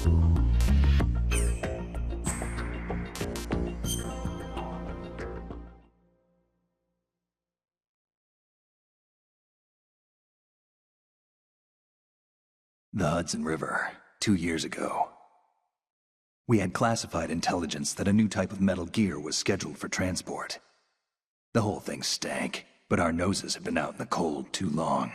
The Hudson River, 2 years ago. We had classified intelligence that a new type of metal gear was scheduled for transport. The whole thing stank, but our noses had been out in the cold too long.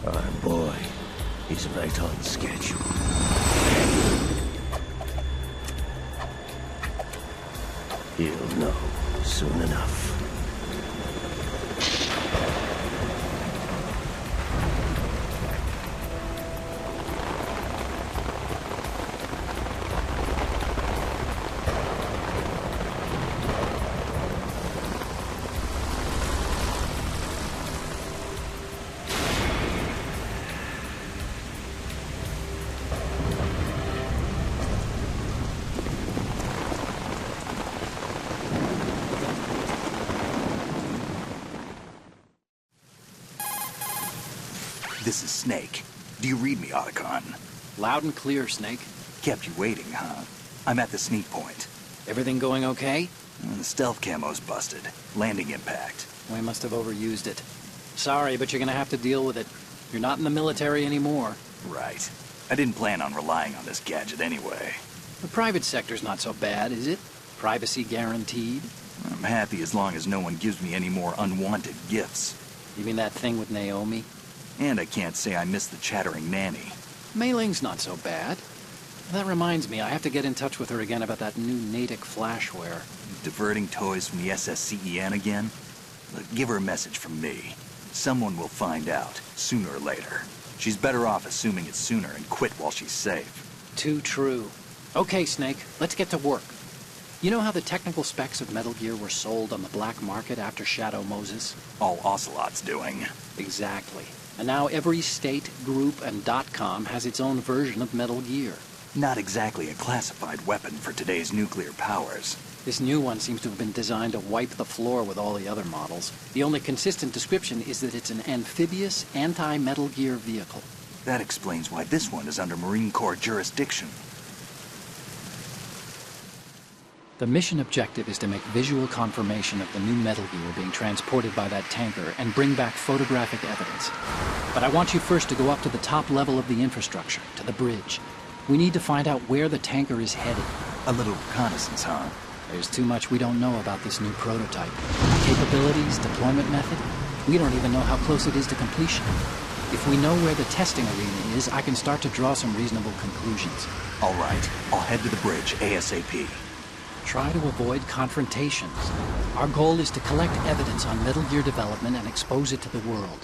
Our boy, he's right on schedule. He'll know soon enough. This is Snake. Do you read me, Otacon? Loud and clear, Snake. Kept you waiting, huh? I'm at the sneak point. Everything going okay? The stealth camo's busted. Landing impact. We must have overused it. Sorry, but you're gonna have to deal with it. You're not in the military anymore. Right. I didn't plan on relying on this gadget anyway. The private sector's not so bad, is it? Privacy guaranteed? I'm happy as long as no one gives me any more unwanted gifts. You mean that thing with Naomi? And I can't say I miss the chattering nanny. Mei Ling's not so bad. That reminds me, I have to get in touch with her again about that new Natick flashware. Diverting toys from the SSCEN again? Look, give her a message from me. Someone will find out, sooner or later. She's better off assuming it sooner and quit while she's safe. Too true. Okay, Snake, let's get to work. You know how the technical specs of Metal Gear were sold on the black market after Shadow Moses? All Ocelot's doing. Exactly. And now every state, group, and .com has its own version of Metal Gear. Not exactly a classified weapon for today's nuclear powers. This new one seems to have been designed to wipe the floor with all the other models. The only consistent description is that it's an amphibious, anti-Metal Gear vehicle. That explains why this one is under Marine Corps jurisdiction. The mission objective is to make visual confirmation of the new Metal Gear being transported by that tanker and bring back photographic evidence. But I want you first to go up to the top level of the infrastructure, to the bridge. We need to find out where the tanker is headed. A little reconnaissance, huh? There's too much we don't know about this new prototype. Capabilities, deployment method. We don't even know how close it is to completion. If we know where the testing arena is, I can start to draw some reasonable conclusions. All right, I'll head to the bridge ASAP. Try to avoid confrontations. Our goal is to collect evidence on Metal Gear development and expose it to the world.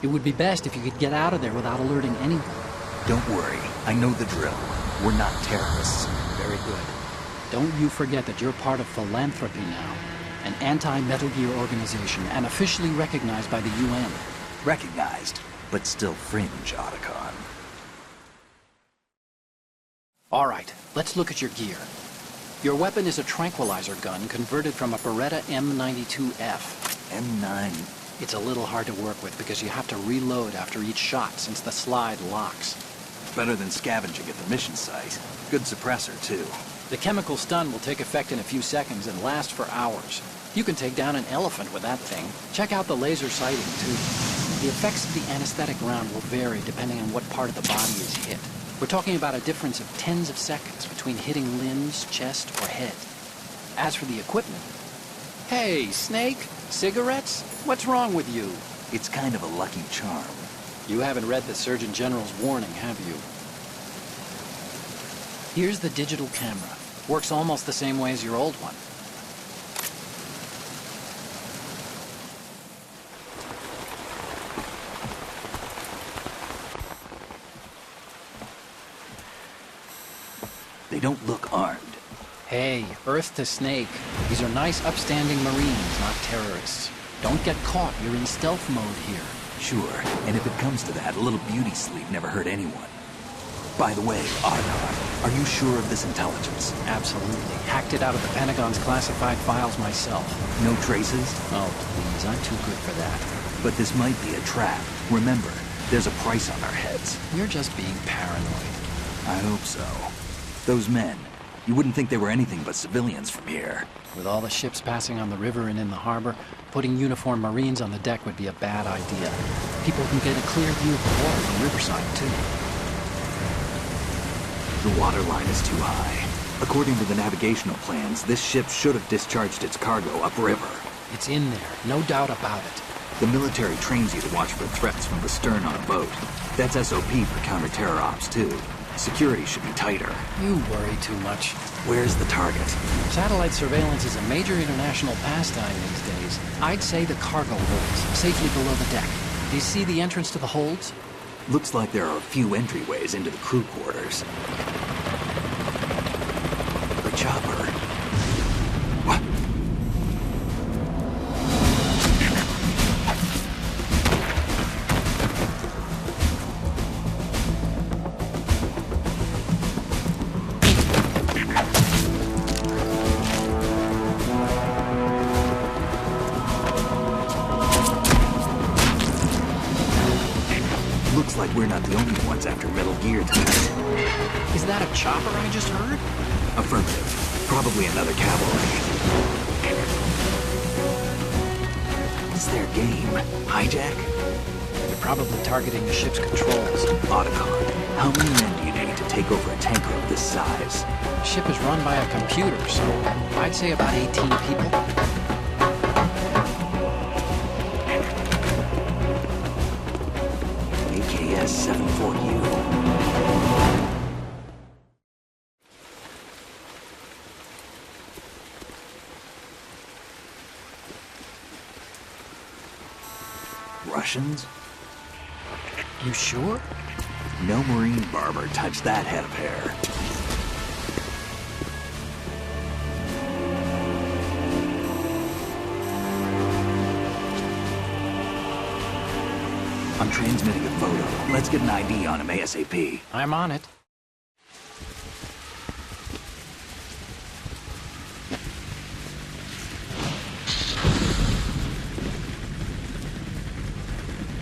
It would be best if you could get out of there without alerting anyone. Don't worry, I know the drill. We're not terrorists. Very good. Don't you forget that you're part of Philanthropy now, an anti-Metal Gear organization and officially recognized by the UN. Recognized, but still fringe, Otacon. All right, let's look at your gear. Your weapon is a tranquilizer gun converted from a Beretta M92F. M9. It's a little hard to work with because you have to reload after each shot since the slide locks. Better than scavenging at the mission site. Good suppressor, too. The chemical stun will take effect in a few seconds and last for hours. You can take down an elephant with that thing. Check out the laser sighting, too. The effects of the anesthetic round will vary depending on what part of the body is hit. We're talking about a difference of tens of seconds between hitting limbs, chest, or head. As for the equipment... Hey, Snake! Cigarettes? What's wrong with you? It's kind of a lucky charm. You haven't read the Surgeon General's warning, have you? Here's the digital camera. Works almost the same way as your old one. They don't look armed. Hey, Earth to Snake. These are nice, upstanding Marines, not terrorists. Don't get caught. You're in stealth mode here. Sure, and if it comes to that, a little beauty sleep never hurt anyone. By the way, Otacon, are you sure of this intelligence? Absolutely. Hacked it out of the Pentagon's classified files myself. No traces? Oh, please. I'm too good for that. But this might be a trap. Remember, there's a price on our heads. You're just being paranoid. I hope so. Those men, you wouldn't think they were anything but civilians from here. With all the ships passing on the river and in the harbor, putting uniformed Marines on the deck would be a bad idea. People can get a clear view of the water from Riverside, too. The water line is too high. According to the navigational plans, this ship should have discharged its cargo upriver. It's in there, no doubt about it. The military trains you to watch for threats from the stern on a boat. That's SOP for counter-terror ops, too. Security should be tighter. You worry too much. Where's the target? Satellite surveillance is a major international pastime these days. I'd say the cargo holds, safely below the deck. Do you see the entrance to the holds? Looks like there are a few entryways into the crew quarters. The chopper. What? Looks like we're not the only ones after Metal Gear tonight. Is that a chopper I just heard? Affirmative. Probably another cavalry. What's their game? Hijack? They're probably targeting the ship's controls. Otacon, how many men do you need to take over a tanker of this size? The ship is run by a computer, so I'd say about 18 people. AKS 74U. Russians? You sure? No Marine barber touched that head of hair. I'm transmitting a photo. Let's get an ID on him ASAP. I'm on it.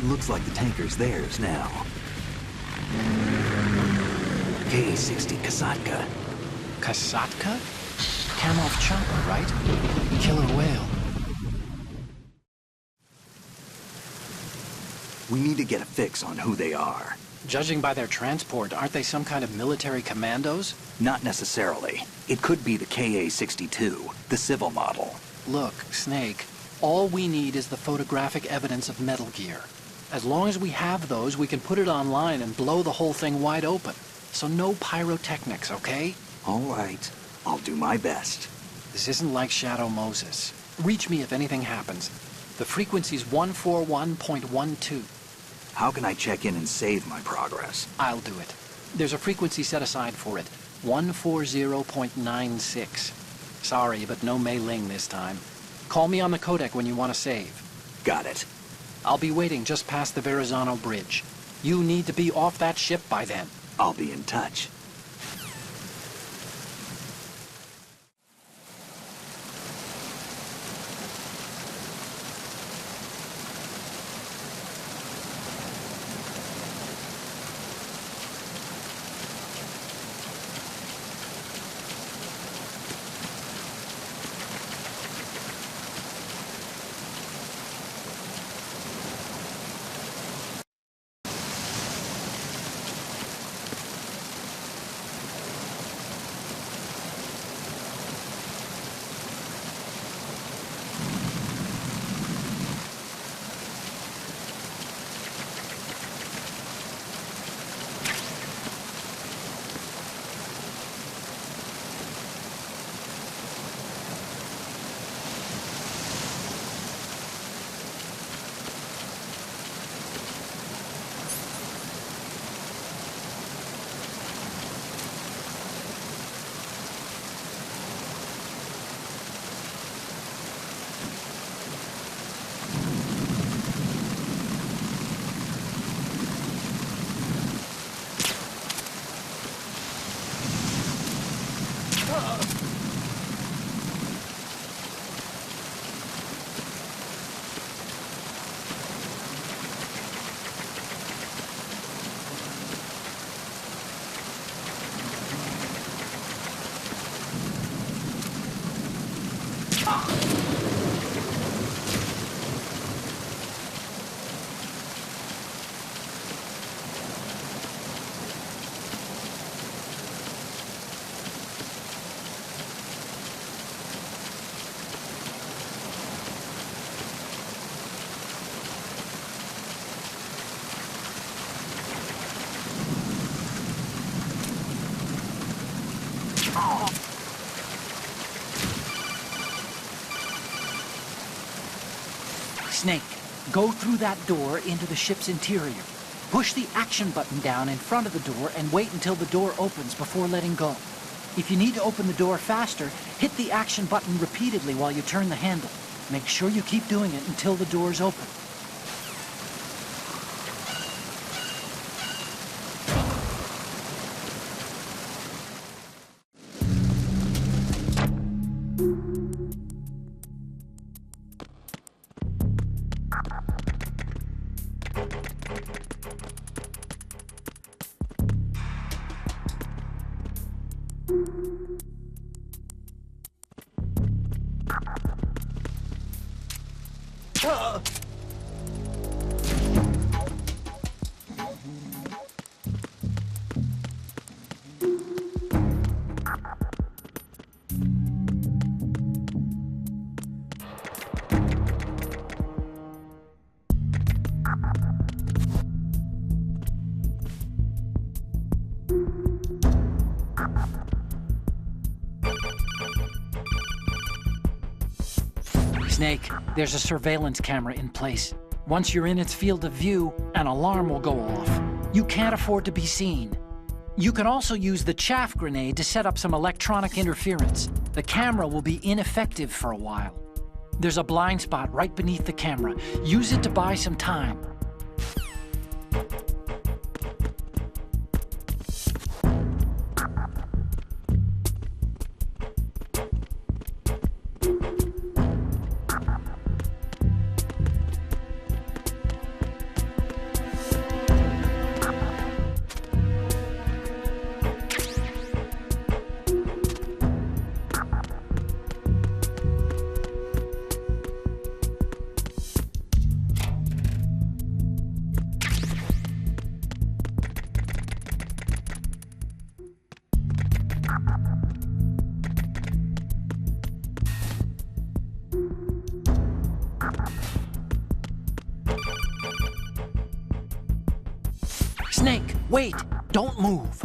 Looks like the tanker's theirs now. K-60 Kasatka. Kasatka? Kamov chopper, right? Killer whale. We need to get a fix on who they are. Judging by their transport, aren't they some kind of military commandos? Not necessarily. It could be the KA-62, the civil model. Look, Snake, all we need is the photographic evidence of Metal Gear. As long as we have those, we can put it online and blow the whole thing wide open. So no pyrotechnics, okay? All right. I'll do my best. This isn't like Shadow Moses. Reach me if anything happens. The frequency's 141.12. How can I check in and save my progress? I'll do it. There's a frequency set aside for it. 140.96. Sorry, but no Mei Ling this time. Call me on the codec when you want to save. Got it. I'll be waiting just past the Verrazano Bridge. You need to be off that ship by then. I'll be in touch. Snake, go through that door into the ship's interior. Push the action button down in front of the door and wait until the door opens before letting go. If you need to open the door faster, hit the action button repeatedly while you turn the handle. Make sure you keep doing it until the door's open. Snake, there's a surveillance camera in place. Once you're in its field of view, an alarm will go off. You can't afford to be seen. You can also use the chaff grenade to set up some electronic interference. The camera will be ineffective for a while. There's a blind spot right beneath the camera. Use it to buy some time. Snake, wait! Don't move!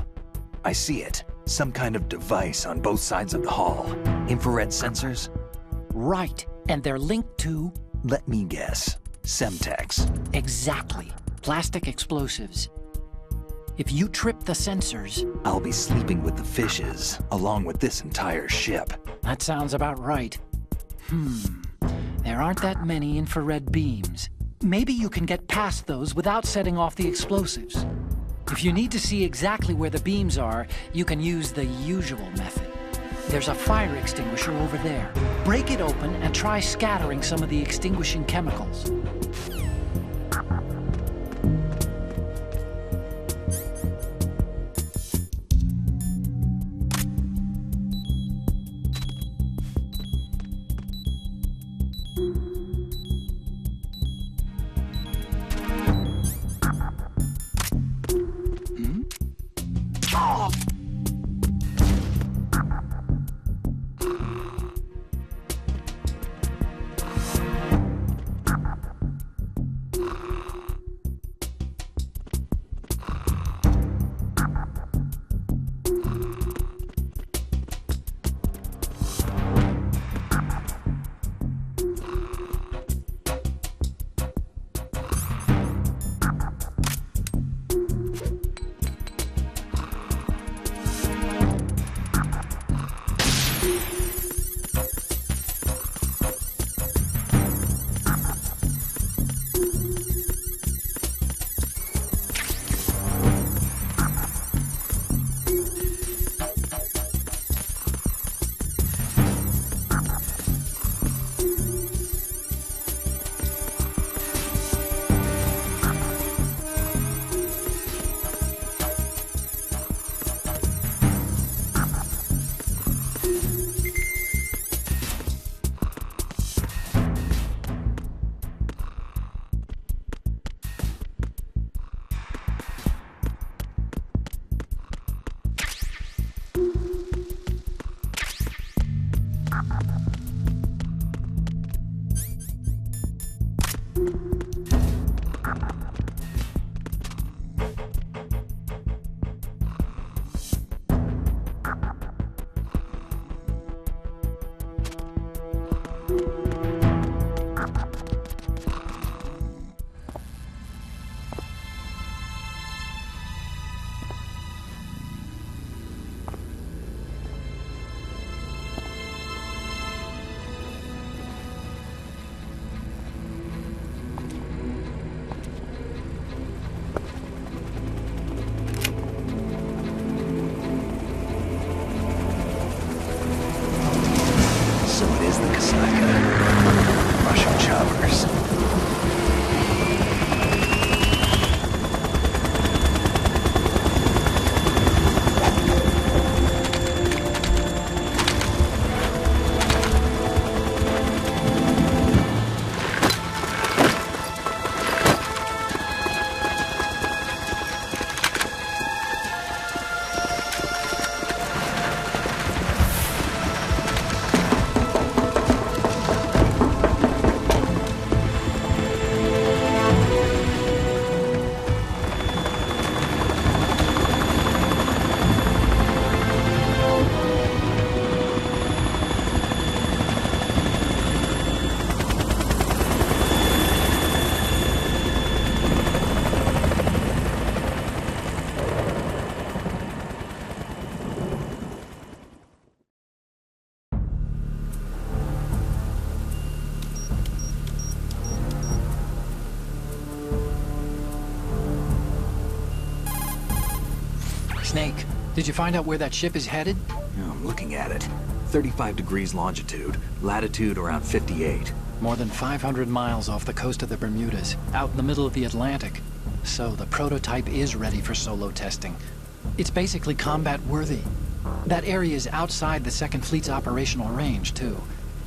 I see it. Some kind of device on both sides of the hall. Infrared sensors? Right, and they're linked to... Let me guess. Semtex. Exactly. Plastic explosives. If you trip the sensors... I'll be sleeping with the fishes, along with this entire ship. That sounds about right. There aren't that many infrared beams. Maybe you can get past those without setting off the explosives. If you need to see exactly where the beams are, you can use the usual method. There's a fire extinguisher over there. Break it open and try scattering some of the extinguishing chemicals. Snake, did you find out where that ship is headed? I'm looking at it. 35 degrees longitude, latitude around 58. More than 500 miles off the coast of the Bermudas, out in the middle of the Atlantic. So the prototype is ready for solo testing. It's basically combat-worthy. That area is outside the 2nd Fleet's operational range, too.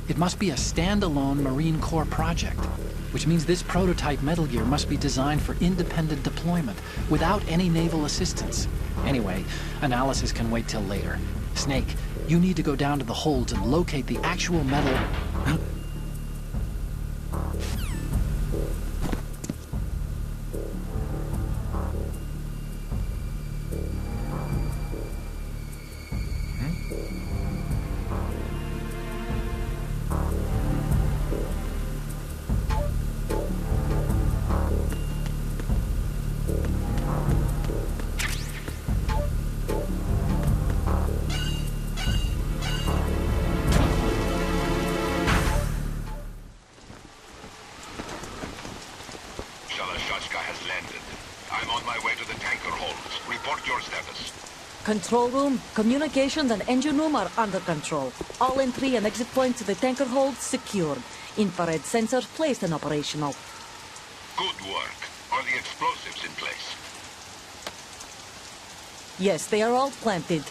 It must be a standalone Marine Corps project, which means this prototype Metal Gear must be designed for independent deployment, without any naval assistance. Anyway, analysis can wait till later. Snake, you need to go down to the holds and locate the actual metal... Control room, communications, and engine room are under control. All entry and exit points to the tanker hold secured. Infrared sensors placed and operational. Good work. Are the explosives in place? Yes, they are all planted.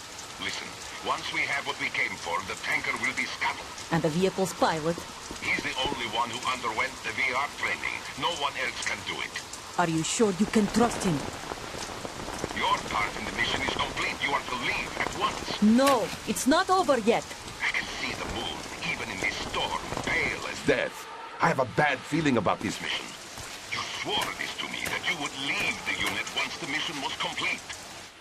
Listen, once we have what we came for, the tanker will be scuttled. And the vehicle's pilot? He's the only one who underwent the VR training. No one else can do it. Are you sure you can trust him? Your part in the mission is complete. You are to leave at once. No, it's not over yet. I can see the moon, even in this storm, pale as Death. I have a bad feeling about this mission. You swore this to me, that you would leave the unit once the mission was complete.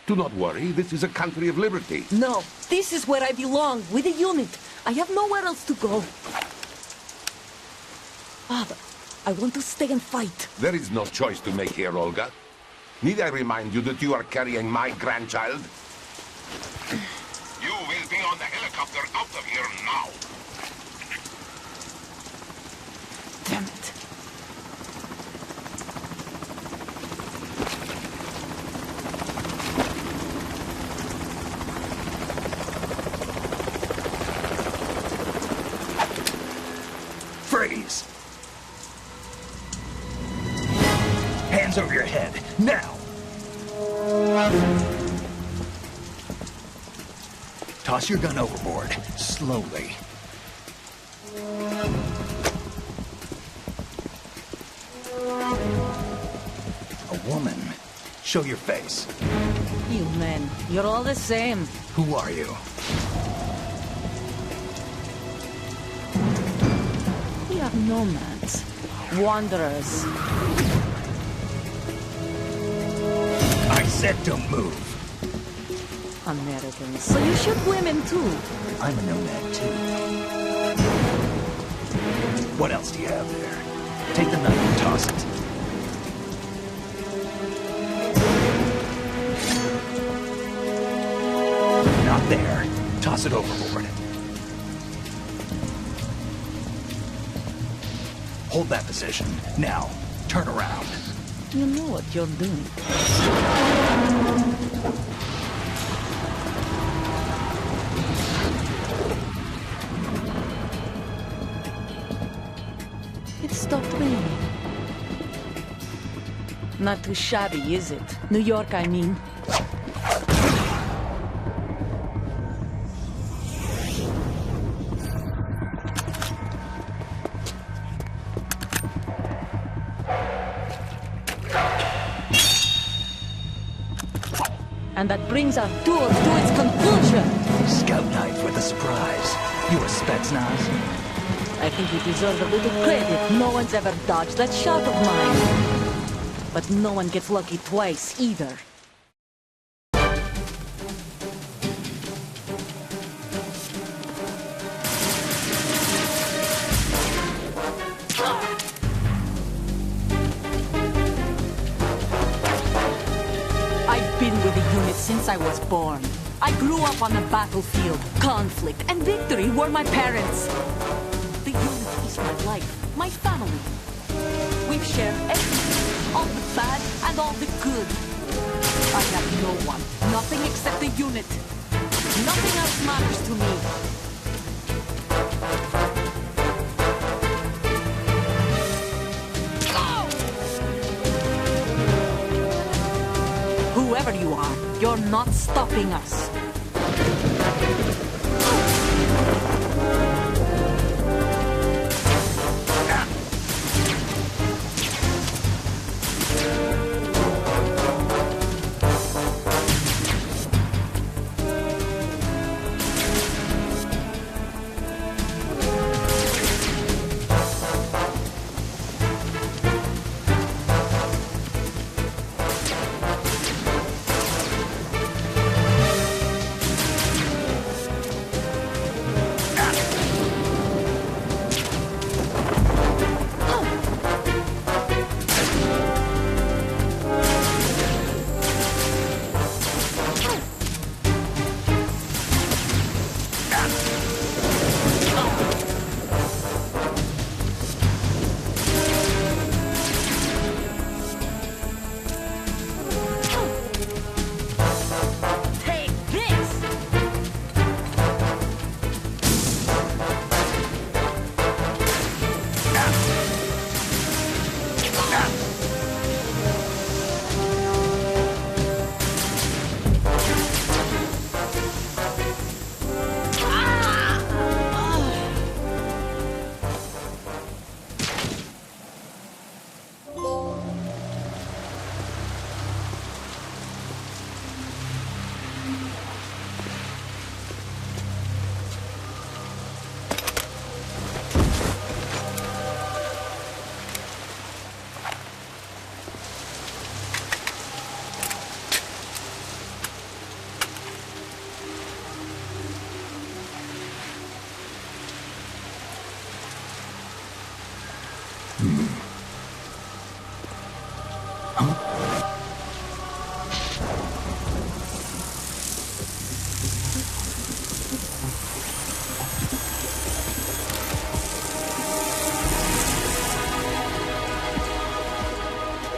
Do not worry, this is a country of liberty. No, this is where I belong, with the unit. I have nowhere else to go. Father, I want to stay and fight. There is no choice to make here, Olga. Need I remind you that you are carrying my grandchild? You will be on the helicopter out of here now. Damn it. Freeze! Hands over your head, now! Toss your gun overboard, slowly. A woman. Show your face. You men, you're all the same. Who are you? We are nomads. Wanderers. I said don't move. Americans. So you shoot women too. I'm a nomad too. What else do you have there? Take the knife and toss it. Not there. Toss it overboard. Hold that position. Now, turn around. You know what you're doing. It stopped raining. Not too shabby, is it? New York, I mean. And that brings our tour to its conclusion. Scout knife with a surprise. You a Spetsnaz? I think you deserve a little credit. No one's ever dodged that shot of mine. But no one gets lucky twice, either. I've been with the unit since I was born. I grew up on the battlefield. Conflict and victory were my parents. The unit is my life, my family. We've shared everything, all the bad and all the good. I have no one, nothing except the unit. Nothing else matters to me. Whoever you are, you're not stopping us.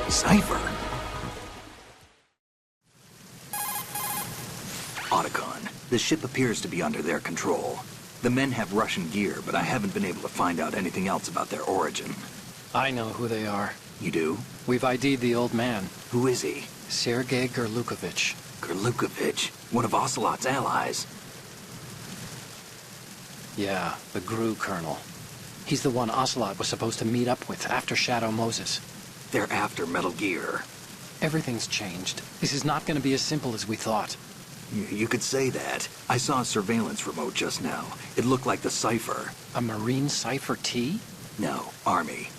Cipher. Otacon, the ship appears to be under their control. The men have Russian gear, but I haven't been able to find out anything else about their origin. I know who they are. You do? We've ID'd the old man, Who is he? Sergei Gerlukovich. Gerlukovich, one of Ocelot's allies. Yeah, the GRU colonel. He's the one Ocelot was supposed to meet up with after Shadow Moses. They're after Metal Gear. Everything's changed. This is not going to be as simple as we thought. You could say that. I saw a surveillance remote just now. It looked like the Cipher. A Marine Cipher T? No, Army.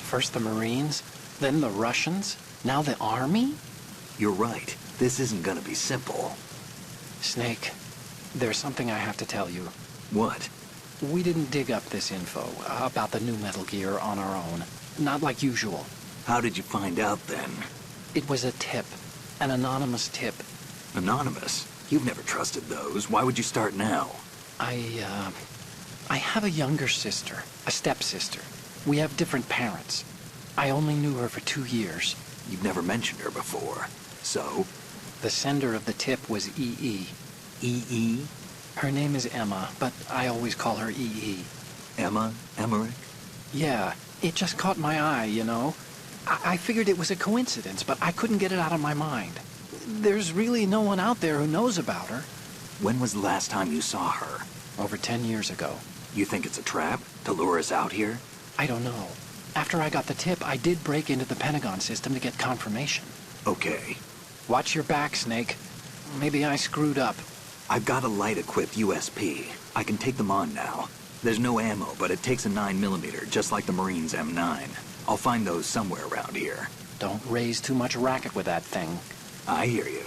First the Marines, then the Russians, now the Army? You're right. This isn't gonna be simple. Snake, there's something I have to tell you. What? We didn't dig up this info about the new Metal Gear on our own. Not like usual. How did you find out then? It was a tip. An anonymous tip. Anonymous? You've never trusted those. Why would you start now? I have a younger sister, a stepsister. We have different parents. I only knew her for 2 years. You've never mentioned her before. So? The sender of the tip was EE. EE? Her name is Emma, but I always call her EE. Emma? Emmerich? Yeah, it just caught my eye, you know? I figured it was a coincidence, but I couldn't get it out of my mind. There's really no one out there who knows about her. When was the last time you saw her? Over 10 years ago. You think it's a trap? To lure us out here? I don't know. After I got the tip, I did break into the Pentagon system to get confirmation. Okay. Watch your back, Snake. Maybe I screwed up. I've got a light-equipped USP. I can take them on now. There's no ammo, but it takes a 9mm, just like the Marines' M9. I'll find those somewhere around here. Don't raise too much racket with that thing. I hear you.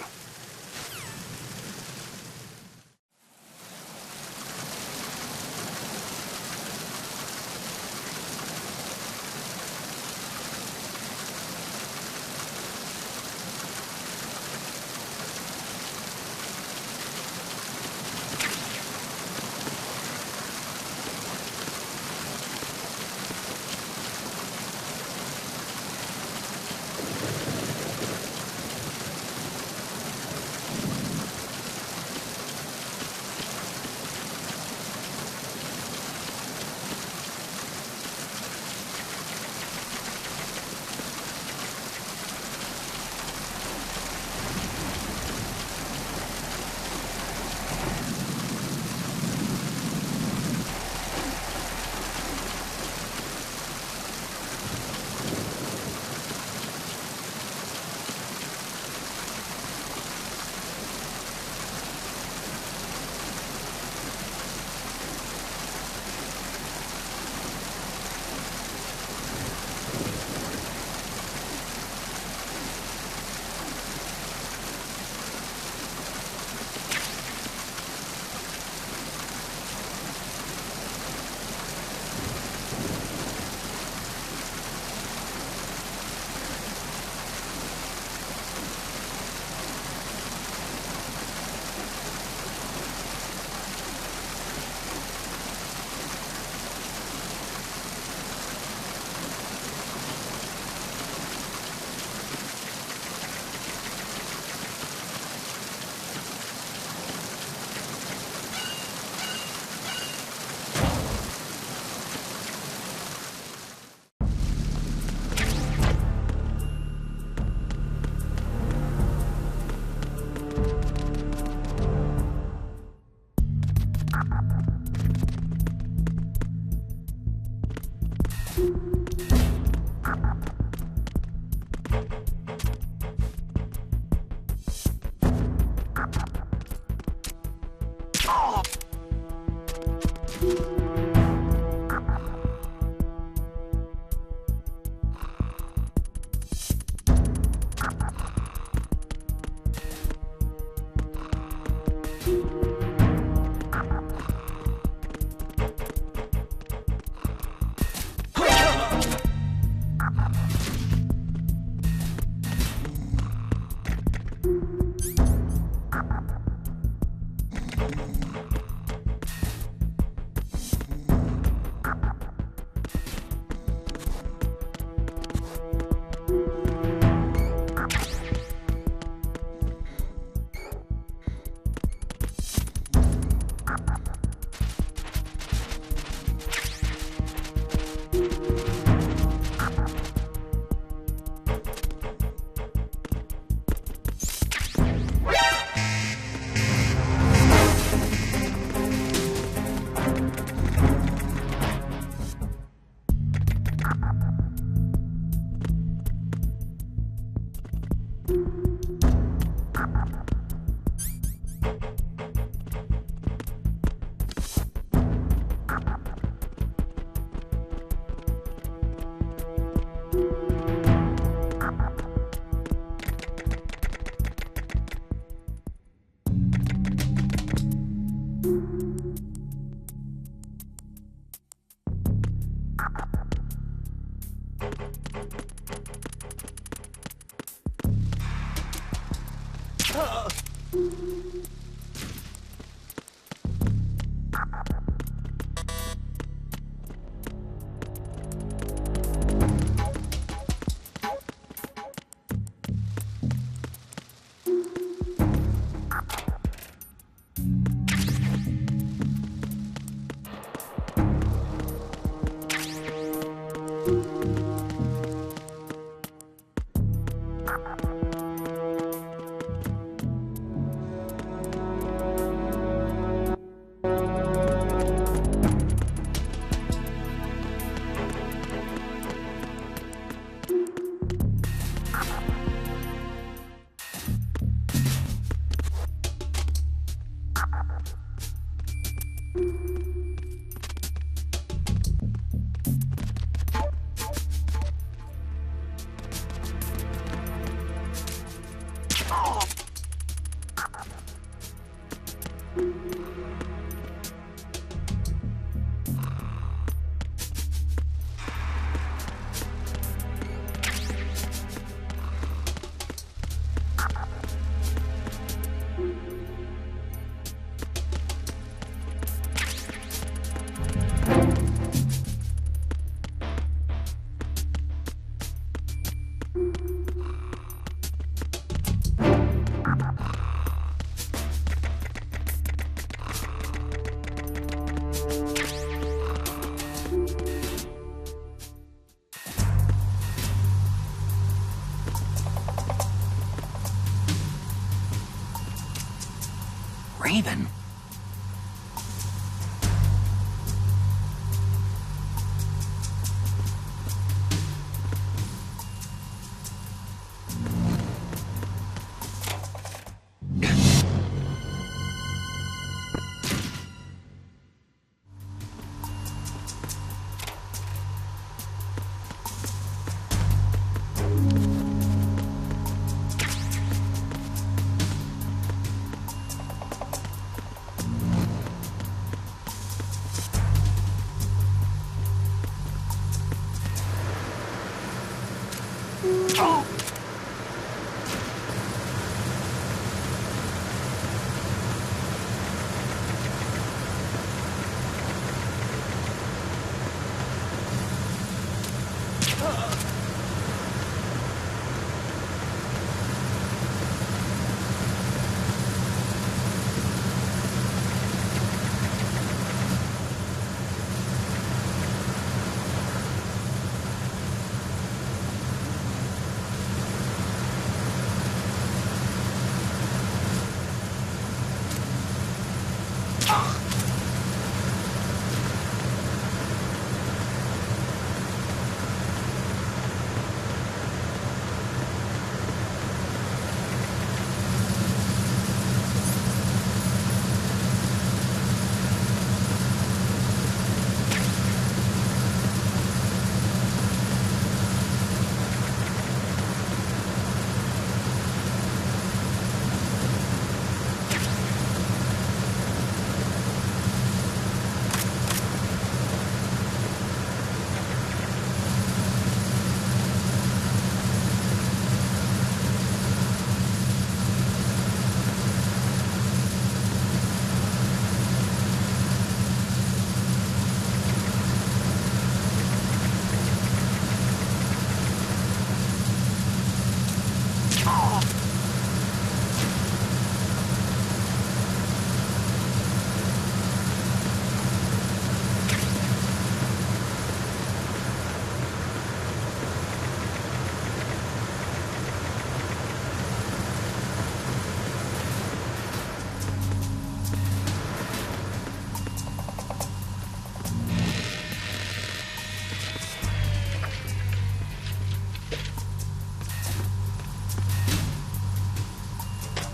Raven?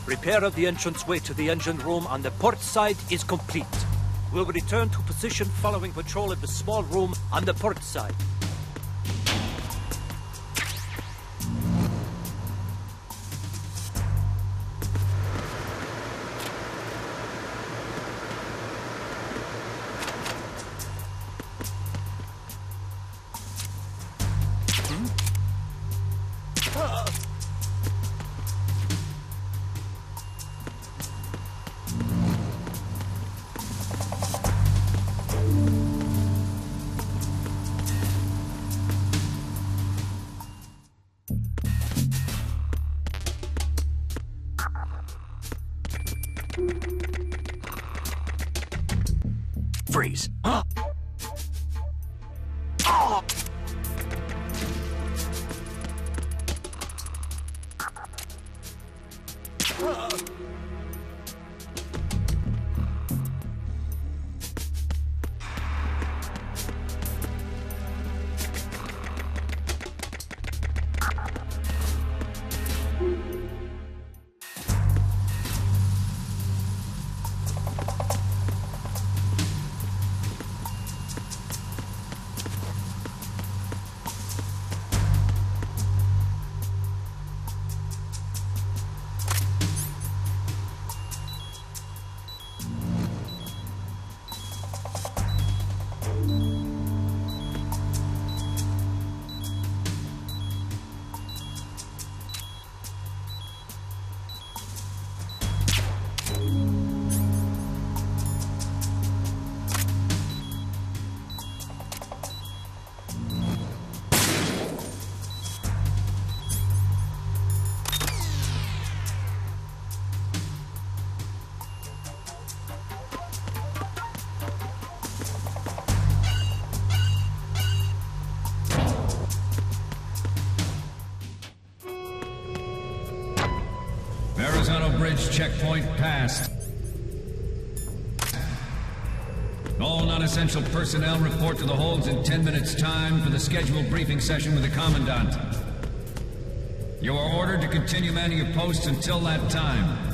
Repair of the entranceway to the engine room on the port side is complete. We'll return to position following patrol of the small room on the port side. Freeze. Verrazano Bridge checkpoint passed. All non-essential personnel report to the holds in 10 minutes' time for the scheduled briefing session with the Commandant. You are ordered to continue manning your posts until that time.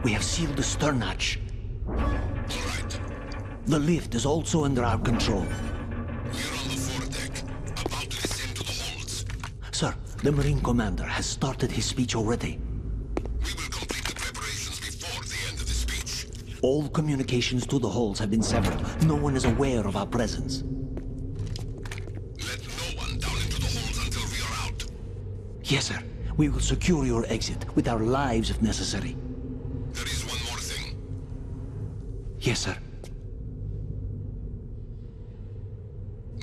We have sealed the stern hatch. The lift is also under our control. We're on the foredeck, about to descend to the holds. Sir, the Marine Commander has started his speech already. We will complete the preparations before the end of the speech. All communications to the holds have been severed. No one is aware of our presence. Let no one down into the holds until we are out. Yes, sir. We will secure your exit, with our lives if necessary. There is one more thing. Yes, sir.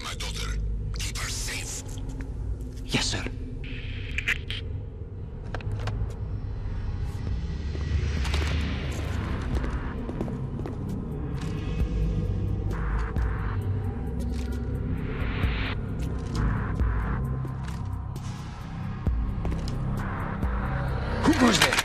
My daughter, keep her safe. Yes, sir. goes there?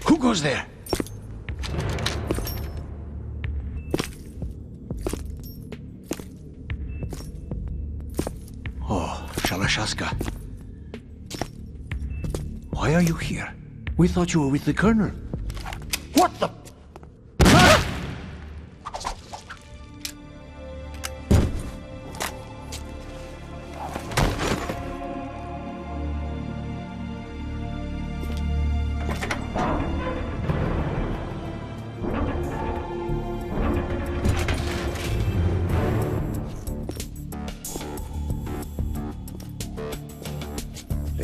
Who goes there? Oh, Shalashaska. Why are you here? We thought you were with the Colonel. What the...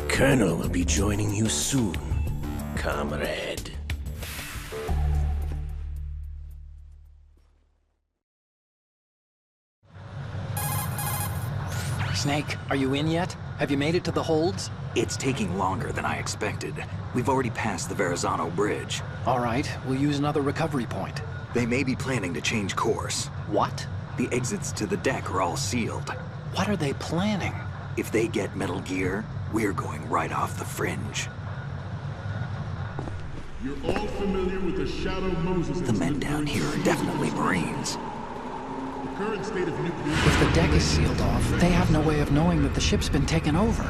Colonel will be joining you soon, comrade. Snake, are you in yet? Have you made it to the holds? It's taking longer than I expected. We've already passed the Verrazano Bridge. All right, we'll use another recovery point. They may be planning to change course. What? The exits to the deck are all sealed. What are they planning? If they get Metal Gear, we're going right off the fringe. You're all familiar with the Shadow Moses. The men down here are definitely Marines. The current state of nuclear... If the deck is sealed off, they have no way of knowing that the ship's been taken over.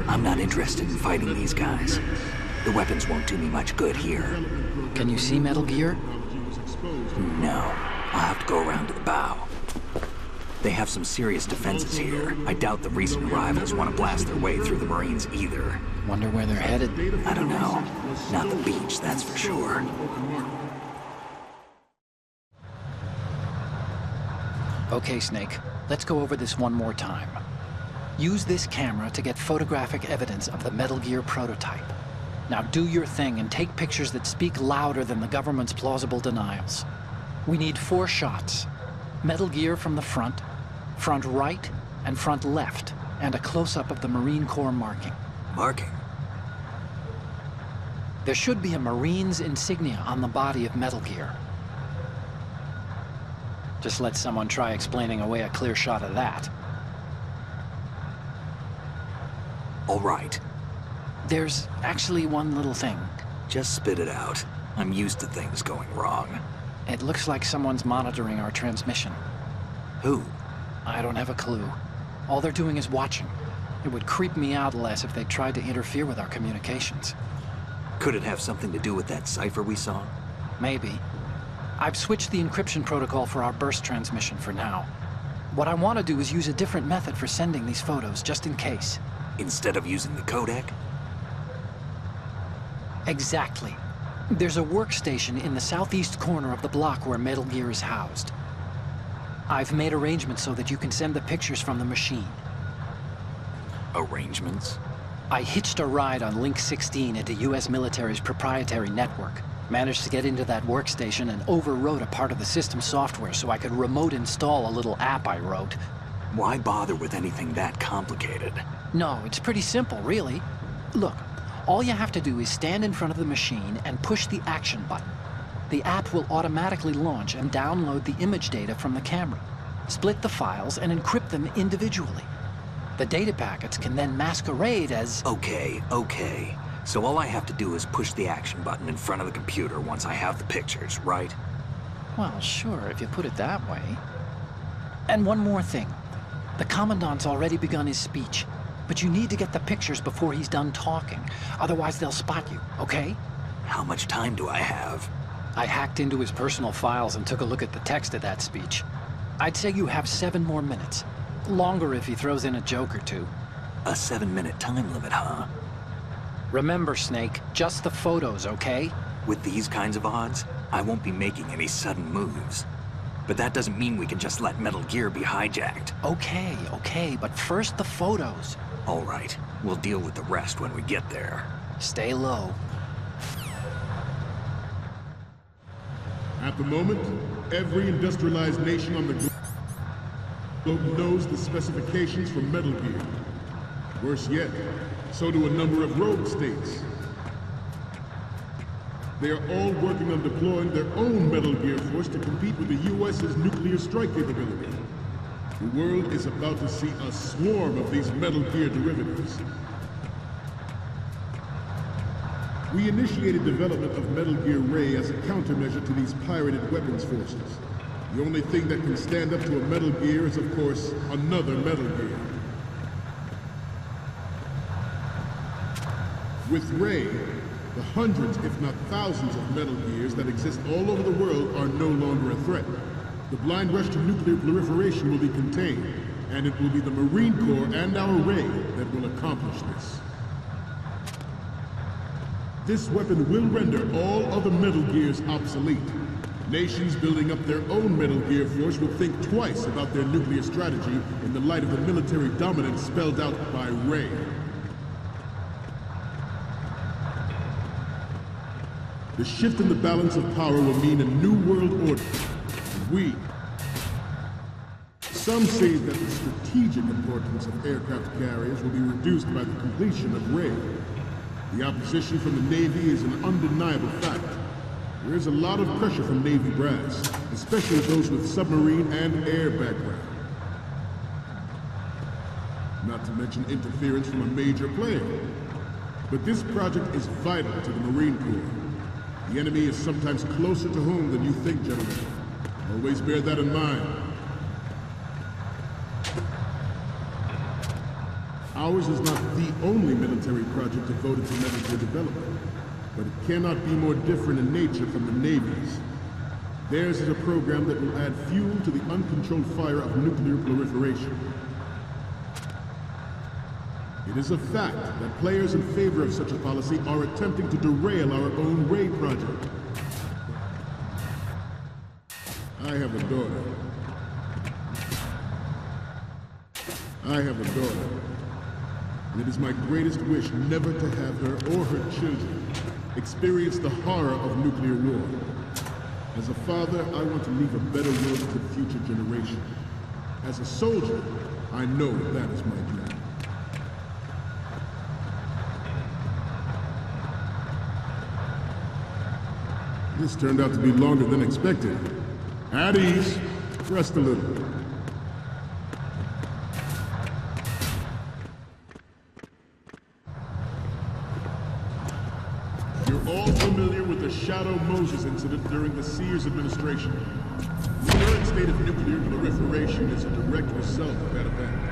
I'm not interested in fighting these guys. The weapons won't do me much good here. Can you see Metal Gear? No. I'll have to go around to the bow. They have some serious defenses here. I doubt the recent arrivals want to blast their way through the Marines either. Wonder where they're headed? I don't know. Not the beach, that's for sure. Okay, Snake. Let's go over this one more time. Use this camera to get photographic evidence of the Metal Gear prototype. Now do your thing and take pictures that speak louder than the government's plausible denials. We need 4 shots. Metal Gear from the front right, and front left, and a close-up of the Marine Corps marking. Marking? There should be a Marine's insignia on the body of Metal Gear. Just let someone try explaining away a clear shot of that. All right. There's actually one little thing. Just spit it out. I'm used to things going wrong. It looks like someone's monitoring our transmission. Who? I don't have a clue. All they're doing is watching. It would creep me out less if they tried to interfere with our communications. Could it have something to do with that cipher we saw? Maybe. I've switched the encryption protocol for our burst transmission for now. What I want to do is use a different method for sending these photos, just in case. Instead of using the codec? Exactly. There's a workstation in the southeast corner of the block where Metal Gear is housed. I've made arrangements so that you can send the pictures from the machine. Arrangements? I hitched a ride on Link 16 into US military's proprietary network. Managed to get into that workstation and overwrote a part of the system software so I could remote install a little app I wrote. Why bother with anything that complicated? No, it's pretty simple, really. Look, all you have to do is stand in front of the machine and push the action button. The app will automatically launch and download the image data from the camera, split the files, and encrypt them individually. The data packets can then masquerade as... Okay. So all I have to do is push the action button in front of the computer once I have the pictures, right? Well, sure, if you put it that way. And one more thing. The Commandant's already begun his speech, but you need to get the pictures before he's done talking. Otherwise, they'll spot you, okay? How much time do I have? I hacked into his personal files and took a look at the text of that speech. I'd say you have 7 more minutes. Longer if he throws in a joke or two. A 7-minute time limit, huh? Remember, Snake, just the photos, okay? With these kinds of odds, I won't be making any sudden moves. But that doesn't mean we can just let Metal Gear be hijacked. Okay, but first the photos. All right, we'll deal with the rest when we get there. Stay low. At the moment, every industrialized nation on the globe knows the specifications for Metal Gear. Worse yet, so do a number of rogue states. They are all working on deploying their own Metal Gear force to compete with the US's nuclear strike capability. The world is about to see a swarm of these Metal Gear derivatives. We initiated development of Metal Gear Ray as a countermeasure to these pirated weapons forces. The only thing that can stand up to a Metal Gear is, of course, another Metal Gear. With Ray, the hundreds, if not thousands, of Metal Gears that exist all over the world are no longer a threat. The blind rush to nuclear proliferation will be contained, and it will be the Marine Corps and our Ray that will accomplish this. This weapon will render all other Metal Gears obsolete. Nations building up their own Metal Gear force will think twice about their nuclear strategy in the light of the military dominance spelled out by Ray. The shift in the balance of power will mean a new world order. Some say that the strategic importance of aircraft carriers will be reduced by the completion of Ray. The opposition from the Navy is an undeniable fact. There is a lot of pressure from Navy brass, especially those with submarine and air background. Not to mention interference from a major player. But this project is vital to the Marine Corps. The enemy is sometimes closer to home than you think, gentlemen. Always bear that in mind. Ours is not the only military project devoted to Metal Gear development, but it cannot be more different in nature from the Navy's. Theirs is a program that will add fuel to the uncontrolled fire of nuclear proliferation. It is a fact that players in favor of such a policy are attempting to derail our own Ray project. I have a daughter. And it is my greatest wish never to have her or her children experience the horror of nuclear war. As a father, I want to leave a better world to the future generation. As a soldier, I know that is my duty. This turned out to be longer than expected. At ease. Rest a little. You're all familiar with the Shadow Moses incident during the Sears administration. The current state of nuclear proliferation is a direct result of that event.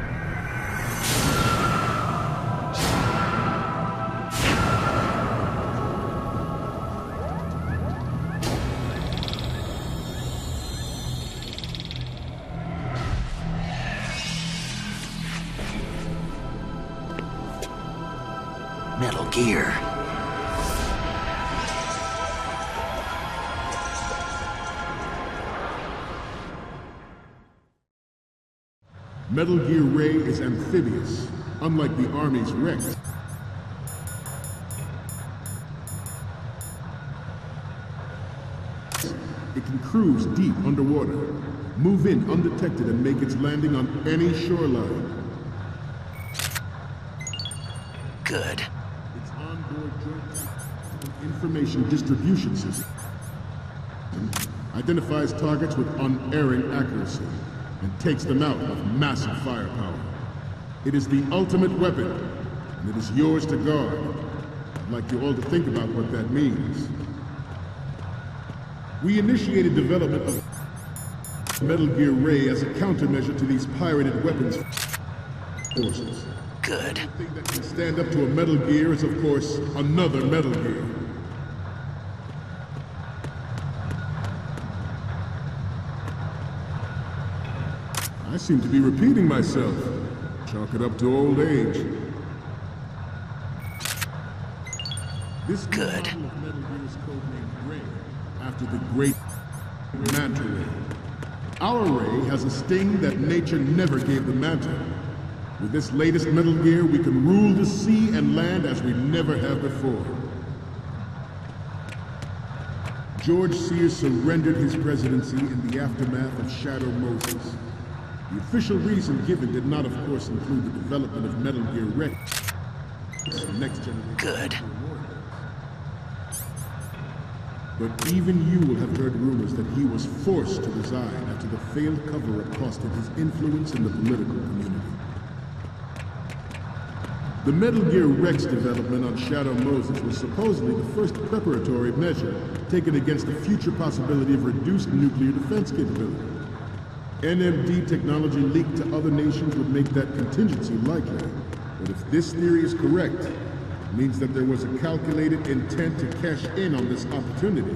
Gear. Metal Gear Ray is amphibious, unlike the Army's Rex. It can cruise deep underwater, move in undetected, and make its landing on any shoreline. Good. Its onboard joint information distribution system identifies targets with unerring accuracy and takes them out with massive firepower. It is the ultimate weapon, and it is yours to guard. I'd like you all to think about what that means. We initiated development of Metal Gear Ray as a countermeasure to these pirated weapons forces. Good. The thing that can stand up to a Metal Gear is, of course, another Metal Gear. I seem to be repeating myself. Chalk it up to old age. This Good. model of Metal Gear is codenamed Ray, after the great Manta Ray. Our Ray has a sting that nature never gave the Manta. With this latest Metal Gear, we can rule the sea and land as we never have before. George Sears surrendered his presidency in the aftermath of Shadow Moses. The official reason given did not, of course, include the development of Metal Gear Rex, the next generation. Good. But even you will have heard rumors that he was forced to resign after the failed cover-up costed his influence in the political community. The Metal Gear Rex development on Shadow Moses was supposedly the first preparatory measure taken against the future possibility of reduced nuclear defense capability. NMD technology leaked to other nations would make that contingency likely. But if this theory is correct, it means that there was a calculated intent to cash in on this opportunity.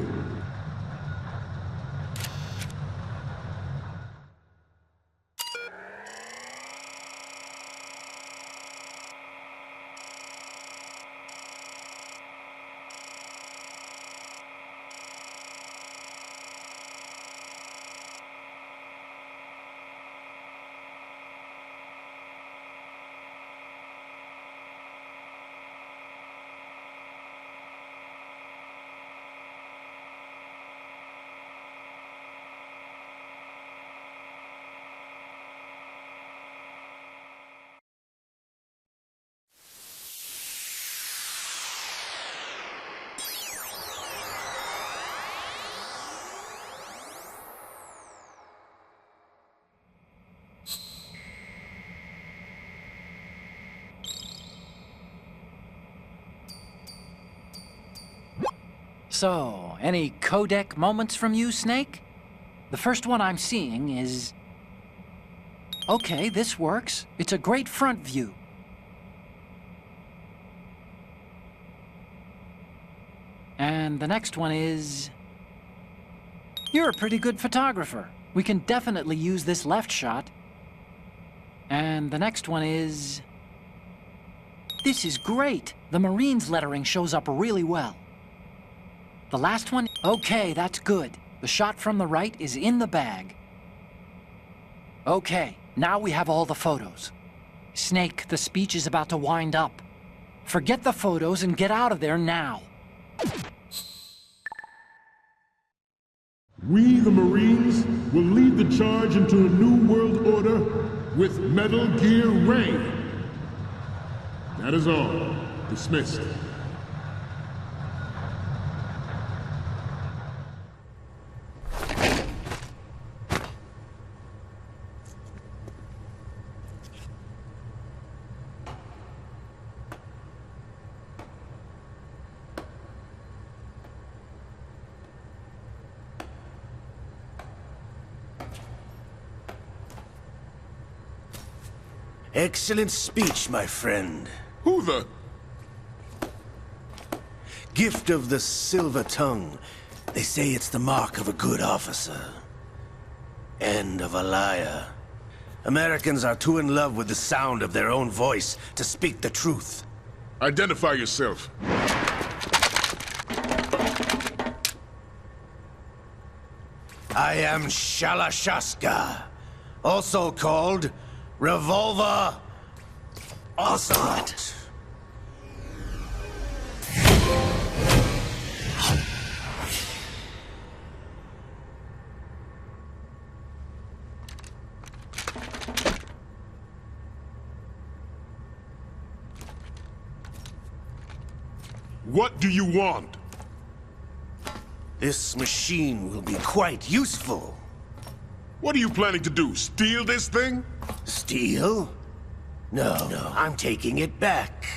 So, any codec moments from you, Snake? The first one I'm seeing is... Okay, this works. It's a great front view. And the next one is... You're a pretty good photographer. We can definitely use this left shot. And the next one is... This is great. The Marines lettering shows up really well. The last one? Okay, that's good. The shot from the right is in the bag. Okay, now we have all the photos. Snake, the speech is about to wind up. Forget the photos and get out of there now. We, the Marines, will lead the charge into a new world order with Metal Gear Ray. That is all. Dismissed. Excellent speech, my friend. Who the? Gift of the silver tongue. They say it's the mark of a good officer. End of a liar. Americans are too in love with the sound of their own voice to speak the truth. Identify yourself. I am Shalashaska, also called Revolver Ocelot. What do you want? This machine will be quite useful. What are you planning to do? Steal this thing? Steal? No, I'm taking it back.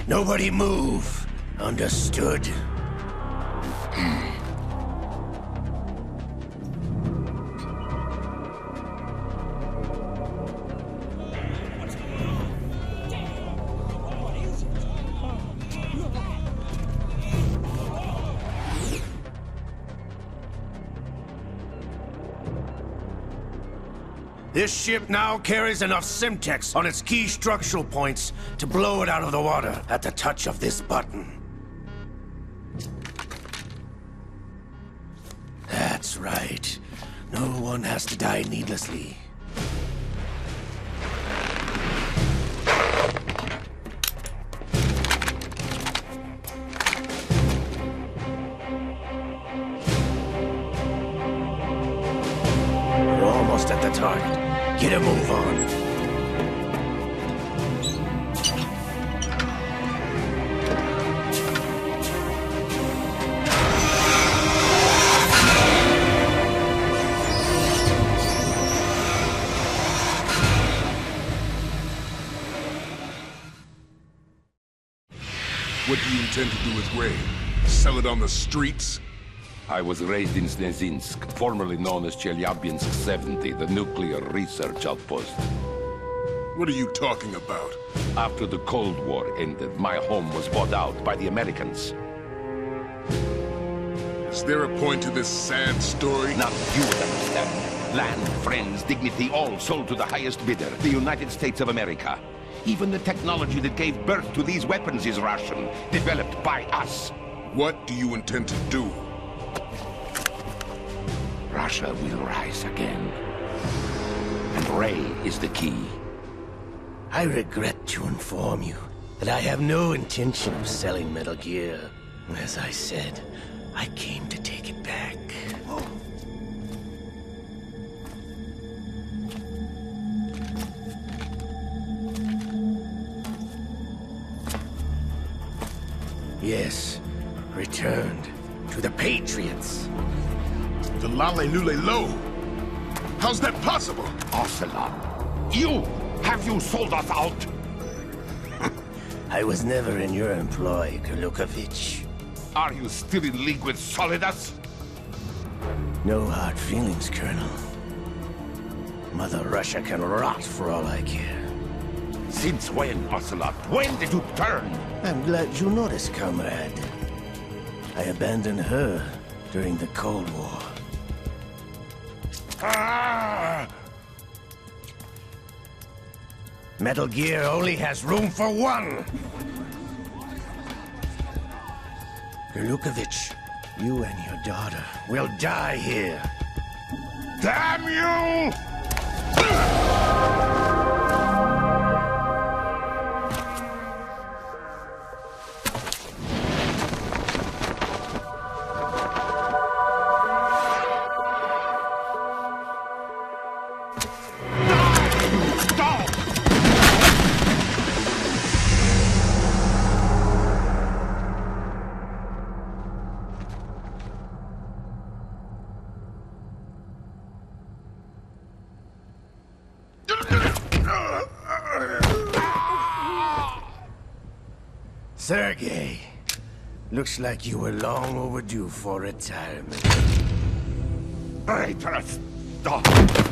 Nobody move. Understood? This ship now carries enough Simtex on its key structural points to blow it out of the water at the touch of this button. That's right. No one has to die needlessly. We're almost at the target. Get a move on. What do you intend to do with Ray? Sell it on the streets? I was raised in Snezinsk, formerly known as Chelyabinsk 70, the nuclear research outpost. What are you talking about? After the Cold War ended, my home was bought out by the Americans. Is there a point to this sad story? Now you would understand. Land, friends, dignity, all sold to the highest bidder, the United States of America. Even the technology that gave birth to these weapons is Russian, developed by us. What do you intend to do? Russia will rise again. And Ray is the key. I regret to inform you that I have no intention of selling Metal Gear. As I said, I came to take it back. Yes, returned to the Patriots. The Lale Lule Lo? How's that possible? Ocelot, have you sold us out? I was never in your employ, Golukovich. Are you still in league with Solidus? No hard feelings, Colonel. Mother Russia can rot for all I care. Since when, Ocelot? When did you turn? I'm glad you noticed, comrade. I abandoned her during the Cold War. Ah! Metal Gear only has room for one! Golukovich, you and your daughter will die here. Damn you! Sergei, looks like you were long overdue for retirement. Traitors! Stop!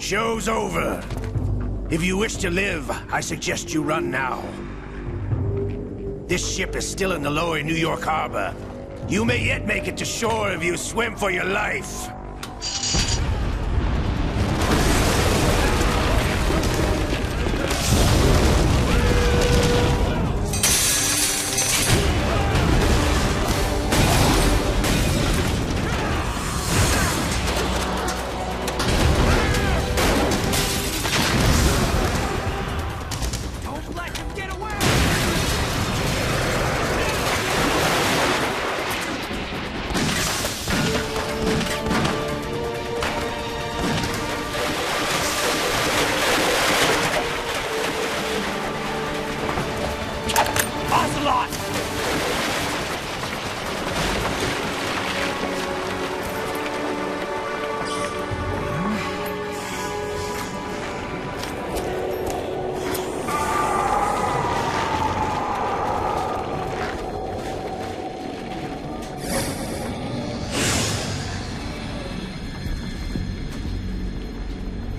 Show's over. If you wish to live, I suggest you run now. This ship is still in the lower New York harbor. You may yet make it to shore if you swim for your life.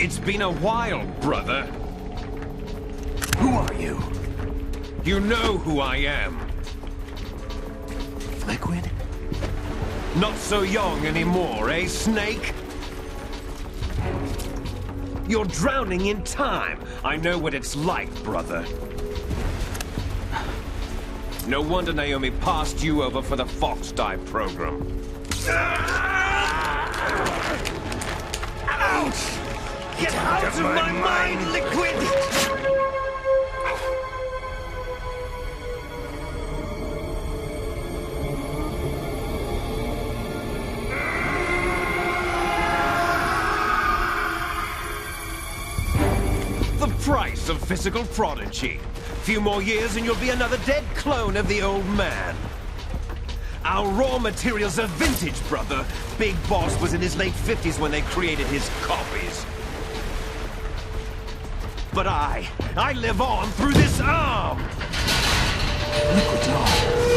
It's been a while, brother. Who are you? You know who I am. Liquid? Not so young anymore, eh, Snake? You're drowning in time. I know what it's like, brother. No wonder Naomi passed you over for the Fox Dive program. Ouch! Get out of my mind, Liquid! The price of physical prodigy. Few more years and you'll be another dead clone of the old man. Our raw materials are vintage, brother. Big Boss was in his late 50s when they created his copies. But I live on through this arm! Liquid's arm.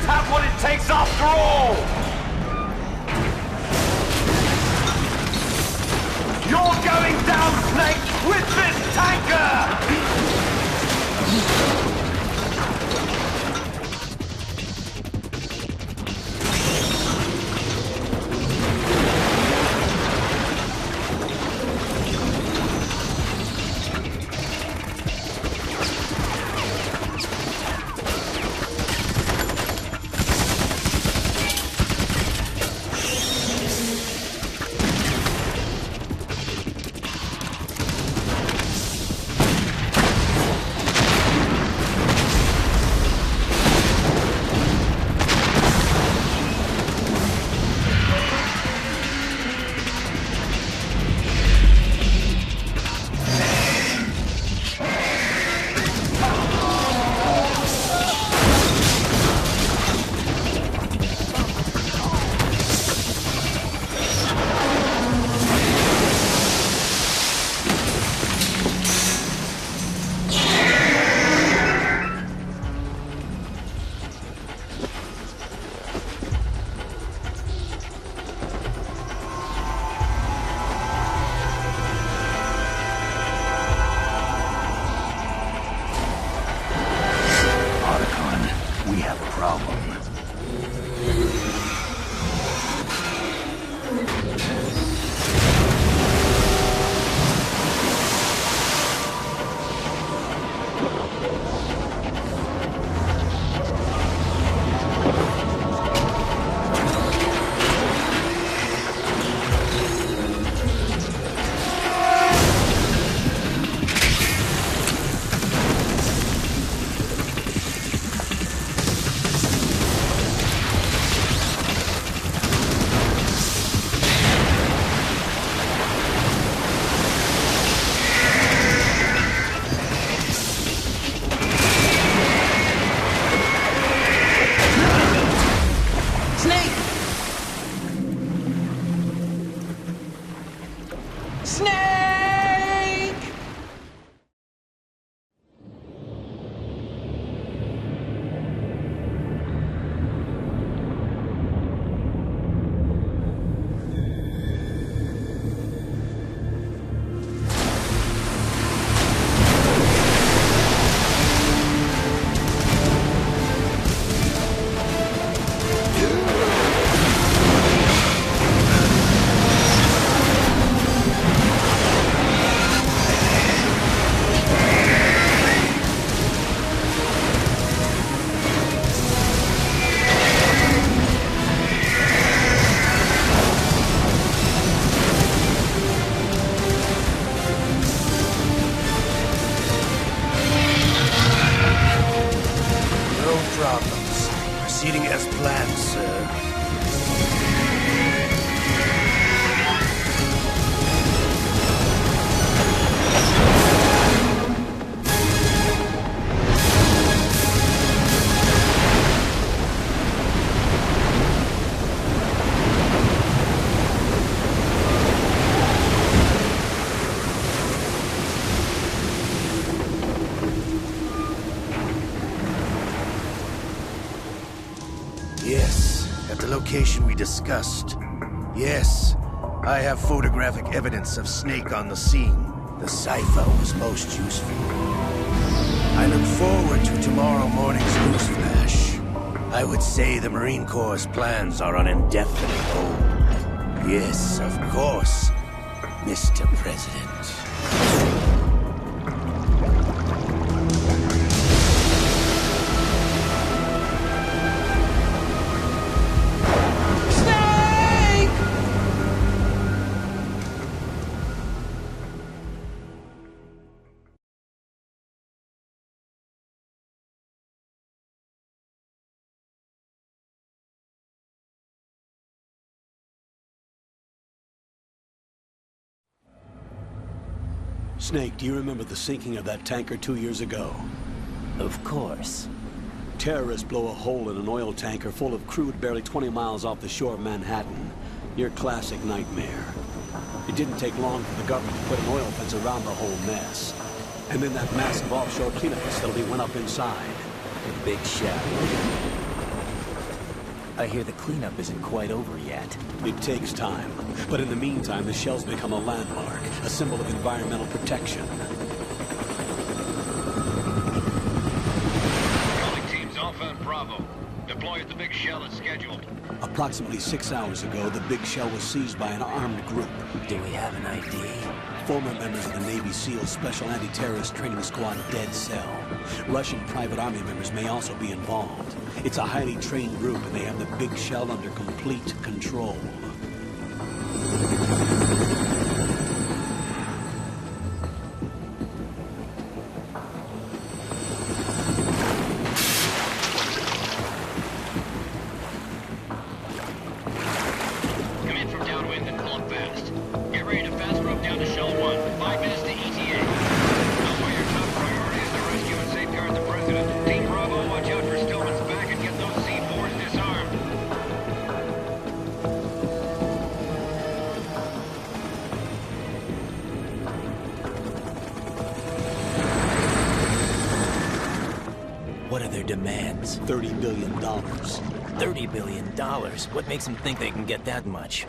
Have what it takes after all! You're going down, Snake, with this tanker! proceeding as planned, sir. Yes, at the location we discussed. Yes, I have photographic evidence of Snake on the scene. The cipher was most useful. I look forward to tomorrow morning's news flash. I would say the Marine Corps' plans are on indefinite hold. Yes, of course, Mr. President. Snake, do you remember the sinking of that tanker 2 years ago? Of course. Terrorists blow a hole in an oil tanker full of crude barely 20 miles off the shore of Manhattan. Your classic nightmare. It didn't take long for the government to put an oil fence around the whole mess. And then that massive offshore cleanup facility went up inside. The big shell. I hear the cleanup isn't quite over yet. It takes time. But in the meantime, the shell's become a landmark, a symbol of environmental protection. Calling teams Alpha and Bravo. Deploy at the big shell as scheduled. Approximately 6 hours ago, the big shell was seized by an armed group. Do we have an ID? Former members of the Navy SEAL Special Anti-Terrorist Training Squad Dead Cell. Russian private army members may also be involved. It's a highly trained group, and they have the big shell under complete control. Come in from downwind and pull up fast. Get ready to fast rope down to Shell 1. 5 minutes to ETA. Know your top priority is to rescue and safeguard the President. Team Bravo, watch out for Stillman's back and get those C4s disarmed. What are their demands? $30 billion. $30 billion? What makes them think they can get that much?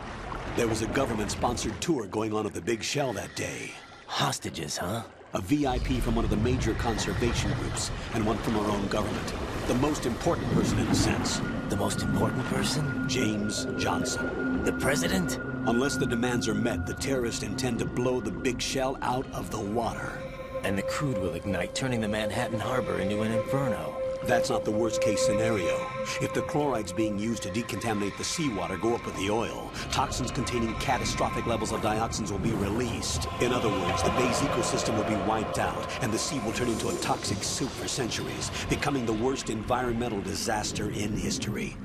There was a government-sponsored tour going on at the big shell that day. Hostages, huh? A VIP from one of the major conservation groups, and one from our own government. The most important person in a sense. The most important person? James Johnson. The President? Unless the demands are met, the terrorists intend to blow the big shell out of the water. And the crude will ignite, turning the Manhattan Harbor into an inferno. That's not the worst-case scenario. If the chlorides being used to decontaminate the seawater go up with the oil, toxins containing catastrophic levels of dioxins will be released. In other words, the bay's ecosystem will be wiped out, and the sea will turn into a toxic soup for centuries, becoming the worst environmental disaster in history.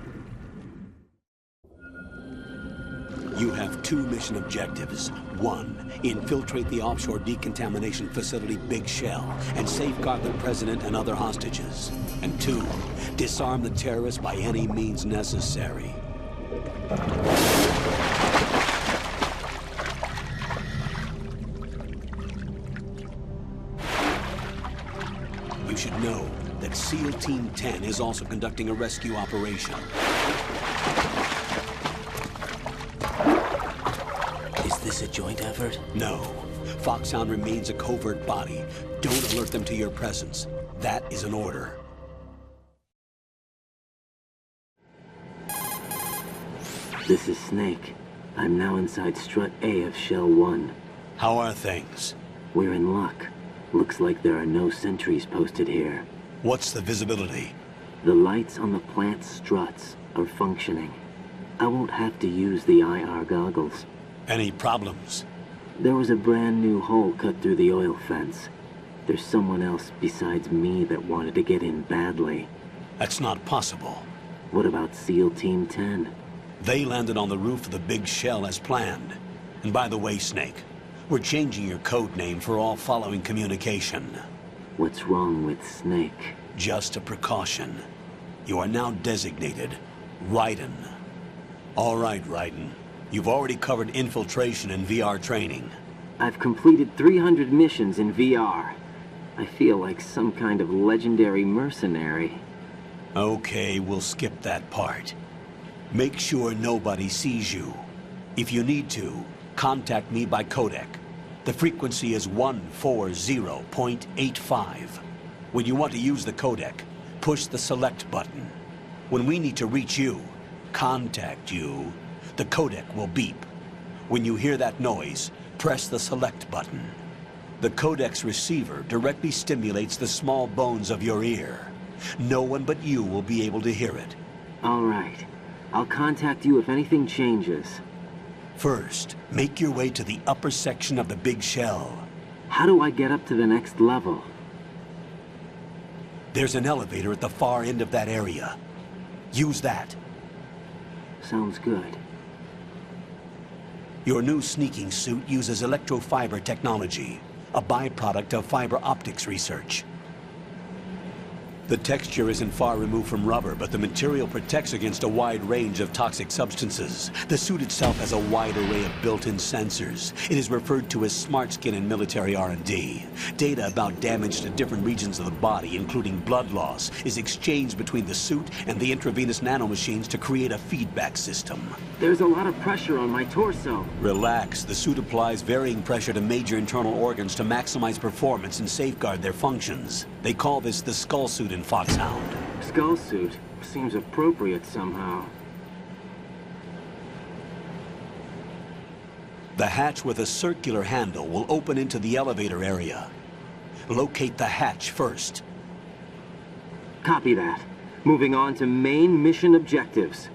You have 2 mission objectives. 1, infiltrate the offshore decontamination facility Big Shell and safeguard the President and other hostages. And 2, disarm the terrorists by any means necessary. You should know that SEAL Team 10 is also conducting a rescue operation. Is this a joint effort? No. Foxhound remains a covert body. Don't alert them to your presence. That is an order. This is Snake. I'm now inside Strut A of Shell 1. How are things? We're in luck. Looks like there are no sentries posted here. What's the visibility? The lights on the plant's struts are functioning. I won't have to use the IR goggles. Any problems? There was a brand new hole cut through the oil fence. There's someone else besides me that wanted to get in badly. That's not possible. What about SEAL Team 10? They landed on the roof of the big shell as planned. And by the way, Snake, we're changing your code name for all following communication. What's wrong with Snake? Just a precaution. You are now designated Raiden. All right, Raiden. You've already covered infiltration and VR training. I've completed 300 missions in VR. I feel like some kind of legendary mercenary. Okay, we'll skip that part. Make sure nobody sees you. If you need to, contact me by codec. The frequency is 140.85. When you want to use the codec, push the select button. When we need to reach you, contact you, the codec will beep. When you hear that noise, press the select button. The codec's receiver directly stimulates the small bones of your ear. No one but you will be able to hear it. All right. I'll contact you if anything changes. First, make your way to the upper section of the big shell. How do I get up to the next level? There's an elevator at the far end of that area. Use that. Sounds good. Your new sneaking suit uses electrofiber technology, a byproduct of fiber optics research. The texture isn't far removed from rubber, but the material protects against a wide range of toxic substances. The suit itself has a wide array of built-in sensors. It is referred to as smart skin in military R&D. Data about damage to different regions of the body, including blood loss, is exchanged between the suit and the intravenous nanomachines to create a feedback system. There's a lot of pressure on my torso. Relax. The suit applies varying pressure to major internal organs to maximize performance and safeguard their functions. They call this the skull suit in Foxhound. Skull suit seems appropriate somehow. The hatch with a circular handle will open into the elevator area. Locate the hatch first. Copy that. Moving on to main mission objectives.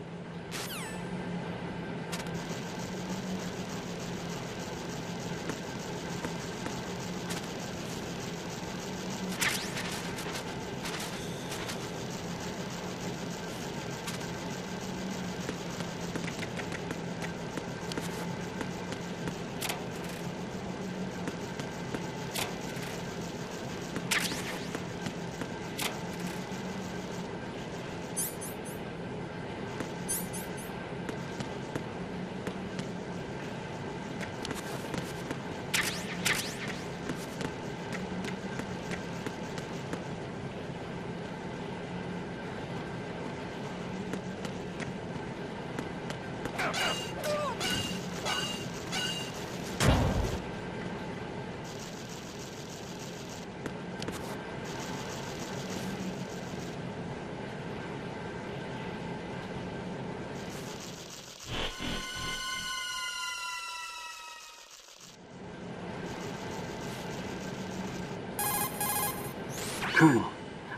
Colonel,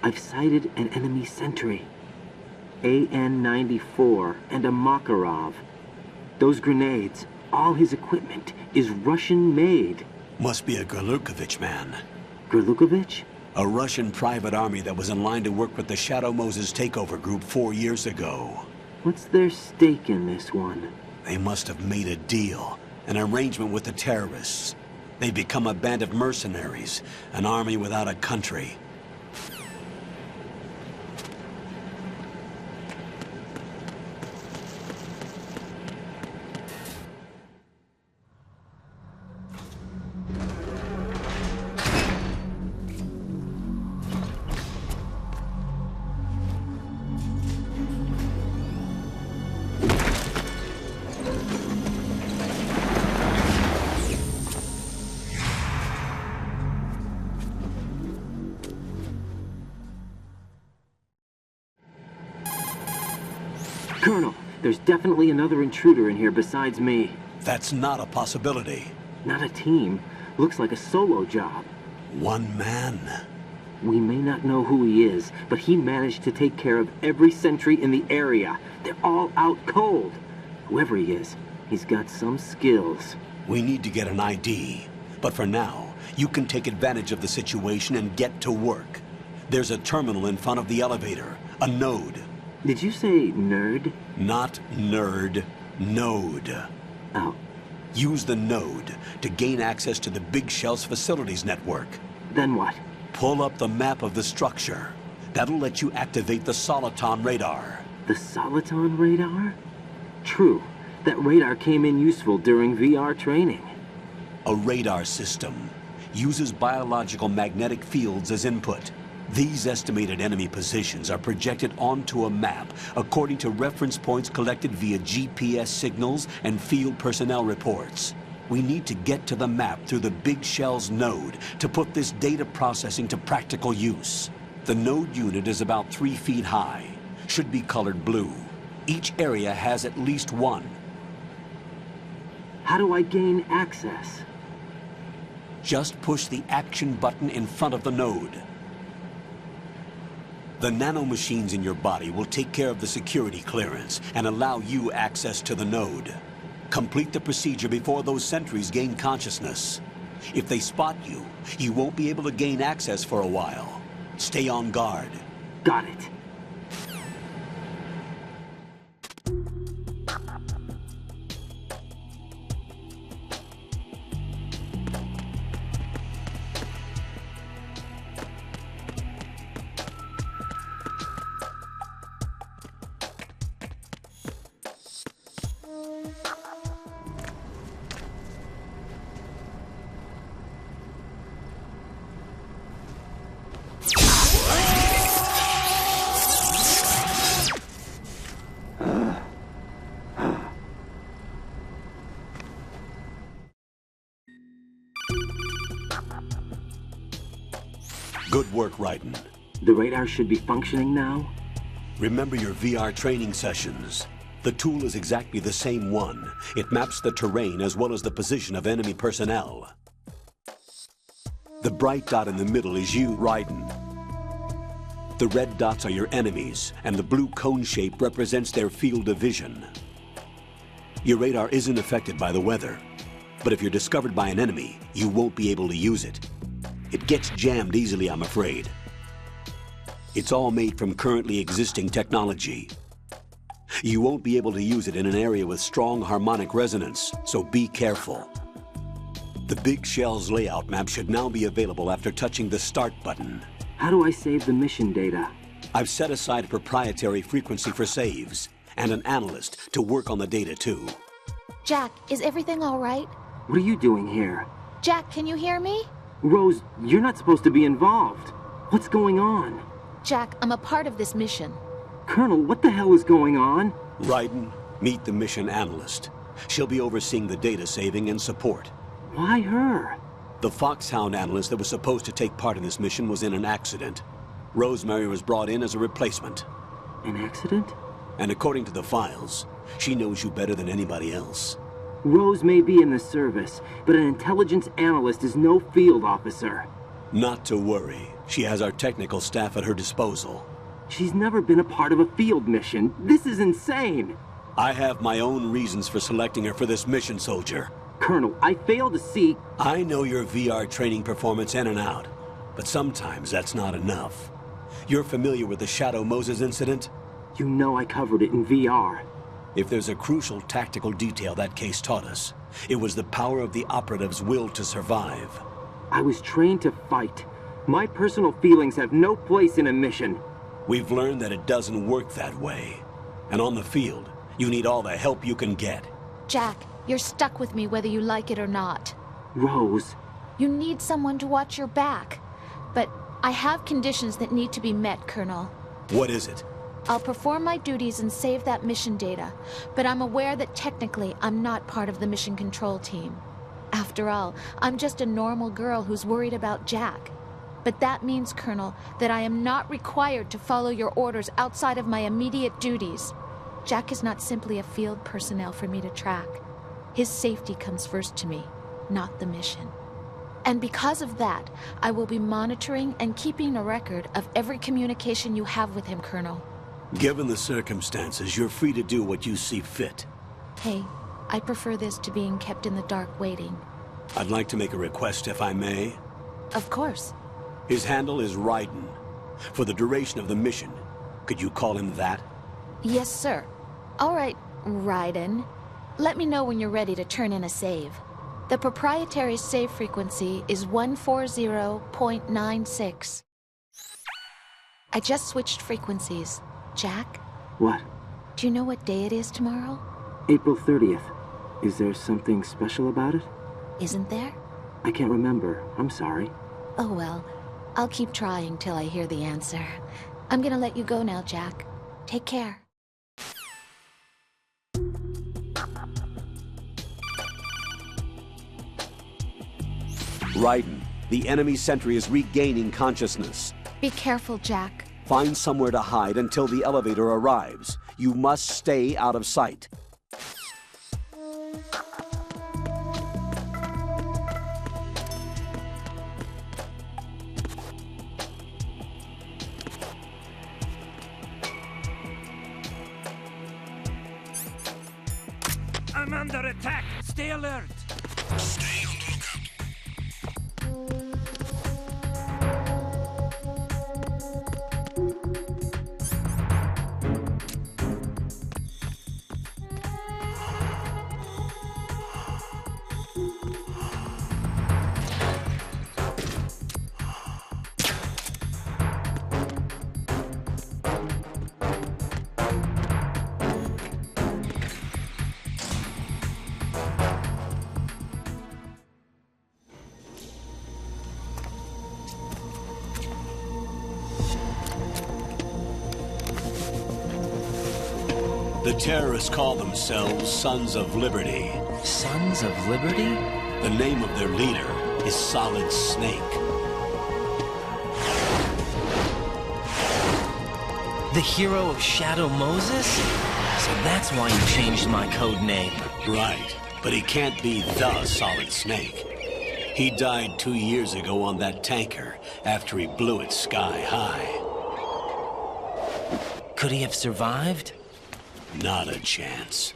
I've sighted an enemy sentry. AN-94 and a Makarov. Those grenades, all his equipment, is Russian-made. Must be a Gorlukovich man. Gorlukovich? A Russian private army that was in line to work with the Shadow Moses takeover group 4 years ago. What's their stake in this one? They must have made a deal, an arrangement with the terrorists. They've become a band of mercenaries, an army without a country. Colonel, there's definitely another intruder in here besides me. That's not a possibility. Not a team. Looks like a solo job. One man. We may not know who he is, but he managed to take care of every sentry in the area. They're all out cold. Whoever he is, he's got some skills. We need to get an ID. But for now, you can take advantage of the situation and get to work. There's a terminal in front of the elevator. A node. Did you say nerd? Not nerd. Node. Oh. Use the node to gain access to the Big Shell's facilities network. Then what? Pull up the map of the structure. That'll let you activate the Soliton radar. The Soliton radar? True. That radar came in useful during VR training. A radar system uses biological magnetic fields as input. These estimated enemy positions are projected onto a map according to reference points collected via GPS signals and field personnel reports. We need to get to the map through the Big Shell's node to put this data processing to practical use. The node unit is about 3 feet high, should be colored blue. Each area has at least one. How do I gain access? Just push the action button in front of the node. The nanomachines in your body will take care of the security clearance and allow you access to the node. Complete the procedure before those sentries gain consciousness. If they spot you, you won't be able to gain access for a while. Stay on guard. Got it. Good work, Raiden. The radar should be functioning now? Remember your VR training sessions. The tool is exactly the same one. It maps the terrain as well as the position of enemy personnel. The bright dot in the middle is you, Raiden. The red dots are your enemies, and the blue cone shape represents their field of vision. Your radar isn't affected by the weather, but if you're discovered by an enemy, you won't be able to use it. It gets jammed easily, I'm afraid. It's all made from currently existing technology. You won't be able to use it in an area with strong harmonic resonance, so be careful. The Big Shell's layout map should now be available after touching the Start button. How do I save the mission data? I've set aside a proprietary frequency for saves, and an analyst to work on the data too. Jack, is everything all right? What are you doing here? Jack, can you hear me? Rose, you're not supposed to be involved. What's going on? Jack, I'm a part of this mission. Colonel, what the hell is going on? Raiden, meet the mission analyst. She'll be overseeing the data saving and support. Why her? The Foxhound analyst that was supposed to take part in this mission was in an accident. Rosemary was brought in as a replacement. An accident? And according to the files, she knows you better than anybody else. Rose may be in the service, but an intelligence analyst is no field officer. Not to worry. She has our technical staff at her disposal. She's never been a part of a field mission. This is insane. I have my own reasons for selecting her for this mission, soldier. Colonel, I fail to see... I know your VR training performance in and out, but sometimes that's not enough. You're familiar with the Shadow Moses incident? You know I covered it in VR. If there's a crucial tactical detail that case taught us, it was the power of the operative's will to survive. I was trained to fight. My personal feelings have no place in a mission. We've learned that it doesn't work that way. And on the field, you need all the help you can get. Jack, you're stuck with me whether you like it or not. Rose. You need someone to watch your back. But I have conditions that need to be met, Colonel. What is it? I'll perform my duties and save that mission data, but I'm aware that technically I'm not part of the mission control team. After all, I'm just a normal girl who's worried about Jack. But that means, Colonel, that I am not required to follow your orders outside of my immediate duties. Jack is not simply a field personnel for me to track. His safety comes first to me, not the mission. And because of that, I will be monitoring and keeping a record of every communication you have with him, Colonel. Given the circumstances, you're free to do what you see fit. Hey, I prefer this to being kept in the dark waiting. I'd like to make a request, if I may. Of course. His handle is Raiden. For the duration of the mission, could you call him that? Yes, sir. All right, Raiden. Let me know when you're ready to turn in a save. The proprietary save frequency is 140.96. I just switched frequencies. Jack? What? Do you know what day it is tomorrow? April 30th. Is there something special about it? Isn't there? I can't remember. I'm sorry. Oh well, I'll keep trying till I hear the answer. I'm gonna let you go now, Jack. Take care. Raiden, the enemy sentry is regaining consciousness. Be careful, Jack. Find somewhere to hide until the elevator arrives. You must stay out of sight. I'm under attack! Stay alert! Stay on the lookout. The terrorists call themselves Sons of Liberty. Sons of Liberty? The name of their leader is Solid Snake. The hero of Shadow Moses? So that's why you changed my code name. Right, but he can't be the Solid Snake. He died 2 years ago on that tanker after he blew it sky high. Could he have survived? Not a chance.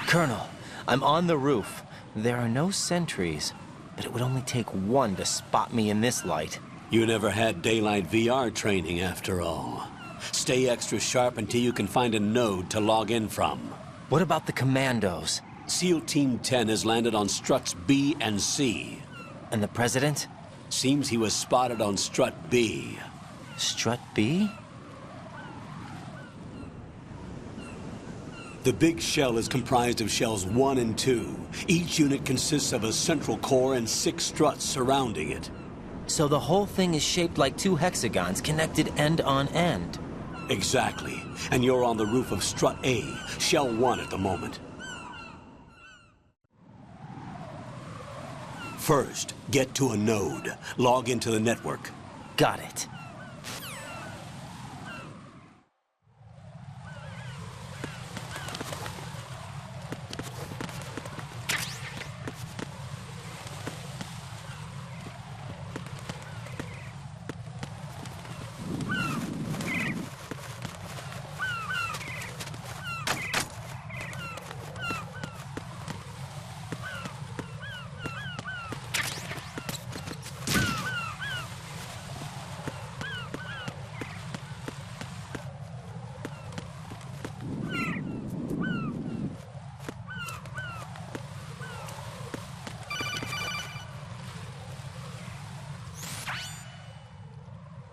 Colonel, I'm on the roof. There are no sentries, but it would only take one to spot me in this light. You never had daylight VR training after all. Stay extra sharp until you can find a node to log in from. What about the commandos? SEAL Team 10 has landed on struts B and C. And the President? Seems he was spotted on strut B. Strut B? The big shell is comprised of shells 1 and 2. Each unit consists of a central core and 6 struts surrounding it. So the whole thing is shaped like 2 hexagons connected end on end. Exactly. And you're on the roof of strut A, shell 1 at the moment. First, get to a node. Log into the network. Got it.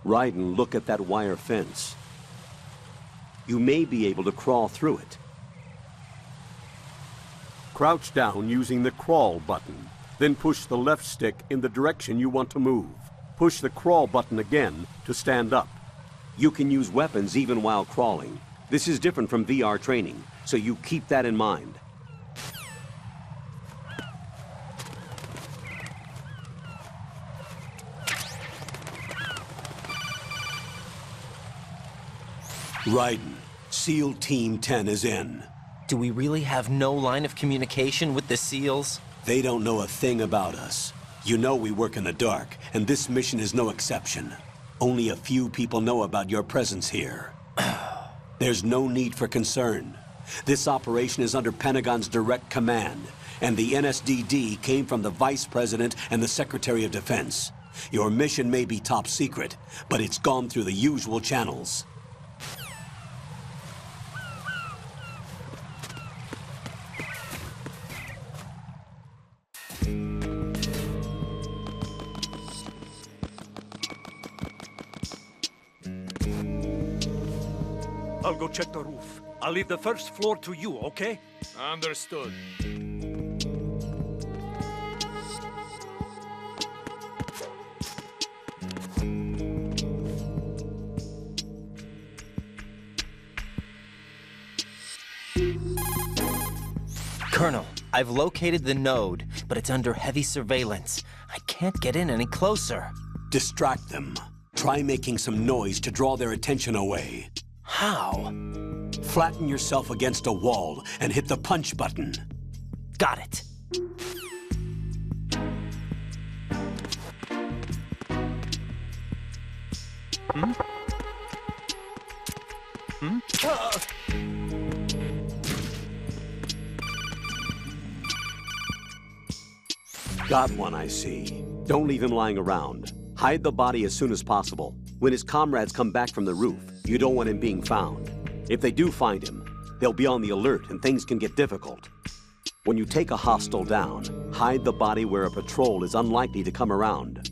Raiden, look at that wire fence. You may be able to crawl through it. Crouch down using the crawl button. Then push the left stick in the direction you want to move. Push the crawl button again to stand up. You can use weapons even while crawling. This is different from VR training, so you keep that in mind. Raiden, SEAL Team 10 is in. Do we really have no line of communication with the SEALs? They don't know a thing about us. You know we work in the dark, and this mission is no exception. Only a few people know about your presence here. There's no need for concern. This operation is under Pentagon's direct command, and the NSDD came from the Vice President and the Secretary of Defense. Your mission may be top secret, but it's gone through the usual channels. I'll go check the roof. I'll leave the first floor to you, okay? Understood. Colonel, I've located the node, but it's under heavy surveillance. I can't get in any closer. Distract them. Try making some noise to draw their attention away. How? Flatten yourself against a wall and hit the punch button. Got it. Hmm? Hmm? Got one, I see. Don't leave him lying around. Hide the body as soon as possible. When his comrades come back from the roof, you don't want him being found. If they do find him, they'll be on the alert and things can get difficult. When you take a hostile down, hide the body where a patrol is unlikely to come around.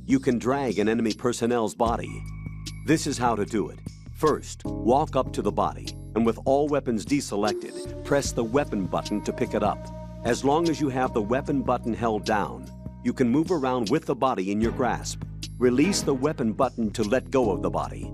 You can drag an enemy personnel's body. This is how to do it. First, walk up to the body, and with all weapons deselected, press the weapon button to pick it up. As long as you have the weapon button held down, you can move around with the body in your grasp. Release the weapon button to let go of the body.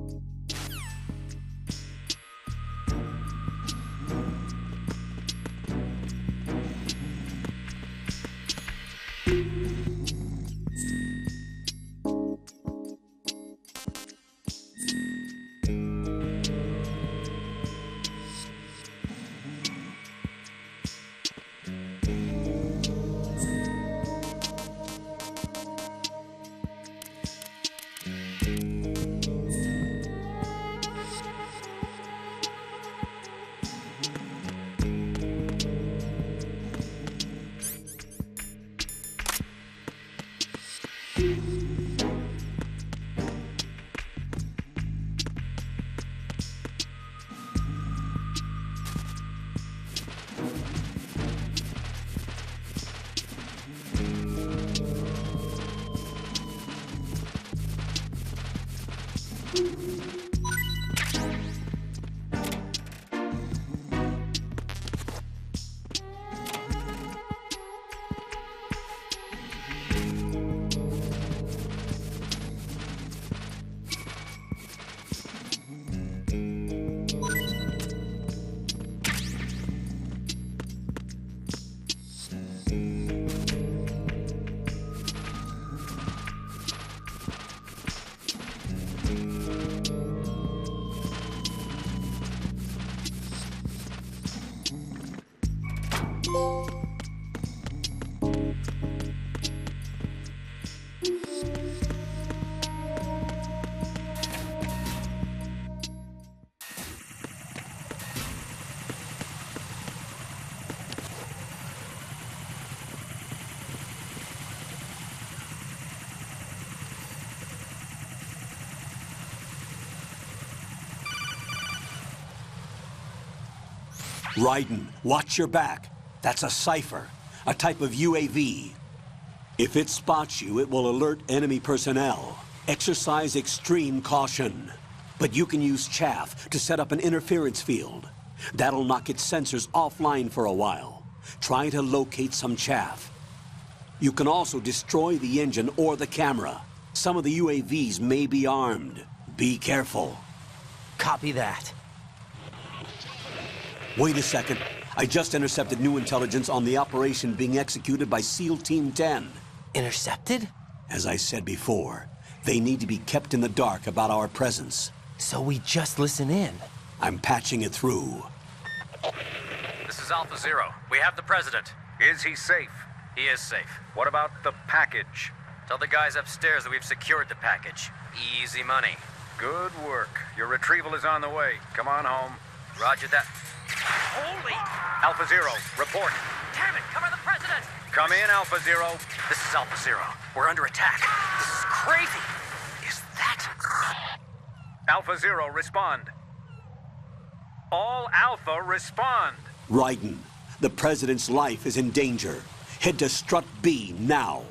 Raiden, watch your back. That's a cipher, a type of UAV. If it spots you, it will alert enemy personnel. Exercise extreme caution. But you can use chaff to set up an interference field. That'll knock its sensors offline for a while. Try to locate some chaff. You can also destroy the engine or the camera. Some of the UAVs may be armed. Be careful. Copy that. Wait a second. I just intercepted new intelligence on the operation being executed by SEAL Team 10. Intercepted? As I said before, they need to be kept in the dark about our presence. So we just listen in. I'm patching it through. This is Alpha Zero. We have the president. Is he safe? He is safe. What about the package? Tell the guys upstairs that we've secured the package. Easy money. Good work. Your retrieval is on the way. Come on home. Roger that. Holy! Alpha Zero, report. Damn it, cover the president! Come in, Alpha Zero. This is Alpha Zero. We're under attack. This is crazy? Is that... Alpha Zero, respond. All Alpha, respond. Raiden, the President's life is in danger. Head to Strut B now.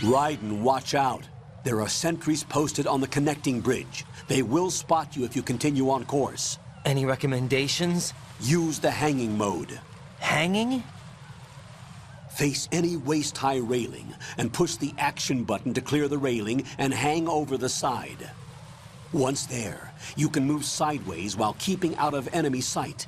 Raiden, watch out. There are sentries posted on the connecting bridge. They will spot you if you continue on course. Any recommendations? Use the hanging mode. Hanging? Face any waist-high railing and push the action button to clear the railing and hang over the side. Once there, you can move sideways while keeping out of enemy sight.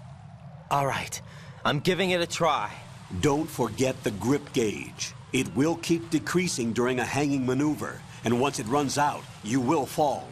All right, I'm giving it a try. Don't forget the grip gauge. It will keep decreasing during a hanging maneuver, and once it runs out, you will fall.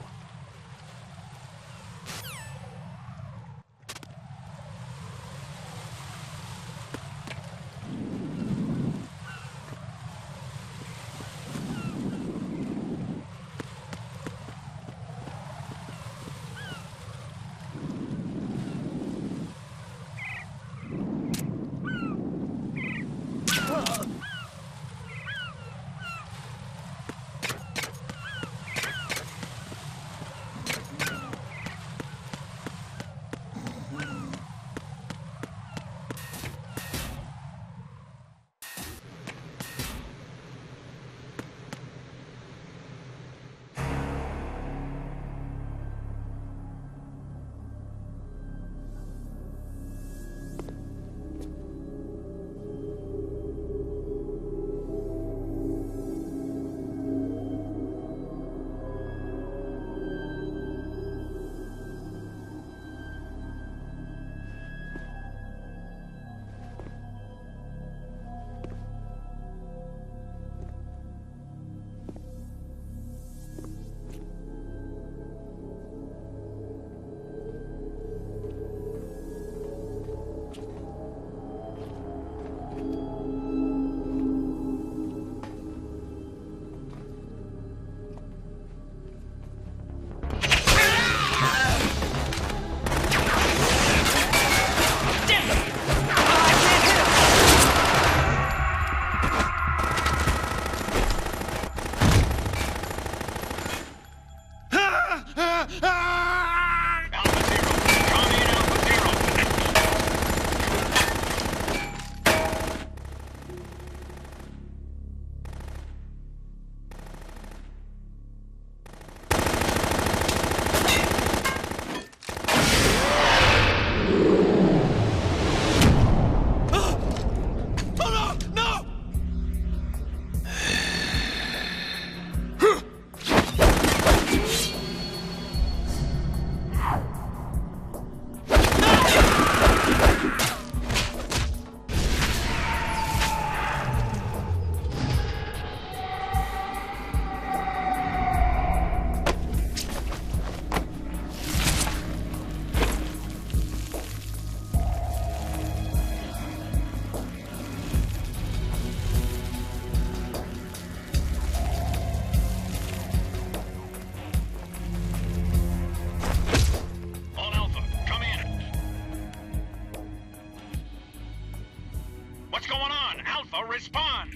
What's going on? Alpha, respond!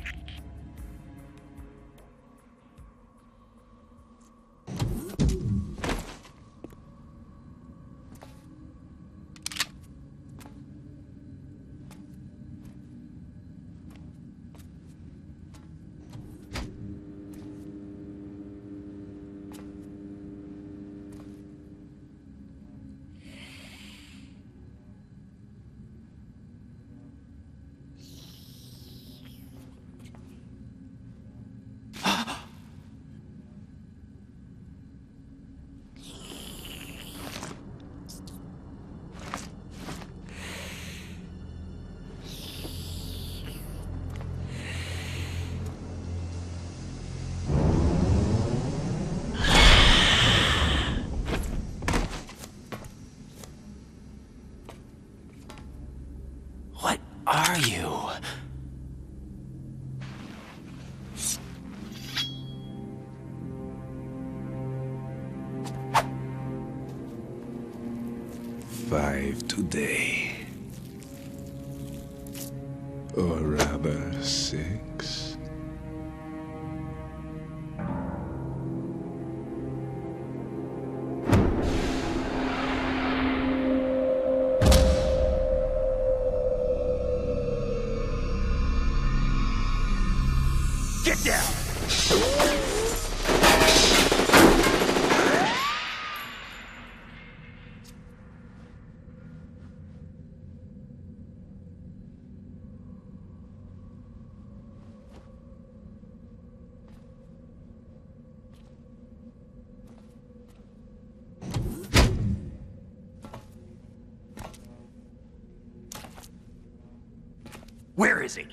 Are you? Five today. Or rather, 6. Get down! Where is he?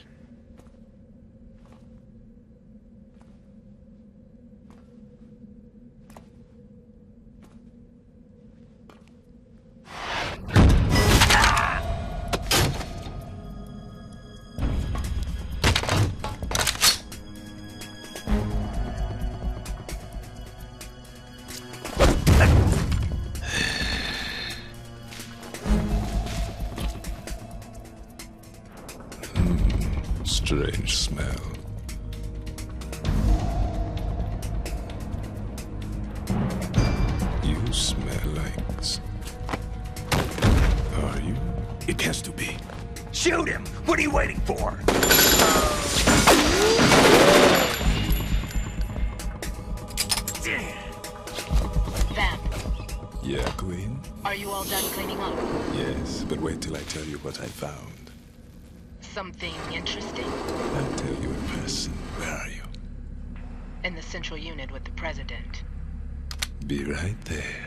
Strange smell. You smell like... Are you? It has to be. Shoot him! What are you waiting for? Vamp, Yeah, Queen? are you all done cleaning up? Yes, but wait till I tell you what I found. Something interesting? I'll tell you in person. Where are you? In the central unit with the president. Be right there.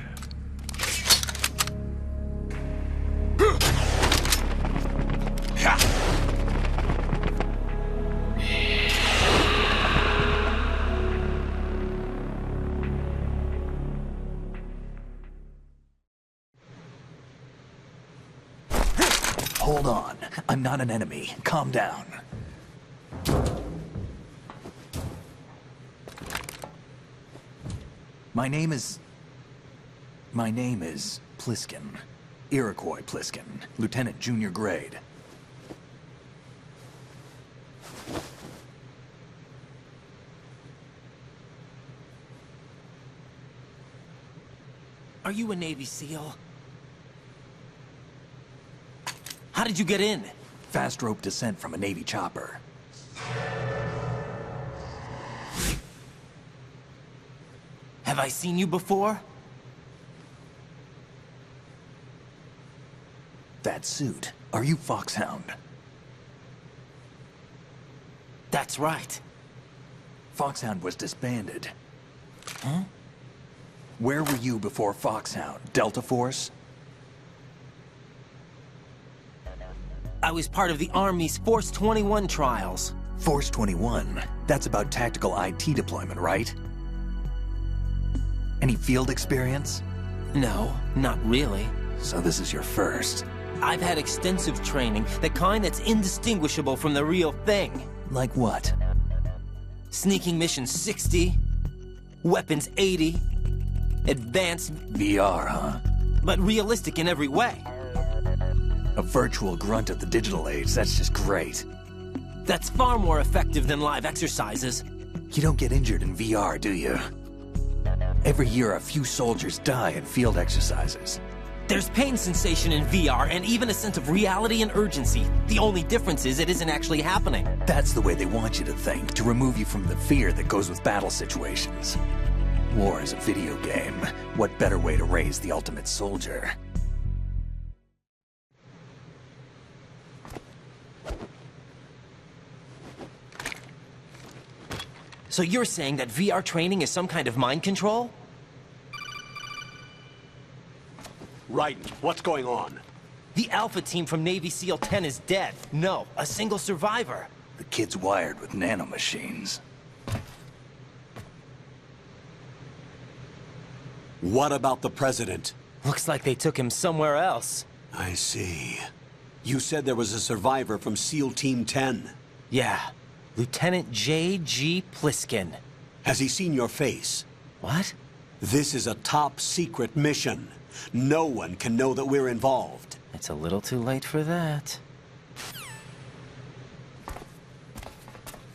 Hold on. I'm not an enemy. Calm down. My name is Pliskin. Iroquois Pliskin. Lieutenant Junior Grade. Are you a Navy SEAL? How did you get in? Fast rope descent from a Navy chopper. Have I seen you before? That suit. Are you Foxhound? That's right. Foxhound was disbanded. Huh? Where were you before Foxhound? Delta Force? I was part of the Army's Force 21 trials. Force 21? That's about tactical IT deployment, right? Any field experience? No, not really. So this is your first. I've had extensive training, the kind that's indistinguishable from the real thing. Like what? Sneaking mission 60, weapons 80, advanced... VR, huh? But realistic in every way. A virtual grunt of the digital age, that's just great. That's far more effective than live exercises. You don't get injured in VR, do you? Every year, a few soldiers die in field exercises. There's pain sensation in VR and even a sense of reality and urgency. The only difference is it isn't actually happening. That's the way they want you to think, to remove you from the fear that goes with battle situations. War is a video game. What better way to raise the ultimate soldier? So you're saying that VR training is some kind of mind control? Right. What's going on? The Alpha team from Navy SEAL 10 is dead. No, a single survivor. The kid's wired with nanomachines. What about the president? Looks like they took him somewhere else. I see. You said there was a survivor from SEAL Team 10. Yeah. Lieutenant J.G. Pliskin. Has he seen your face? What? This is a top-secret mission. No one can know that we're involved. It's a little too late for that.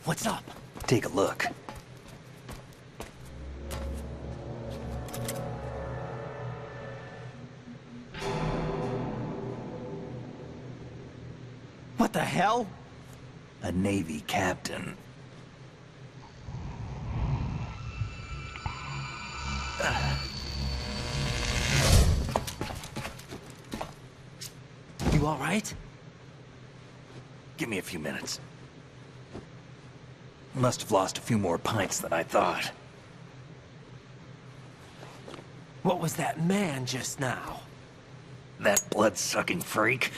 What's up? Take a look. What the hell? A Navy captain. You all right? Give me a few minutes. Must have lost a few more pints than I thought. What was that man just now? That blood-sucking freak?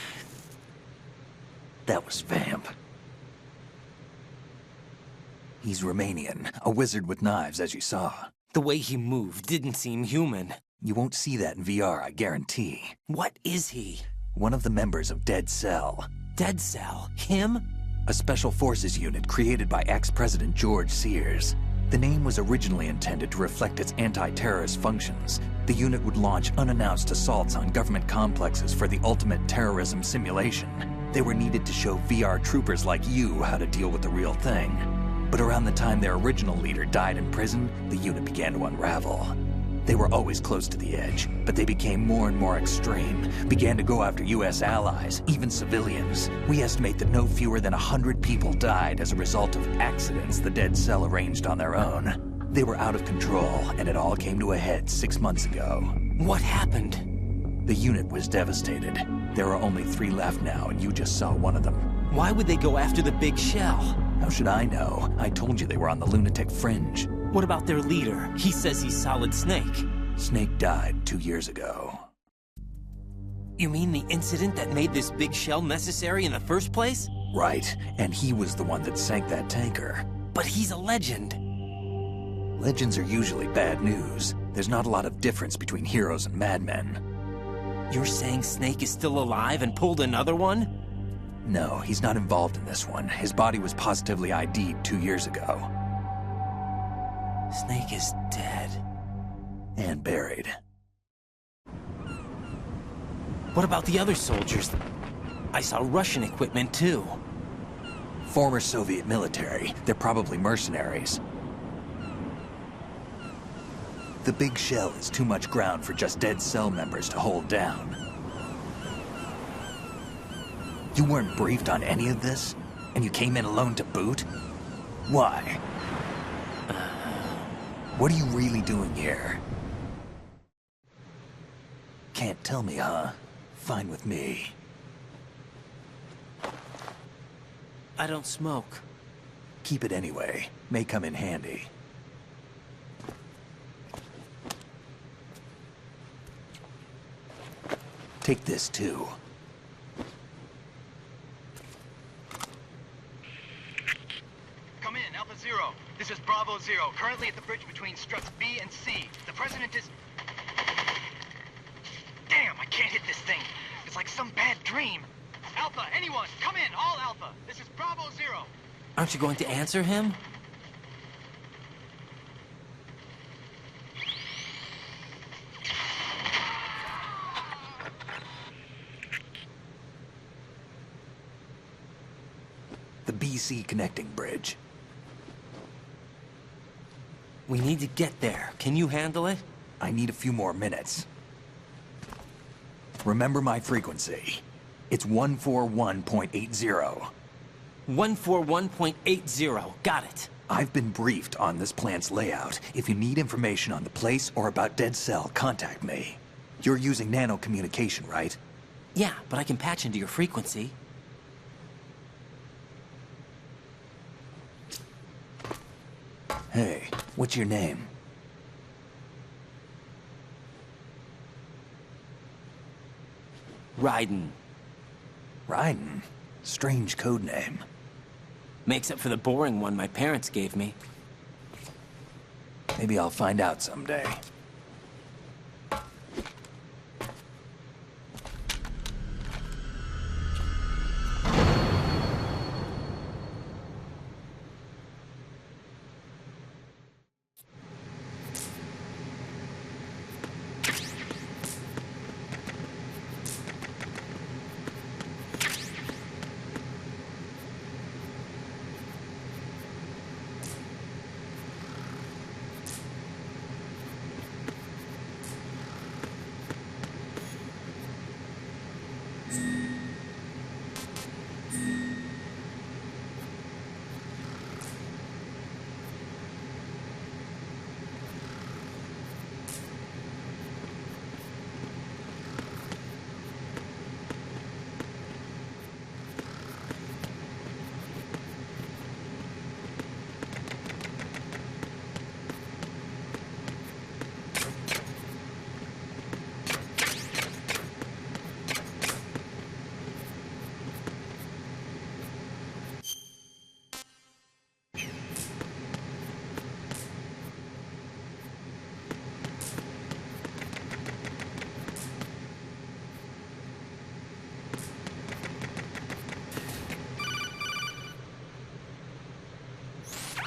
That was Vamp. He's Romanian, a wizard with knives, as you saw. The way he moved didn't seem human. You won't see that in VR, I guarantee. What is he? One of the members of Dead Cell. Dead Cell? Him? A special forces unit created by ex-President George Sears. The name was originally intended to reflect its anti-terrorist functions. The unit would launch unannounced assaults on government complexes for the ultimate terrorism simulation. They were needed to show VR troopers like you how to deal with the real thing. But around the time their original leader died in prison, the unit began to unravel. They were always close to the edge, but they became more and more extreme, began to go after U.S. allies, even civilians. We estimate that no fewer than 100 people died as a result of accidents the Dead Cell arranged on their own. They were out of control, and it all came to a head 6 months ago. What happened? The unit was devastated. There are only 3 left now, and you just saw one of them. Why would they go after the big shell? How should I know? I told you they were on the lunatic fringe. What about their leader? He says he's Solid Snake. Snake died 2 years ago. You mean the incident that made this big shell necessary in the first place? Right, and he was the one that sank that tanker. But he's a legend. Legends are usually bad news. There's not a lot of difference between heroes and madmen. You're saying Snake is still alive and pulled another one? No, he's not involved in this one. His body was positively ID'd 2 years ago. Snake is dead. And buried. What about the other soldiers? I saw Russian equipment too. Former Soviet military. They're probably mercenaries. The big shell is too much ground for just Dead Cell members to hold down. You weren't briefed on any of this? And you came in alone to boot? Why? What are you really doing here? Can't tell me, huh? Fine with me. I don't smoke. Keep it anyway. May come in handy. Take this, too. Come in, Alpha Zero. This is Bravo Zero, currently at the bridge between struts B and C. The President is... Damn, I can't hit this thing. It's like some bad dream. Alpha, anyone, come in, all Alpha. This is Bravo Zero. Aren't you going to answer him? The BC connecting bridge. We need to get there. Can you handle it? I need a few more minutes. Remember my frequency. It's 141.80. 141.80. Got it. I've been briefed on this plant's layout. If you need information on the place or about Dead Cell, contact me. You're using nano communication, right? Yeah, but I can patch into your frequency. Hey, what's your name? Raiden. Raiden? Strange code name. Makes up for the boring one my parents gave me. Maybe I'll find out someday.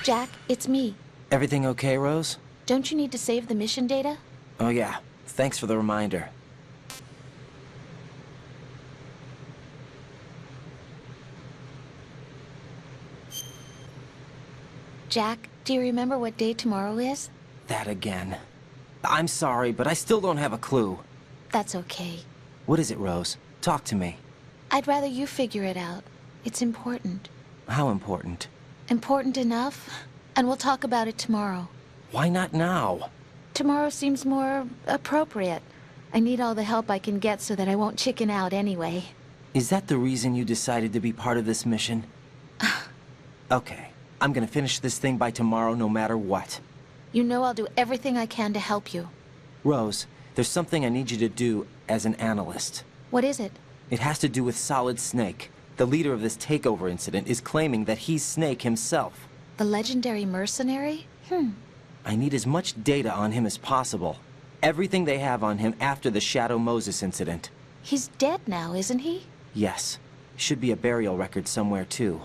Jack, it's me. Everything okay, Rose? Don't you need to save the mission data? Oh yeah. Thanks for the reminder. Jack, do you remember what day tomorrow is? That again. I'm sorry, but I still don't have a clue. That's okay. What is it, Rose? Talk to me. I'd rather you figure it out. It's important. How important? Important enough, and we'll talk about it tomorrow. Why not now? Tomorrow seems more appropriate. I need all the help I can get so that I won't chicken out anyway. Is that the reason you decided to be part of this mission? Okay, I'm gonna finish this thing by tomorrow no matter what. You know I'll do everything I can to help you. Rose, there's something I need you to do as an analyst. What is it? It has to do with Solid Snake. The leader of this takeover incident is claiming that he's Snake himself. The legendary mercenary? I need as much data on him as possible. Everything they have on him after the Shadow Moses incident. He's dead now, isn't he? Yes. Should be a burial record somewhere, too.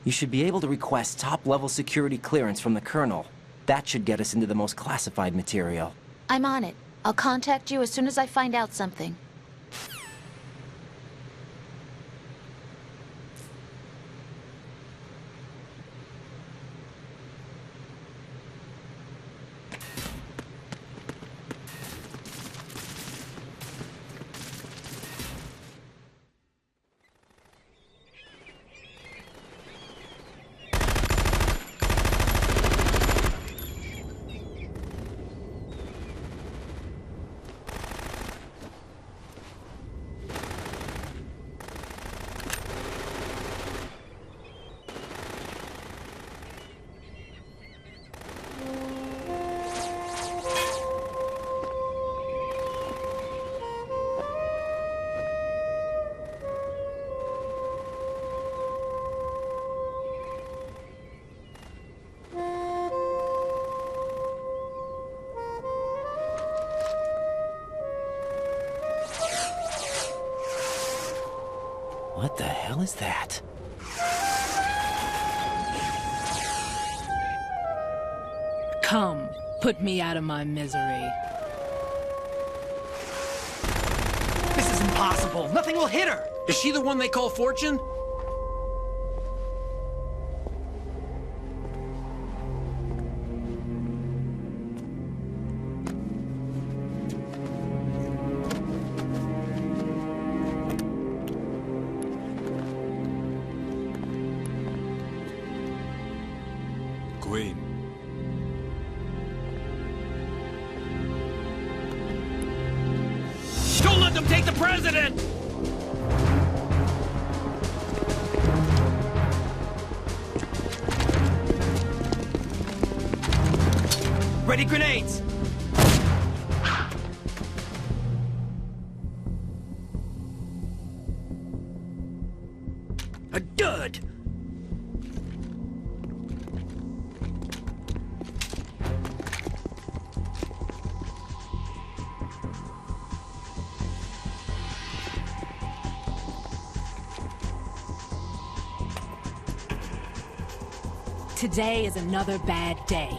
You should be able to request top-level security clearance from the Colonel. That should get us into the most classified material. I'm on it. I'll contact you as soon as I find out something. What the hell is that? Come, put me out of my misery. This is impossible. Nothing will hit her. Is she the one they call Fortune? Queen. Don't let them take the president! Ready grenades! A dud! Today is another bad day.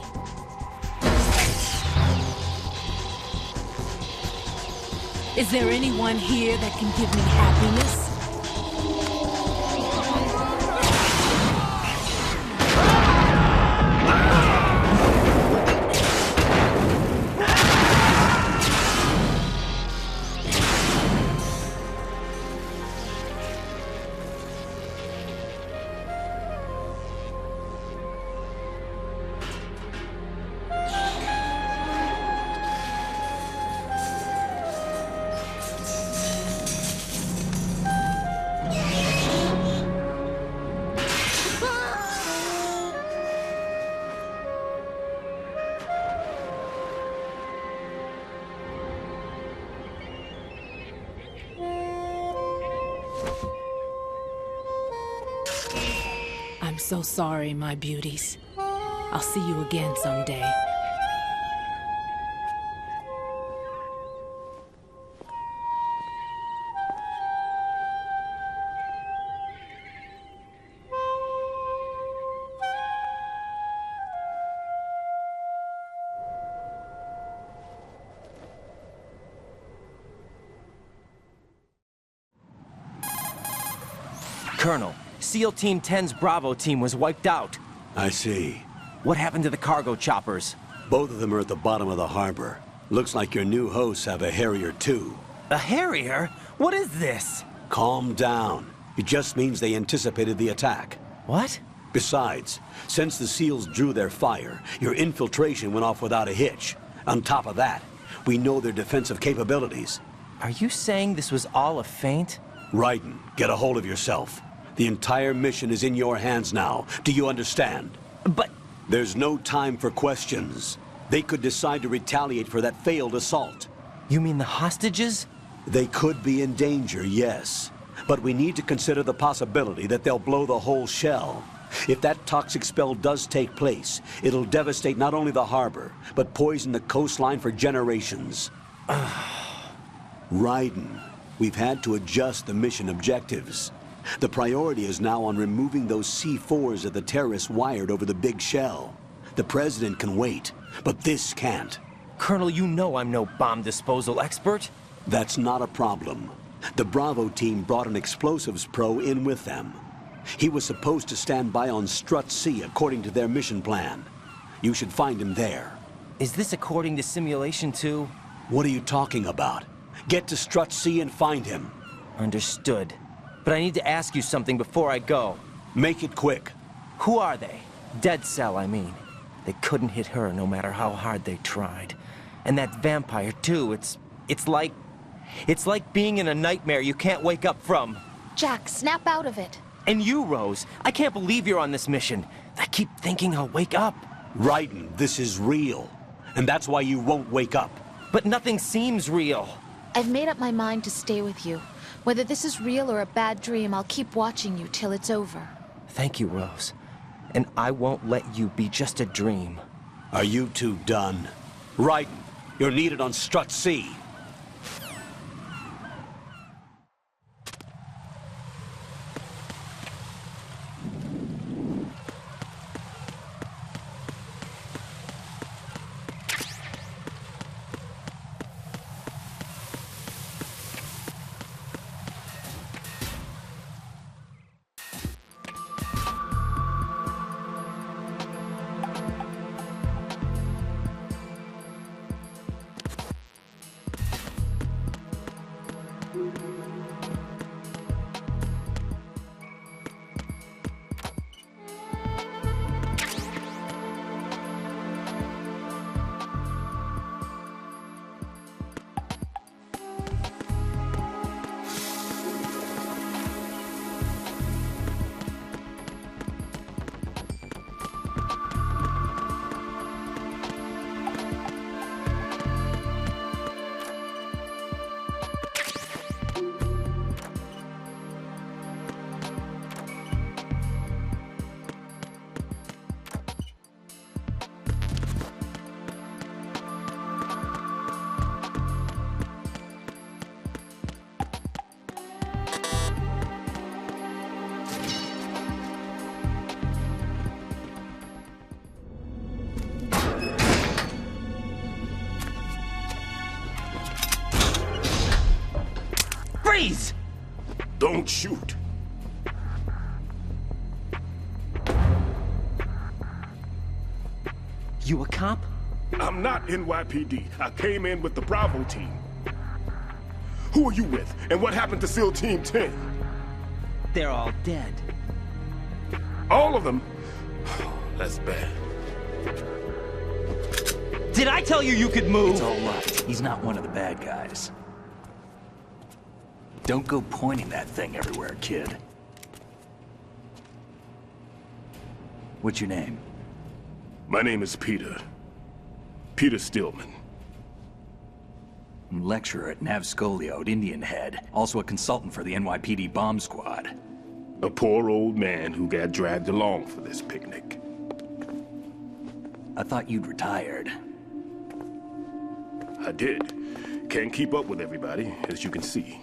Is there anyone here that can give me happiness? I'm so sorry, my beauties. I'll see you again someday. Colonel, SEAL Team 10's Bravo team was wiped out. I see. What happened to the cargo choppers? Both of them are at the bottom of the harbor. Looks like your new hosts have a Harrier too. A Harrier? What is this? Calm down. It just means they anticipated the attack. What? Besides, since the SEALs drew their fire, your infiltration went off without a hitch. On top of that, we know their defensive capabilities. Are you saying this was all a feint? Raiden, get a hold of yourself. The entire mission is in your hands now. Do you understand? But... There's no time for questions. They could decide to retaliate for that failed assault. You mean the hostages? They could be in danger, yes. But we need to consider the possibility that they'll blow the whole shell. If that toxic spell does take place, it'll devastate not only the harbor, but poison the coastline for generations. Raiden, we've had to adjust the mission objectives. The priority is now on removing those C4s that the terrorists wired over the big shell. The president can wait, but this can't. Colonel, you know I'm no bomb disposal expert. That's not a problem. The Bravo team brought an explosives pro in with them. He was supposed to stand by on Strut C according to their mission plan. You should find him there. Is this according to Simulation 2? What are you talking about? Get to Strut C and find him. Understood. But I need to ask you something before I go. Make it quick. Who are they? Dead Cell, I mean. They couldn't hit her no matter how hard they tried. And that vampire, too, it's like being in a nightmare you can't wake up from. Jack, snap out of it. And you, Rose, I can't believe you're on this mission. I keep thinking I'll wake up. Raiden, this is real. And that's why you won't wake up. But nothing seems real. I've made up my mind to stay with you. Whether this is real or a bad dream, I'll keep watching you till it's over. Thank you, Rose. And I won't let you be just a dream. Are you two done? Raiden, you're needed on Strut C. Please! Don't shoot. You a cop? I'm not NYPD. I came in with the Bravo team. Who are you with? And what happened to SEAL Team 10? They're all dead. All of them? That's bad. Did I tell you you could move? It's all right. He's not one of the bad guys. Don't go pointing that thing everywhere, kid. What's your name? My name is Peter. Peter Stillman. Lecturer at Navscolio at Indian Head. Also a consultant for the NYPD bomb squad. A poor old man who got dragged along for this picnic. I thought you'd retired. I did. Can't keep up with everybody, as you can see.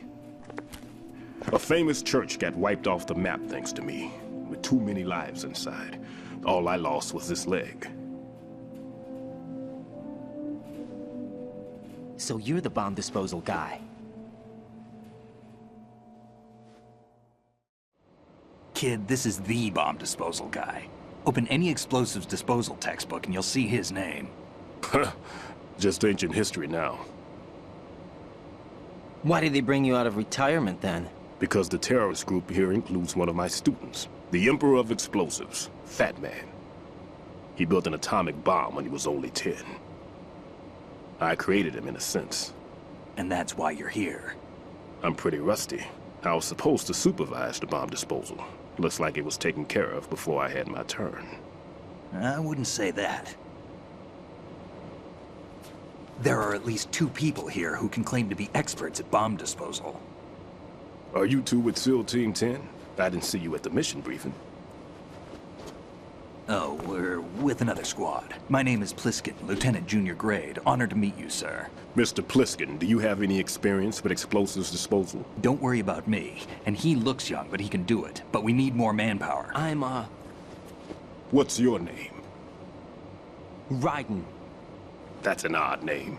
A famous church got wiped off the map thanks to me, with too many lives inside. All I lost was this leg. So you're the bomb disposal guy. Kid, this is the bomb disposal guy. Open any explosives disposal textbook and you'll see his name. Just ancient history now. Why did they bring you out of retirement then? Because the terrorist group here includes one of my students, the Emperor of Explosives, Fat Man. He built an atomic bomb when he was only 10. I created him in a sense. And that's why you're here. I'm pretty rusty. I was supposed to supervise the bomb disposal. Looks like it was taken care of before I had my turn. I wouldn't say that. There are at least 2 people here who can claim to be experts at bomb disposal. Are you two with SEAL Team 10? I didn't see you at the mission briefing. Oh, we're with another squad. My name is Pliskin, Lieutenant Junior Grade. Honored to meet you, sir. Mr. Pliskin, do you have any experience with explosives disposal? Don't worry about me. And he looks young, but he can do it. But we need more manpower. What's your name? Raiden. That's an odd name.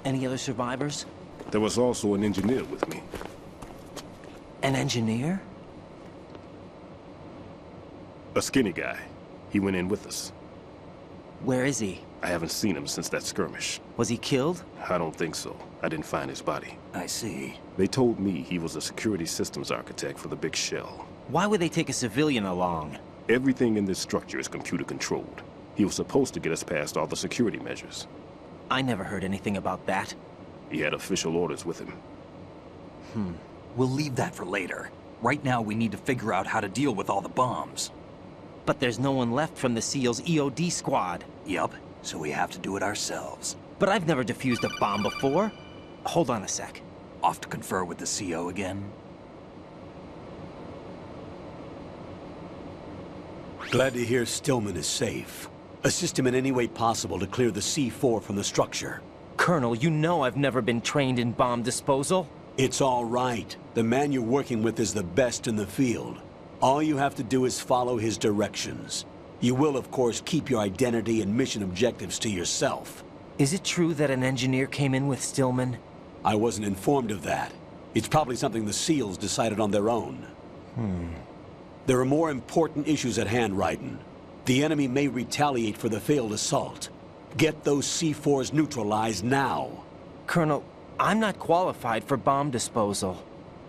Any other survivors? There was also an engineer with me. An engineer? A skinny guy. He went in with us. Where is he? I haven't seen him since that skirmish. Was he killed? I don't think so. I didn't find his body. I see. They told me he was a security systems architect for the big shell. Why would they take a civilian along? Everything in this structure is computer controlled. He was supposed to get us past all the security measures. I never heard anything about that. He had official orders with him. We'll leave that for later. Right now, we need to figure out how to deal with all the bombs. But there's no one left from the SEAL's EOD squad. Yup, so we have to do it ourselves. But I've never defused a bomb before. Hold on a sec. Off to confer with the CO again? Glad to hear Stillman is safe. Assist him in any way possible to clear the C4 from the structure. Colonel, you know I've never been trained in bomb disposal. It's all right. The man you're working with is the best in the field. All you have to do is follow his directions. You will, of course, keep your identity and mission objectives to yourself. Is it true that an engineer came in with Stillman? I wasn't informed of that. It's probably something the SEALs decided on their own. There are more important issues at hand, Raiden. The enemy may retaliate for the failed assault. Get those C4s neutralized now. Colonel, I'm not qualified for bomb disposal.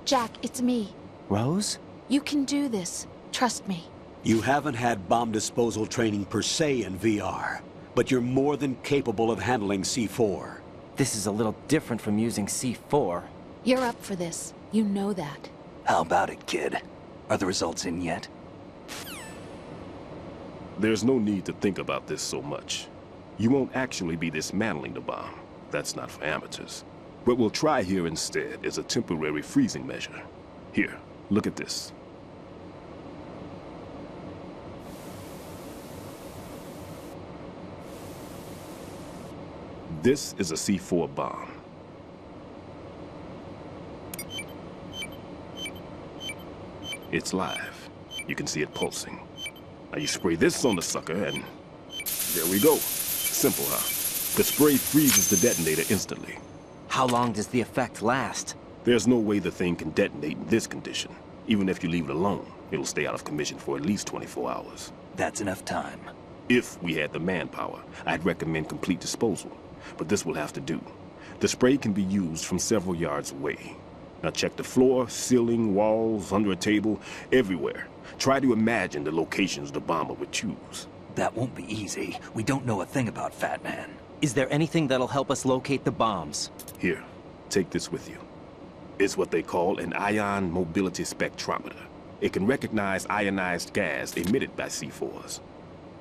Jack, it's me. Rose? You can do this. Trust me. You haven't had bomb disposal training per se in VR, but you're more than capable of handling C4. This is a little different from using C4. You're up for this. You know that. How about it, kid? Are the results in yet? There's no need to think about this so much. You won't actually be dismantling the bomb. That's not for amateurs. What we'll try here instead is a temporary freezing measure. Here, look at this. This is a C4 bomb. It's live. You can see it pulsing. Now you spray this on the sucker and there we go. Simple, huh? The spray freezes the detonator instantly. How long does the effect last? There's no way the thing can detonate in this condition. Even if you leave it alone, it'll stay out of commission for at least 24 hours. That's enough time. If we had the manpower, I'd recommend complete disposal. But this will have to do. The spray can be used from several yards away. Now check the floor, ceiling, walls, under a table, everywhere. Try to imagine the locations the bomber would choose. That won't be easy. We don't know a thing about Fat Man. Is there anything that'll help us locate the bombs? Here, take this with you. It's what they call an ion mobility spectrometer. It can recognize ionized gas emitted by C4s.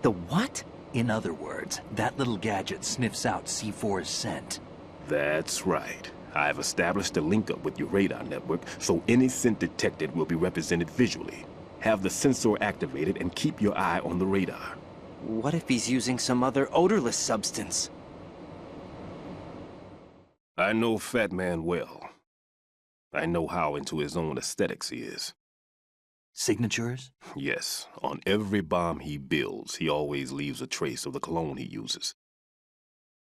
The what? In other words, that little gadget sniffs out C4's scent. That's right. I've established a link-up with your radar network, so any scent detected will be represented visually. Have the sensor activated and keep your eye on the radar. What if he's using some other odorless substance? I know Fat Man well. I know how into his own aesthetics he is. Signatures? Yes. On every bomb he builds, he always leaves a trace of the cologne he uses.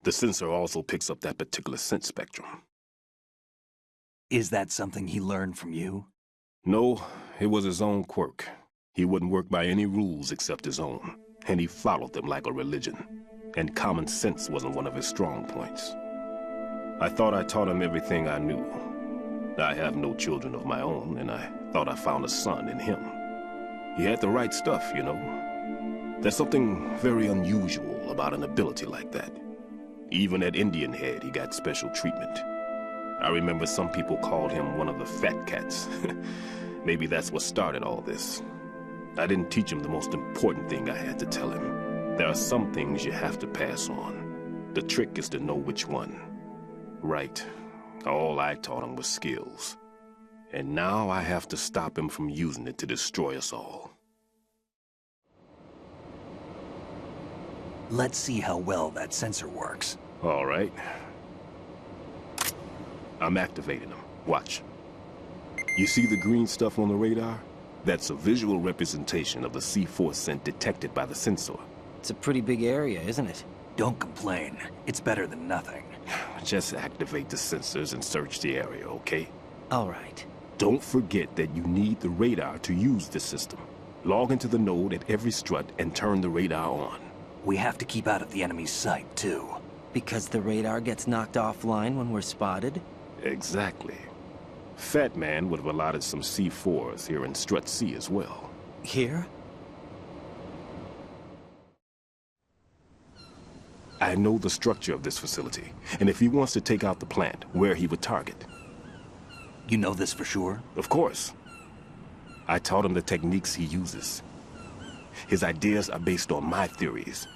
The sensor also picks up that particular scent spectrum. Is that something he learned from you? No, it was his own quirk. He wouldn't work by any rules except his own, and he followed them like a religion. And common sense wasn't one of his strong points. I thought I taught him everything I knew. I have no children of my own, and I thought I found a son in him. He had the right stuff, you know. There's something very unusual about an ability like that. Even at Indian Head, he got special treatment. I remember some people called him one of the fat cats. Maybe that's what started all this. I didn't teach him the most important thing I had to tell him. There are some things you have to pass on. The trick is to know which one. Right. All I taught him was skills. And now I have to stop him from using it to destroy us all. Let's see how well that sensor works. All right. I'm activating them. Watch. You see the green stuff on the radar? That's a visual representation of the C4 scent detected by the sensor. It's a pretty big area, isn't it? Don't complain. It's better than nothing. Just activate the sensors and search the area, okay? All right. Don't forget that you need the radar to use the system. Log into the node at every strut and turn the radar on. We have to keep out of the enemy's sight, too. Because the radar gets knocked offline when we're spotted? Exactly. Fat Man would have allotted some C4s here in Strut C as well. Here? I know the structure of this facility, and if he wants to take out the plant, where he would target. You know this for sure? Of course. I taught him the techniques he uses. His ideas are based on my theories.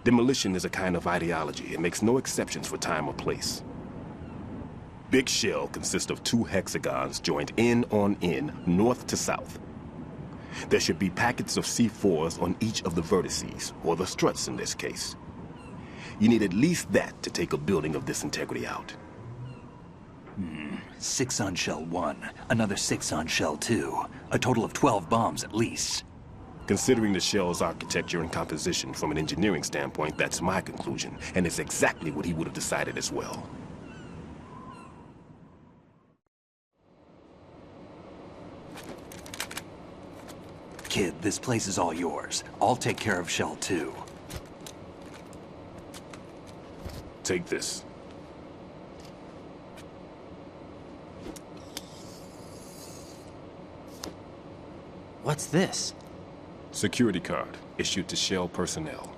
Demolition is a kind of ideology. It makes no exceptions for time or place. Big shell consists of 2 hexagons joined end on end, north to south. There should be packets of C4s on each of the vertices, or the struts in this case. You need at least that to take a building of this integrity out. 6 on shell 1, another 6 on shell 2. A total of 12 bombs at least. Considering the shell's architecture and composition from an engineering standpoint, that's my conclusion, and it's exactly what he would have decided as well. Kid, this place is all yours. I'll take care of shell 2. Take this. What's this? Security card, issued to Shell personnel.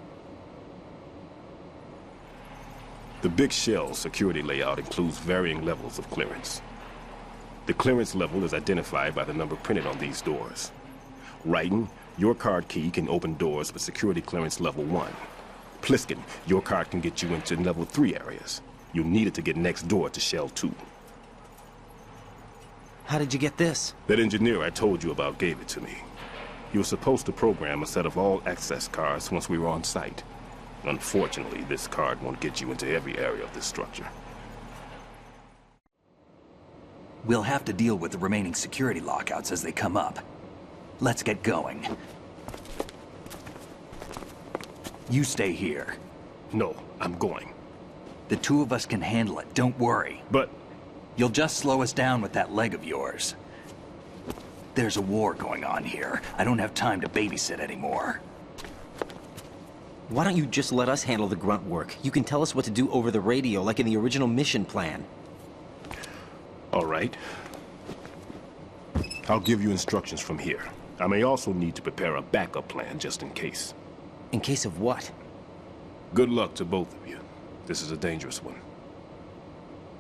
The Big Shell security layout includes varying levels of clearance. The clearance level is identified by the number printed on these doors. Raiden, your card key can open doors with security clearance level 1. Pliskin, your card can get you into level 3 areas. You'll need it to get next door to Shell 2. How did you get this? That engineer I told you about gave it to me. He was supposed to program a set of all access cards once we were on site. Unfortunately, this card won't get you into every area of this structure. We'll have to deal with the remaining security lockouts as they come up. Let's get going. You stay here. No, I'm going. The 2 of us can handle it, don't worry. But You'll just slow us down with that leg of yours. There's a war going on here. I don't have time to babysit anymore. Why don't you just let us handle the grunt work? You can tell us what to do over the radio, like in the original mission plan. All right. I'll give you instructions from here. I may also need to prepare a backup plan just in case. In case of what? Good luck to both of you. This is a dangerous one.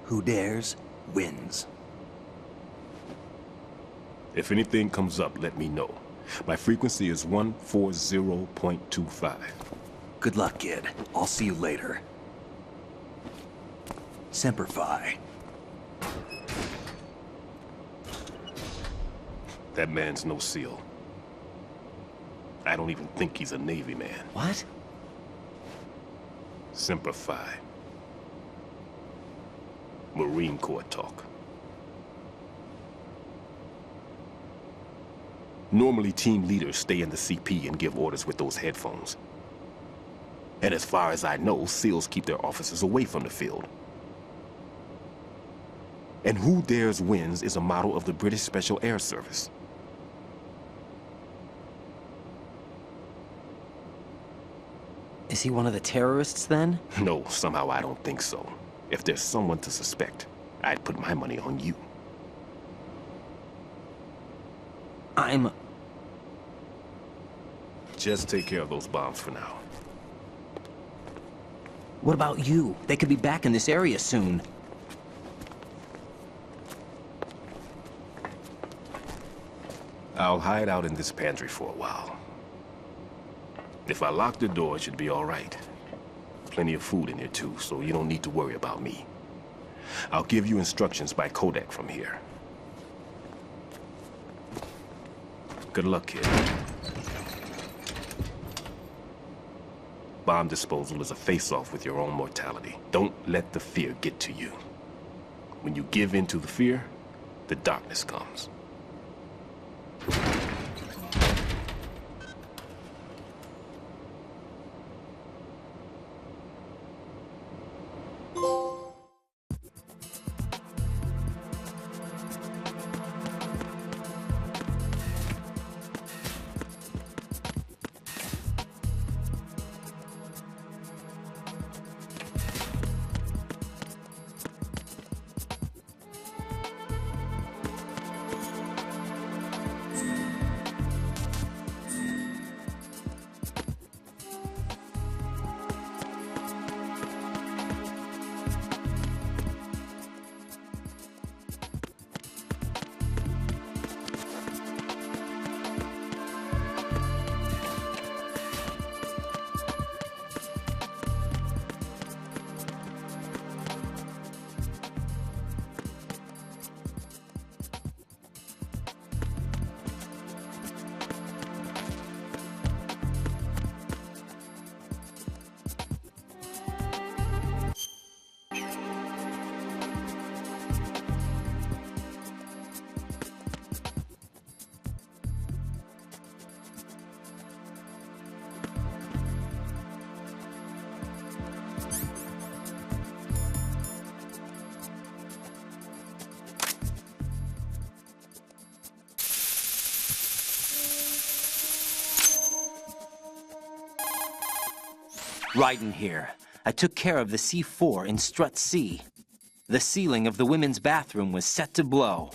Who dares, wins. If anything comes up, let me know. My frequency is 140.25. Good luck, kid. I'll see you later. Semper Fi. That man's no SEAL. I don't even think he's a Navy man. What? Semper Fi. Marine Corps talk. Normally, team leaders stay in the CP and give orders with those headphones. And as far as I know, SEALs keep their officers away from the field. And who dares wins is a motto of the British Special Air Service. Is he one of the terrorists, then? No, somehow I don't think so. If there's someone to suspect, I'd put my money on you. Just take care of those bombs for now. What about you? They could be back in this area soon. I'll hide out in this pantry for a while. If I lock the door, it should be all right. Plenty of food in here too, so you don't need to worry about me. I'll give you instructions by Kodak from here. Good luck, kid. Bomb disposal is a face-off with your own mortality. Don't let the fear get to you. When you give in to the fear, the darkness comes. Raiden here. I took care of the C4 in Strut C. The ceiling of the women's bathroom was set to blow.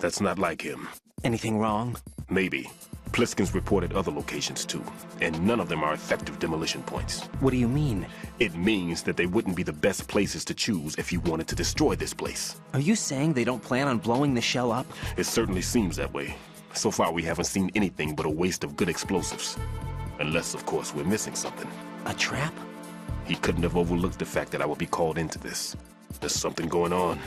That's not like him. Anything wrong? Maybe. Pliskin's reported other locations too, and none of them are effective demolition points. What do you mean? It means that they wouldn't be the best places to choose if you wanted to destroy this place. Are you saying they don't plan on blowing the shell up? It certainly seems that way. So far, we haven't seen anything but a waste of good explosives. Unless, of course, we're missing something. A trap? He couldn't have overlooked the fact that I would be called into this. There's something going on.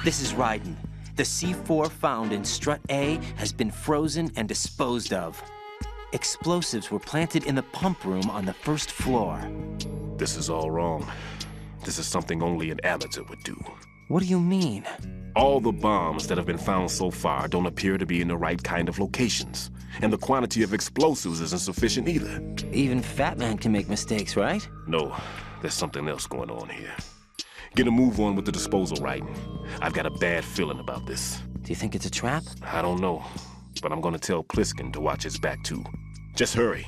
This is Raiden. The C4 found in Strut A has been frozen and disposed of. Explosives were planted in the pump room on the first floor. This is all wrong. This is something only an amateur would do. What do you mean? All the bombs that have been found so far don't appear to be in the right kind of locations. And the quantity of explosives isn't sufficient either. Even Fat Man can make mistakes, right? No, there's something else going on here. Get a move on with the disposal, Raiden. I've got a bad feeling about this. Do you think it's a trap? I don't know, but I'm gonna tell Pliskin to watch his back too. Just hurry.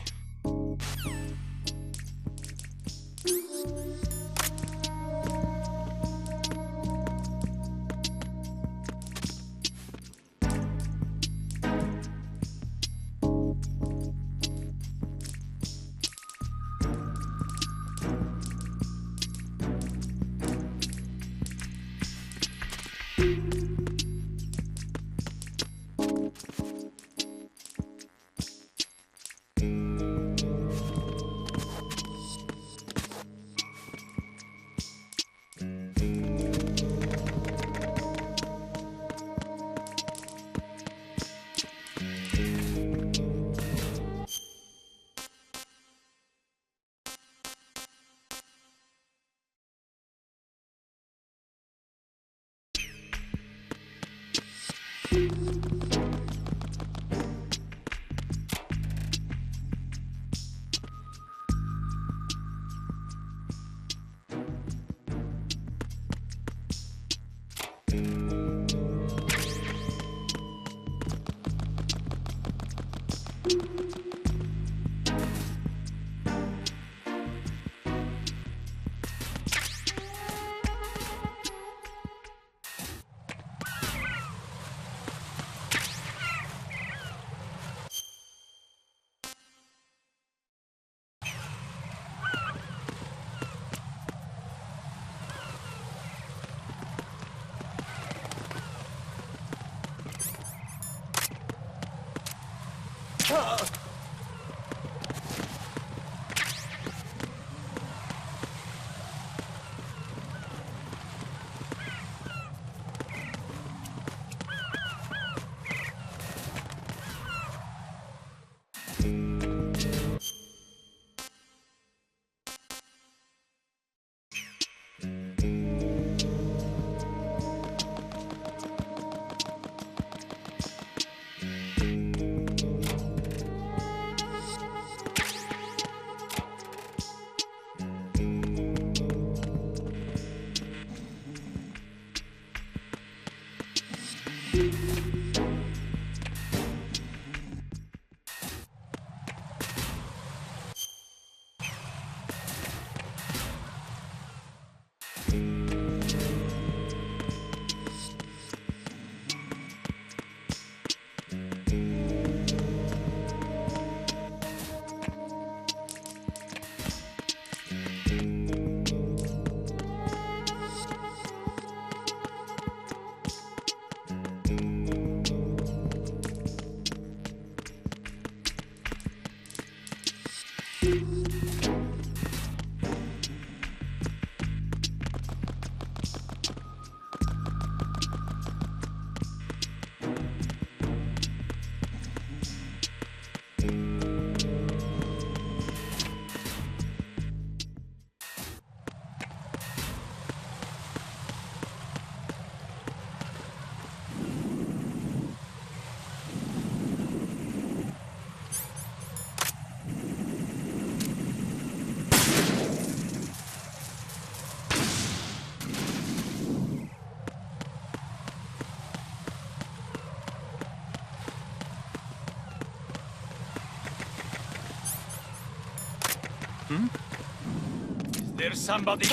There's somebody.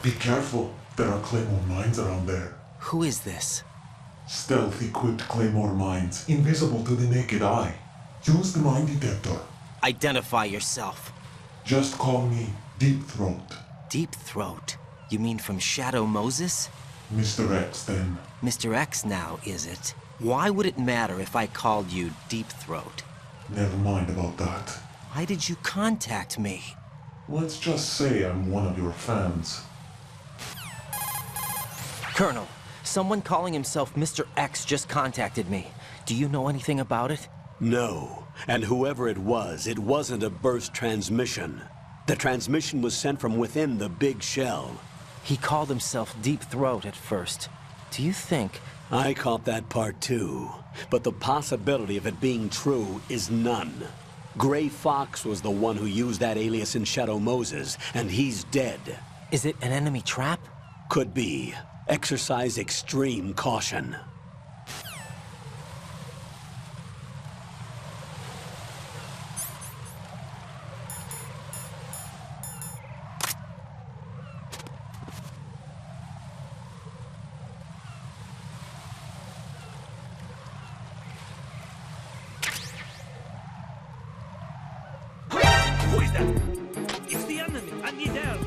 Be careful. There are Claymore mines around there. Who is this? Stealth-equipped Claymore mines, invisible to the naked eye. Use the mine detector. Identify yourself. Just call me Deep Throat. Deep Throat? You mean from Shadow Moses? Mr. X, then. Mr. X now, is it? Why would it matter if I called you Deep Throat? Never mind about that. Why did you contact me? Let's just say I'm one of your fans. Colonel, someone calling himself Mr. X just contacted me. Do you know anything about it? No. And whoever it wasn't a burst transmission. The transmission was sent from within the big shell. He called himself Deep Throat at first. Do you think... I caught that part too. But the possibility of it being true is none. Gray Fox was the one who used that alias in Shadow Moses, and he's dead. Is it an enemy trap? Could be. Exercise extreme caution. Who is that? It's the enemy. I need help.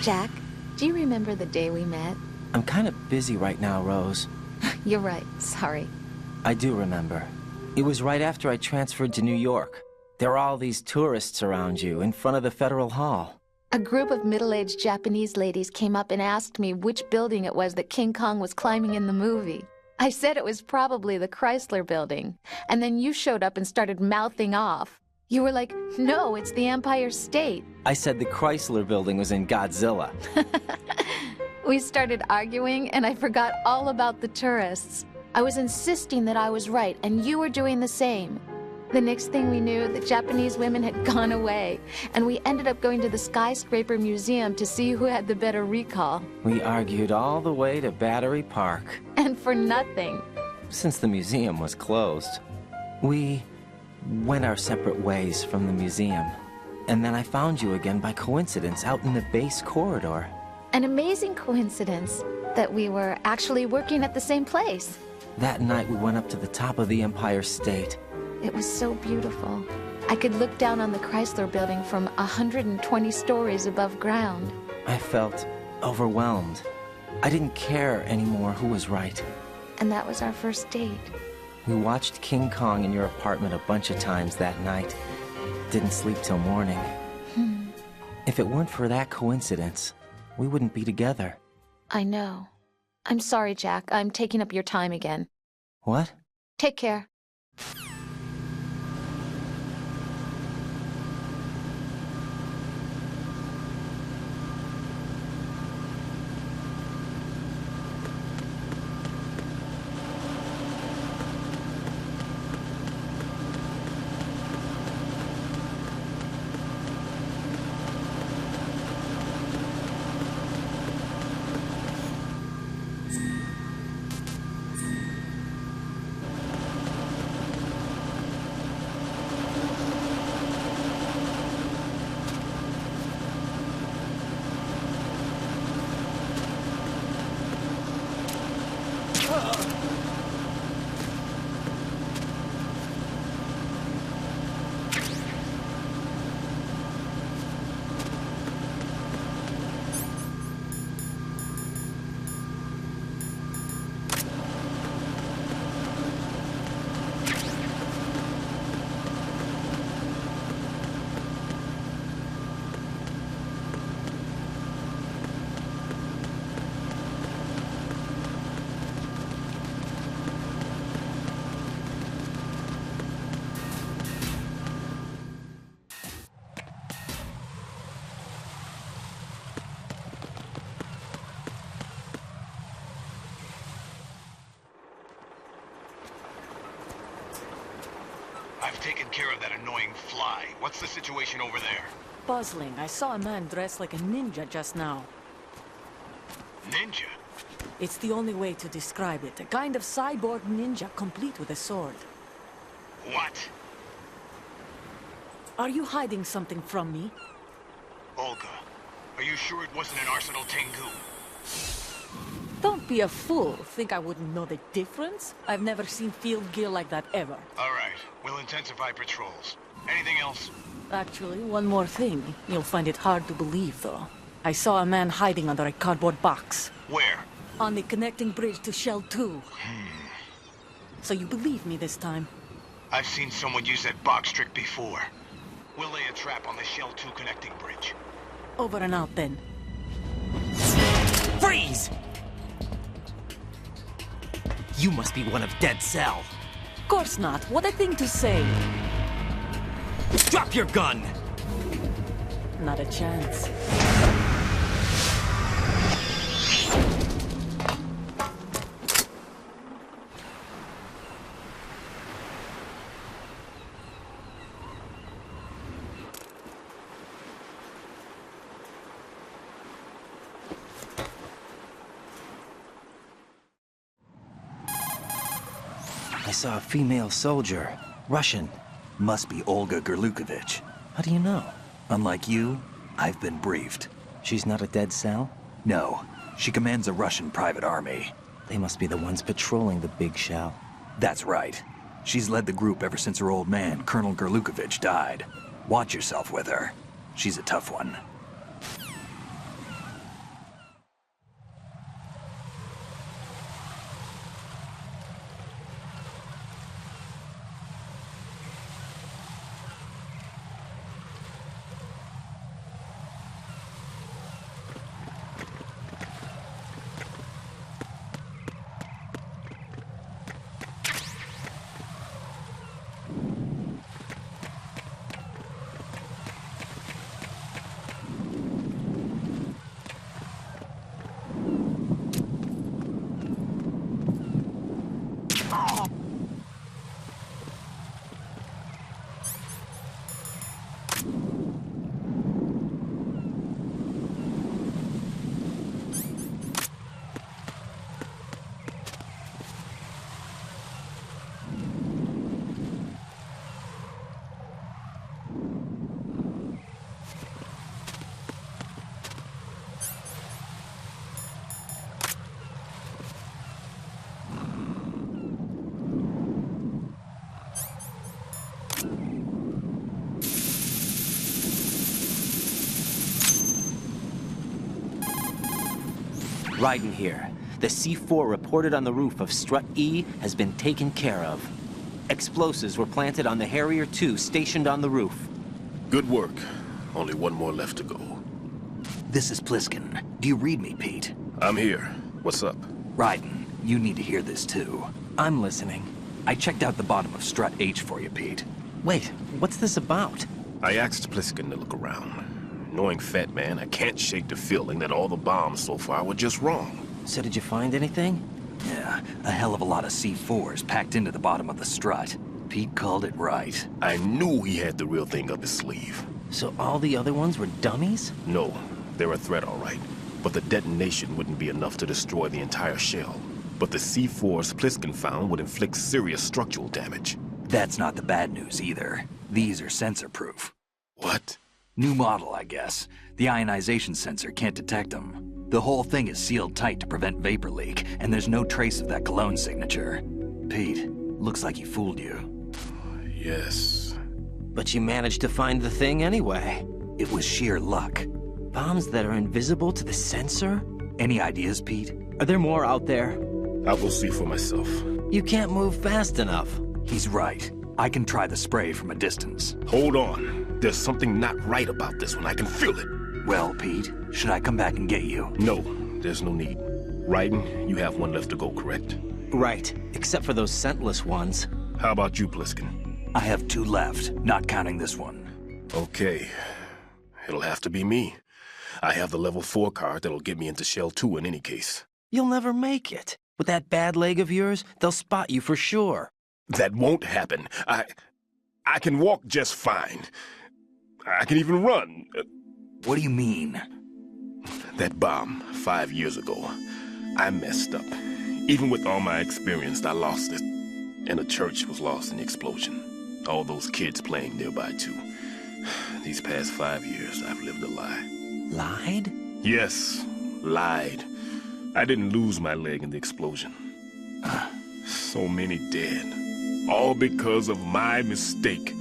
Jack, do you remember the day we met? I'm kind of busy right now, Rose. You're right, sorry. I do remember. It was right after I transferred to New York. There are all these tourists around you in front of the Federal Hall. A group of middle-aged Japanese ladies came up and asked me which building it was that King Kong was climbing in the movie. I said it was probably the Chrysler Building, and then you showed up and started mouthing off. You were like, no, it's the Empire State. I said the Chrysler Building was in Godzilla. We started arguing, and I forgot all about the tourists. I was insisting that I was right, and you were doing the same. The next thing we knew, the Japanese women had gone away, and we ended up going to the Skyscraper Museum to see who had the better recall. We argued all the way to Battery Park. And for nothing. Since the museum was closed. We went our separate ways from the museum. And then I found you again by coincidence out in the base corridor. An amazing coincidence that we were actually working at the same place. That night we went up to the top of the Empire State. It was so beautiful. I could look down on the Chrysler Building from 120 stories above ground. I felt overwhelmed. I didn't care anymore who was right. And that was our first date. We watched King Kong in your apartment a bunch of times that night. Didn't sleep till morning. If it weren't for that coincidence, we wouldn't be together. I know. I'm sorry, Jack. I'm taking up your time again. What? Take care. I've taken care of that annoying fly. What's the situation over there? Puzzling. I saw a man dressed like a ninja just now. Ninja? It's the only way to describe it. A kind of cyborg ninja, complete with a sword. What? Are you hiding something from me? Olga, are you sure it wasn't an Arsenal Tengu? Don't be a fool. Think I wouldn't know the difference? I've never seen field gear like that ever. All right, we'll intensify patrols. Anything else? Actually, one more thing. You'll find it hard to believe, though. I saw a man hiding under a cardboard box. Where? On the connecting bridge to Shell 2. So you believe me this time? I've seen someone use that box trick before. We'll lay a trap on the Shell 2 connecting bridge. Over and out, then. Freeze! You must be one of Dead Cell. Of course not. What a thing to say. Drop your gun! Not a chance. I saw a female soldier. Russian. Must be Olga Gerlukovich. How do you know? Unlike you, I've been briefed. She's not a Dead Cell? No. She commands a Russian private army. They must be the ones patrolling the Big Shell. That's right. She's led the group ever since her old man, Colonel Gerlukovich, died. Watch yourself with her. She's a tough one. Raiden here. The C4 reported on the roof of Strut E has been taken care of. Explosives were planted on the Harrier 2 stationed on the roof. Good work. Only one more left to go. This is Pliskin. Do you read me, Pete? I'm here. What's up? Raiden, you need to hear this too. I'm listening. I checked out the bottom of Strut H for you, Pete. Wait, what's this about? I asked Pliskin to look around. Knowing Fat Man, I can't shake the feeling that all the bombs so far were just wrong. So did you find anything? Yeah, a hell of a lot of C4s packed into the bottom of the strut. Pete called it right. I knew he had the real thing up his sleeve. So all the other ones were dummies? No, they're a threat, all right. But the detonation wouldn't be enough to destroy the entire shell. But the C4s Pliskin found would inflict serious structural damage. That's not the bad news either. These are sensor-proof. What? New model, I guess. The ionization sensor can't detect them. The whole thing is sealed tight to prevent vapor leak, and there's no trace of that cologne signature. Pete, looks like he fooled you. Yes. But you managed to find the thing anyway. It was sheer luck. Bombs that are invisible to the sensor? Any ideas, Pete? Are there more out there? I'll go see for myself. You can't move fast enough. He's right. I can try the spray from a distance. Hold on. There's something not right about this one. I can feel it. Well, Pete, should I come back and get you? No, there's no need. Raiden, you have one left to go, correct? Right, except for those scentless ones. How about you, Pliskin? I have 2 left, not counting this one. Okay. It'll have to be me. I have the level 4 card that'll get me into Shell 2 in any case. You'll never make it. With that bad leg of yours, they'll spot you for sure. That won't happen. I can walk just fine. I can even run. What do you mean? That bomb 5 years ago, I messed up. Even with all my experience, I lost it. And the church was lost in the explosion. All those kids playing nearby, too. These past 5 years, I've lived a lie. Lied? Yes, lied. I didn't lose my leg in the explosion. So many dead. All because of my mistake.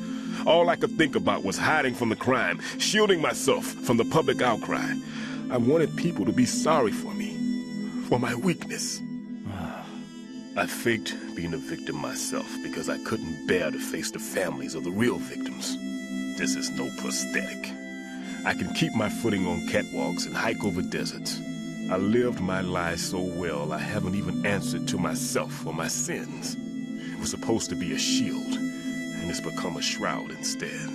All I could think about was hiding from the crime, shielding myself from the public outcry. I wanted people to be sorry for me, for my weakness. I faked being a victim myself because I couldn't bear to face the families of the real victims. This is no prosthetic. I can keep my footing on catwalks and hike over deserts. I lived my life so well I haven't even answered to myself for my sins. It was supposed to be a shield, and it's become a shroud instead.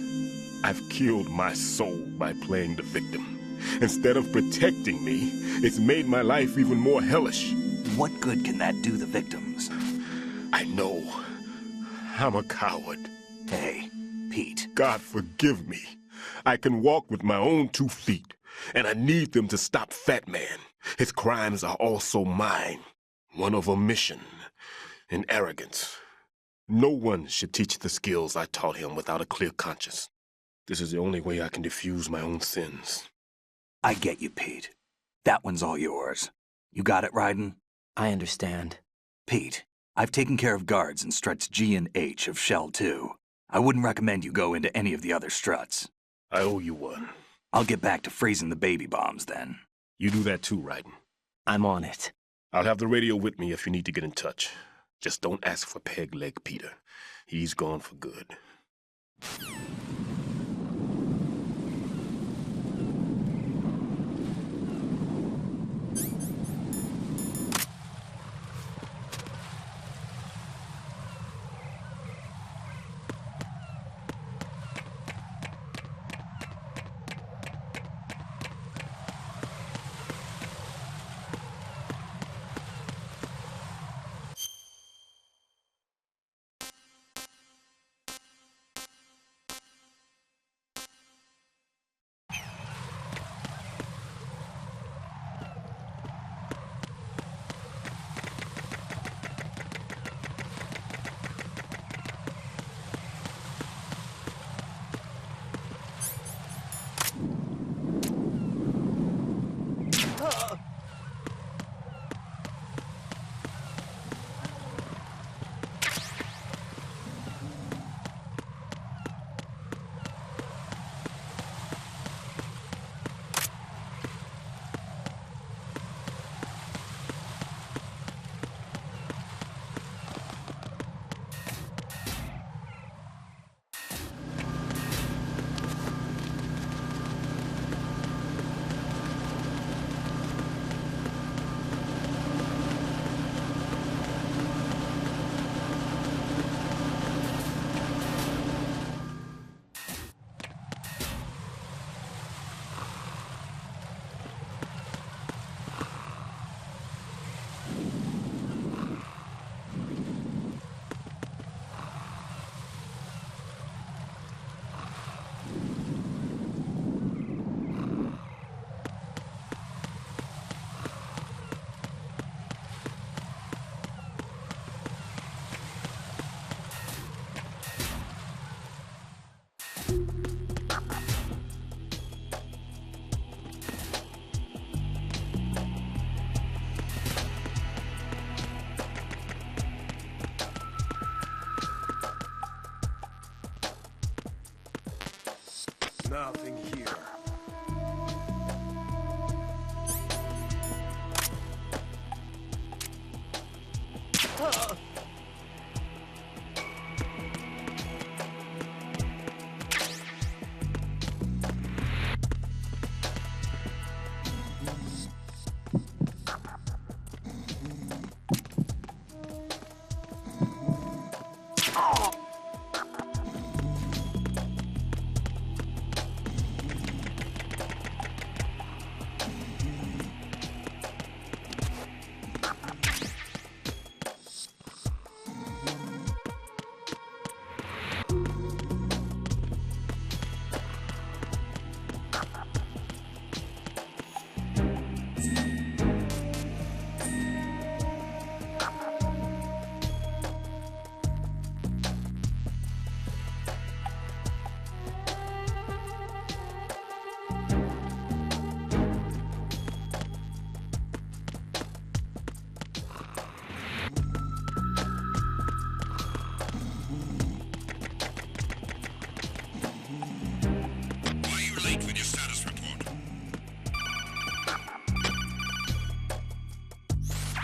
I've killed my soul by playing the victim. Instead of protecting me, it's made my life even more hellish. What good can that do the victims? I know. I'm a coward. Hey, Pete. God forgive me. I can walk with my own 2 feet, and I need them to stop Fat Man. His crimes are also mine. One of omission and arrogance. No one should teach the skills I taught him without a clear conscience. This is the only way I can diffuse my own sins. I get you, Pete. That one's all yours. You got it, Raiden? I understand. Pete, I've taken care of guards in struts G and H of Shell 2. I wouldn't recommend you go into any of the other struts. I owe you one. I'll get back to freezing the baby bombs then. You do that too, Raiden. I'm on it. I'll have the radio with me if you need to get in touch. Just don't ask for Peg Leg Peter. He's gone for good. Nothing here.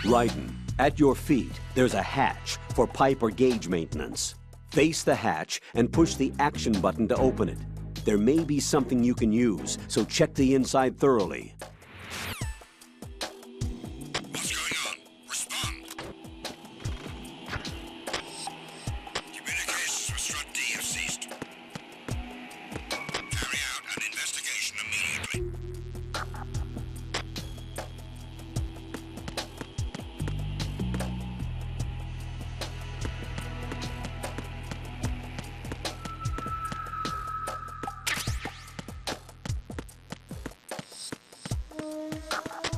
Raiden, at your feet, there's a hatch for pipe or gauge maintenance. Face the hatch and push the action button to open it. There may be something you can use, so check the inside thoroughly. What's going on? Respond. Communications with Strut D have ceased. Carry out an investigation immediately.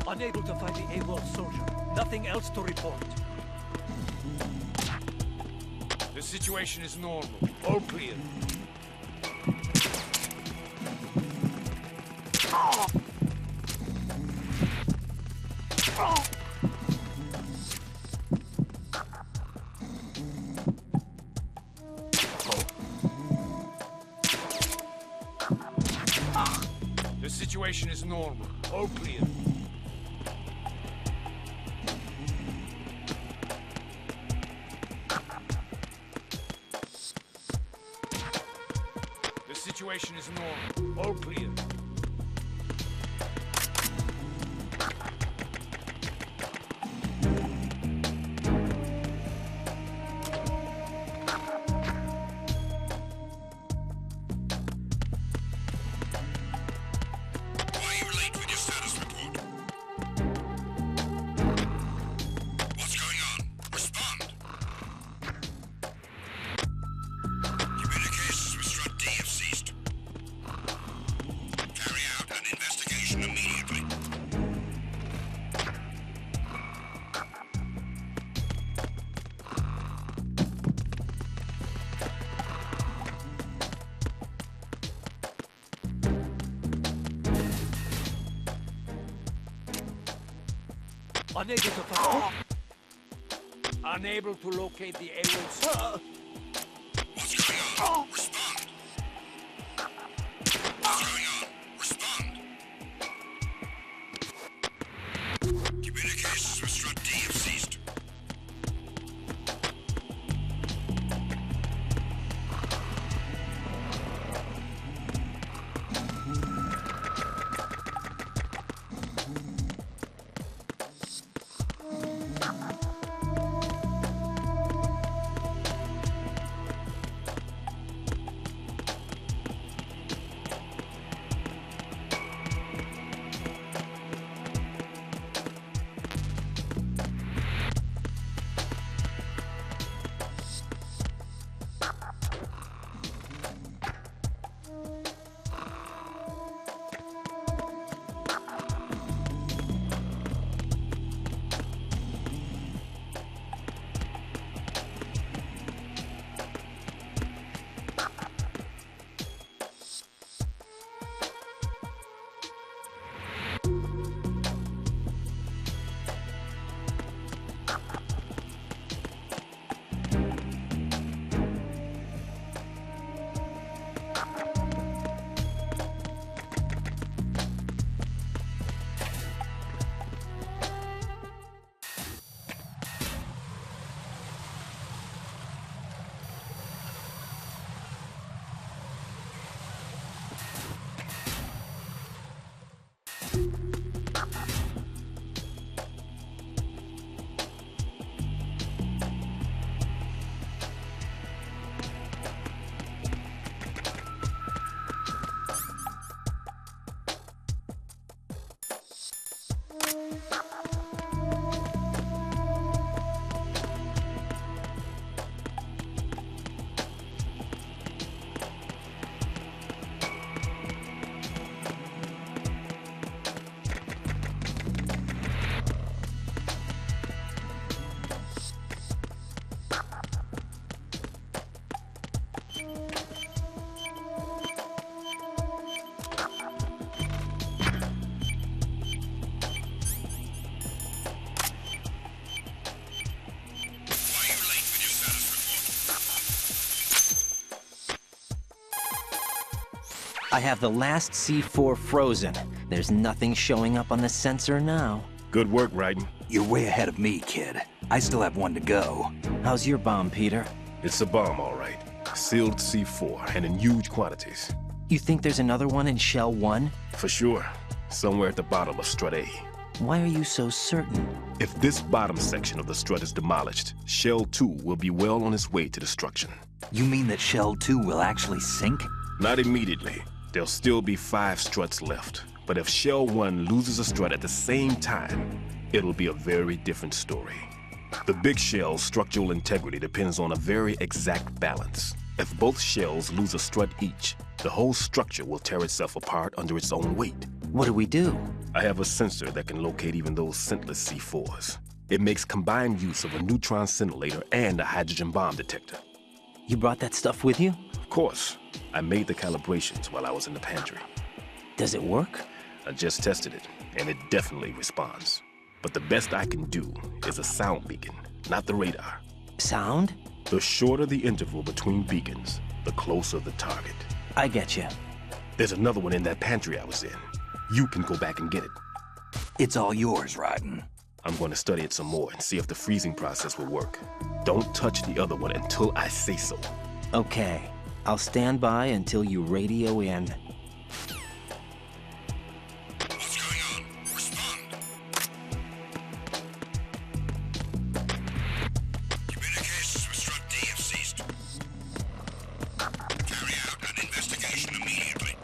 Unable to find the AWOL soldier. Nothing else to report. The situation is normal. All clear. The situation is normal. All clear. The situation is normal. All clear. Why are you late with your status report? What's going on? Respond. Communications with Strut D have ceased. Carry out an investigation immediately. Unable to find... Unable to locate the AWOL soldier. What's going on? Respond. What's going on? Respond. Communications with Strut D have ceased. I have the last C4 frozen. There's nothing showing up on the sensor now. Good work, Raiden. You're way ahead of me, kid. I still have one to go. How's your bomb, Peter? It's a bomb, all right. Sealed C4, and in huge quantities. You think there's another one in Shell 1? For sure. Somewhere at the bottom of Strut A. Why are you so certain? If this bottom section of the strut is demolished, Shell 2 will be well on its way to destruction. You mean that Shell 2 will actually sink? Not immediately. There'll still be 5 struts left. But if Shell 1 loses a strut at the same time, it'll be a very different story. The big shell's structural integrity depends on a very exact balance. If both shells lose a strut each, the whole structure will tear itself apart under its own weight. What do we do? I have a sensor that can locate even those scentless C4s. It makes combined use of a neutron scintillator and a hydrogen bomb detector. You brought that stuff with you? Of course. I made the calibrations while I was in the pantry. Does it work? I just tested it, and it definitely responds. But the best I can do is a sound beacon, not the radar. Sound? The shorter the interval between beacons, the closer the target. I get you. There's another one in that pantry I was in. You can go back and get it. It's all yours, Raiden. I'm going to study it some more and see if the freezing process will work. Don't touch the other one until I say so. Okay. I'll stand by until you radio in. Communications with Strut D have ceased. Carry out an investigation immediately.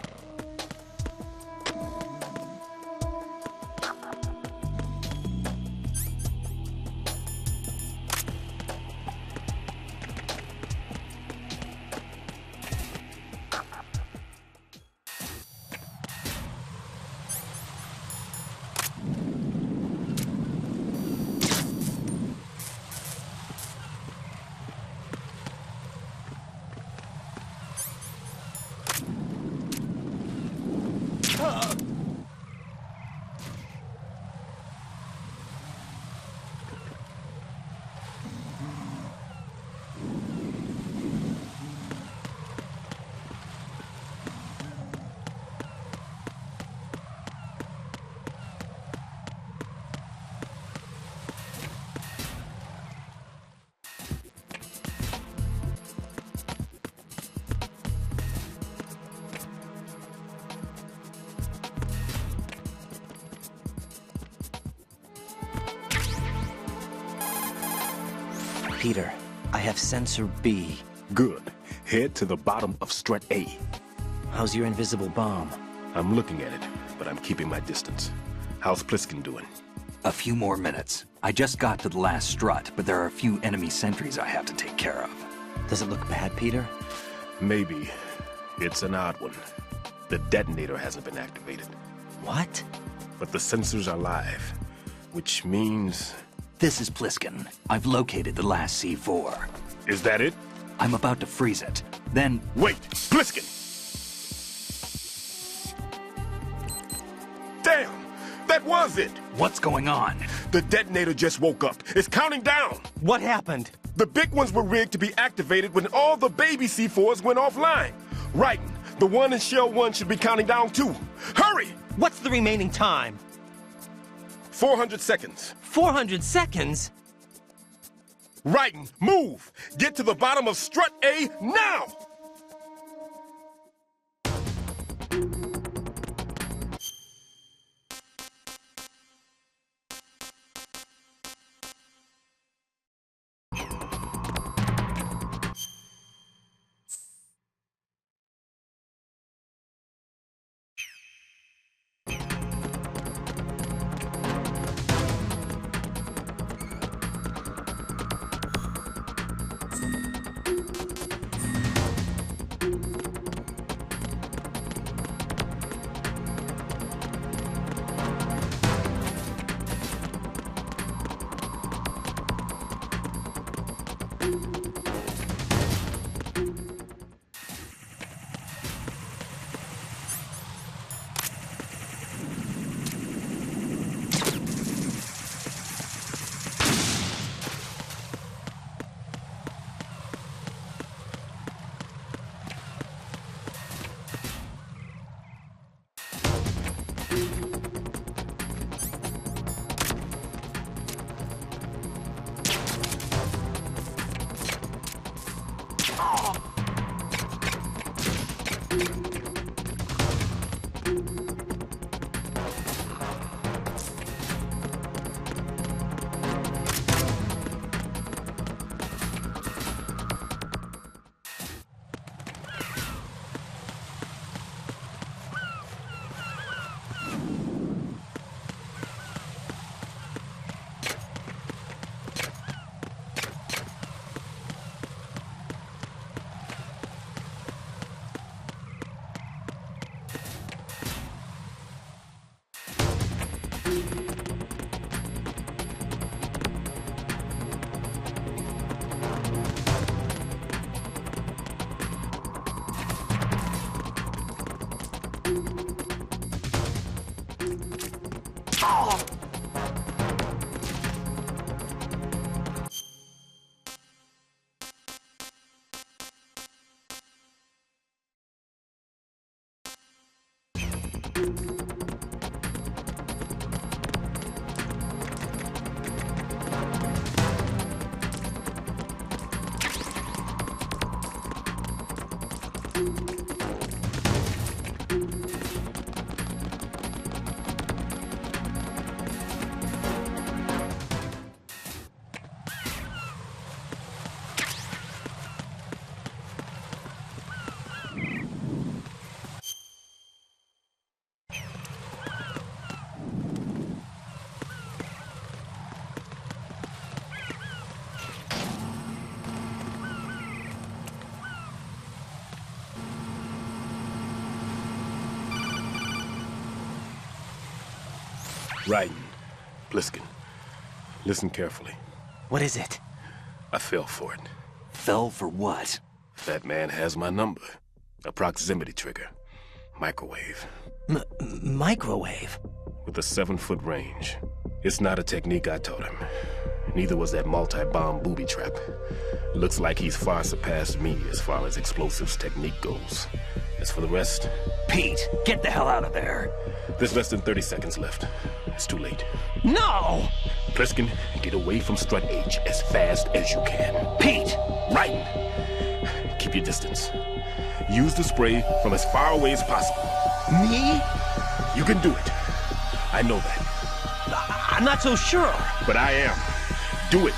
Peter, I have sensor B. Good. Head to the bottom of Strut A. How's your invisible bomb? I'm looking at it, but I'm keeping my distance. How's Pliskin doing? A few more minutes. I just got to the last strut, but there are a few enemy sentries I have to take care of. Does it look bad, Peter? Maybe. It's an odd one. The detonator hasn't been activated. What? But the sensors are live, which means... This is Pliskin. I've located the last C4. Is that it? I'm about to freeze it. Then... Wait! Pliskin! Damn! That was it! What's going on? The detonator just woke up. It's counting down! What happened? The big ones were rigged to be activated when all the baby C4s went offline. Raiden, the one in Shell 1 should be counting down too. Hurry! What's the remaining time? 400 seconds. 400 seconds? Raiden, move! Get to the bottom of Strut A now! Raiden, Bliskin, listen carefully. What is it? I fell for it. Fell for what? That man has my number. A proximity trigger. Microwave. Microwave? With a 7-foot range. It's not a technique I taught him. Neither was that multi-bomb booby trap. Looks like he's far surpassed me as far as explosives technique goes. As for the rest... Pete, get the hell out of there! There's less than 30 seconds left. It's too late. No! Pliskin, get away from Strut H as fast as you can. Pete! Raiden! Keep your distance. Use the spray from as far away as possible. Me? You can do it. I know that. I'm not so sure. But I am. Do it.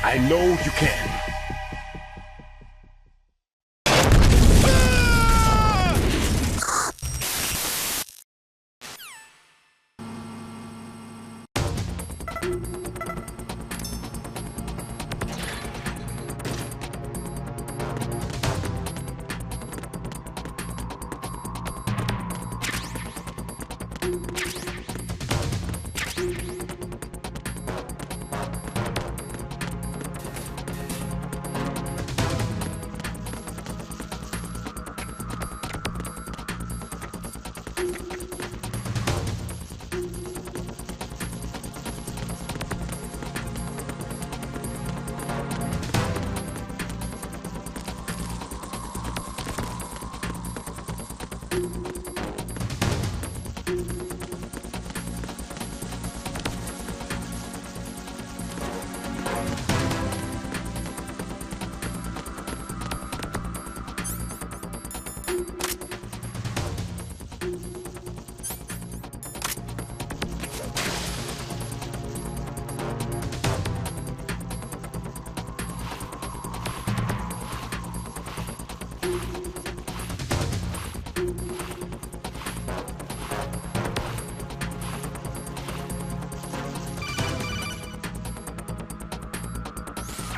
I know you can.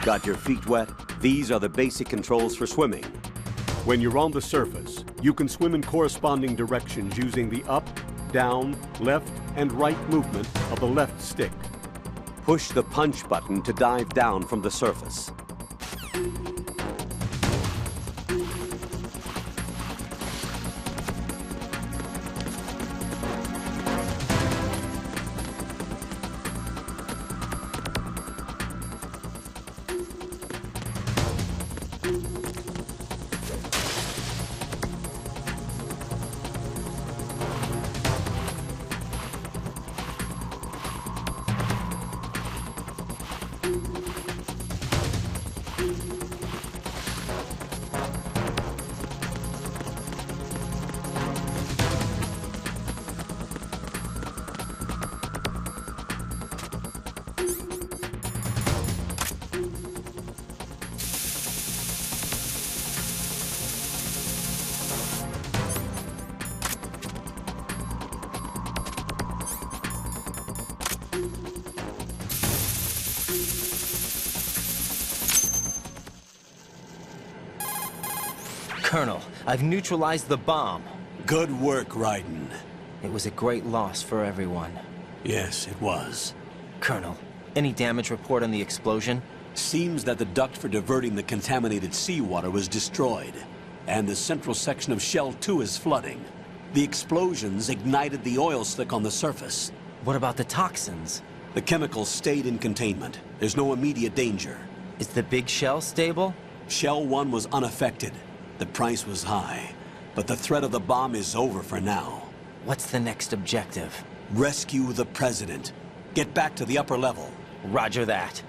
Got your feet wet? These are the basic controls for swimming. When you're on the surface, you can swim in corresponding directions using the up, down, left, and right movement of the left stick. Push the punch button to dive down from the surface. Colonel, I've neutralized the bomb. Good work, Raiden. It was a great loss for everyone. Yes, it was. Colonel, any damage report on the explosion? Seems that the duct for diverting the contaminated seawater was destroyed, and the central section of Shell 2 is flooding. The explosions ignited the oil slick on the surface. What about the toxins? The chemicals stayed in containment. There's no immediate danger. Is the big shell stable? Shell 1 was unaffected. The price was high, but the threat of the bomb is over for now. What's the next objective? Rescue the President. Get back to the upper level. Roger that.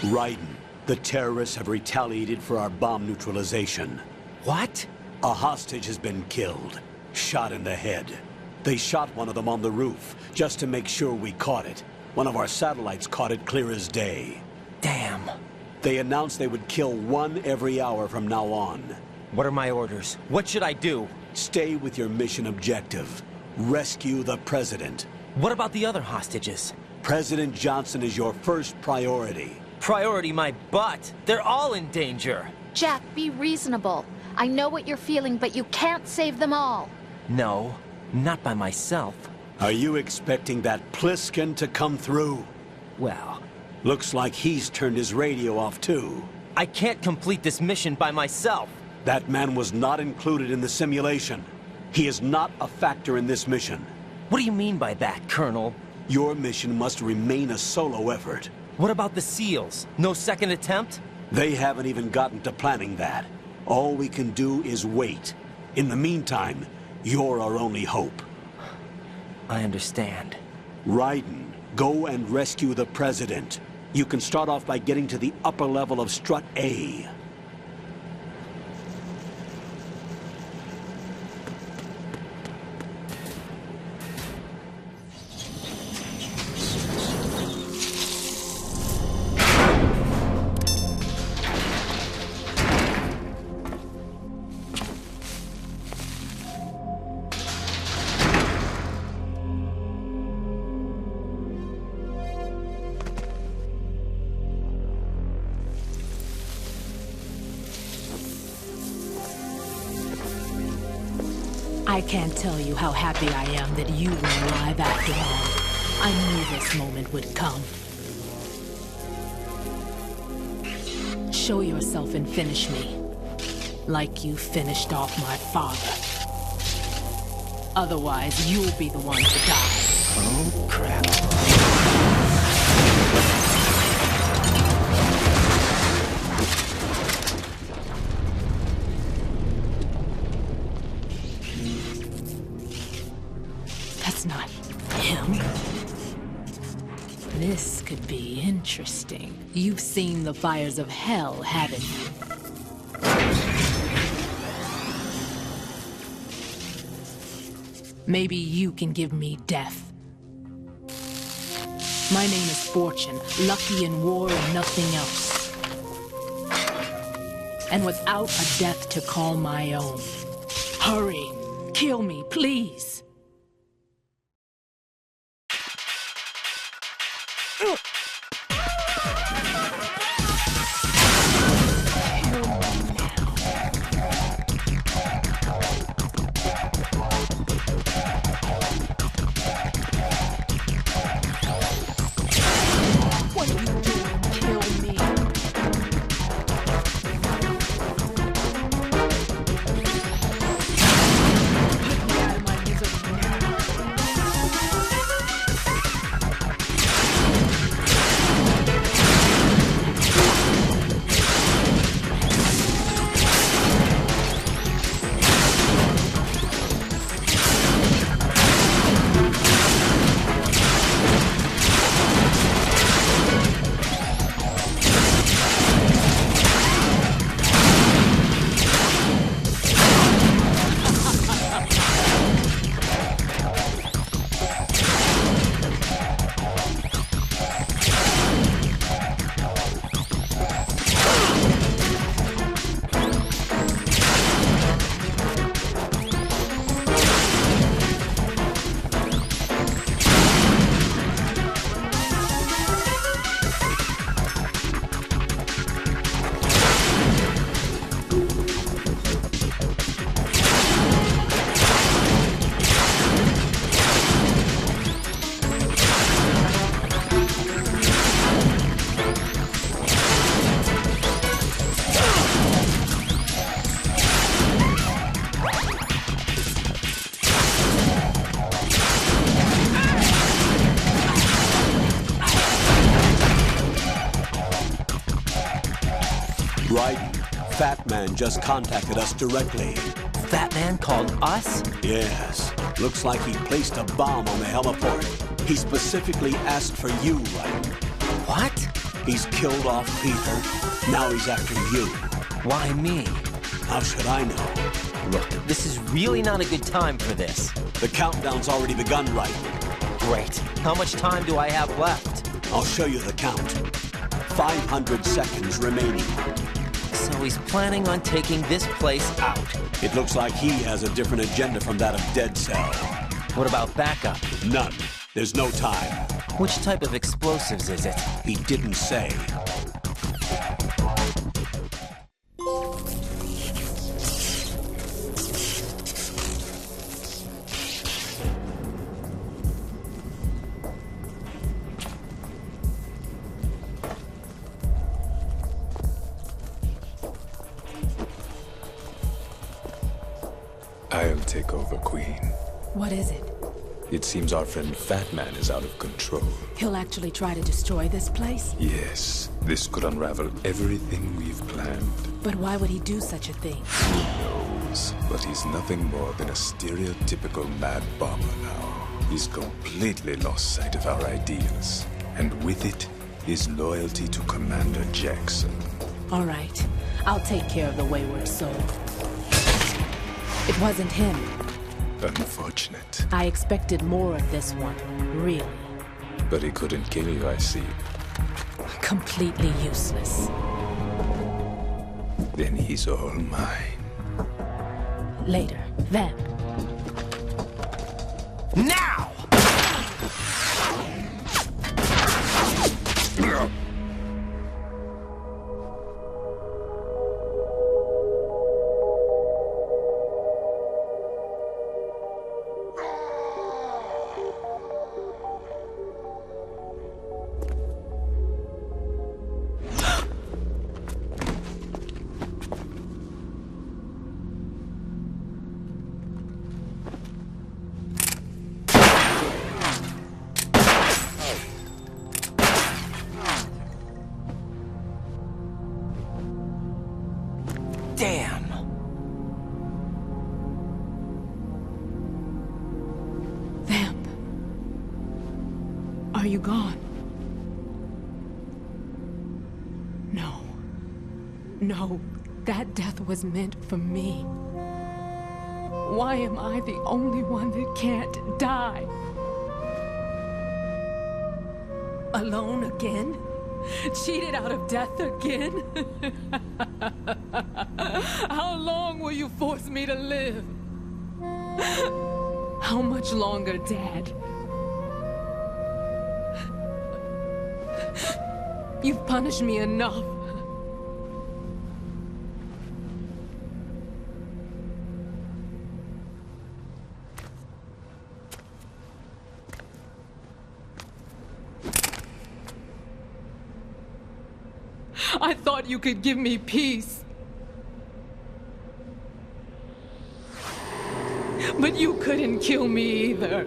Raiden, the terrorists have retaliated for our bomb neutralization. What? A hostage has been killed, shot in the head. They shot one of them on the roof, just to make sure we caught it. One of our satellites caught it clear as day. Damn. They announced they would kill one every hour from now on. What are my orders? What should I do? Stay with your mission objective. Rescue the President. What about the other hostages? President Johnson is your first priority. Priority my butt. They're all in danger. Jack, be reasonable. I know what you're feeling, but you can't save them all. No, not by myself. Are you expecting that Pliskin to come through? Well, looks like he's turned his radio off too. I can't complete this mission by myself. That man was not included in the simulation. He is not a factor in this mission. What do you mean by that, Colonel? Your mission must remain a solo effort. What about the SEALs? No second attempt? They haven't even gotten to planning that. All we can do is wait. In the meantime, you're our only hope. I understand. Raiden, go and rescue the President. You can start off by getting to the upper level of Strut A. I can't tell you how happy I am that you were alive after all. I knew this moment would come. Show yourself and finish me. Like you finished off my father. Otherwise, you'll be the one to die. Oh, crap. That's not him. This could be interesting. You've seen the fires of hell, haven't you? Maybe you can give me death. My name is Fortune, lucky in war and nothing else. And without a death to call my own. Hurry, kill me, please. Right. Fat Man just contacted us directly. Fat Man called us? Yes. Looks like he placed a bomb on the heliport. He specifically asked for you, Right? What? He's killed off people. Now he's after you. Why me? How should I know? Look, this is really not a good time for this. The countdown's already begun, Right? Great. How much time do I have left? I'll show you the count. 500 seconds remaining. So he's planning on taking this place out. It looks like he has a different agenda from that of Dead Cell. What about backup? None. There's no time. Which type of explosives is it? He didn't say. I'll take over, Queen. What is it? It seems our friend Fat Man is out of control. He'll actually try to destroy this place? Yes, this could unravel everything we've planned. But why would he do such a thing? Who knows? But he's nothing more than a stereotypical mad bomber now. He's completely lost sight of our ideals. And with it, his loyalty to Commander Jackson. All right. I'll take care of the wayward soul. It wasn't him. Unfortunate. I expected more of this one, really. But he couldn't kill you, I see. Completely useless. Then he's all mine. Later, then. Now! Damn! Vamp. Are you gone? No. No, that death was meant for me. Why am I the only one that can't die? Alone again? Cheated out of death again? How long will you force me to live? How much longer, Dad? You've punished me enough. I thought you could give me peace. But you couldn't kill me either.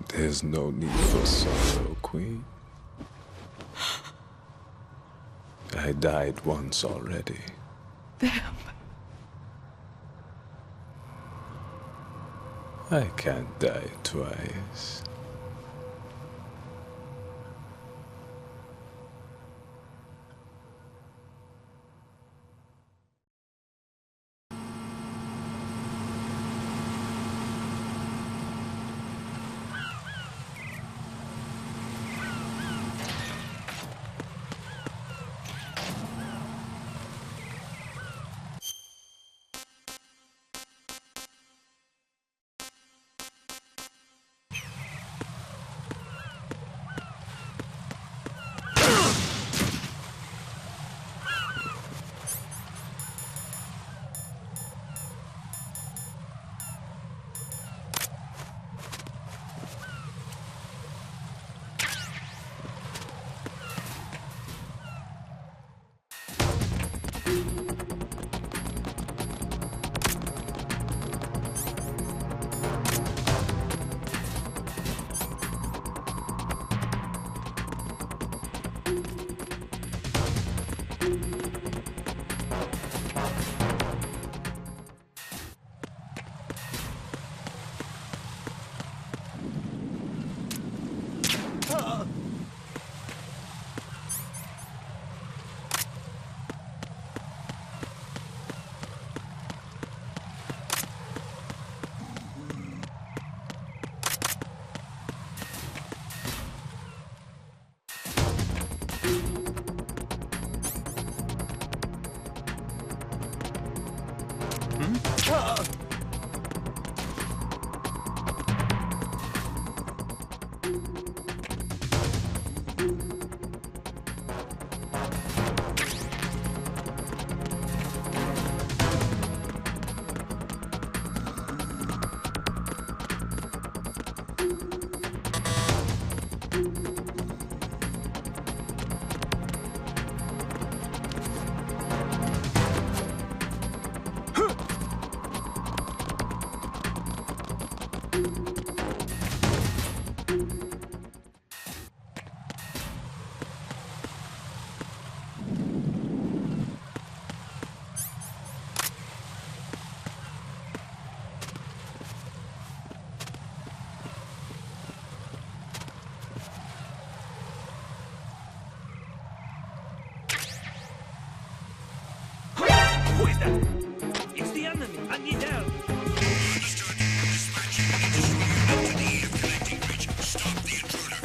There's no need for sorrow, Queen. I died once already. Vamp. I can't die twice. Who is that? It's the enemy. I need help. Stop the intruder.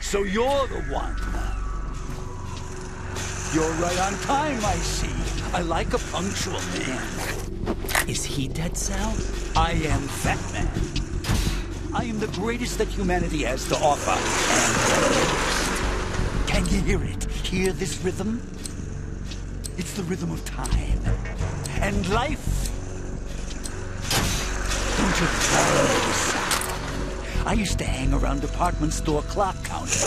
So you're the one. You're right on time, I see. I like a punctual man. Is he Dead Cell? I am Fat Man. I am the greatest that humanity has to offer. And can you hear it? Hear this rhythm? It's the rhythm of time. And life. Don't you follow this sound? I used to hang around department store clock counters.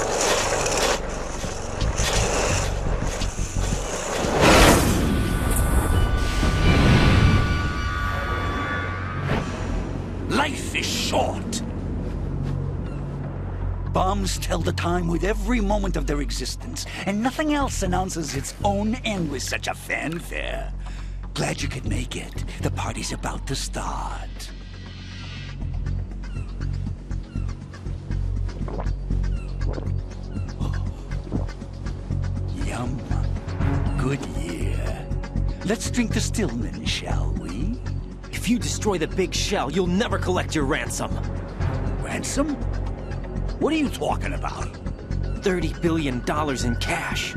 Life is short. Bombs tell the time with every moment of their existence, and nothing else announces its own end with such a fanfare. Glad you could make it. The party's about to start. Yum. Good year. Let's drink the Stillman, shall we? If you destroy the big shell, you'll never collect your ransom. Ransom? What are you talking about? $30 billion in cash.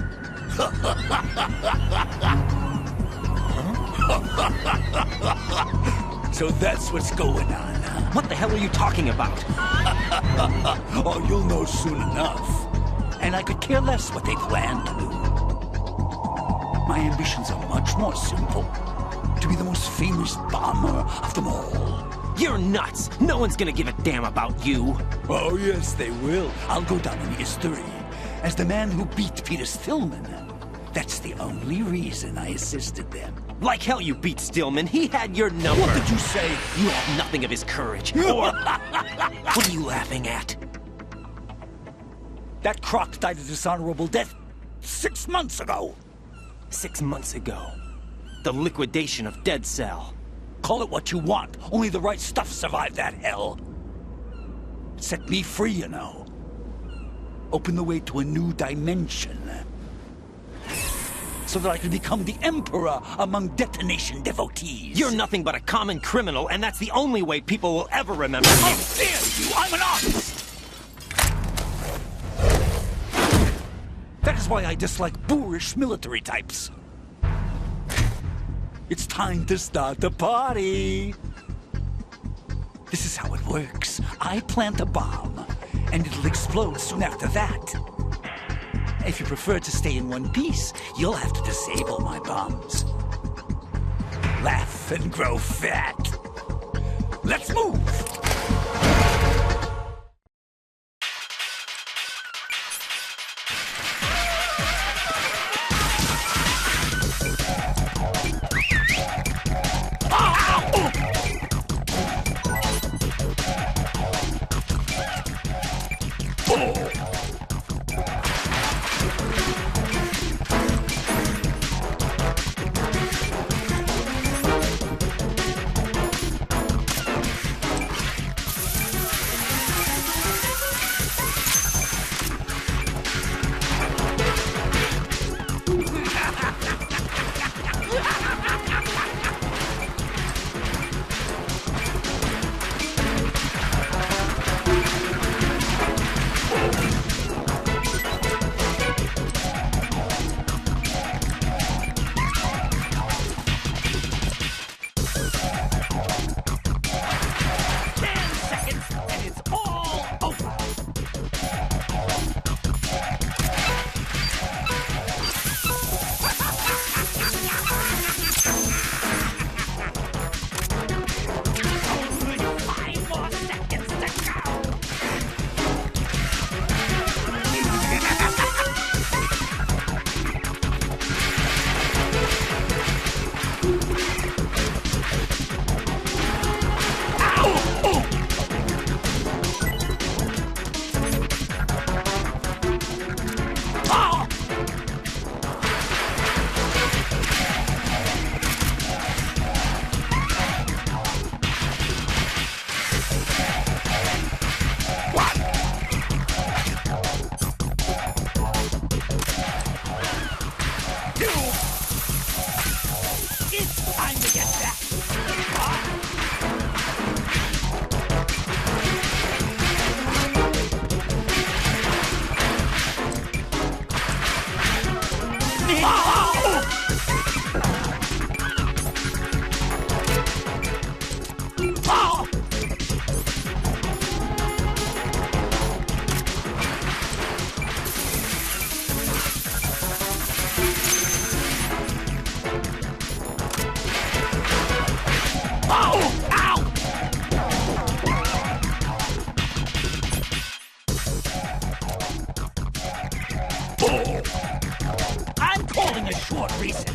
So that's what's going on, huh? What the hell are you talking about? Oh, you'll know soon enough. And I could care less what they plan to do. My ambitions are much more simple. To be the most famous bomber of them all. You're nuts! No one's gonna give a damn about you. Oh, yes, they will. I'll go down in history as the man who beat Peter Stillman. That's the only reason I assisted them. Like hell you beat Stillman. He had your number. What did you say? You have nothing of his courage. Or... What are you laughing at? That croc died a dishonorable death 6 months ago. 6 months ago? The liquidation of Dead Cell. Call it what you want. Only the right stuff survived that hell. Set me free, you know. Open the way to a new dimension. So that I can become the Emperor among detonation devotees. You're nothing but a common criminal, and that's the only way people will ever remember you. How dare you! I'm an artist! That is why I dislike boorish military types. It's time to start the party. This is how it works. I plant a bomb, and it'll explode soon after that. If you prefer to stay in one piece, you'll have to disable my bombs. Laugh and grow fat. Let's move! I'm calling a short recess.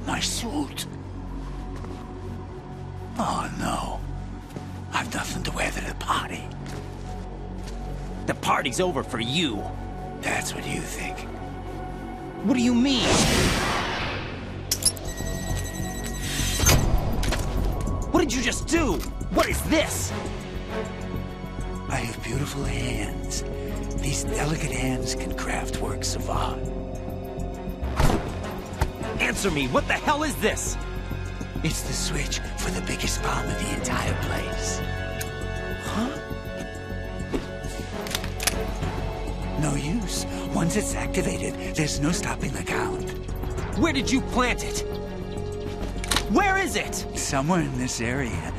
My suit. Oh, no. I've nothing to wear to the party. The party's over for you. That's what you think. What do you mean? What did you just do? What is this? I have beautiful hands. These delicate hands can craft works of art. Answer me, what the hell is this? It's the switch for the biggest bomb in the entire place. Huh? No use. Once it's activated, there's no stopping the count. Where did you plant it? Where is it? Somewhere in this area.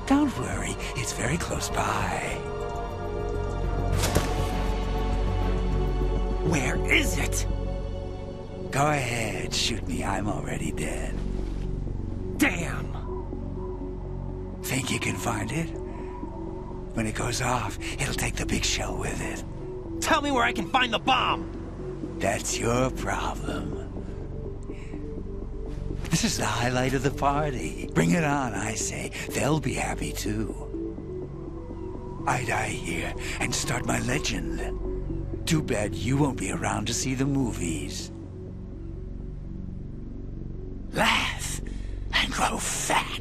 Don't worry, it's very close by. Where is it? Go ahead, shoot me. I'm already dead. Damn! think you can find it? When it goes off, it'll take the big shell with it. Tell me where I can find the bomb! That's your problem. This is the highlight of the party. Bring it on, I say. They'll be happy too. I die here and start my legend. Too bad you won't be around to see the movies. Laugh and grow fat.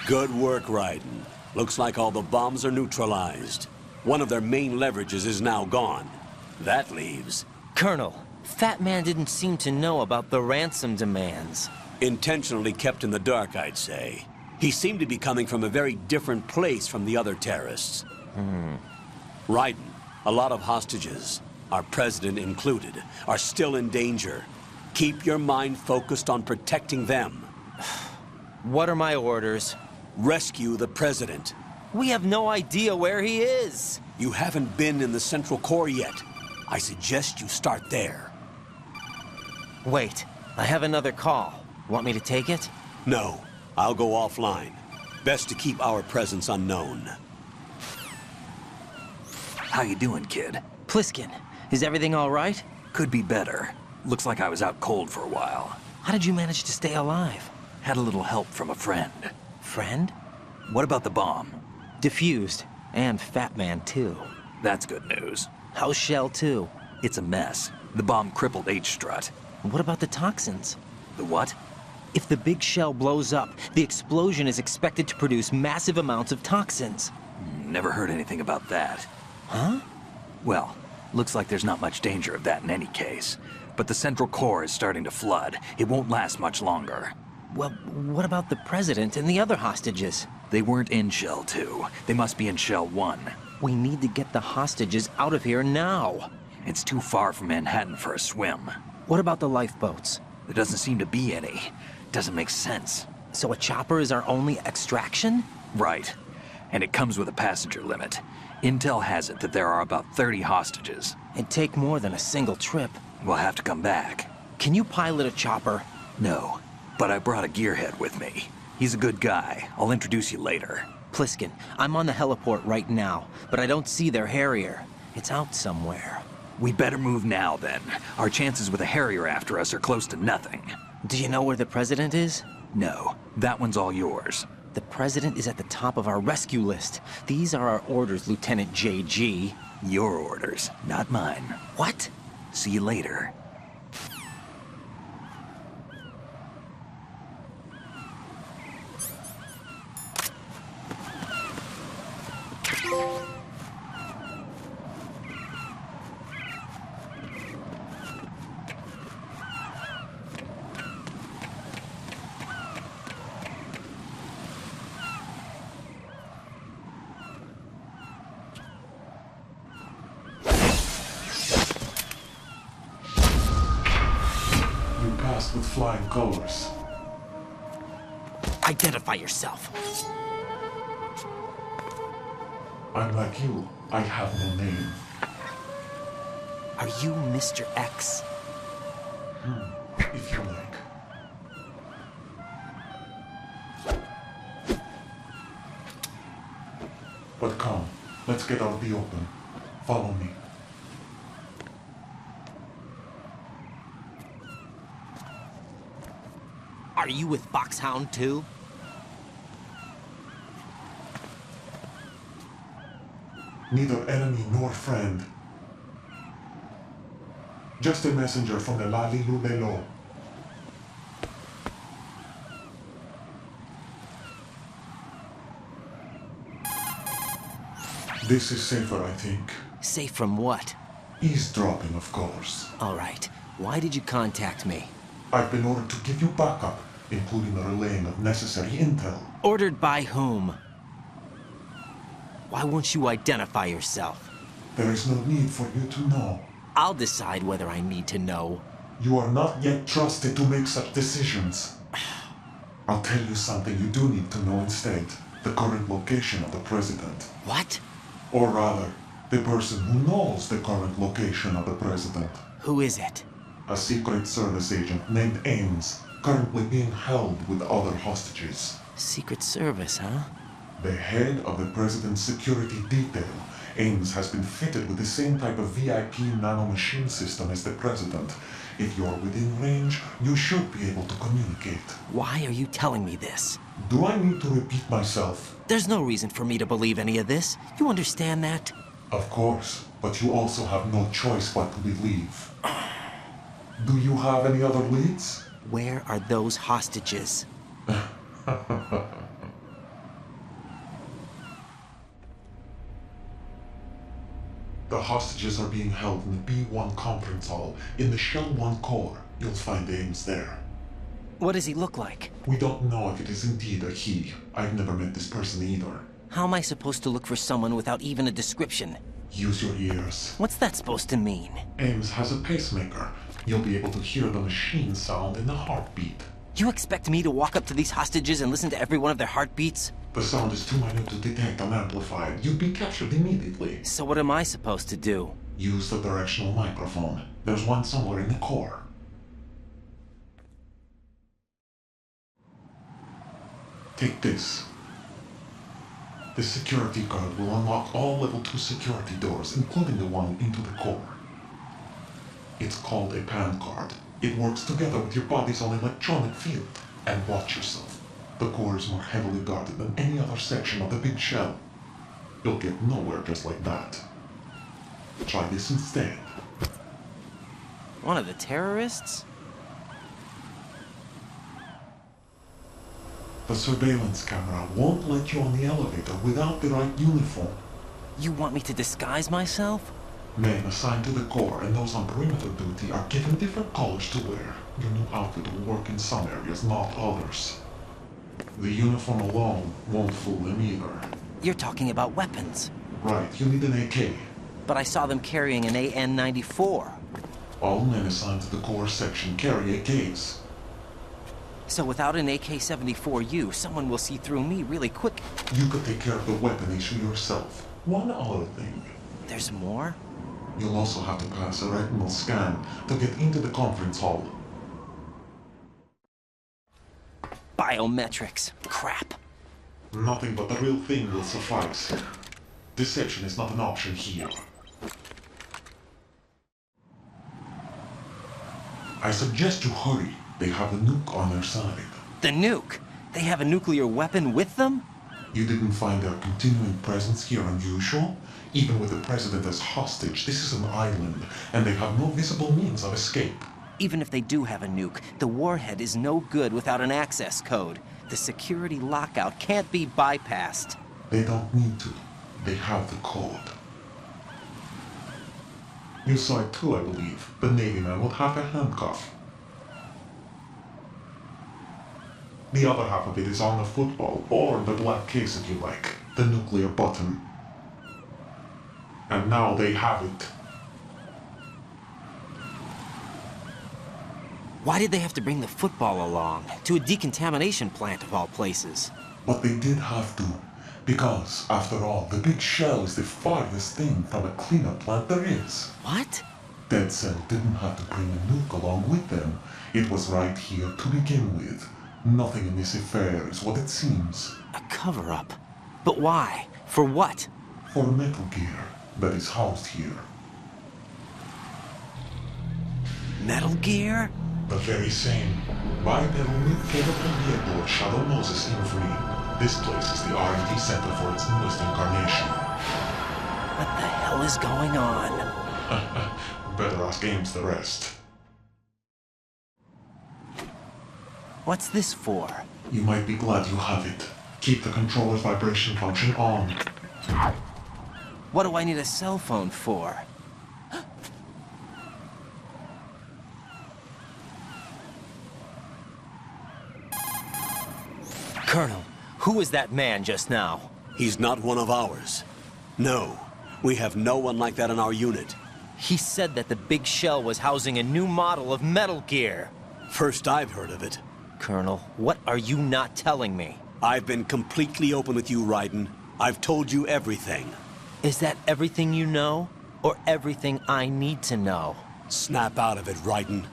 Good work, Raiden. Looks like all the bombs are neutralized. One of their main leverages is now gone. That leaves... Colonel, Fat Man didn't seem to know about the ransom demands. Intentionally kept in the dark, I'd say. He seemed to be coming from a very different place from the other terrorists. Raiden, a lot of hostages, our president included, are still in danger. Keep your mind focused on protecting them. What are my orders? Rescue the president. We have no idea where he is. You haven't been in the Central Core yet. I suggest you start there. Wait, I have another call. Want me to take it? No, I'll go offline. Best to keep our presence unknown. How you doing, kid? Pliskin, is everything all right? Could be better. Looks like I was out cold for a while. How did you manage to stay alive? Had a little help from a friend. Friend? What about the bomb? Defused. And Fat Man, too. That's good news. How's Shell 2? It's a mess. The bomb crippled H-Strut. What about the toxins? The what? If the big shell blows up, the explosion is expected to produce massive amounts of toxins. Never heard anything about that. Huh? Well, looks like there's not much danger of that in any case. But the Central Core is starting to flood. It won't last much longer. Well, what about the president and the other hostages? They weren't in Shell 2. They must be in Shell 1. We need to get the hostages out of here now. It's too far from Manhattan for a swim. What about the lifeboats? There doesn't seem to be any. Doesn't make sense. So a chopper is our only extraction? Right. And it comes with a passenger limit. Intel has it that there are about 30 hostages. It'd take more than a single trip. We'll have to come back. Can you pilot a chopper? No, but I brought a gearhead with me. He's a good guy. I'll introduce you later. Pliskin, I'm on the heliport right now, but I don't see their Harrier. It's out somewhere. We better move now, then. Our chances with a Harrier after us are close to nothing. Do you know where the president is? No, that one's all yours. The president is at the top of our rescue list. These are our orders, Lieutenant JG. Your orders, not mine. What? See you later. With flying colors. Identify yourself. I'm like you. I have no name. Are you Mr. X? If you like. But come, let's get out the open. Follow me. Are you with Foxhound too? Neither enemy nor friend. Just a messenger from the Lali Lubelo. This is safer, I think. Safe from what? Eavesdropping, of course. All right. Why did you contact me? I've been ordered to give you backup, including the relaying of necessary intel. Ordered by whom? Why won't you identify yourself? There is no need for you to know. I'll decide whether I need to know. You are not yet trusted to make such decisions. I'll tell you something you do need to know instead. The current location of the president. What? Or rather, the person who knows the current location of the president. Who is it? A Secret Service agent named Ames, currently being held with other hostages. Secret Service, huh? The head of the president's security detail, Ames, has been fitted with the same type of VIP nanomachine system as the president. If you're within range, you should be able to communicate. Why are you telling me this? Do I need to repeat myself? There's no reason for me to believe any of this. You understand that? Of course, but you also have no choice but to believe. Do you have any other leads? Where are those hostages? The hostages are being held in the B1 conference hall. In the Shell 1 core, you'll find Ames there. What does he look like? We don't know if it is indeed a he. I've never met this person either. How am I supposed to look for someone without even a description? Use your ears. What's that supposed to mean? Ames has a pacemaker. You'll be able to hear the machine sound in the heartbeat. You expect me to walk up to these hostages and listen to every one of their heartbeats? The sound is too minute to detect unamplified. You'd be captured immediately. So what am I supposed to do? Use the directional microphone. There's one somewhere in the core. Take this. The security card will unlock all level 2 security doors, including the one into the core. It's called a PAN card. It works together with your body's own electronic field. And watch yourself. The core is more heavily guarded than any other section of the big shell. You'll get nowhere just like that. Try this instead. One of the terrorists? The surveillance camera won't let you on the elevator without the right uniform. You want me to disguise myself? Men assigned to the core and those on perimeter duty are given different colors to wear. Your new outfit will work in some areas, not others. The uniform alone won't fool them either. You're talking about weapons. Right, you need an AK. But I saw them carrying an AN-94. All men assigned to the core section carry AKs. So without an AK-74U, someone will see through me really quick. You could take care of the weapon issue yourself. One other thing. There's more? You'll also have to pass a retinal scan to get into the conference hall. Biometrics. Crap. Nothing but the real thing will suffice. Deception is not an option here. I suggest you hurry. They have the nuke on their side. The nuke? They have a nuclear weapon with them? You didn't find their continuing presence here unusual? Even with the president as hostage, this is an island, and they have no visible means of escape. Even if they do have a nuke, the warhead is no good without an access code. The security lockout can't be bypassed. They don't need to. They have the code. You saw it too, I believe. The Navy man with half a handcuff. The other half of it is on the football, or the black case if you like. The nuclear button. And now they have it. Why did they have to bring the football along? To a decontamination plant of all places. But they did have to. Because, after all, the big shell is the farthest thing from a cleanup plant there is. What? Dead Cell didn't have to bring a nuke along with them. It was right here to begin with. Nothing in this affair is what it seems. A cover-up? But why? For what? For Metal Gear that is housed here. Metal Gear? The very same. Bipedal nuke-capable vehicle of Shadow Moses Infamy. This place is the R&D center for its newest incarnation. What the hell is going on? Better ask Ames the rest. What's this for? You might be glad you have it. Keep the controller's vibration function on. What do I need a cell phone for? Colonel, who was that man just now? He's not one of ours. No, we have no one like that in our unit. He said that the big shell was housing a new model of Metal Gear. First I've heard of it. Colonel, what are you not telling me? I've been completely open with you, Raiden. I've told you everything. Is that everything you know? Or everything I need to know? Snap out of it, Raiden.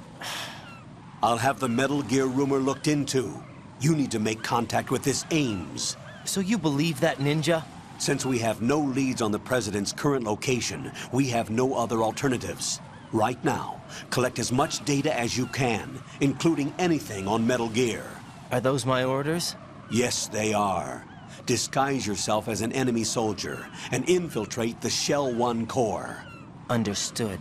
I'll have the Metal Gear rumor looked into. You need to make contact with this Ames. So you believe that ninja? Since we have no leads on the President's current location, we have no other alternatives. Right now, collect as much data as you can, including anything on Metal Gear. Are those my orders? Yes, they are. Disguise yourself as an enemy soldier and infiltrate the Shell 1 core. Understood.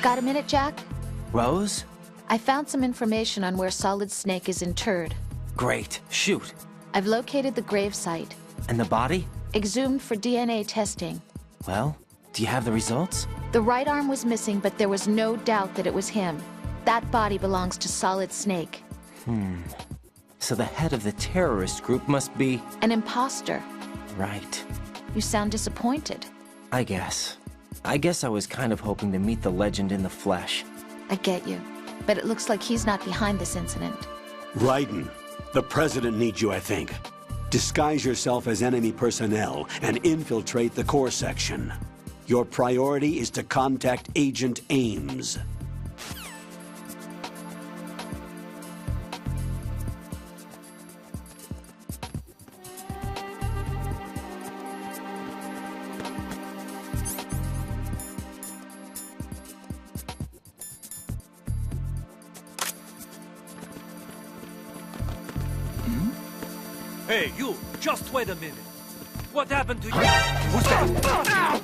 Got a minute, Jack? Rose? I found some information on where Solid Snake is interred. Great. Shoot. I've located the grave site. And the body? Exhumed for DNA testing. Well, do you have the results? The right arm was missing, but there was no doubt that it was him. That body belongs to Solid Snake. So the head of the terrorist group must be... An imposter. Right. You sound disappointed. I guess I was kind of hoping to meet the legend in the flesh. I get you. But it looks like he's not behind this incident. Raiden, the President needs you, I think. Disguise yourself as enemy personnel and infiltrate the core section. Your priority is to contact Agent Ames. Hey, you! Just wait a minute. What happened to you? Who's that?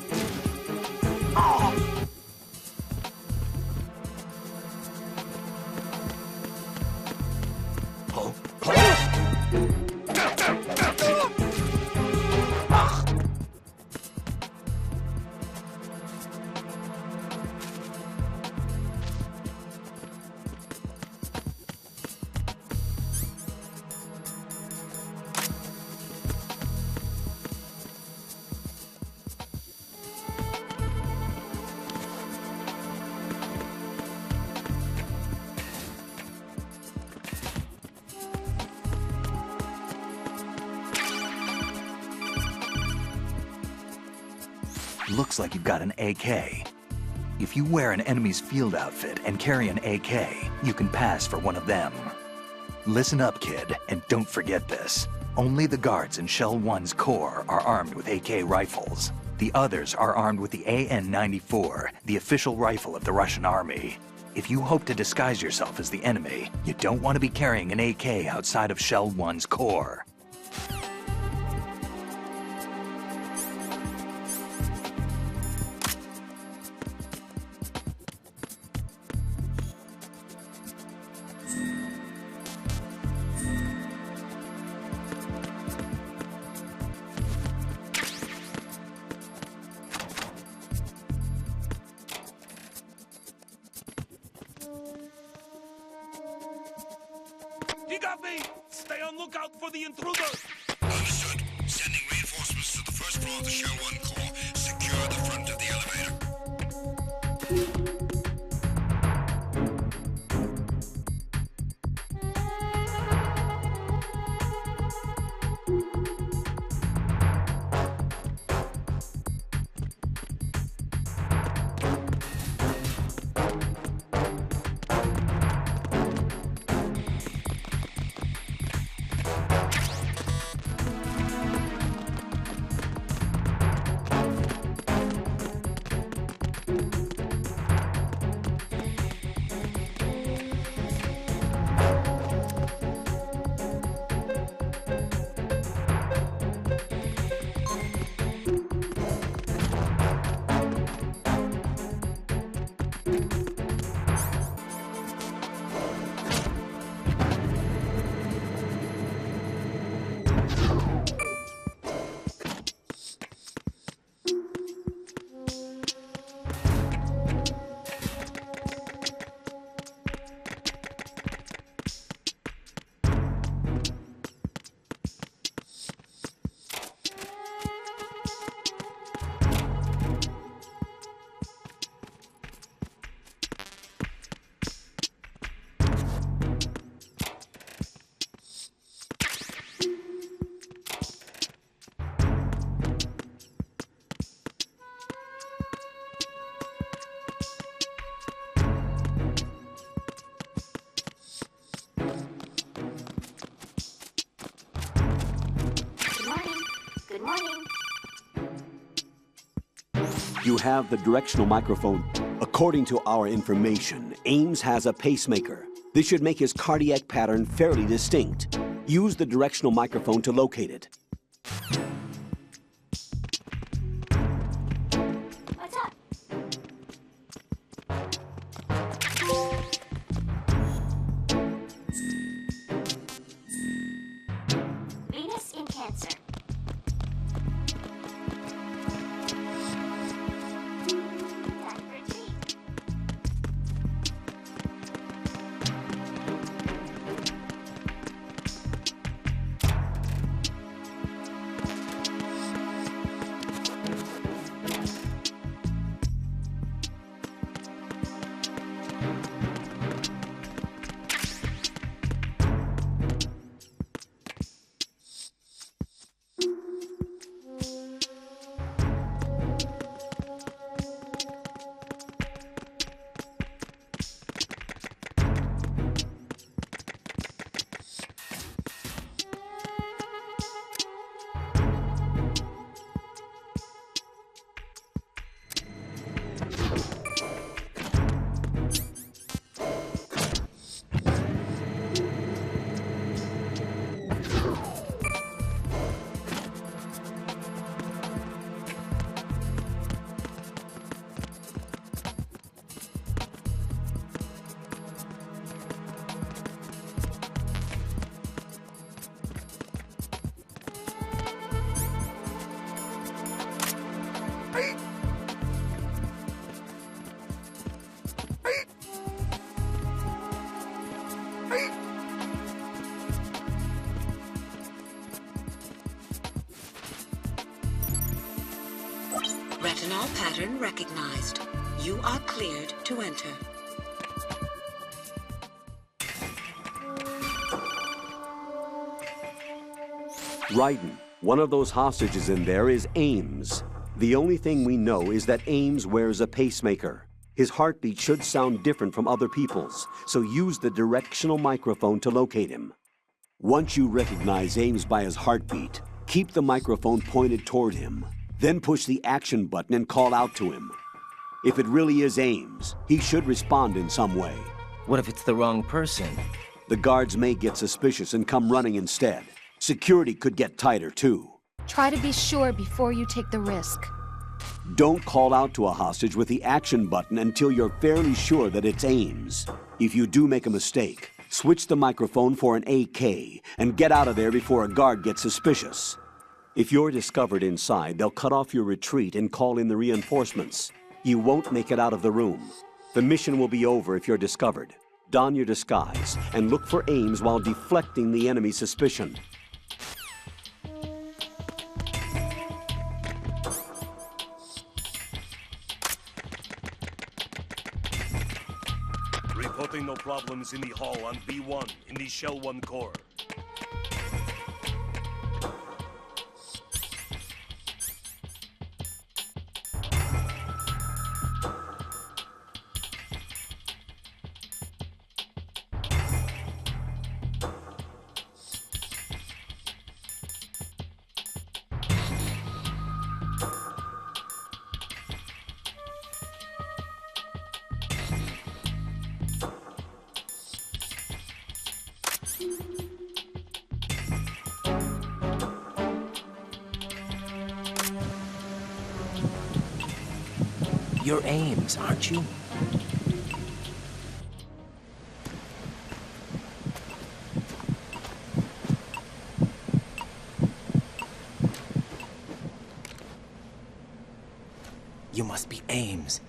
Looks like you've got an AK. If you wear an enemy's field outfit and carry an AK, you can pass for one of them. Listen up, kid, and don't forget this. Only the guards in Shell 1's core are armed with AK rifles. The others are armed with the AN-94, the official rifle of the Russian army. If you hope to disguise yourself as the enemy, you don't want to be carrying an AK outside of Shell 1's core. He got me! Stay on lookout for the intruder! Understood. Sending reinforcements to the first floor of the Shell 1 core. Secure the front of the elevator. You have the directional microphone. According to our information, Ames has a pacemaker. This should make his cardiac pattern fairly distinct. Use the directional microphone to locate it. What's up? answer. Retinol pattern recognized. You are cleared to enter. Raiden, one of those hostages in there is Ames. The only thing we know is that Ames wears a pacemaker. His heartbeat should sound different from other people's, so use the directional microphone to locate him. Once you recognize Ames by his heartbeat, keep the microphone pointed toward him. Then push the action button and call out to him. If it really is Ames, he should respond in some way. What if it's the wrong person? The guards may get suspicious and come running instead. Security could get tighter, too. Try to be sure before you take the risk. Don't call out to a hostage with the action button until you're fairly sure that it's Ames. If you do make a mistake, switch the microphone for an AK and get out of there before a guard gets suspicious. If you're discovered inside, they'll cut off your retreat and call in the reinforcements. You won't make it out of the room. The mission will be over if you're discovered. Don your disguise and look for Ames while deflecting the enemy's suspicion. Reporting no problems in the hall on B1 in the Shell 1 core. You're Ames, aren't you? You must be Ames.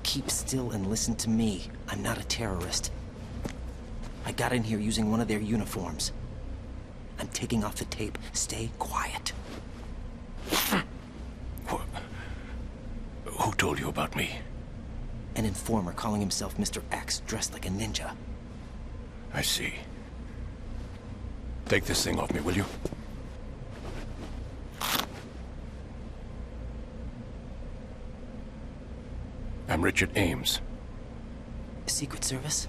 Keep still and listen to me. I'm not a terrorist. I got in here using one of their uniforms. I'm taking off the tape. Stay quiet. Who told you about me? An informer calling himself Mr. X, dressed like a ninja. I see. Take this thing off me, will you? I'm Richard Ames. Secret Service?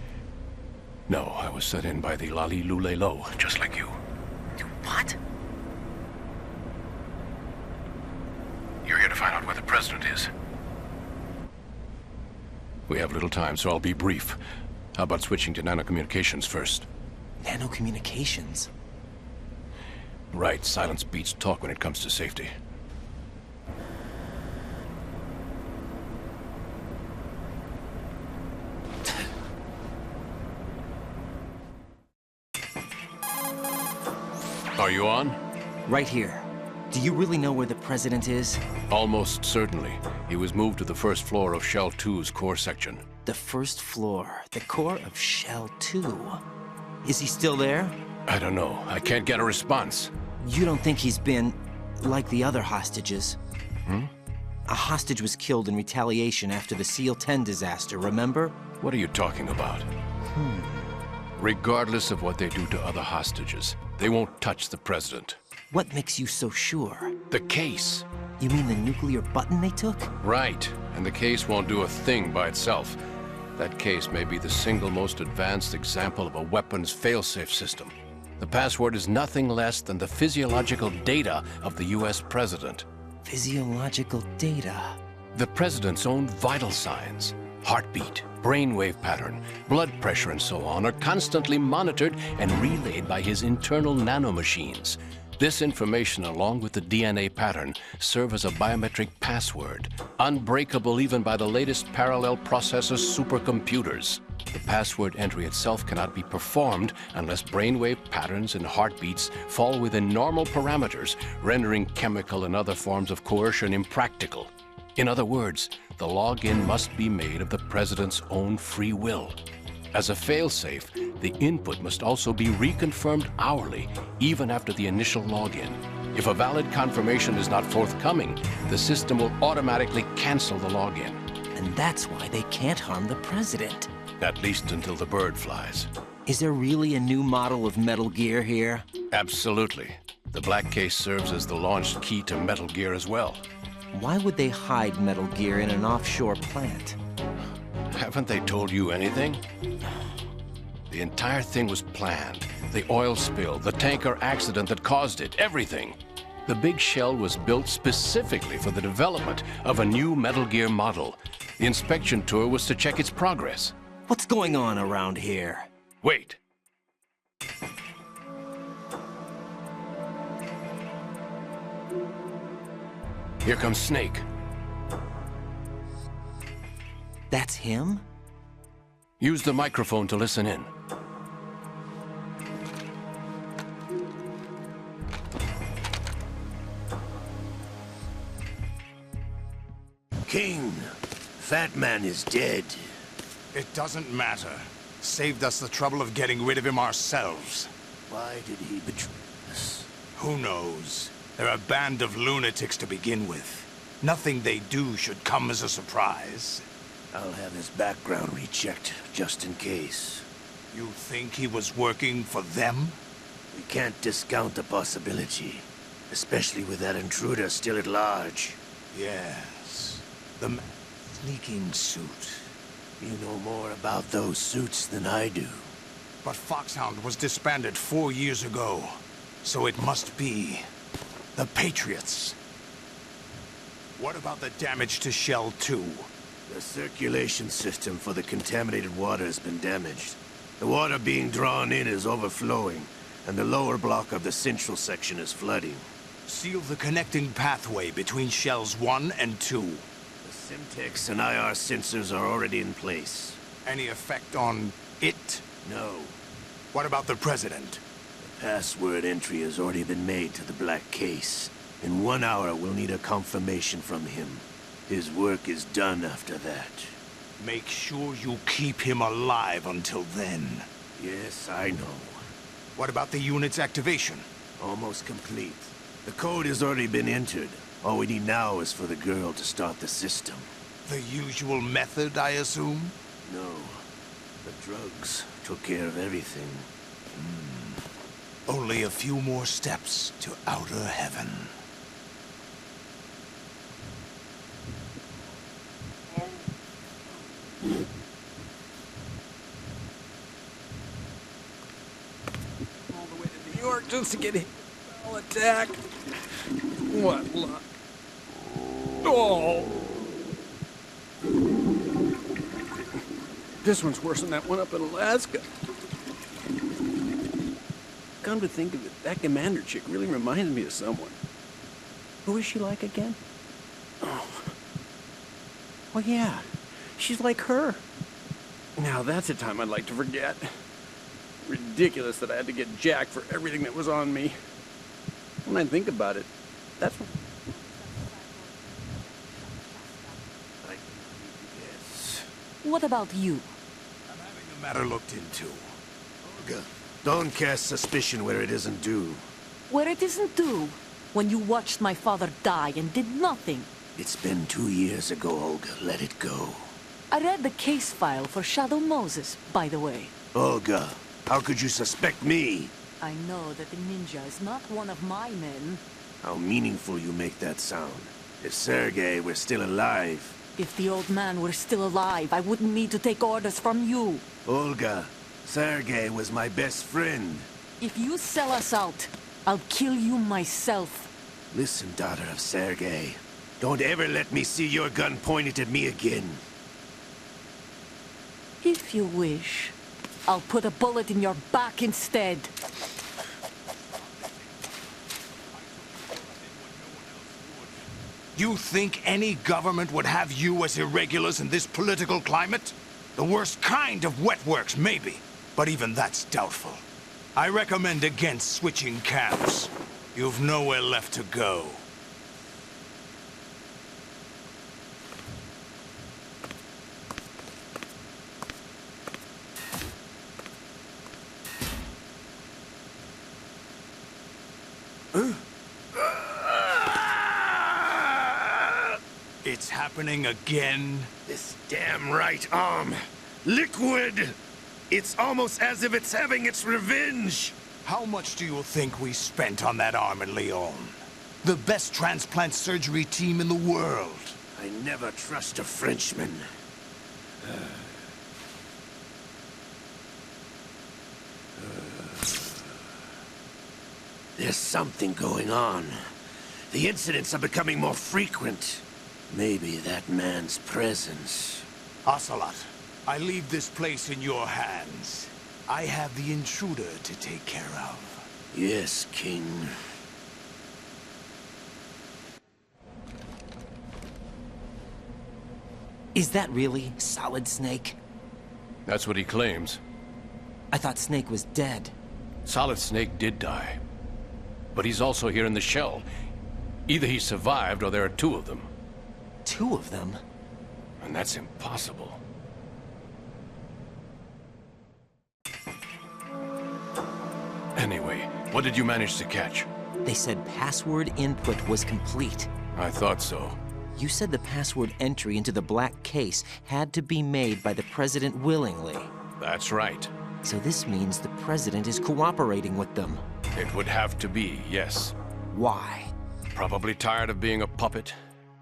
No, I was sent in by the Lali Lule Lo, just like you. What? You're here to find out where the president is. We have little time, so I'll be brief. How about switching to nanocommunications first? Nanocommunications? Right, silence beats talk when it comes to safety. Are you on? Right here. Do you really know where the president is? Almost certainly. He was moved to the first floor of Shell 2's core section. The first floor, the core of Shell 2. Is he still there? I don't know. I can't get a response. You don't think he's been like the other hostages? Hmm? A hostage was killed in retaliation after the SEAL 10 disaster, remember? What are you talking about? Regardless of what they do to other hostages, they won't touch the president. What makes you so sure? The case. You mean the nuclear button they took? Right. And the case won't do a thing by itself. That case may be the single most advanced example of a weapons failsafe system. The password is nothing less than the physiological data of the US president. Physiological data? The president's own vital signs, heartbeat, brainwave pattern, blood pressure and so on are constantly monitored and relayed by his internal nanomachines. This information, along with the DNA pattern, serve as a biometric password, unbreakable even by the latest parallel processor supercomputers. The password entry itself cannot be performed unless brainwave patterns and heartbeats fall within normal parameters, rendering chemical and other forms of coercion impractical. In other words, the login must be made of the president's own free will. As a failsafe, the input must also be reconfirmed hourly, even after the initial login. If a valid confirmation is not forthcoming, the system will automatically cancel the login. And that's why they can't harm the president. At least until the bird flies. Is there really a new model of Metal Gear here? Absolutely. The black case serves as the launch key to Metal Gear as well. Why would they hide Metal Gear in an offshore plant? Haven't they told you anything? The entire thing was planned. The oil spill, the tanker accident that caused it, everything. The big shell was built specifically for the development of a new Metal Gear model. The inspection tour was to check its progress. What's going on around here? Wait. Here comes Snake. That's him? Use the microphone to listen in. King, Fat Man is dead. It doesn't matter. Saved us the trouble of getting rid of him ourselves. Why did he betray us? Who knows? They're a band of lunatics to begin with. Nothing they do should come as a surprise. I'll have his background rechecked, just in case. You think he was working for them? We can't discount the possibility. Especially with that intruder still at large. Yes. The sneaking suit. You know more about those suits than I do. But Foxhound was disbanded 4 years ago. So it must be the Patriots. What about the damage to Shell 2? The circulation system for the contaminated water has been damaged. The water being drawn in is overflowing, and the lower block of the central section is flooding. Seal the connecting pathway between Shells 1 and 2. The Simtex and IR sensors are already in place. Any effect on it? No. What about the President? The password entry has already been made to the black case. In 1 hour, we'll need a confirmation from him. His work is done after that. Make sure you keep him alive until then. Yes, I know. What about the unit's activation? Almost complete. The code has already been entered. All we need now is for the girl to start the system. The usual method, I assume? No. The drugs took care of everything. Only a few more steps to outer heaven. All the way to New York just to get hit with a bowel attack. What luck. Oh! This one's worse than that one up in Alaska. Come to think of it, that commander chick really reminds me of someone. Who is she like again? Oh. Well, yeah. She's like her. Now that's a time I'd like to forget. Ridiculous that I had to get jacked for everything that was on me. When I think about it, that's... I cannot even guess. What about you? I'm having the matter looked into. Olga, don't cast suspicion where it isn't due. Where it isn't due. When you watched my father die and did nothing. It's been 2 years ago, Olga. Let it go. I read the case file for Shadow Moses, by the way. Olga, how could you suspect me? I know that the ninja is not one of my men. How meaningful you make that sound. If Sergei were still alive... If the old man were still alive, I wouldn't need to take orders from you. Olga, Sergei was my best friend. If you sell us out, I'll kill you myself. Listen, daughter of Sergei. Don't ever let me see your gun pointed at me again. If you wish, I'll put a bullet in your back instead. You think any government would have you as irregulars in this political climate? The worst kind of wet works, maybe. But even that's doubtful. I recommend against switching camps. You've nowhere left to go. It's happening again? This damn right arm. Liquid! It's almost as if it's having its revenge! How much do you think we spent on that arm in Lyon? The best transplant surgery team in the world. I never trust a Frenchman. There's something going on. The incidents are becoming more frequent. Maybe that man's presence. Ocelot, I leave this place in your hands. I have the intruder to take care of. Yes, King. Is that really Solid Snake? That's what he claims. I thought Snake was dead. Solid Snake did die. But he's also here in the shell. Either he survived or there are two of them. Two of them? And that's impossible. Anyway, what did you manage to catch? They said password input was complete. I thought so. You said the password entry into the black case had to be made by the President willingly. That's right. So this means the President is cooperating with them. It would have to be, yes. Why? Probably tired of being a puppet,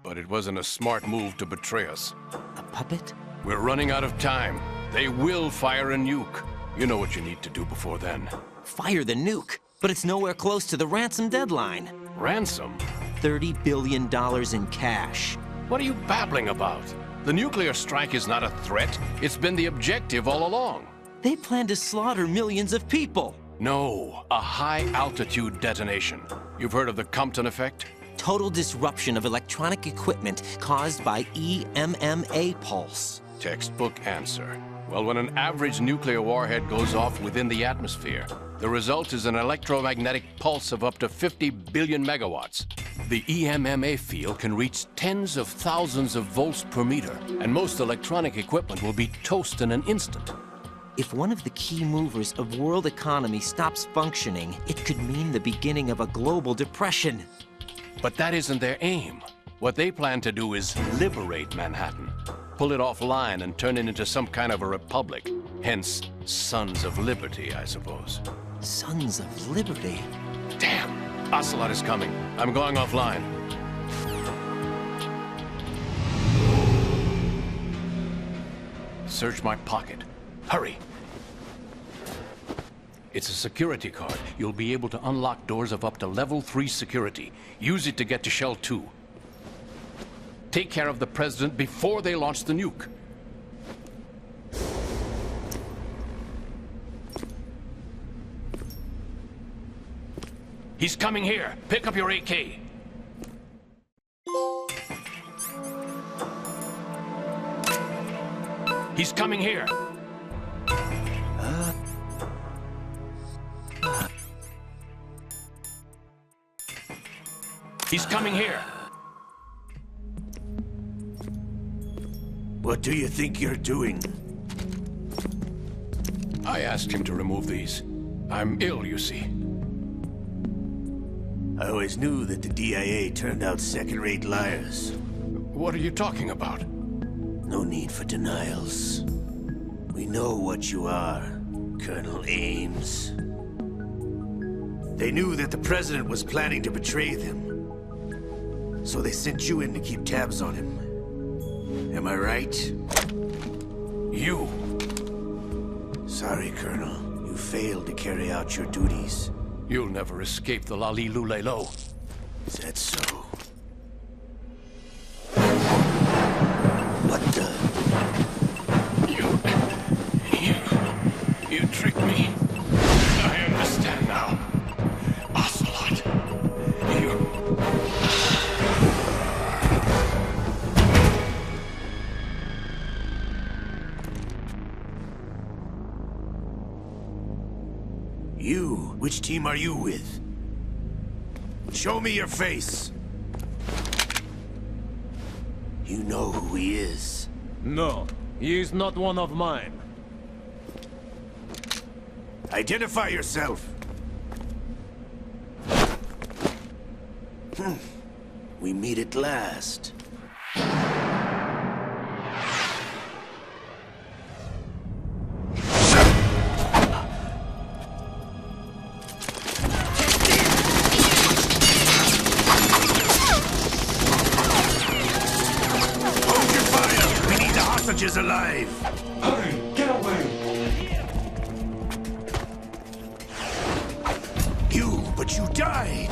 but it wasn't a smart move to betray us. A puppet? We're running out of time. They will fire a nuke. You know what you need to do before then. Fire the nuke? But it's nowhere close to the ransom deadline. Ransom? $30 billion in cash. What are you babbling about? The nuclear strike is not a threat. It's been the objective all along. They plan to slaughter millions of people. No, a high-altitude detonation. You've heard of the Compton effect? Total disruption of electronic equipment caused by EMMA pulse. Textbook answer. Well, when an average nuclear warhead goes off within the atmosphere, the result is an electromagnetic pulse of up to 50 billion megawatts. The EMMA field can reach tens of thousands of volts per meter, and most electronic equipment will be toast in an instant. If one of the key movers of world economy stops functioning, it could mean the beginning of a global depression. But that isn't their aim. What they plan to do is liberate Manhattan. Pull it offline and turn it into some kind of a republic. Hence, Sons of Liberty, I suppose. Sons of Liberty? Damn! Ocelot is coming. I'm going offline. Search my pocket. Hurry! It's a security card. You'll be able to unlock doors of up to level 3 security. Use it to get to Shell 2. Take care of the President before they launch the nuke. He's coming here. Pick up your AK. He's coming here. He's coming here. What do you think you're doing? I asked him to remove these. I'm ill, you see. I always knew that the DIA turned out second-rate liars. What are you talking about? No need for denials. We know what you are, Colonel Ames. They knew that the President was planning to betray them. So they sent you in to keep tabs on him. Am I right? You! Sorry, Colonel. You failed to carry out your duties. You'll never escape the Lali Lulelo. Is that so? What the? You tricked me. I understand now. Ocelot. You? Which team are you with? Show me your face. You know who he is. No, he is not one of mine. Identify yourself. We meet at last. Hold your fire! We need the hostages alive! Hurry, get away! But you died!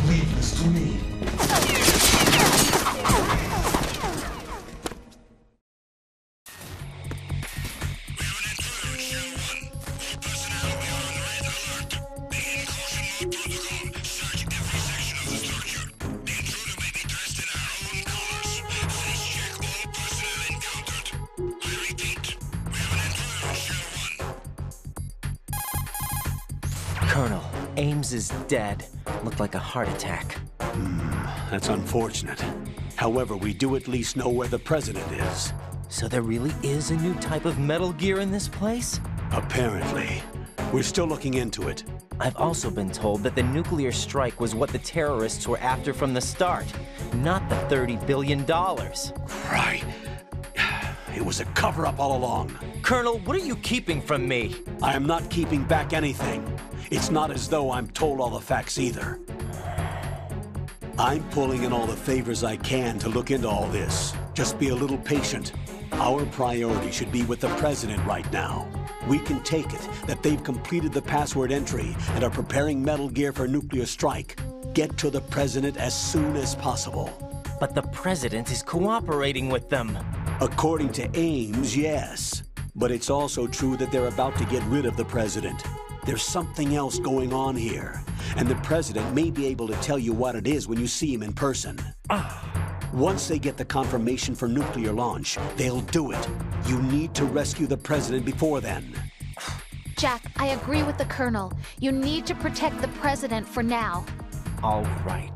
Leave this to me. Colonel, Ames is dead. Looked like a heart attack. That's unfortunate. However, we do at least know where the President is. So there really is a new type of Metal Gear in this place? Apparently. We're still looking into it. I've also been told that the nuclear strike was what the terrorists were after from the start, not the $30 billion. Right. It was a cover-up all along. Colonel, what are you keeping from me? I am not keeping back anything. It's not as though I'm told all the facts either. I'm pulling in all the favors I can to look into all this. Just be a little patient. Our priority should be with the President right now. We can take it that they've completed the password entry and are preparing Metal Gear for nuclear strike. Get to the President as soon as possible. But the President is cooperating with them. According to Ames, yes. But it's also true that they're about to get rid of the President. There's something else going on here, and the President may be able to tell you what it is when you see him in person. Once they get the confirmation for nuclear launch, they'll do it. You need to rescue the President before then. Jack, I agree with the Colonel. You need to protect the President for now. All right.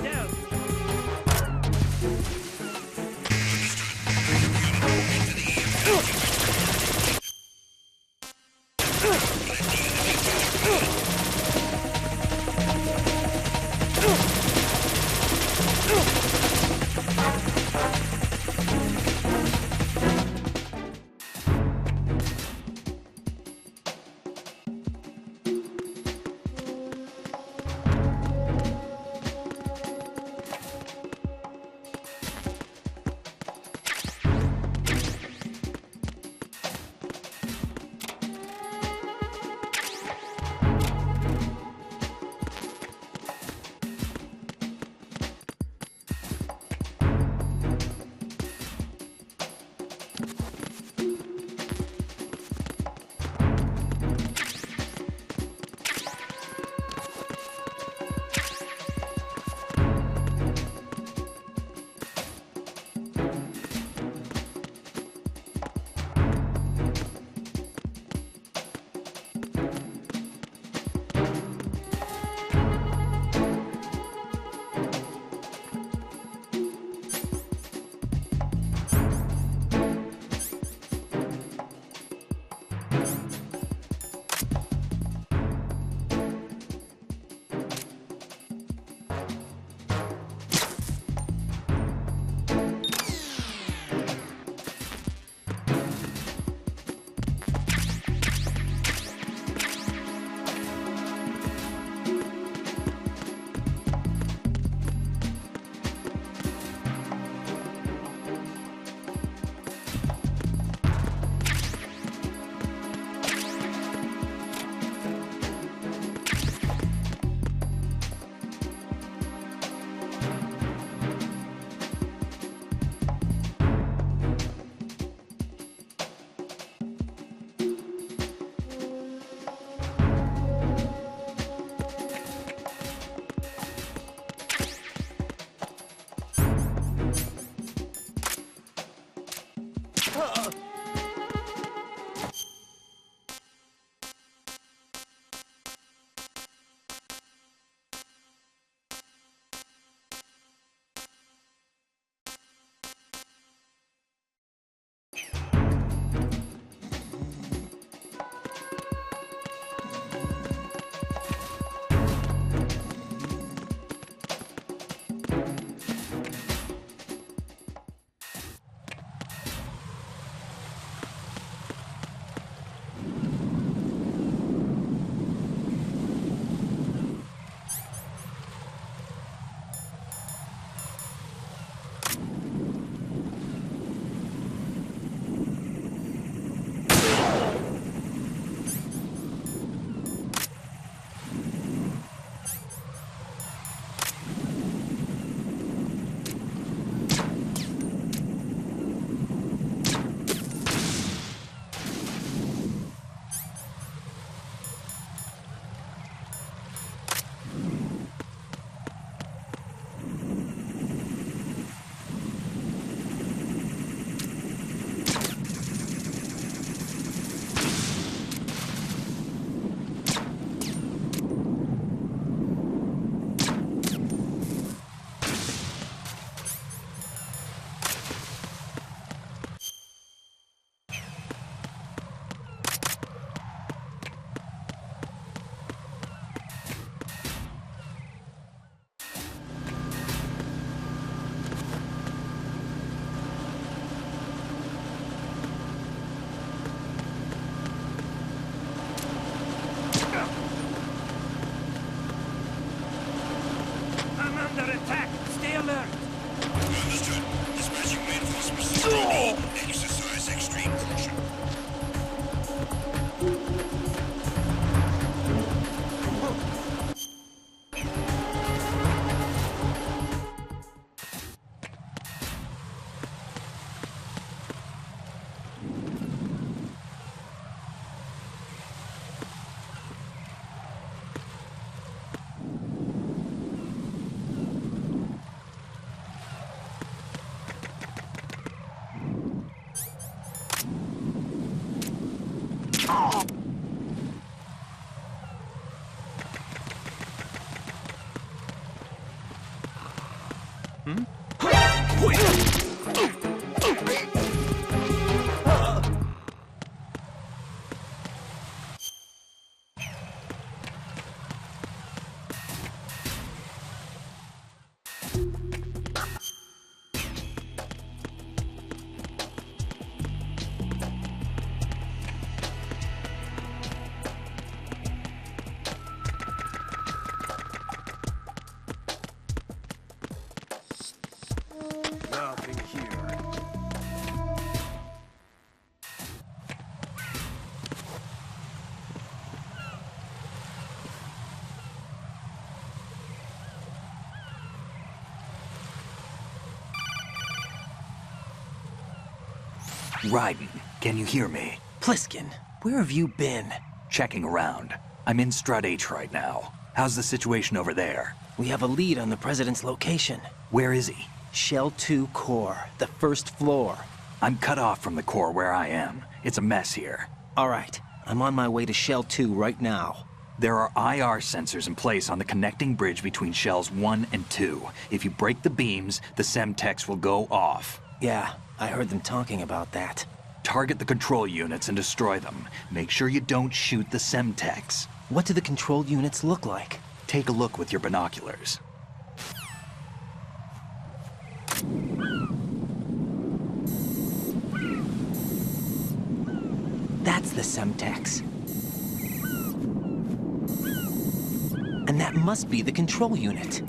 down. Nothing here. Raiden, can you hear me? Pliskin, where have you been? Checking around. I'm in Strut H right now. How's the situation over there? We have a lead on the President's location. Where is he? Shell 2 core, the first floor. I'm cut off from the core where I am. It's a mess here. All right, I'm on my way to Shell 2 right now. There are IR sensors in place on the connecting bridge between Shells 1 and 2. If you break the beams, the Semtex will go off. Yeah, I heard them talking about that. Target the control units and destroy them. Make sure you don't shoot the Semtex. What do the control units look like? Take a look with your binoculars. That's the Semtex. And that must be the control unit.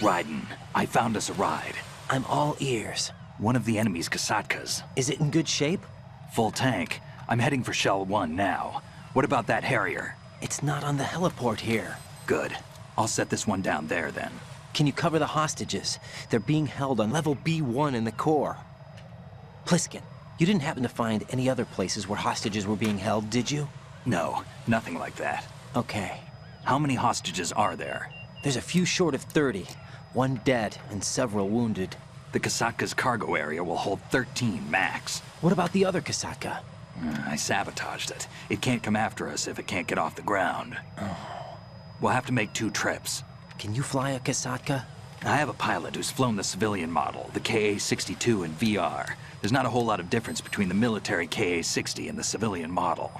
Raiden, I found us a ride. I'm all ears. One of the enemy's Kasatkas. Is it in good shape? Full tank. I'm heading for Shell 1 now. What about that Harrier? It's not on the heliport here. Good. I'll set this one down there then. Can you cover the hostages? They're being held on level B1 in the core. Pliskin, you didn't happen to find any other places where hostages were being held, did you? No, nothing like that. Okay. How many hostages are there? There's a few short of 30. One dead and several wounded. The Kasatka's cargo area will hold 13 max. What about the other Kasatka? I sabotaged it. It can't come after us if it can't get off the ground. Oh. We'll have to make 2 trips. Can you fly a Kasatka? I have a pilot who's flown the civilian model, the KA-62 in VR. There's not a whole lot of difference between the military KA-60 and the civilian model.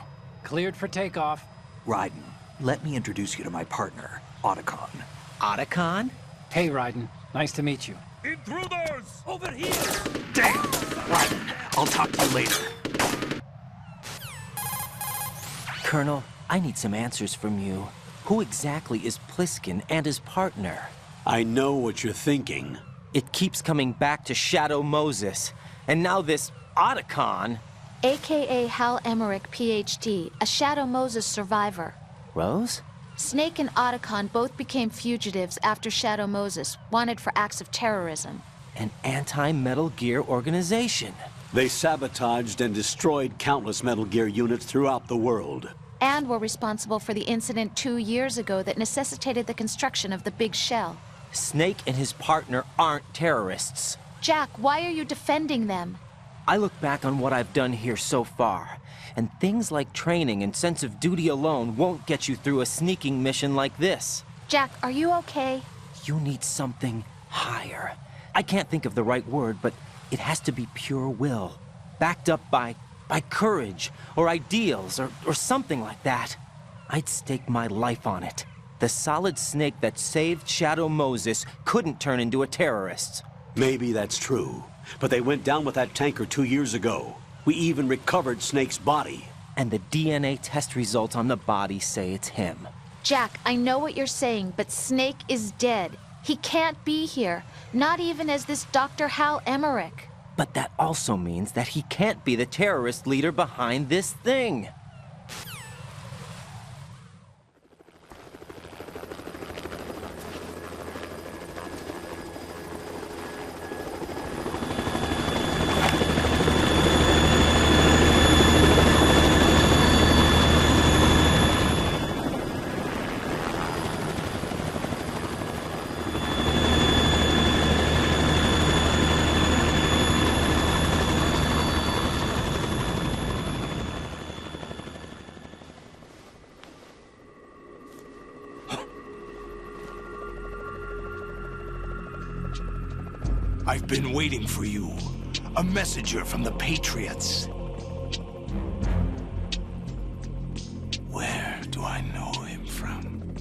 Cleared for takeoff. Raiden, let me introduce you to my partner, Otacon. Otacon? Hey, Raiden. Nice to meet you. Intruders! Over here! Damn! Raiden, I'll talk to you later. Colonel, I need some answers from you. Who exactly is Pliskin and his partner? I know what you're thinking. It keeps coming back to Shadow Moses. And now this Otacon... AKA Hal Emmerich, Ph.D., a Shadow Moses survivor. Rose? Snake and Otacon both became fugitives after Shadow Moses, wanted for acts of terrorism. An anti-Metal Gear organization. They sabotaged and destroyed countless Metal Gear units throughout the world. And were responsible for the incident 2 years ago that necessitated the construction of the Big Shell. Snake and his partner aren't terrorists. Jack, why are you defending them? I look back on what I've done here so far, and things like training and sense of duty alone won't get you through a sneaking mission like this. Jack, are you okay? You need something higher. I can't think of the right word, but it has to be pure will, backed up by courage, or ideals, or something like that. I'd stake my life on it. The solid Snake that saved Shadow Moses couldn't turn into a terrorist. Maybe that's true, but they went down with that tanker 2 years ago. We even recovered Snake's body. And the DNA test results on the body say it's him. Jack, I know what you're saying, but Snake is dead. He can't be here, not even as this Dr. Hal Emmerich. But that also means that he can't be the terrorist leader behind this thing. I've been waiting for you. A messenger from the Patriots. Where do I know him from?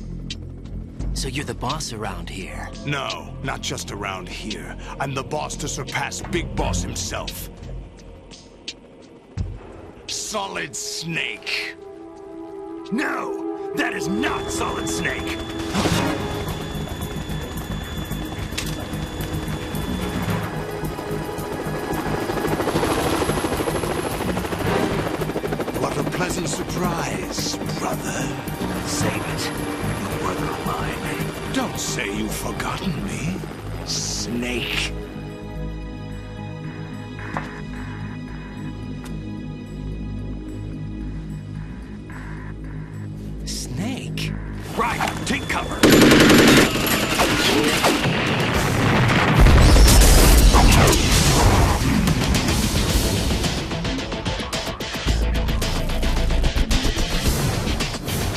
So you're the boss around here? No, not just around here. I'm the boss to surpass Big Boss himself. Solid Snake. No! That is not Solid Snake! What a pleasant surprise, brother. Save it. You brother of mine. Don't say you've forgotten me, Snake. Snake? Right, take cover.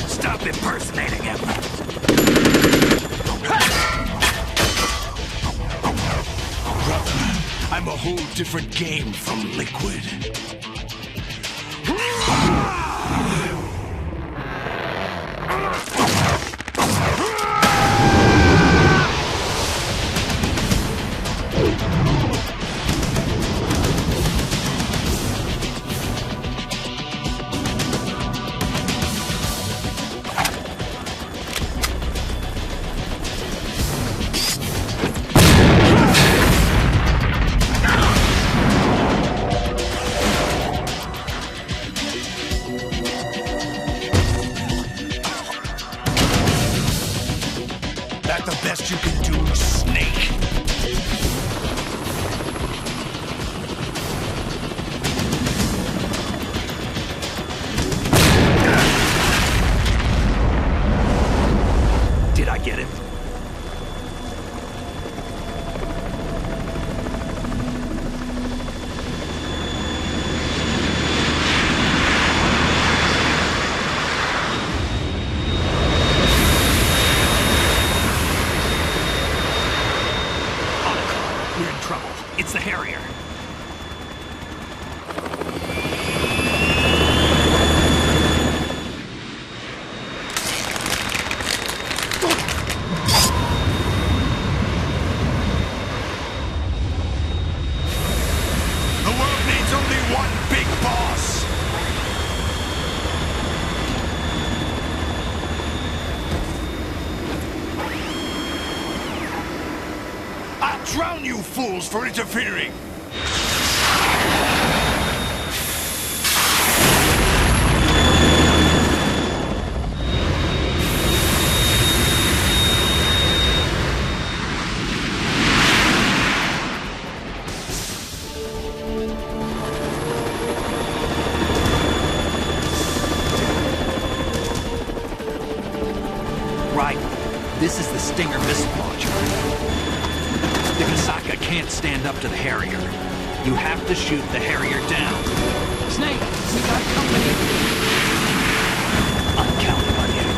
Stop impersonating him. Brother, I'm a whole different game from Liquid. fools for interfering! Right. This is the Stinger missile launcher. The Kasaka can't stand up to the Harrier. You have to shoot the Harrier down. Snake, we got company. I'm counting on you.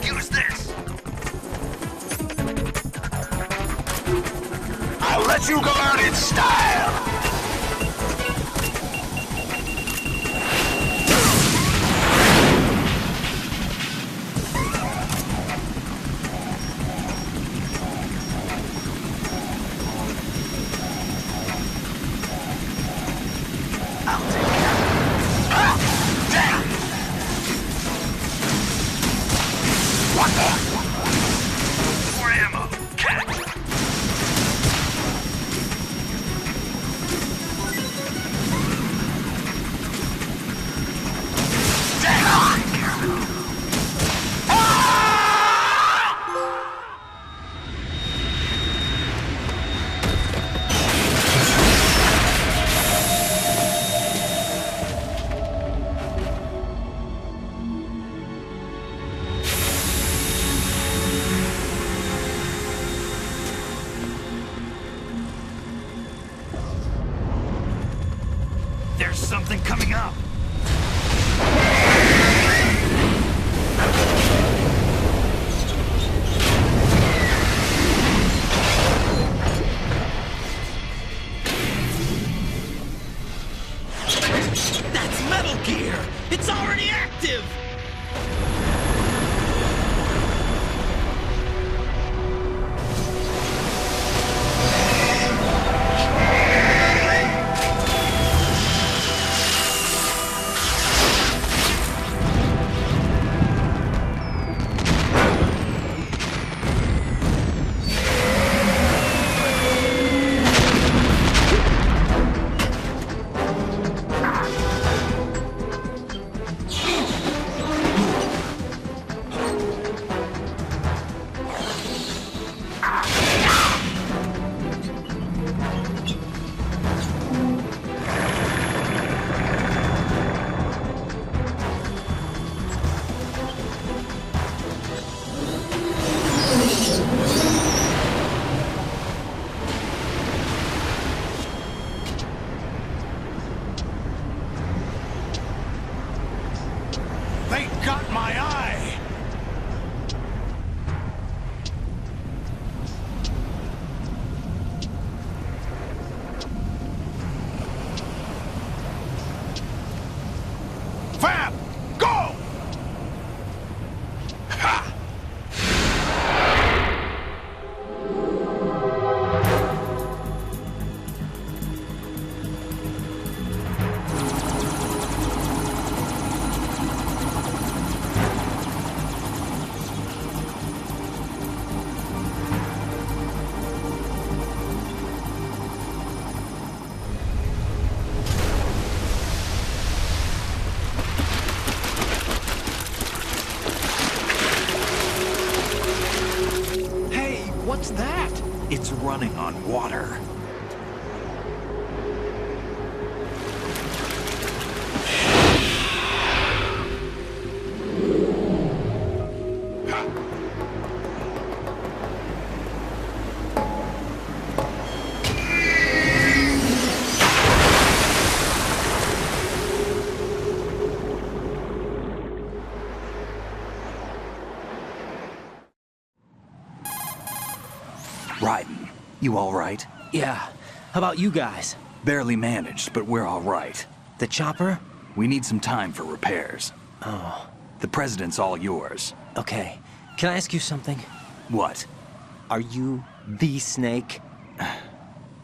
Use this! let you go out in style! There's something coming up! That's Metal Gear! It's already active! got my eye! Fab! Go! Ha! What's that? It's running on water. Raiden, you all right? Yeah. How about you guys? Barely managed, but we're all right. The chopper? We need some time for repairs. Oh. The president's all yours. Okay. Can I ask you something? What? Are you the Snake?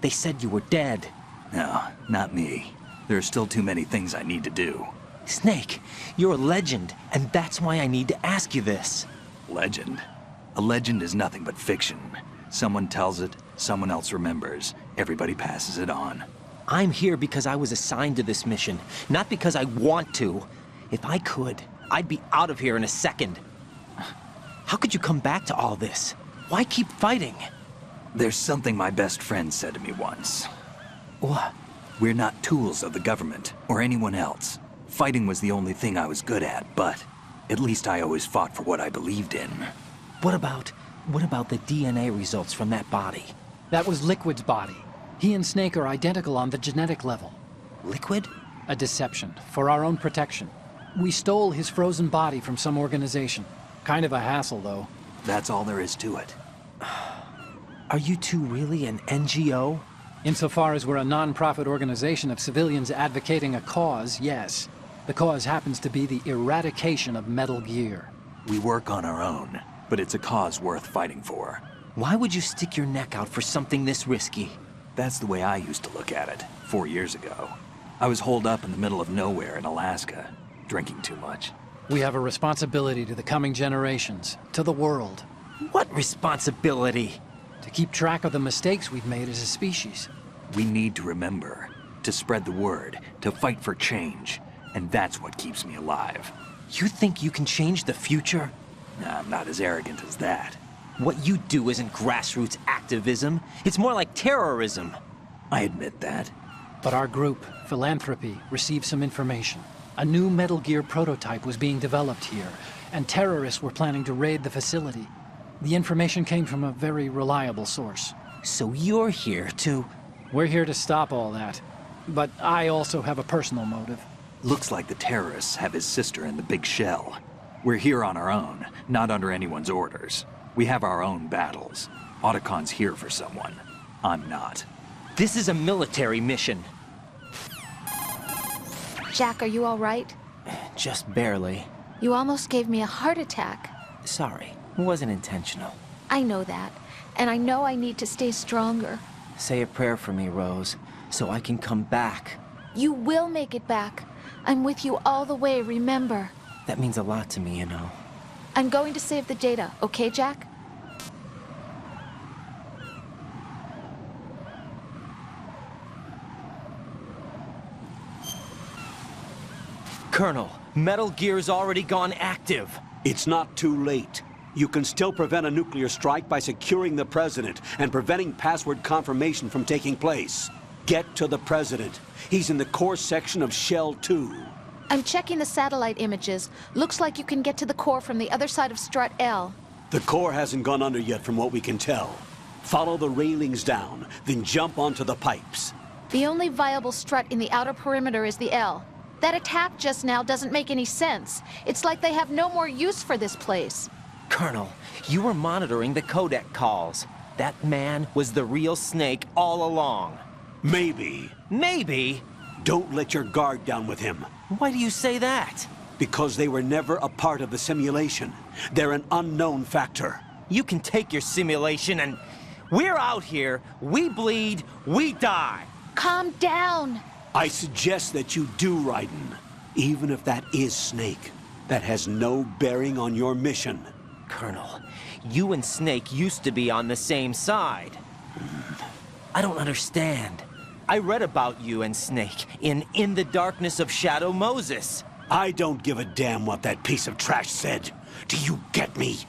They said you were dead. No, not me. There are still too many things I need to do. Snake, you're a legend, and that's why I need to ask you this. Legend? A legend is nothing but fiction. Someone tells it, someone else remembers. Everybody passes it on. I'm here because I was assigned to this mission, not because I want to. If I could, I'd be out of here in a second. How could you come back to all this? Why keep fighting? There's something my best friend said to me once. What? We're not tools of the government or anyone else. Fighting was the only thing I was good at, but at least I always fought for what I believed in. What about the DNA results from that body? That was Liquid's body. He and Snake are identical on the genetic level. Liquid? A deception, for our own protection. We stole his frozen body from some organization. Kind of a hassle, though. That's all there is to it. Are you two really an NGO? Insofar as we're a non-profit organization of civilians advocating a cause, yes. The cause happens to be the eradication of Metal Gear. We work on our own, but it's a cause worth fighting for. Why would you stick your neck out for something this risky? That's the way I used to look at it, 4 years ago. I was holed up in the middle of nowhere in Alaska, drinking too much. We have a responsibility to the coming generations, to the world. What responsibility? To keep track of the mistakes we've made as a species. We need to remember, to spread the word, to fight for change, and that's what keeps me alive. You think you can change the future? Nah, I'm not as arrogant as that. What you do isn't grassroots activism. It's more like terrorism. I admit that. But our group, Philanthropy, received some information. A new Metal Gear prototype was being developed here, and terrorists were planning to raid the facility. The information came from a very reliable source. So you're here to... We're here to stop all that. But I also have a personal motive. Looks like the terrorists have his sister in the big shell. We're here on our own, not under anyone's orders. We have our own battles. Otacon's here for someone. I'm not. This is a military mission. Jack, are you all right? Just barely. You almost gave me a heart attack. Sorry, it wasn't intentional. I know that, and I know I need to stay stronger. Say a prayer for me, Rose, so I can come back. You will make it back. I'm with you all the way, remember? That means a lot to me, you know. I'm going to save the data, okay, Jack? Colonel, Metal Gear's already gone active. It's not too late. You can still prevent a nuclear strike by securing the President and preventing password confirmation from taking place. Get to the President. He's in the core section of Shell 2. I'm checking the satellite images. Looks like you can get to the core from the other side of Strut L. The core hasn't gone under yet from what we can tell. Follow the railings down, then jump onto the pipes. The only viable strut in the outer perimeter is the L. That attack just now doesn't make any sense. It's like they have no more use for this place. Colonel, you were monitoring the codec calls. That man was the real Snake all along. Maybe. Maybe? Don't let your guard down with him. Why do you say that? Because they were never a part of the simulation. They're an unknown factor. You can take your simulation and... We're out here, we bleed, we die. Calm down. I suggest that you do, Raiden. Even if that is Snake. That has no bearing on your mission. Colonel, you and Snake used to be on the same side. I don't understand. I read about you and Snake in the Darkness of Shadow Moses. I don't give a damn what that piece of trash said. Do you get me?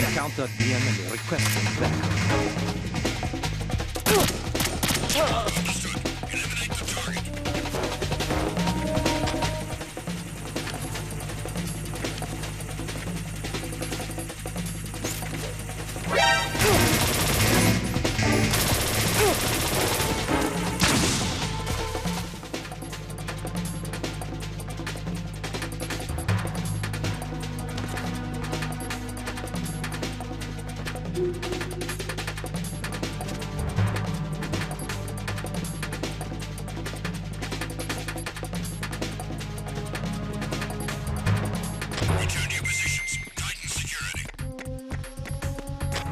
Encounter the enemy requesting backup. Return to your positions. Titan security.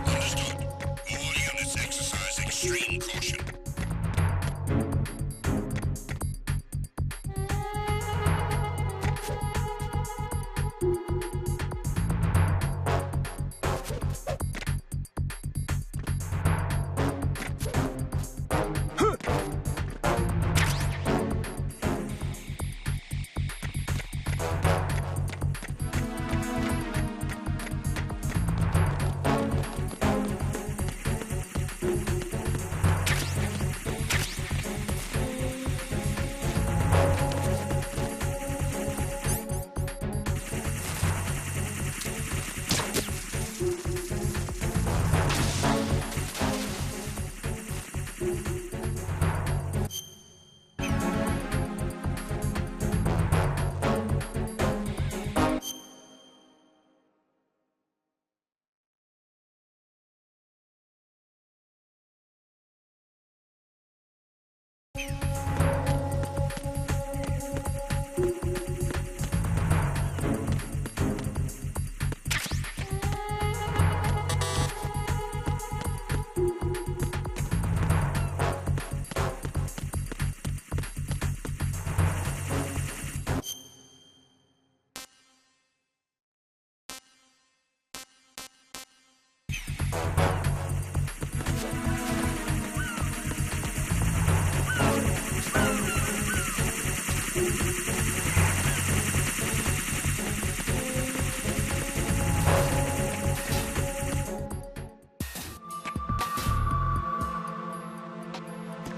Understood. All units exercise extreme caution.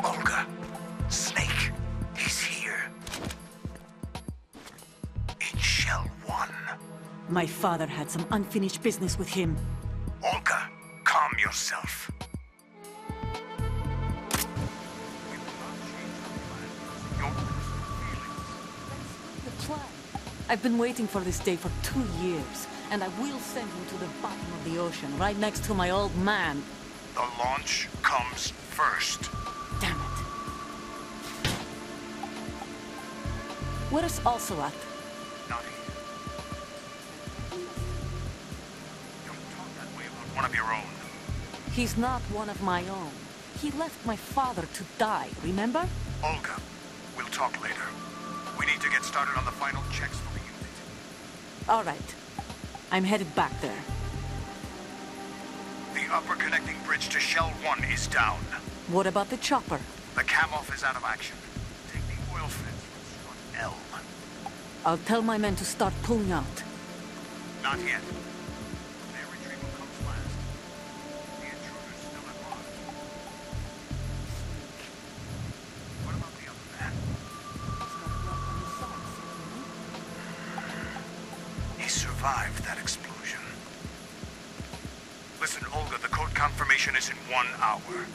Olga, Snake, he's here. In Shell 1. My father had some unfinished business with him. Olga, calm yourself. The plan. I've been waiting for this day for 2 years, and I will send him to the bottom of the ocean, right next to my old man. The launch comes first. Damn it. Where's Ocelot? Not here. Don't talk that way about one of your own. He's not one of my own. He left my father to die, remember? Olga, we'll talk later. We need to get started on the final checks for the unit. All right. I'm headed back there. The upper connecting bridge to Shell 1 is down. What about the chopper? The cam-off is out of action. Take the oil fence on L. I'll tell my men to start pulling out. Not yet. Their retrieval comes last. The intruder's still at large. What about the other man? He survived that explosion. Listen, Olga, the code confirmation is in 1 hour.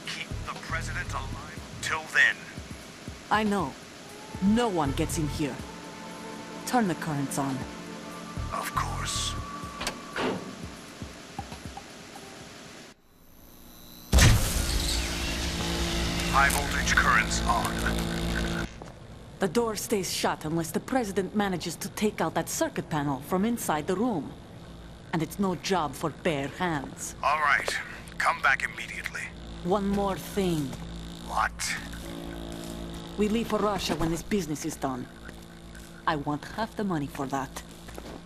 Keep the president alive till then. I know. No one gets in here. Turn the currents on. Of course. High voltage currents on. The door stays shut unless the president manages to take out that circuit panel from inside the room. And it's no job for bare hands. All right. Come back immediately. One more thing. What? We leave for Russia when this business is done. I want half the money for that.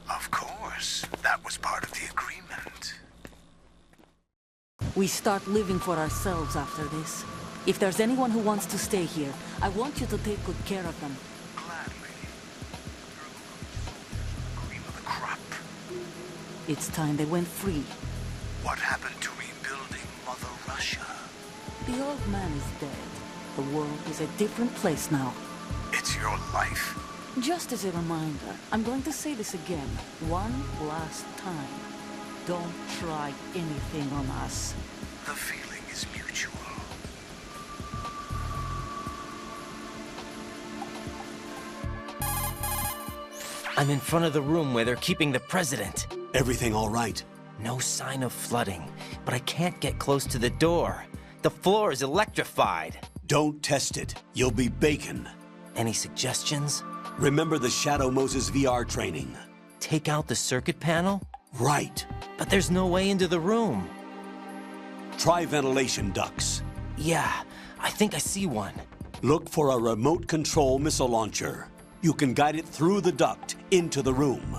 Of course. That was part of the agreement. We start living for ourselves after this. If there's anyone who wants to stay here, I want you to take good care of them. Gladly. Cream of the crop. It's time they went free. What happened to rebuilding Mother Russia? The old man is dead. The world is a different place now. It's your life. Just as a reminder, I'm going to say this again, one last time. Don't try anything on us. The feeling is mutual. I'm in front of the room where they're keeping the president. Everything all right? No sign of flooding, but I can't get close to the door. The floor is electrified. Don't test it. You'll be bacon. Any suggestions? Remember the Shadow Moses VR training. Take out the circuit panel? Right. But there's no way into the room. Try ventilation ducts. Yeah, I think I see one. Look for a remote control missile launcher. You can guide it through the duct into the room.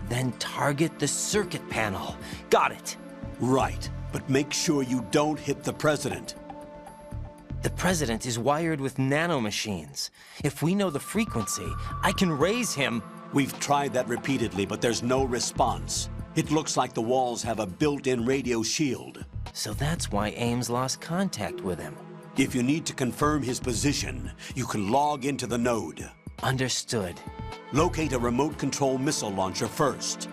Then target the circuit panel. Got it. Right, but make sure you don't hit the president. The president is wired with nanomachines. If we know the frequency, I can raise him. We've tried that repeatedly, but there's no response. It looks like the walls have a built-in radio shield. So that's why Ames lost contact with him. If you need to confirm his position, you can log into the node. Understood. Locate a remote control missile launcher first.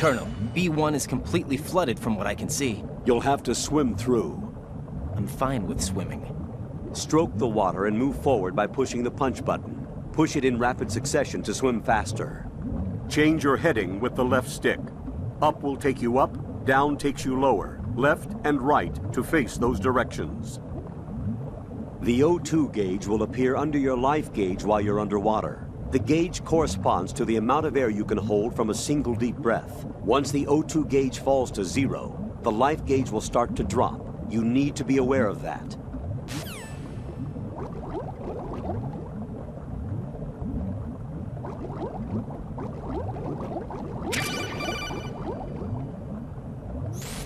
Colonel, B1 is completely flooded from what I can see. You'll have to swim through. I'm fine with swimming. Stroke the water and move forward by pushing the punch button. Push it in rapid succession to swim faster. Change your heading with the left stick. Up will take you up, down takes you lower, left and right to face those directions. The O2 gauge will appear under your life gauge while you're underwater. The gauge corresponds to the amount of air you can hold from a single deep breath. Once the O2 gauge falls to 0, the life gauge will start to drop. You need to be aware of that.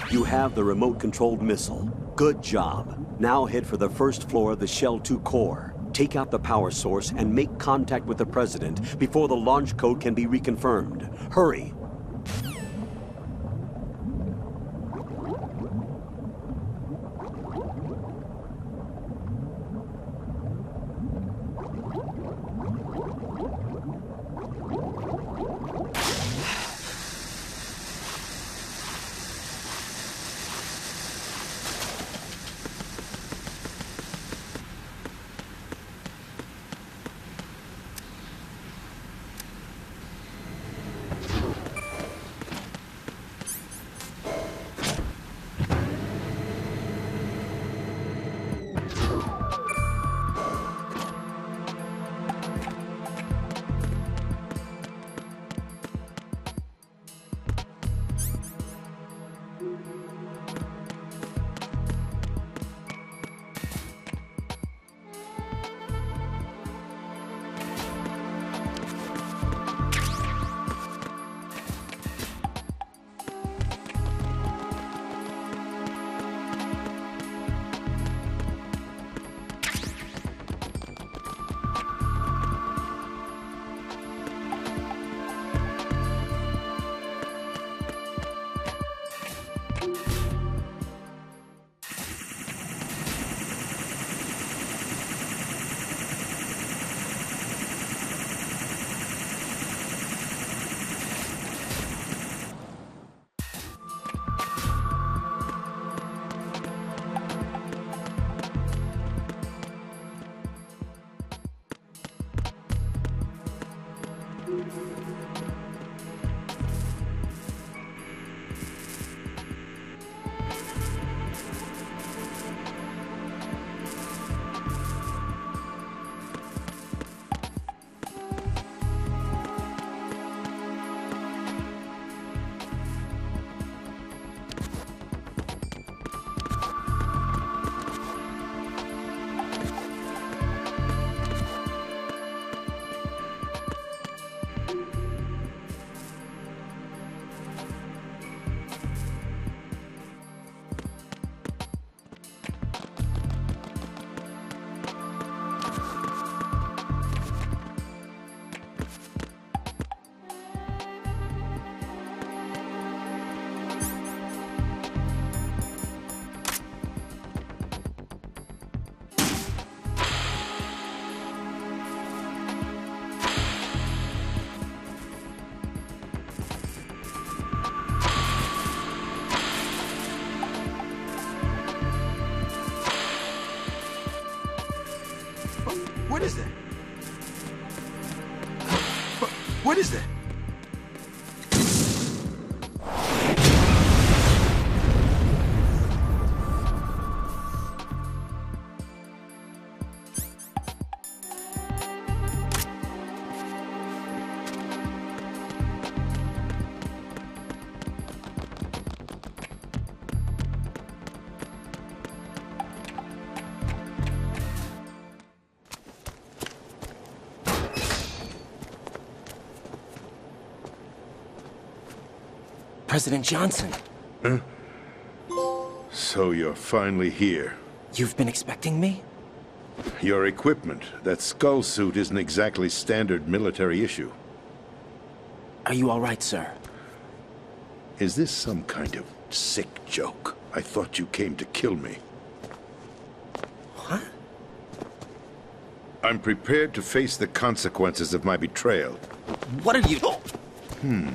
You have the remote-controlled missile. Good job. Now head for the first floor of the Shell 2 core. Take out the power source and make contact with the President before the launch code can be reconfirmed. Hurry! What is that? What is that? President Johnson. Huh? So you're finally here. You've been expecting me? Your equipment, that skull suit isn't exactly standard military issue. Are you all right, sir? Is this some kind of sick joke? I thought you came to kill me. What? I'm prepared to face the consequences of my betrayal. What are you... Hmm.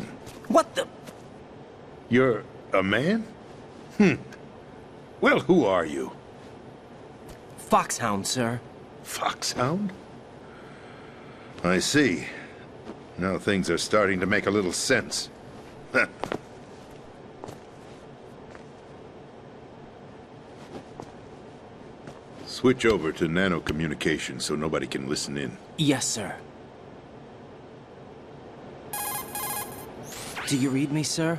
What the... You're a man? Well, who are you? Foxhound, sir. Foxhound? I see. Now things are starting to make a little sense. Switch over to nano-communication so nobody can listen in. Yes, sir. Do you read me, sir?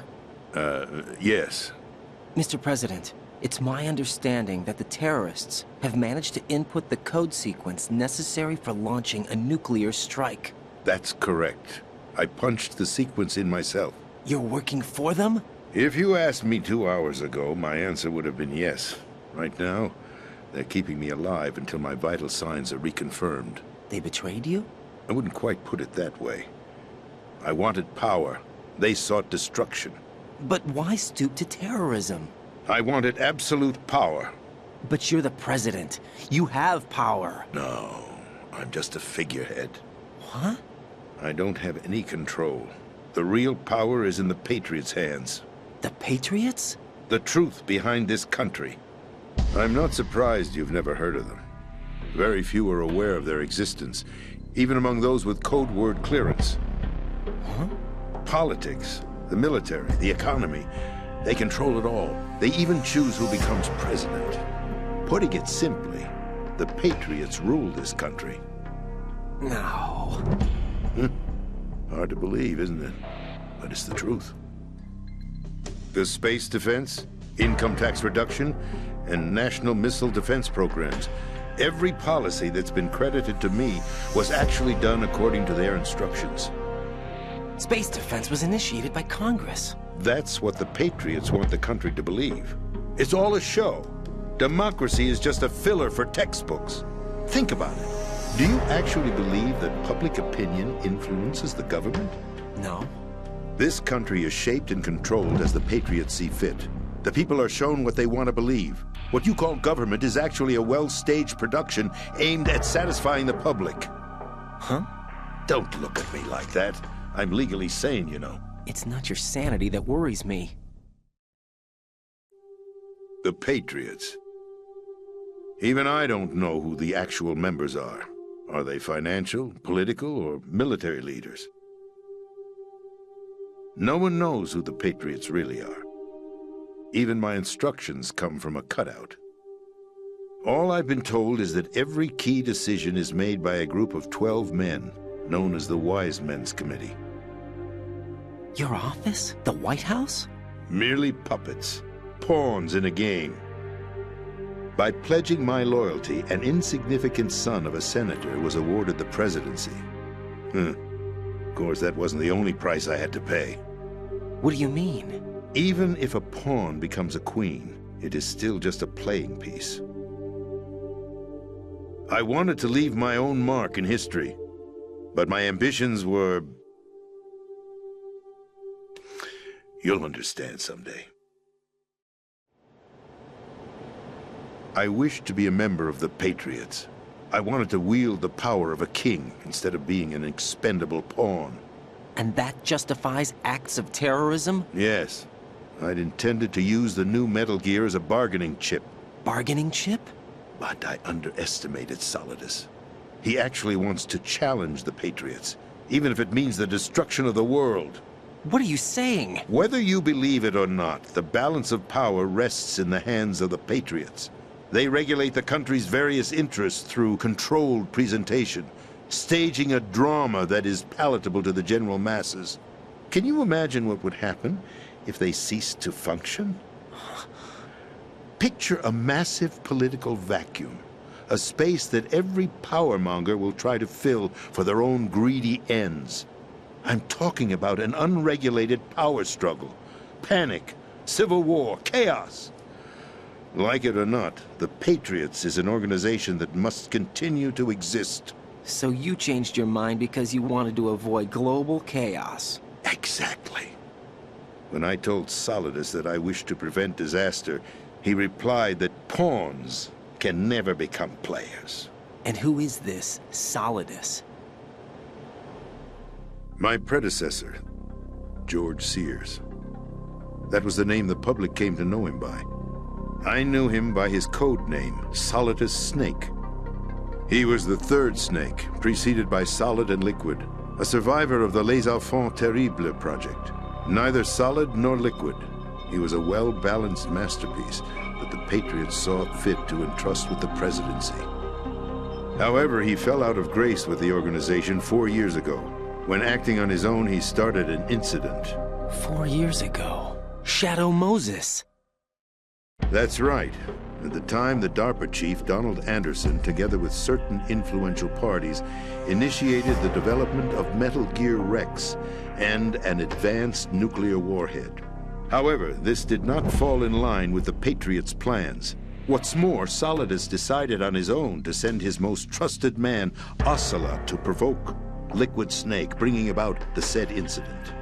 Yes. Mr. President, it's my understanding that the terrorists have managed to input the code sequence necessary for launching a nuclear strike. That's correct. I punched the sequence in myself. You're working for them? If you asked me 2 hours ago, my answer would have been yes. Right now, they're keeping me alive until my vital signs are reconfirmed. They betrayed you? I wouldn't quite put it that way. I wanted power. They sought destruction. But why stoop to terrorism? I wanted absolute power. But you're the president. You have power. No, I'm just a figurehead. What? I don't have any control. The real power is in the Patriots' hands. The Patriots? The truth behind this country. I'm not surprised you've never heard of them. Very few are aware of their existence, even among those with code word clearance. Huh? Politics, the military, the economy, they control it all. They even choose who becomes president. Putting it simply, the Patriots rule this country. No. Hard to believe, isn't it? But it's the truth. The space defense, income tax reduction, and national missile defense programs. Every policy that's been credited to me was actually done according to their instructions. Space defense was initiated by Congress. That's what the Patriots want the country to believe. It's all a show. Democracy is just a filler for textbooks. Think about it. Do you actually believe that public opinion influences the government? No. This country is shaped and controlled as the Patriots see fit. The people are shown what they want to believe. What you call government is actually a well-staged production aimed at satisfying the public. Huh? Don't look at me like that. I'm legally sane, you know. It's not your sanity that worries me. The Patriots. Even I don't know who the actual members are. Are they financial, political, or military leaders? No one knows who the Patriots really are. Even my instructions come from a cutout. All I've been told is that every key decision is made by a group of 12 men, known as the Wise Men's Committee. Your office? The White House? Merely puppets, pawns in a game. By pledging my loyalty, an insignificant son of a senator was awarded the presidency. Of course, that wasn't the only price I had to pay. What do you mean? Even if a pawn becomes a queen, it is still just a playing piece. I wanted to leave my own mark in history, but my ambitions were... You'll understand someday. I wished to be a member of the Patriots. I wanted to wield the power of a king instead of being an expendable pawn. And that justifies acts of terrorism? Yes. I'd intended to use the new Metal Gear as a bargaining chip. Bargaining chip? But I underestimated Solidus. He actually wants to challenge the Patriots, even if it means the destruction of the world. What are you saying? Whether you believe it or not, the balance of power rests in the hands of the Patriots. They regulate the country's various interests through controlled presentation, staging a drama that is palatable to the general masses. Can you imagine what would happen if they ceased to function? Picture a massive political vacuum, a space that every powermonger will try to fill for their own greedy ends. I'm talking about an unregulated power struggle, panic, civil war, chaos. Like it or not, the Patriots is an organization that must continue to exist. So you changed your mind because you wanted to avoid global chaos. Exactly. When I told Solidus that I wished to prevent disaster, he replied that pawns can never become players. And who is this Solidus? My predecessor, George Sears. That was the name the public came to know him by. I knew him by his code name, Solidus Snake. He was the third Snake, preceded by Solid and Liquid, a survivor of the Les Enfants Terribles project. Neither solid nor liquid, he was a well-balanced masterpiece that the Patriots saw fit to entrust with the presidency. However, he fell out of grace with the organization 4 years ago. When acting on his own, he started an incident. 4 years ago? Shadow Moses. That's right. At the time, the DARPA chief, Donald Anderson, together with certain influential parties, initiated the development of Metal Gear Rex and an advanced nuclear warhead. However, this did not fall in line with the Patriots' plans. What's more, Solidus decided on his own to send his most trusted man, Ocelot, to provoke Liquid Snake, bringing about the said incident.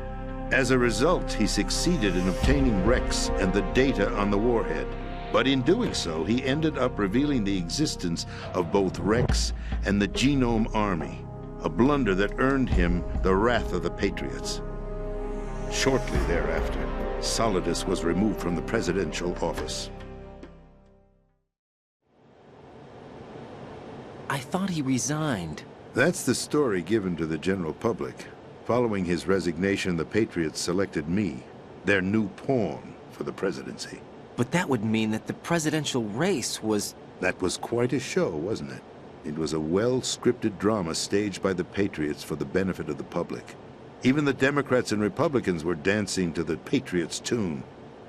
As a result, he succeeded in obtaining Rex and the data on the warhead. But in doing so, he ended up revealing the existence of both Rex and the Genome Army, a blunder that earned him the wrath of the Patriots. Shortly thereafter, Solidus was removed from the presidential office. I thought he resigned. That's the story given to the general public. Following his resignation, the Patriots selected me, their new pawn, for the presidency. But that would mean that the presidential race was... That was quite a show, wasn't it? It was a well-scripted drama staged by the Patriots for the benefit of the public. Even the Democrats and Republicans were dancing to the Patriots' tune.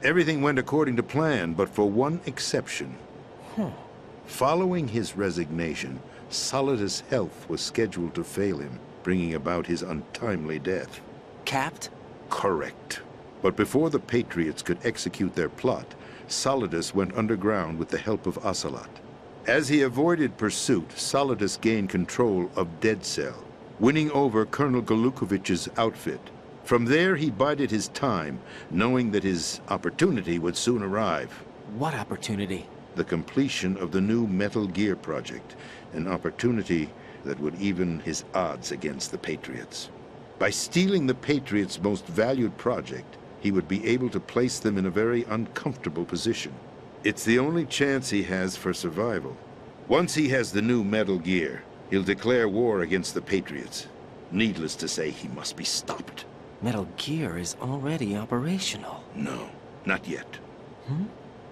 Everything went according to plan, but for one exception. Following his resignation, Solidus' health was scheduled to fail him, bringing about his untimely death. Capped? Correct. But before the Patriots could execute their plot, Solidus went underground with the help of Ocelot. As he avoided pursuit, Solidus gained control of Dead Cell, winning over Colonel Golukovich's outfit. From there, he bided his time, knowing that his opportunity would soon arrive. What opportunity? The completion of the new Metal Gear project, an opportunity that would even his odds against the Patriots. By stealing the Patriots' most valued project, he would be able to place them in a very uncomfortable position. It's the only chance he has for survival. Once he has the new Metal Gear, he'll declare war against the Patriots. Needless to say, he must be stopped. Metal Gear is already operational. No, not yet.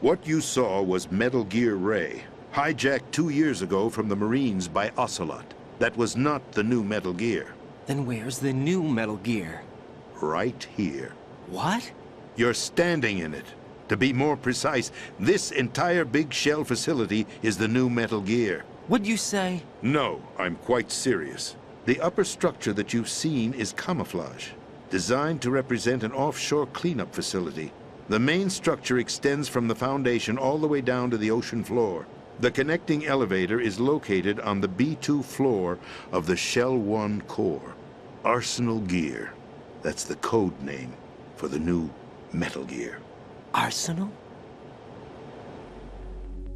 What you saw was Metal Gear Ray, hijacked 2 years ago from the Marines by Ocelot. That was not the new Metal Gear. Then where's the new Metal Gear? Right here. What? You're standing in it. To be more precise, this entire big shell facility is the new Metal Gear. What'd you say? No, I'm quite serious. The upper structure that you've seen is camouflage, designed to represent an offshore cleanup facility. The main structure extends from the foundation all the way down to the ocean floor. The connecting elevator is located on the B2 floor of the Shell 1 core. Arsenal Gear. That's the code name for the new Metal Gear. Arsenal?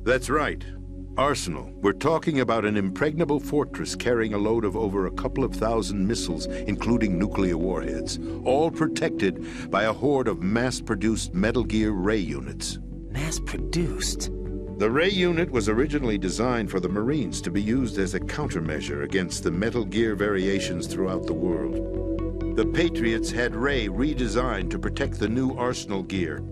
That's right. Arsenal. We're talking about an impregnable fortress carrying a load of over a couple of thousand missiles, including nuclear warheads, all protected by a horde of mass-produced Metal Gear Ray units. Mass-produced? The Ray unit was originally designed for the Marines to be used as a countermeasure against the Metal Gear variations throughout the world. The Patriots had Ray redesigned to protect the new Arsenal Gear.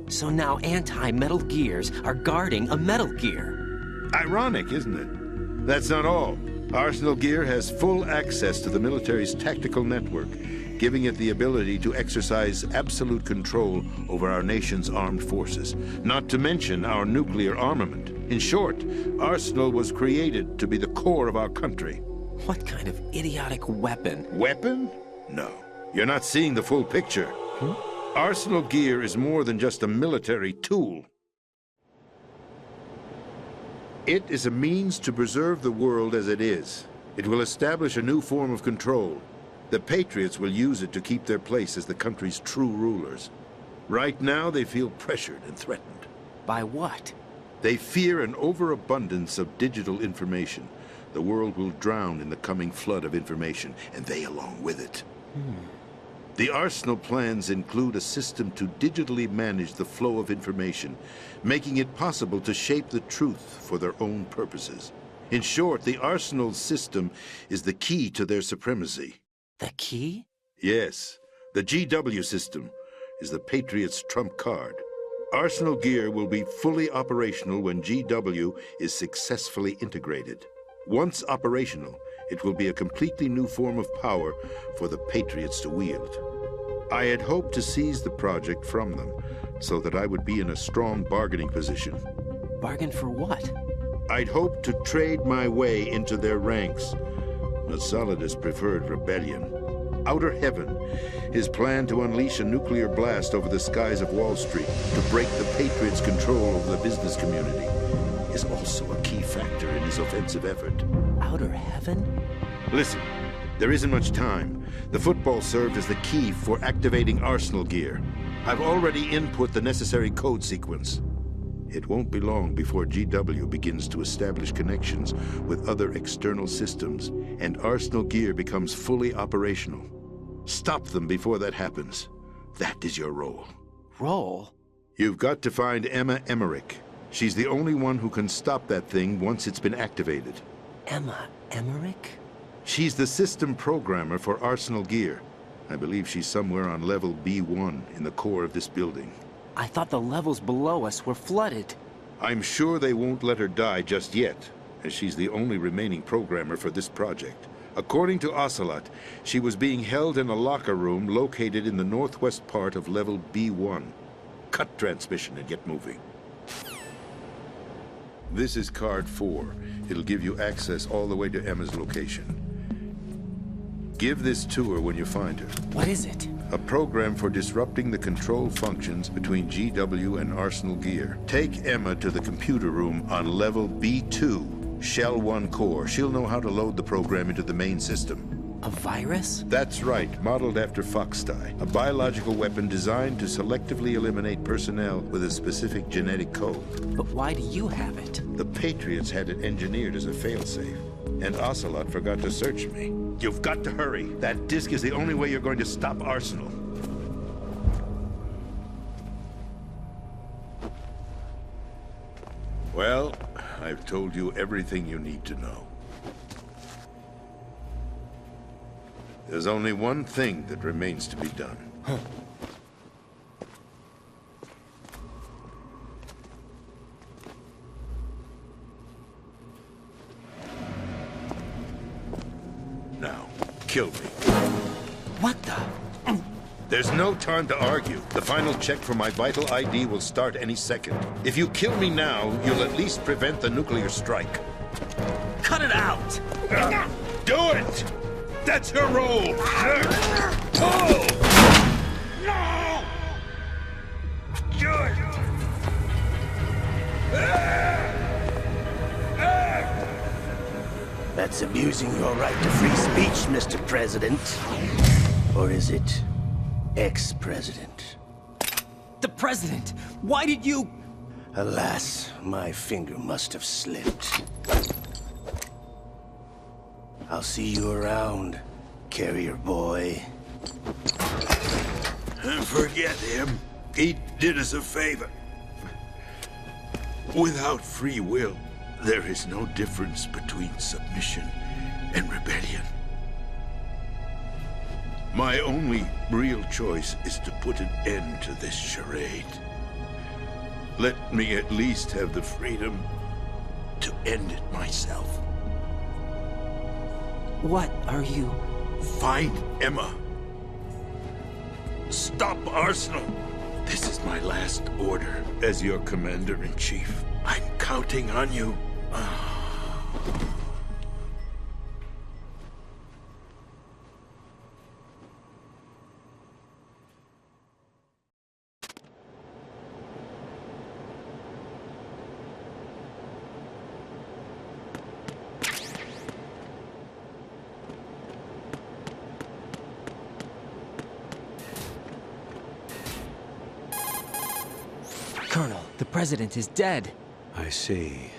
So now anti-Metal Gears are guarding a Metal Gear. Ironic, isn't it? That's not all. Arsenal Gear has full access to the military's tactical network, giving it the ability to exercise absolute control over our nation's armed forces, not to mention our nuclear armament. In short, Arsenal was created to be the core of our country. What kind of idiotic weapon? Weapon? No. You're not seeing the full picture. Arsenal Gear is more than just a military tool. It is a means to preserve the world as it is. It will establish a new form of control. The Patriots will use it to keep their place as the country's true rulers. Right now, they feel pressured and threatened. By what? They fear an overabundance of digital information. The world will drown in the coming flood of information, and they along with it. The Arsenal plans include a system to digitally manage the flow of information, making it possible to shape the truth for their own purposes. In short, the Arsenal system is the key to their supremacy. The key? Yes. The GW system is the Patriots' trump card. Arsenal gear will be fully operational when GW is successfully integrated. Once operational, it will be a completely new form of power for the Patriots to wield. I had hoped to seize the project from them, so that I would be in a strong bargaining position. Bargain for what? I'd hoped to trade my way into their ranks. But Solidus preferred rebellion. Outer Heaven, his plan to unleash a nuclear blast over the skies of Wall Street to break the Patriots' control over the business community, is also a key factor in his offensive effort. Outer Heaven? Listen, there isn't much time. The football served as the key for activating Arsenal gear. I've already input the necessary code sequence. It won't be long before GW begins to establish connections with other external systems, and Arsenal gear becomes fully operational. Stop them before that happens. That is your role. Role? You've got to find Emma Emmerich. She's the only one who can stop that thing once it's been activated. Emma Emmerich? She's the system programmer for Arsenal gear. I believe she's somewhere on level B1 in the core of this building. I thought the levels below us were flooded. I'm sure they won't let her die just yet, as she's the only remaining programmer for this project. According to Ocelot, she was being held in a locker room located in the northwest part of level B1. Cut transmission and get moving. This is card 4. It'll give you access all the way to Emma's location. Give this to her when you find her. What is it? A program for disrupting the control functions between GW and Arsenal gear. Take Emma to the computer room on level B2, Shell 1 core. She'll know how to load the program into the main system. A virus? That's right, modeled after Foxdie. A biological weapon designed to selectively eliminate personnel with a specific genetic code. But why do you have it? The Patriots had it engineered as a failsafe, and Ocelot forgot to search me. You've got to hurry. That disk is the only way you're going to stop Arsenal. Well, I've told you everything you need to know. There's only one thing that remains to be done. Huh. Now, kill me. What the? There's no time to argue. The final check for my vital ID will start any second. If you kill me now, you'll at least prevent the nuclear strike. Cut it out! Do it! That's her role! Pull! No! Good! That's abusing your right to free speech, Mr. President. Or is it ex-president? The president! Why did you... Alas, my finger must have slipped. I'll see you around, carrier boy. Forget him. He did us a favor. Without free will, there is no difference between submission and rebellion. My only real choice is to put an end to this charade. Let me at least have the freedom to end it myself. What are you... Find Emma. Stop Arsenal. This is my last order as your commander-in-chief. I'm counting on you. Colonel, the president is dead. I see.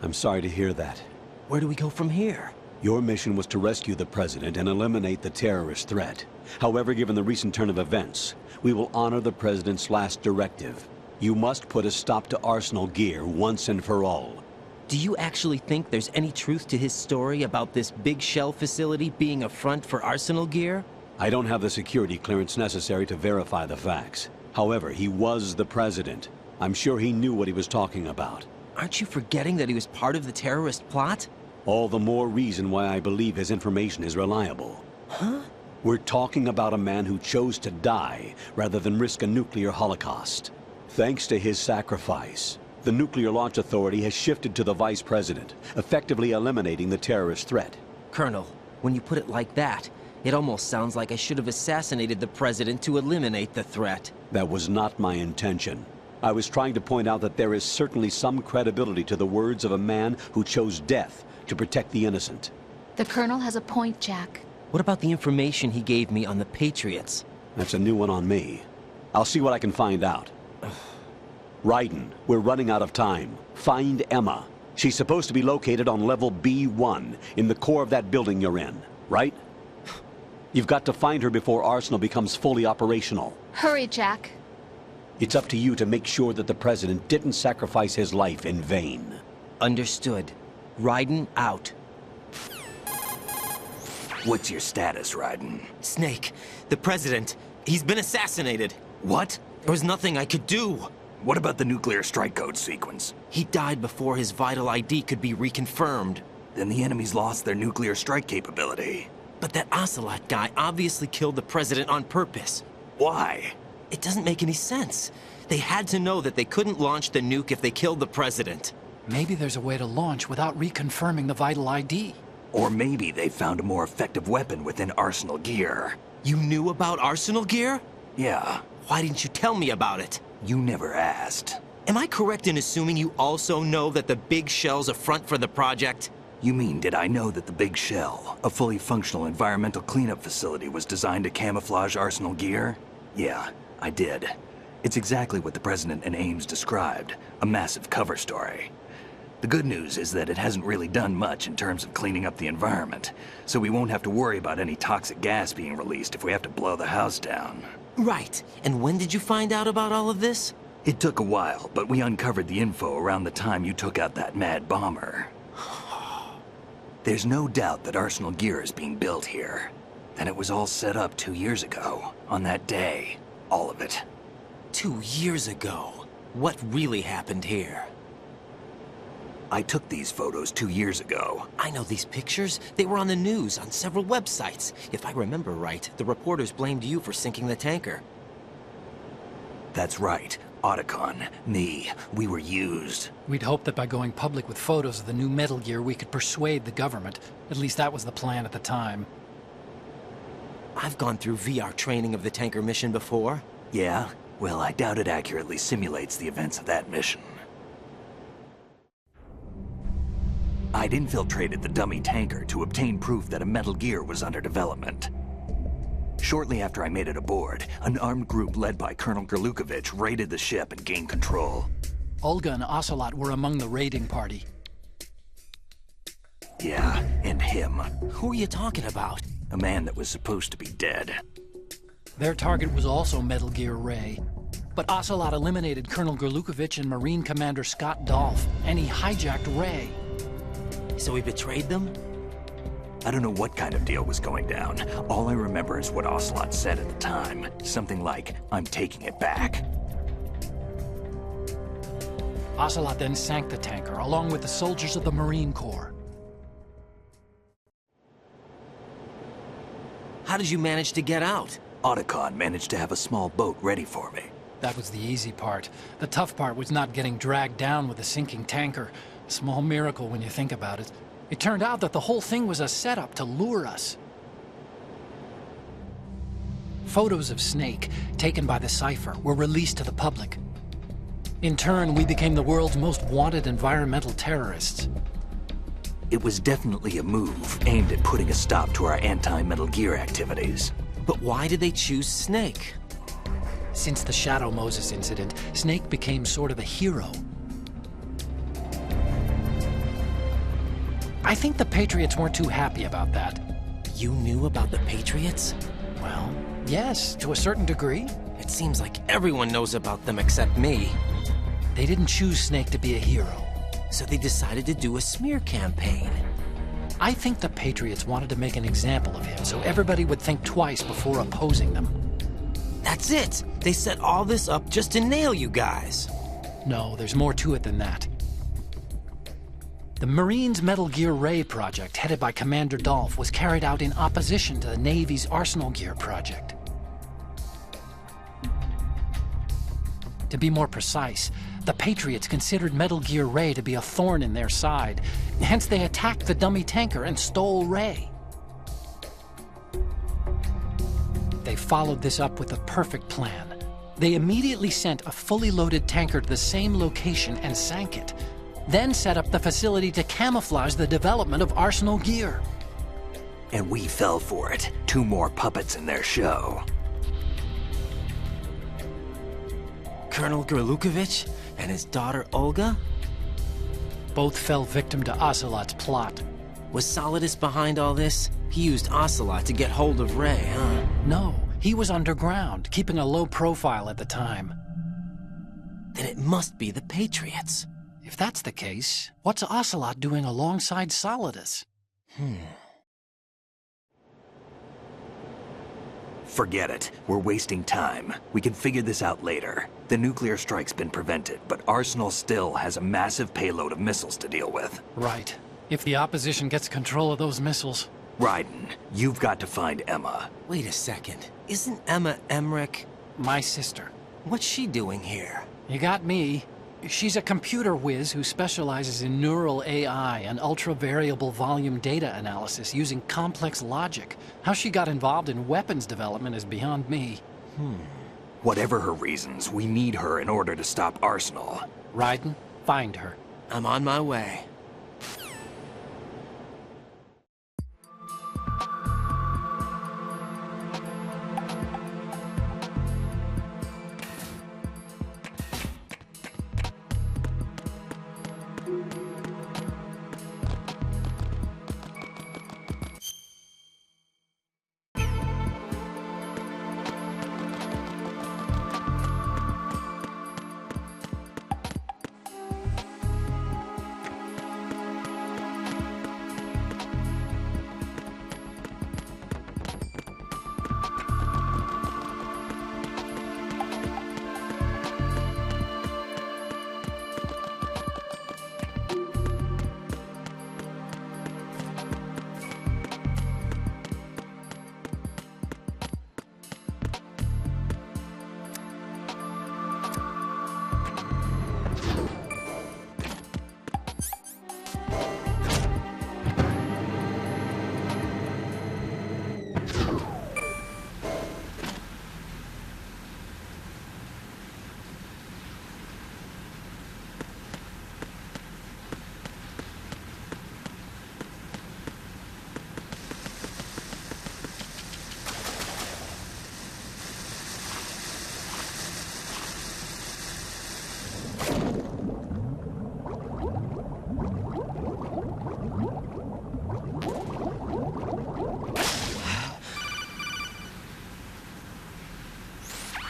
I'm sorry to hear that. Where do we go from here? Your mission was to rescue the president and eliminate the terrorist threat. However, given the recent turn of events, we will honor the president's last directive. You must put a stop to Arsenal gear once and for all. Do you actually think there's any truth to his story about this big shell facility being a front for Arsenal gear? I don't have the security clearance necessary to verify the facts. However, he was the president. I'm sure he knew what he was talking about. Aren't you forgetting that he was part of the terrorist plot? All the more reason why I believe his information is reliable. Huh? We're talking about a man who chose to die rather than risk a nuclear holocaust. Thanks to his sacrifice, the Nuclear Launch Authority has shifted to the vice president, effectively eliminating the terrorist threat. Colonel, when you put it like that, it almost sounds like I should have assassinated the president to eliminate the threat. That was not my intention. I was trying to point out that there is certainly some credibility to the words of a man who chose death to protect the innocent. The Colonel has a point, Jack. What about the information he gave me on the Patriots? That's a new one on me. I'll see what I can find out. Raiden, we're running out of time. Find Emma. She's supposed to be located on level B1, in the core of that building you're in, right? You've got to find her before Arsenal becomes fully operational. Hurry, Jack. It's up to you to make sure that the president didn't sacrifice his life in vain. Understood. Raiden out. What's your status, Raiden? Snake, the president, he's been assassinated. What? There was nothing I could do. What about the nuclear strike code sequence? He died before his vital ID could be reconfirmed. Then the enemy's lost their nuclear strike capability. But that Ocelot guy obviously killed the president on purpose. Why? It doesn't make any sense. They had to know that they couldn't launch the nuke if they killed the president. Maybe there's a way to launch without reconfirming the vital ID. Or maybe they found a more effective weapon within Arsenal gear. You knew about Arsenal gear? Yeah. Why didn't you tell me about it? You never asked. Am I correct in assuming you also know that the Big Shell's a front for the project? You mean, did I know that the Big Shell, a fully functional environmental cleanup facility, was designed to camouflage Arsenal gear? Yeah, I did. It's exactly what the President and Ames described, a massive cover story. The good news is that it hasn't really done much in terms of cleaning up the environment, so we won't have to worry about any toxic gas being released if we have to blow the house down. Right. And when did you find out about all of this? It took a while, but we uncovered the info around the time you took out that mad bomber. There's no doubt that Arsenal gear is being built here. And it was all set up 2 years ago, on that day. All of it. 2 years ago? What really happened here? I took these photos 2 years ago. I know these pictures. They were on the news, on several websites. If I remember right, the reporters blamed you for sinking the tanker. That's right. Otacon, me, we were used. We'd hoped that by going public with photos of the new Metal Gear, we could persuade the government. At least that was the plan at the time. I've gone through VR training of the tanker mission before. Yeah? Well, I doubt it accurately simulates the events of that mission. I'd infiltrated the dummy tanker to obtain proof that a Metal Gear was under development. Shortly after I made it aboard, an armed group led by Colonel Gerlukovich raided the ship and gained control. Olga and Ocelot were among the raiding party. Yeah, and him. Who are you talking about? A man that was supposed to be dead. Their target was also Metal Gear Ray. But Ocelot eliminated Colonel Gerlukovich and Marine Commander Scott Dolph, and he hijacked Ray. So he betrayed them? I don't know what kind of deal was going down. All I remember is what Ocelot said at the time. Something like, "I'm taking it back." Ocelot then sank the tanker, along with the soldiers of the Marine Corps. How did you manage to get out? Otacon managed to have a small boat ready for me. That was the easy part. The tough part was not getting dragged down with a sinking tanker. A small miracle when you think about it. It turned out that the whole thing was a setup to lure us. Photos of Snake, taken by the Cypher, were released to the public. In turn, we became the world's most wanted environmental terrorists. It was definitely a move aimed at putting a stop to our anti-Metal Gear activities. But why did they choose Snake? Since the Shadow Moses incident, Snake became sort of a hero. I think the Patriots weren't too happy about that. You knew about the Patriots? Well, yes, to a certain degree. It seems like everyone knows about them except me. They didn't choose Snake to be a hero. So they decided to do a smear campaign. I think the Patriots wanted to make an example of him so everybody would think twice before opposing them. That's it! They set all this up just to nail you guys. No, there's more to it than that. The Marines' Metal Gear Ray project, headed by Commander Dolph, was carried out in opposition to the Navy's Arsenal Gear project. To be more precise, the Patriots considered Metal Gear Ray to be a thorn in their side. Hence, they attacked the dummy tanker and stole Ray. They followed this up with a perfect plan. They immediately sent a fully loaded tanker to the same location and sank it. Then set up the facility to camouflage the development of Arsenal Gear. And we fell for it. 2 more puppets in their show. Colonel Gerlukovich and his daughter Olga? Both fell victim to Ocelot's plot. Was Solidus behind all this? He used Ocelot to get hold of Ray, huh? No, he was underground, keeping a low profile at the time. Then it must be the Patriots. If that's the case, what's Ocelot doing alongside Solidus? Forget it. We're wasting time. We can figure this out later. The nuclear strike's been prevented, but Arsenal still has a massive payload of missiles to deal with. Right. If the opposition gets control of those missiles... Raiden, you've got to find Emma. Wait a second. Isn't Emma Emmerich... my sister? What's she doing here? You got me. She's a computer whiz who specializes in neural AI and ultra-variable volume data analysis using complex logic. How she got involved in weapons development is beyond me. Whatever her reasons, we need her in order to stop Arsenal. Raiden, find her. I'm on my way.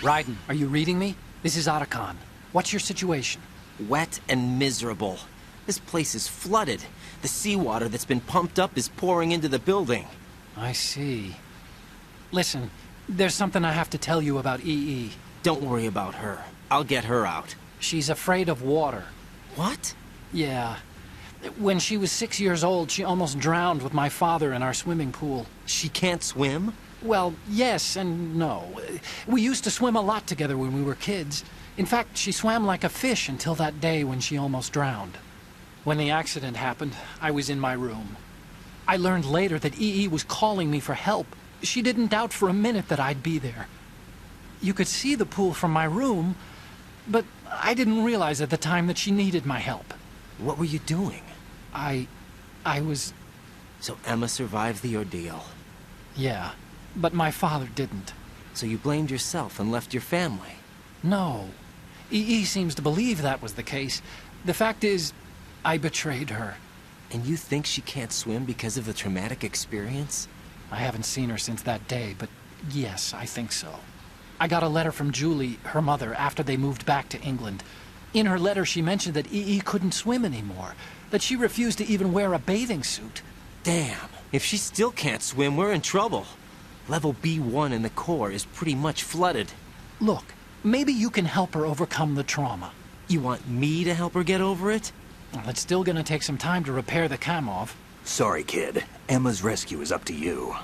Raiden, are you reading me? This is Otacon. What's your situation? Wet and miserable. This place is flooded. The seawater that's been pumped up is pouring into the building. I see. Listen, there's something I have to tell you about EE. Don't worry about her. I'll get her out. She's afraid of water. What? Yeah. When she was 6 years old, she almost drowned with my father in our swimming pool. She can't swim? Well, yes and no. We used to swim a lot together when we were kids. In fact, she swam like a fish until that day when she almost drowned. When the accident happened, I was in my room. I learned later that EE was calling me for help. She didn't doubt for a minute that I'd be there. You could see the pool from my room, but I didn't realize at the time that she needed my help. What were you doing? I was... So Emma survived the ordeal? Yeah, but my father didn't. So you blamed yourself and left your family? No. EE seems to believe that was the case. The fact is, I betrayed her. And you think she can't swim because of the traumatic experience? I haven't seen her since that day, but yes, I think so. I got a letter from Julie, her mother, after they moved back to England. In her letter, she mentioned that E.E. couldn't swim anymore, that she refused to even wear a bathing suit. Damn, if she still can't swim, we're in trouble. Level B1 in the core is pretty much flooded. Look, maybe you can help her overcome the trauma. You want me to help her get over it? Well, it's still gonna take some time to repair the Kamov. Sorry, kid. Emma's rescue is up to you.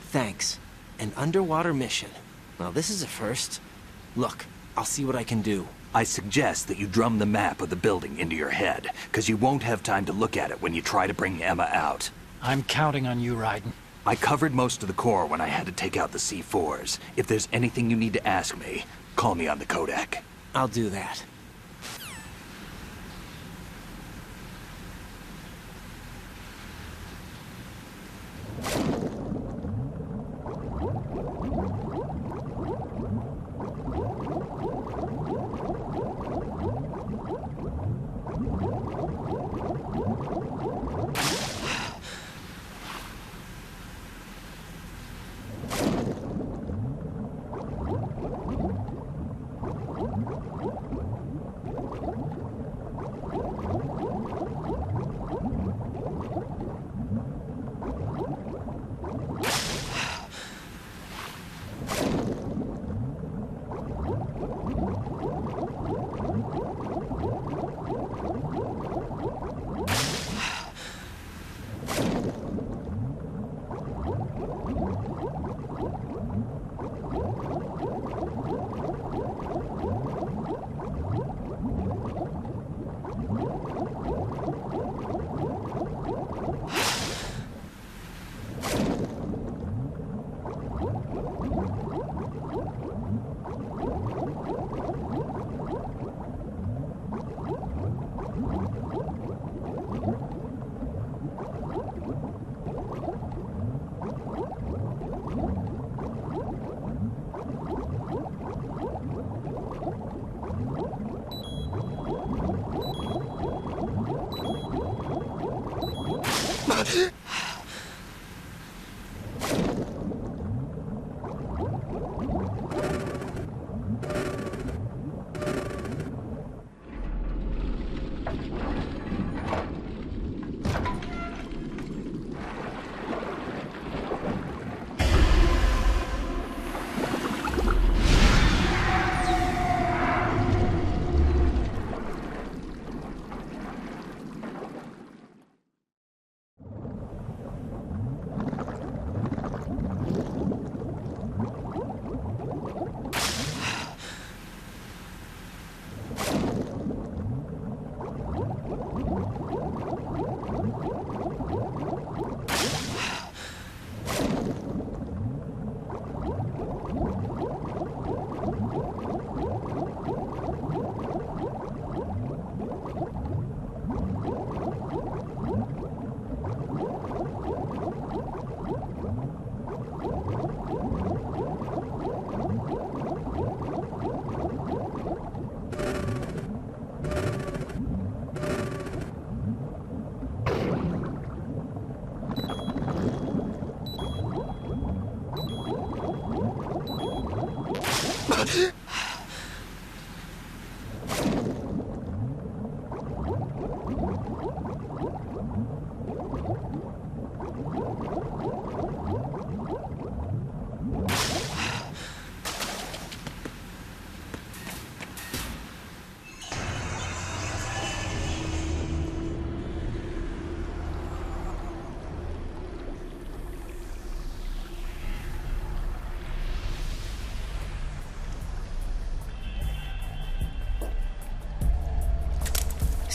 Thanks. An underwater mission. Well, this is a first. Look, I'll see what I can do. I suggest that you drum the map of the building into your head, because you won't have time to look at it when you try to bring Emma out. I'm counting on you, Raiden. I covered most of the core when I had to take out the C4s. If there's anything you need to ask me, call me on the Kodak. I'll do that.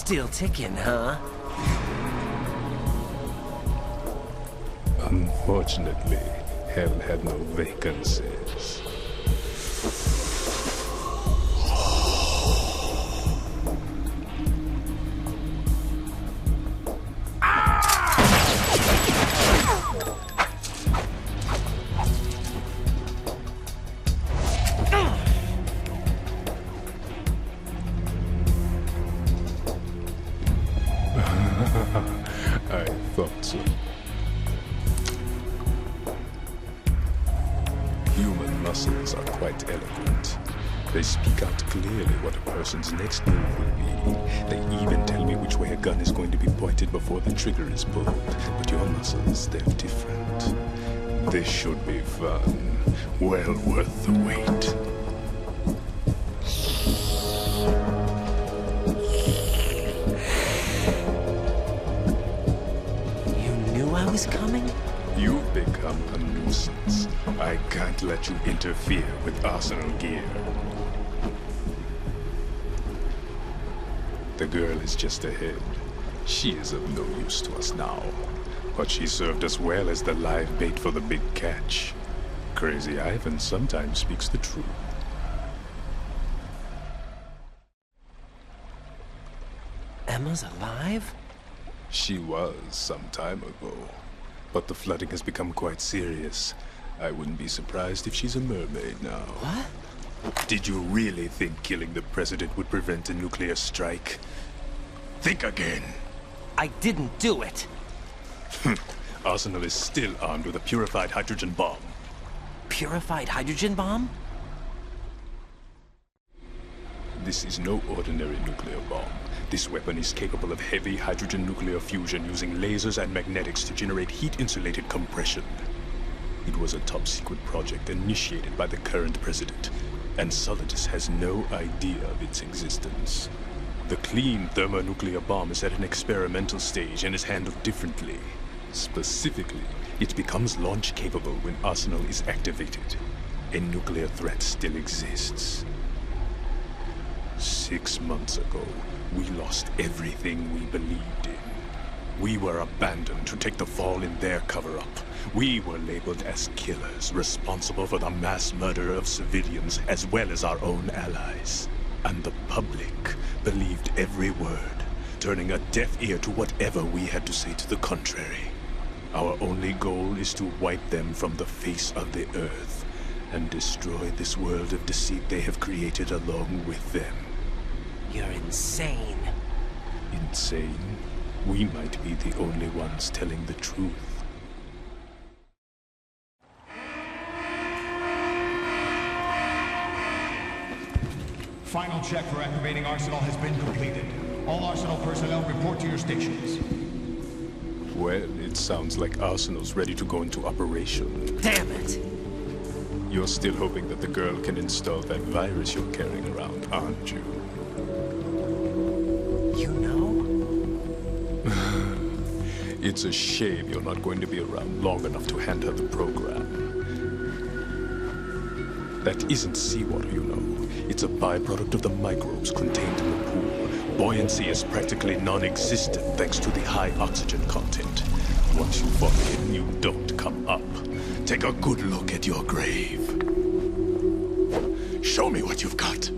Still ticking, huh? Unfortunately, hell had no vacancies. thought so. Human muscles are quite eloquent. They speak out clearly what a person's next move will be. They even tell me which way a gun is going to be pointed before the trigger is pulled. But your muscles, they're different. This should be fun. Well worth the wait. You knew I was coming? You've become a nuisance. I can't let you interfere with Arsenal gear. The girl is just ahead. She is of no use to us now. But she served us well as the live bait for the big catch. Crazy Ivan sometimes speaks the truth. Emma's alive? She was some time ago. But the flooding has become quite serious. I wouldn't be surprised if she's a mermaid now. What? Did you really think killing the president would prevent a nuclear strike? Think again. I didn't do it. Arsenal is still armed with a purified hydrogen bomb. Purified hydrogen bomb? This is no ordinary nuclear bomb. This weapon is capable of heavy hydrogen nuclear fusion using lasers and magnetics to generate heat-insulated compression. It was a top-secret project initiated by the current president, and Solidus has no idea of its existence. The clean thermonuclear bomb is at an experimental stage and is handled differently. Specifically, it becomes launch-capable when Arsenal is activated. A nuclear threat still exists. 6 months ago, we lost everything we believed in. We were abandoned to take the fall in their cover-up. We were labeled as killers, responsible for the mass murder of civilians as well as our own allies. And the public believed every word, turning a deaf ear to whatever we had to say to the contrary. Our only goal is to wipe them from the face of the earth and destroy this world of deceit they have created along with them. You're insane. Insane? We might be the only ones telling the truth. Final check for activating Arsenal has been completed. All Arsenal personnel report to your stations. Well, it sounds like Arsenal's ready to go into operation. Damn it! You're still hoping that the girl can install that virus you're carrying around, aren't you? You know? It's a shame you're not going to be around long enough to hand her the program. That isn't seawater, you know. It's a byproduct of the microbes contained in the pool. Buoyancy is practically non-existent thanks to the high oxygen content. Once you fall in, you don't come up. Take a good look at your grave. Show me what you've got.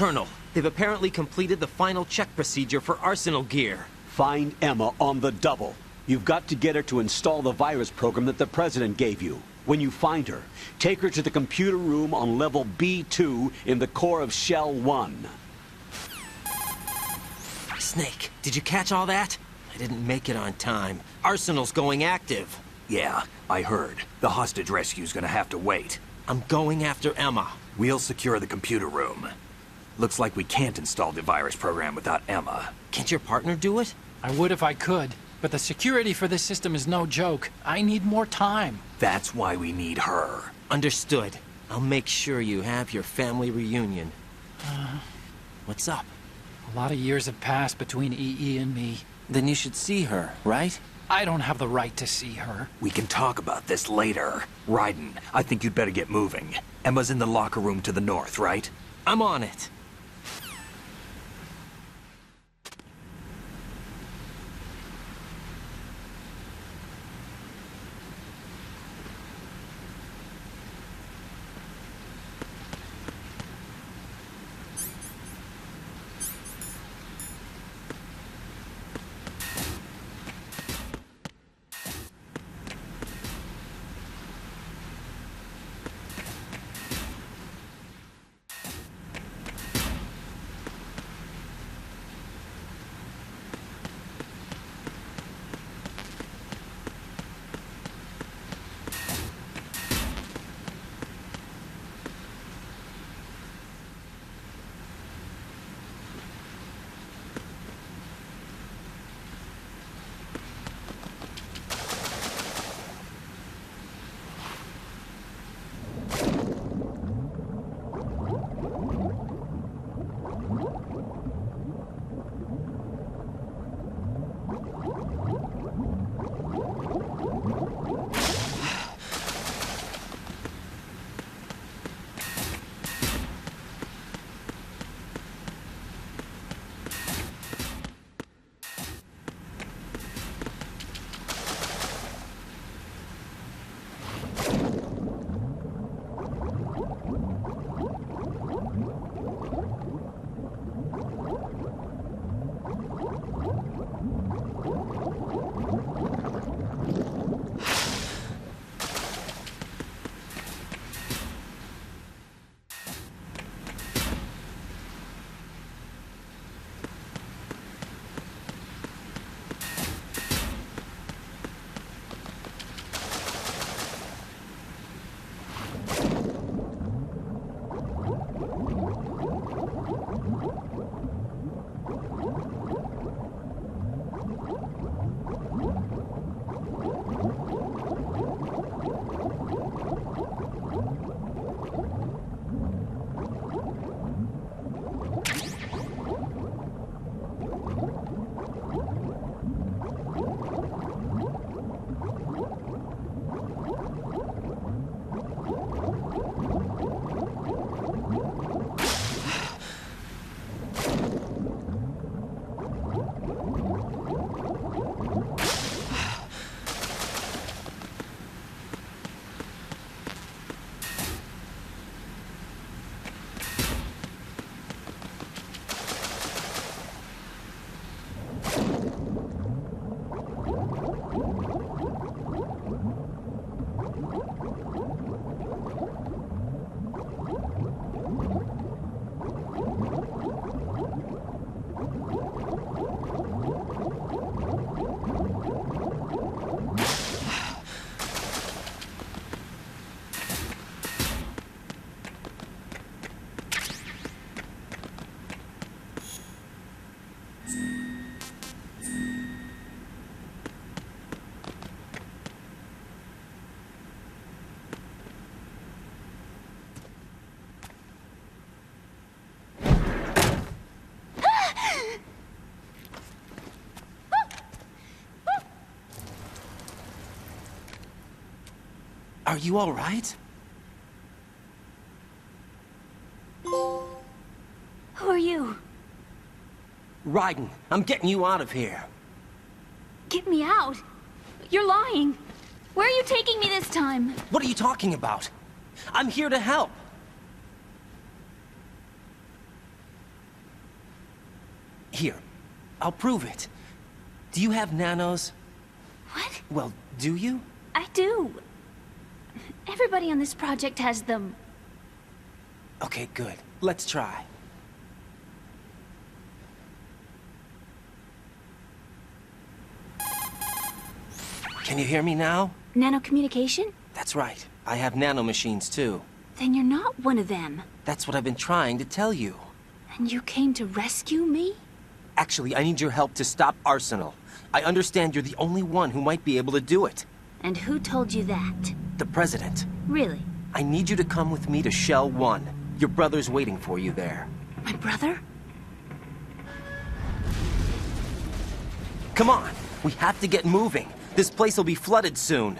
Colonel, they've apparently completed the final check procedure for arsenal gear. Find Emma on the double. You've got to get her to install the virus program that the President gave you. When you find her, take her to the computer room on level B2 in the core of Shell 1. Snake, did you catch all that? I didn't make it on time. Arsenal's going active. Yeah, I heard. The hostage rescue's gonna have to wait. I'm going after Emma. We'll secure the computer room. Looks like we can't install the virus program without Emma. Can't your partner do it? I would if I could, but the security for this system is no joke. I need more time. That's why we need her. Understood. I'll make sure you have your family reunion. What's up? A lot of years have passed between EE and me. Then you should see her, right? I don't have the right to see her. We can talk about this later. Raiden, I think you'd better get moving. Emma's in the locker room to the north, right? I'm on it. Are you all right? Who are you? Raiden, I'm getting you out of here. Get me out. You're lying. Where are you taking me this time? What are you talking about? I'm here to help. Here, I'll prove it. Do you have nanos? What? Well, do you? I do. Everybody on this project has them. Okay, good. Let's try. Can you hear me now? Nanocommunication? That's right. I have nanomachines too. Then you're not one of them. That's what I've been trying to tell you. And you came to rescue me? Actually, I need your help to stop Arsenal. I understand you're the only one who might be able to do it. And who told you that? The President. Really? I need you to come with me to Shell 1. Your brother's waiting for you there. My brother? Come on! We have to get moving. This place will be flooded soon.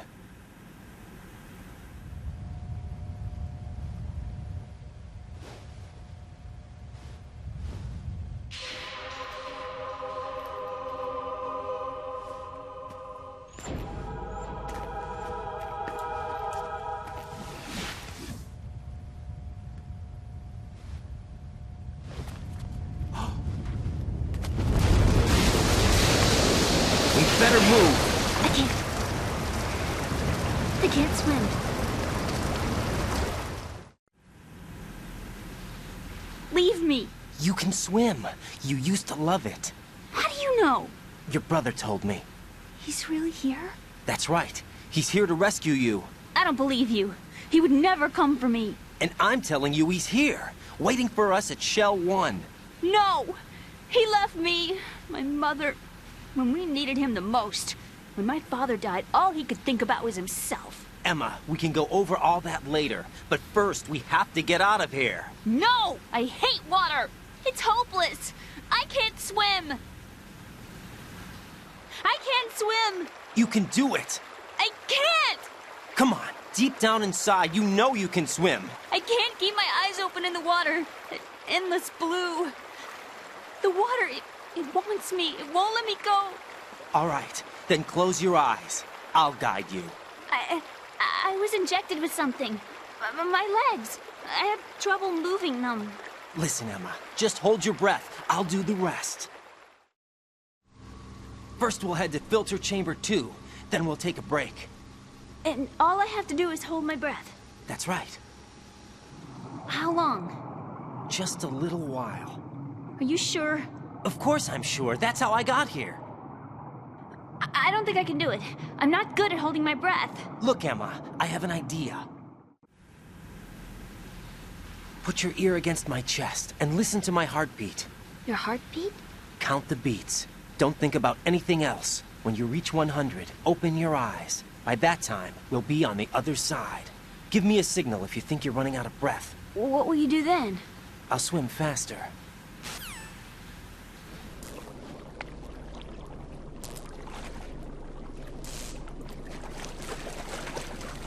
We better move. I can't swim. Leave me. You can swim. You used to love it. How do you know? Your brother told me. He's really here? That's right. He's here to rescue you. I don't believe you. He would never come for me. And I'm telling you he's here, waiting for us at Shell 1. No! He left me, my mother, when we needed him the most. When my father died, all he could think about was himself. Emma, we can go over all that later, but first we have to get out of here. No! I hate water! It's hopeless! I can't swim! I can't swim! You can do it! I can't! Come on, deep down inside, you know you can swim. I can't keep my eyes open in the water. Endless blue. The water, it wants me. It won't let me go. All right, then close your eyes. I'll guide you. I was injected with something. My legs. I have trouble moving them. Listen, Emma, just hold your breath. I'll do the rest. First, we'll head to filter chamber 2. Then we'll take a break. And all I have to do is hold my breath. That's right. How long? Just a little while. Are you sure? Of course I'm sure. That's how I got here. I don't think I can do it. I'm not good at holding my breath. Look, Emma, I have an idea. Put your ear against my chest and listen to my heartbeat. Your heartbeat? Count the beats. Don't think about anything else. When you reach 100, open your eyes. By that time, we'll be on the other side. Give me a signal if you think you're running out of breath. What will you do then? I'll swim faster.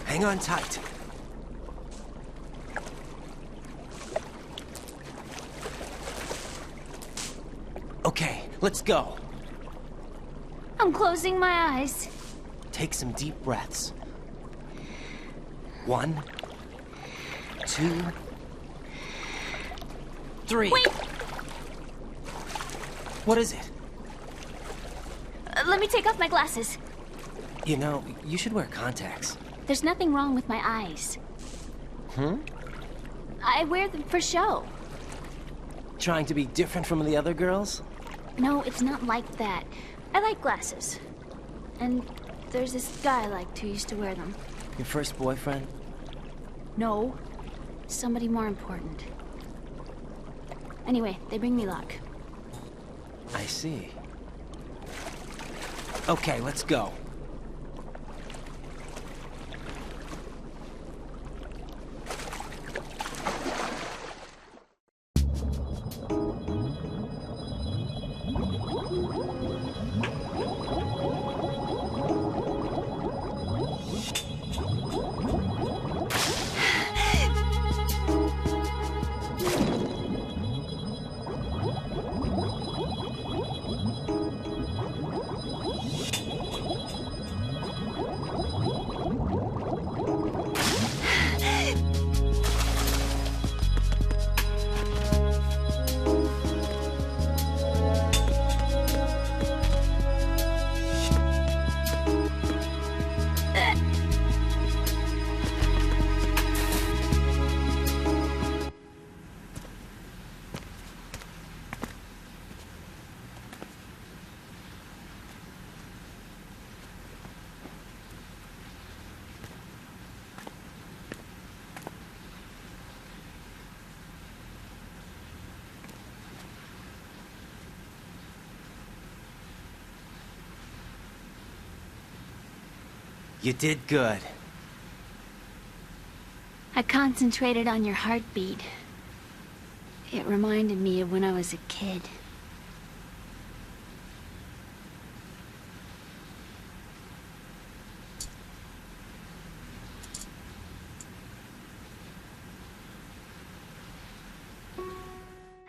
Hang on tight. Okay, let's go. I'm closing my eyes. Take some deep breaths. 1, 2, 3. Wait! What is it? Let me take off my glasses. You know, you should wear contacts. There's nothing wrong with my eyes. I wear them for show. Trying to be different from the other girls? No, it's not like that. I like glasses. And there's this guy I liked who used to wear them. Your first boyfriend? No. Somebody more important. Anyway, they bring me luck. I see. Okay, let's go. You did good. I concentrated on your heartbeat. It reminded me of when I was a kid.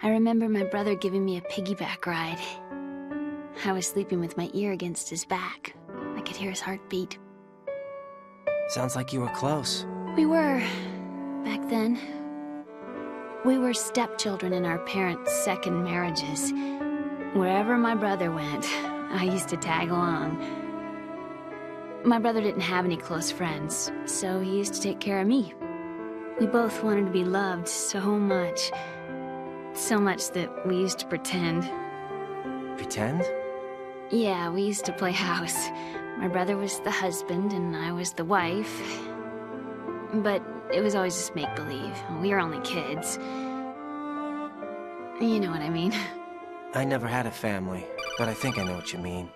I remember my brother giving me a piggyback ride. I was sleeping with my ear against his back. I could hear his heartbeat. Sounds like you were close. We were, back then. We were stepchildren in our parents' second marriages. Wherever my brother went, I used to tag along. My brother didn't have any close friends, so he used to take care of me. We both wanted to be loved so much. So much that we used to pretend. Pretend? Yeah, we used to play house. My brother was the husband and I was the wife. But it was always just make-believe. We were only kids. You know what I mean. I never had a family, but I think I know what you mean.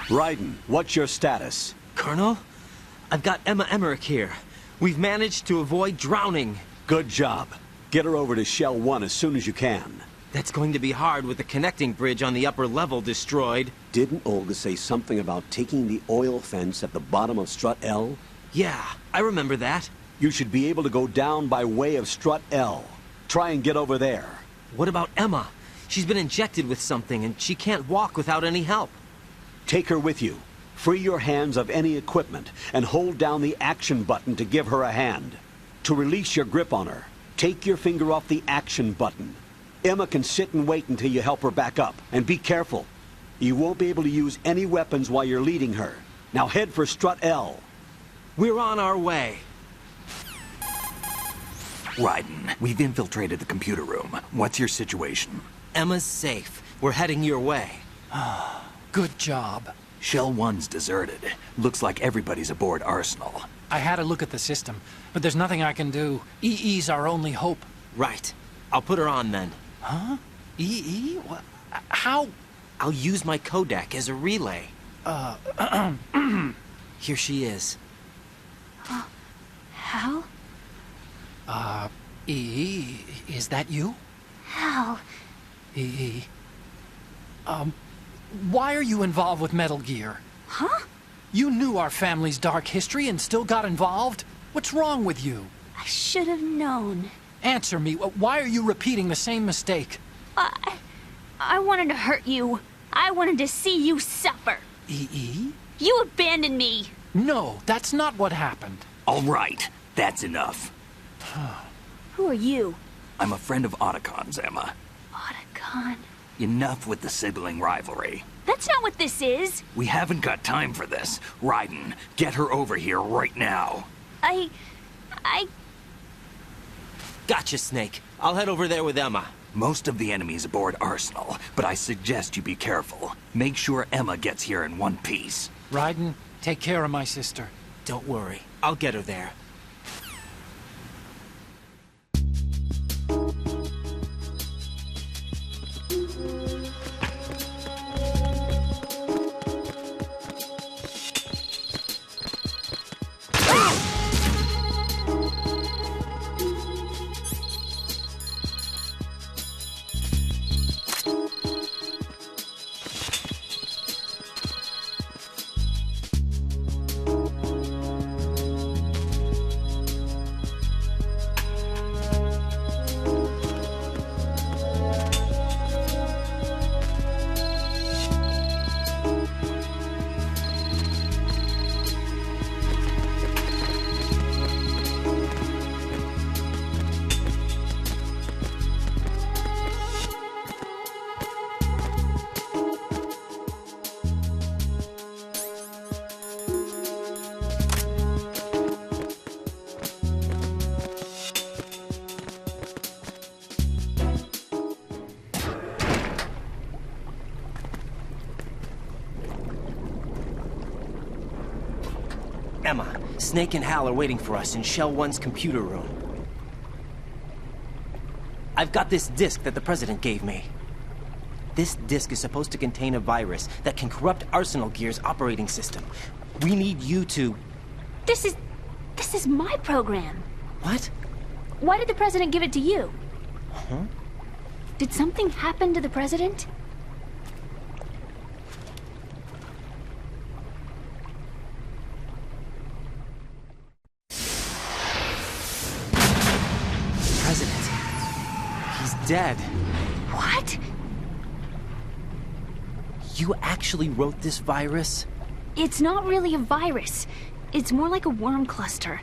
Raiden, what's your status? Colonel, I've got Emma Emmerich here. We've managed to avoid drowning. Good job. Get her over to Shell 1 as soon as you can. That's going to be hard with the connecting bridge on the upper level destroyed. Didn't Olga say something about taking the oil fence at the bottom of Strut L? Yeah, I remember that. You should be able to go down by way of Strut L. Try and get over there. What about Emma? She's been injected with something and she can't walk without any help. Take her with you. Free your hands of any equipment and hold down the action button to give her a hand. To release your grip on her, take your finger off the action button. Emma can sit and wait until you help her back up. And be careful. You won't be able to use any weapons while you're leading her. Now head for Strut L. We're on our way. Raiden, we've infiltrated the computer room. What's your situation? Emma's safe. We're heading your way. Good job. Shell 1's deserted. Looks like everybody's aboard Arsenal. I had a look at the system, but there's nothing I can do. EE's our only hope. Right. I'll put her on then. Huh? EE? What? How? I'll use my Kodak as a relay. Here she is. Hal? EE, is that you? Hal? EE. Why are you involved with Metal Gear? Huh? You knew our family's dark history and still got involved? What's wrong with you? I should have known. Answer me. Why are you repeating the same mistake? I wanted to hurt you. I wanted to see you suffer. EE? You abandoned me. No, that's not what happened. All right, that's enough. Who are you? I'm a friend of Otacon's, Emma. Otacon? Enough with the sibling rivalry. That's not what this is. We haven't got time for this. Raiden, get her over here right now. I... Gotcha, Snake. I'll head over there with Emma. Most of the enemy's aboard Arsenal, but I suggest you be careful. Make sure Emma gets here in one piece. Raiden, take care of my sister. Don't worry. I'll get her there. Emma, Snake and Hal are waiting for us in Shell 1's computer room. I've got this disk that the President gave me. This disk is supposed to contain a virus that can corrupt Arsenal Gear's operating system. We need you to... This is my program. What? Why did the president give it to you? Huh? Did something happen to the president? President. He's dead. What? You actually wrote this virus? It's not really a virus. It's more like a worm cluster.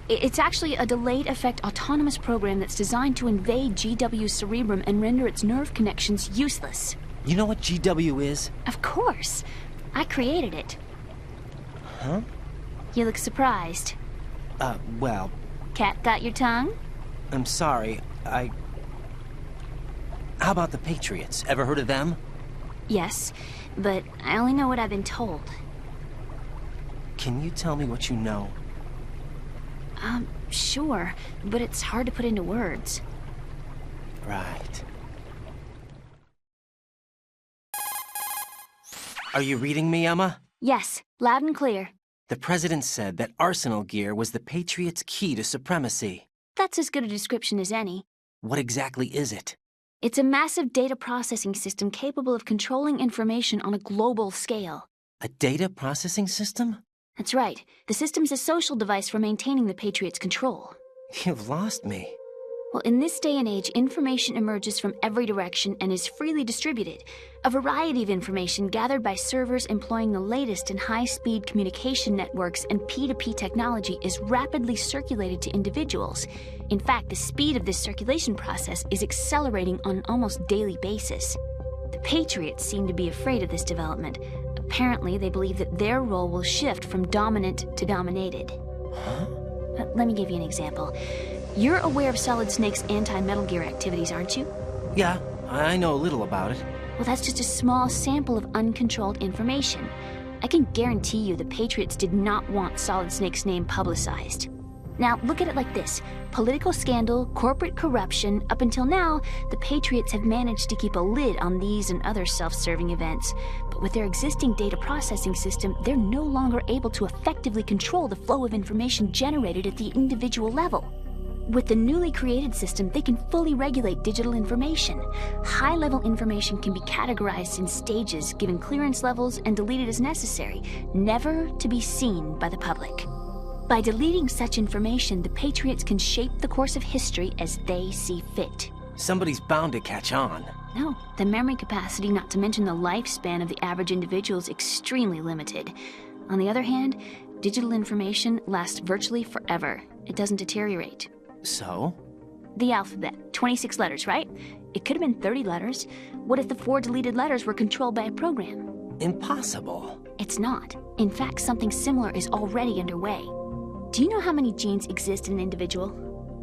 It's actually a delayed effect autonomous program that's designed to invade GW's cerebrum and render its nerve connections useless. You know what GW is? Of course. I created it. Huh? You look surprised. Well... Cat got your tongue? I'm sorry, How about the Patriots? Ever heard of them? Yes, but I only know what I've been told. Can you tell me what you know? Sure, but it's hard to put into words. Right. Are you reading me, Emma? Yes, loud and clear. The president said that Arsenal Gear was the Patriots' key to supremacy. That's as good a description as any. What exactly is it? It's a massive data processing system capable of controlling information on a global scale. A data processing system? That's right. The system's a social device for maintaining the Patriots' control. You've lost me. Well, in this day and age, information emerges from every direction and is freely distributed. A variety of information gathered by servers employing the latest in high-speed communication networks and P2P technology is rapidly circulated to individuals. In fact, the speed of this circulation process is accelerating on an almost daily basis. The Patriots seem to be afraid of this development. Apparently, they believe that their role will shift from dominant to dominated. Huh? Let me give you an example. You're aware of Solid Snake's anti-Metal Gear activities, aren't you? Yeah, I know a little about it. Well, that's just a small sample of uncontrolled information. I can guarantee you the Patriots did not want Solid Snake's name publicized. Now, look at it like this. Political scandal, corporate corruption, up until now, the Patriots have managed to keep a lid on these and other self-serving events. But with their existing data processing system, they're no longer able to effectively control the flow of information generated at the individual level. With the newly created system, they can fully regulate digital information. High-level information can be categorized in stages, given clearance levels, and deleted as necessary, never to be seen by the public. By deleting such information, the Patriots can shape the course of history as they see fit. Somebody's bound to catch on. No, the memory capacity, not to mention the lifespan of the average individual, is extremely limited. On the other hand, digital information lasts virtually forever. It doesn't deteriorate. So? The alphabet, 26 letters, right? It could have been 30 letters. What if the 4 deleted letters were controlled by a program? Impossible. It's not. In fact, something similar is already underway. Do you know how many genes exist in an individual?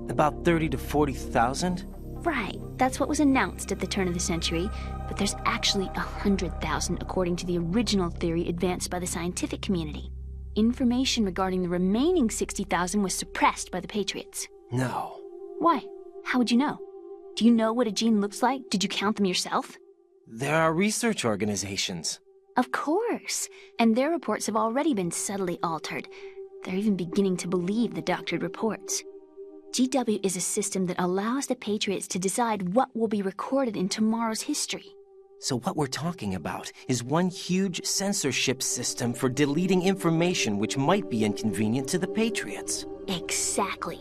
About 30 to 40,000? Right. That's what was announced at the turn of the century. But there's actually 100,000 according to the original theory advanced by the scientific community. Information regarding the remaining 60,000 was suppressed by the Patriots. No. Why? How would you know? Do you know what a gene looks like? Did you count them yourself? There are research organizations. Of course. And their reports have already been subtly altered. They're even beginning to believe the doctored reports. GW is a system that allows the Patriots to decide what will be recorded in tomorrow's history. So what we're talking about is one huge censorship system for deleting information which might be inconvenient to the Patriots. Exactly.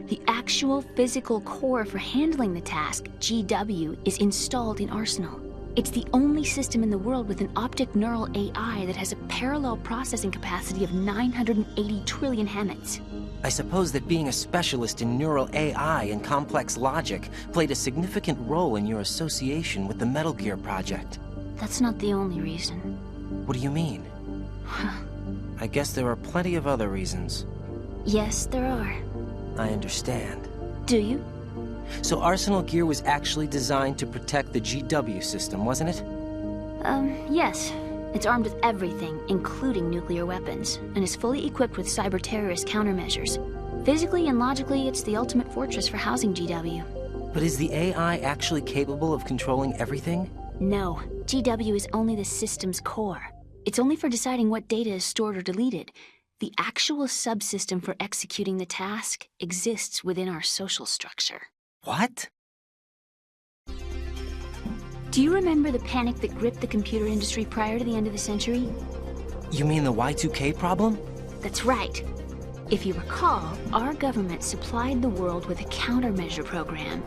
The actual physical core for handling the task, GW, is installed in Arsenal. It's the only system in the world with an optic neural AI that has a parallel processing capacity of 980 trillion Hammets. I suppose that being a specialist in neural AI and complex logic played a significant role in your association with the Metal Gear project. That's not the only reason. What do you mean? I guess there are plenty of other reasons. Yes, there are. I understand. Do you? So Arsenal Gear was actually designed to protect the GW system, wasn't it? Yes. It's armed with everything, including nuclear weapons, and is fully equipped with cyber-terrorist countermeasures. Physically and logically, it's the ultimate fortress for housing GW. But is the AI actually capable of controlling everything? No, GW is only the system's core. It's only for deciding what data is stored or deleted. The actual subsystem for executing the task exists within our social structure. What? Do you remember the panic that gripped the computer industry prior to the end of the century? You mean the Y2K problem? That's right. If you recall, our government supplied the world with a countermeasure program,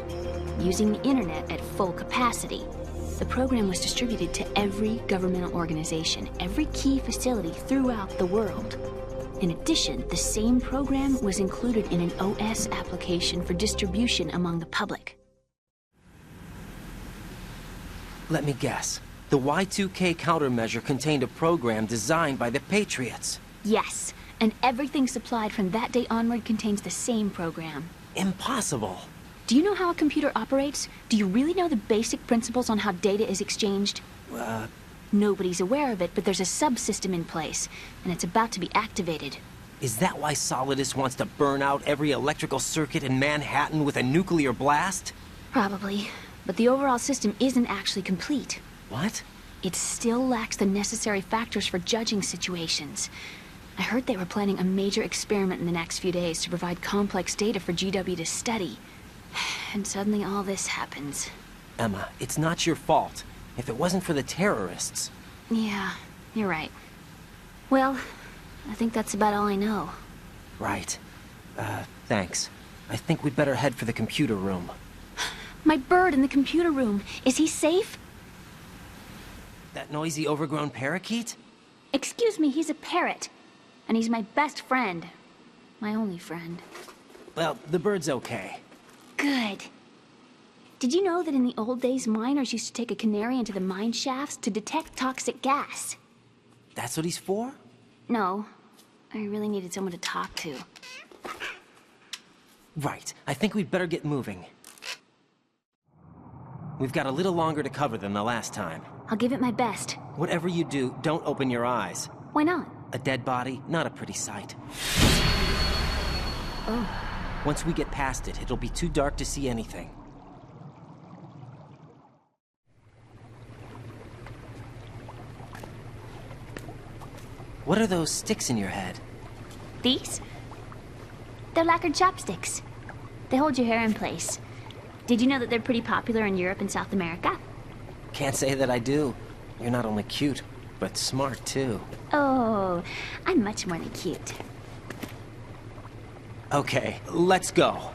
using the internet at full capacity. The program was distributed to every governmental organization, every key facility throughout the world. In addition, the same program was included in an OS application for distribution among the public. Let me guess. The Y2K countermeasure contained a program designed by the Patriots. Yes, and everything supplied from that day onward contains the same program. Impossible. Do you know how a computer operates? Do you really know the basic principles on how data is exchanged? Nobody's aware of it, but there's a subsystem in place, and it's about to be activated. Is that why Solidus wants to burn out every electrical circuit in Manhattan with a nuclear blast? Probably, but the overall system isn't actually complete. What? It still lacks the necessary factors for judging situations. I heard they were planning a major experiment in the next few days to provide complex data for GW to study. And suddenly all this happens. Emma, it's not your fault. If it wasn't for the terrorists... Yeah, you're right. Well, I think that's about all I know. Right. Thanks. I think we'd better head for the computer room. My bird in the computer room. Is he safe? That noisy, overgrown parakeet? Excuse me, he's a parrot. And he's my best friend. My only friend. Well, the bird's okay. Good. Did you know that in the old days, miners used to take a canary into the mine shafts to detect toxic gas? That's what he's for? No. I really needed someone to talk to. Right. I think we'd better get moving. We've got a little longer to cover than the last time. I'll give it my best. Whatever you do, don't open your eyes. Why not? A dead body, not a pretty sight. Oh. Once we get past it, it'll be too dark to see anything. What are those sticks in your head? These? They're lacquered chopsticks. They hold your hair in place. Did you know that they're pretty popular in Europe and South America? Can't say that I do. You're not only cute, but smart too. Oh, I'm much more than cute. Okay, let's go.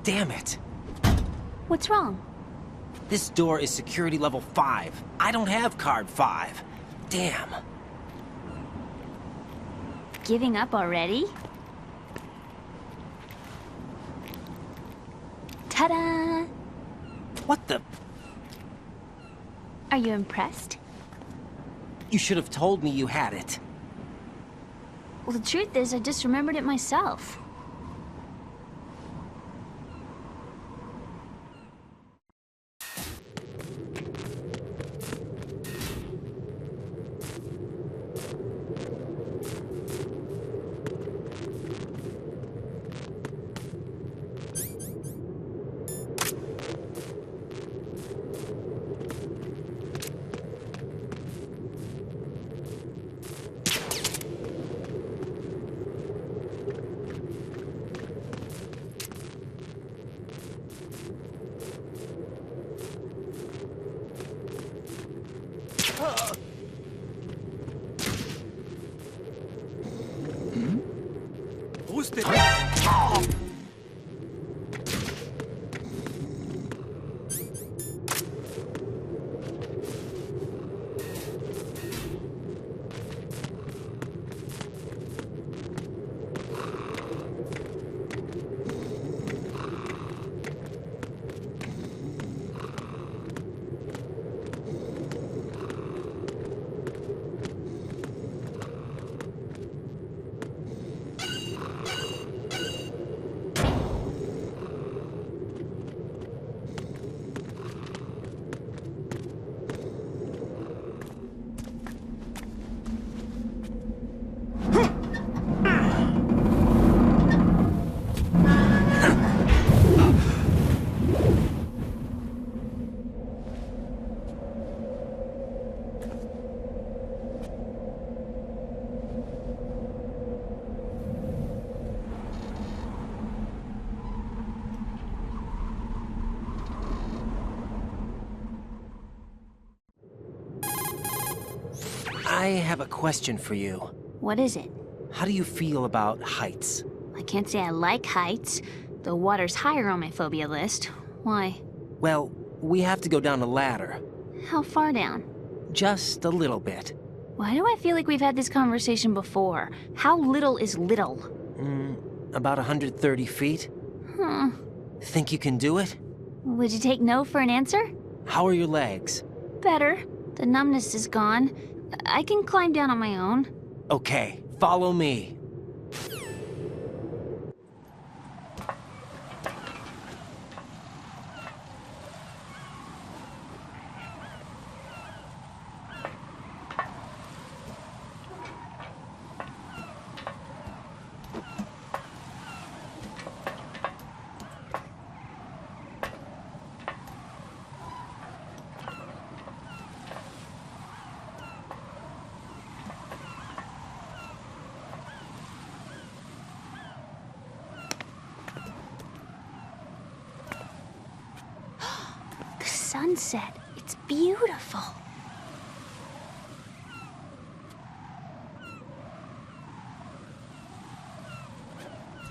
Damn it. What's wrong? This door is security level 5. I don't have card 5. Damn. Giving up already? Ta-da! What the? Are you impressed? You should have told me you had it. Well, the truth is, I just remembered it myself. Who's the... I have a question for you. What is it? How do you feel about heights? I can't say I like heights, though water's higher on my phobia list. Why? Well, we have to go down a ladder. How far down? Just a little bit. Why do I feel like we've had this conversation before? How little is little? About 130 feet. Huh. Think you can do it? Would you take no for an answer? How are your legs? Better. The numbness is gone. I can climb down on my own. Okay, follow me. Sunset. It's beautiful.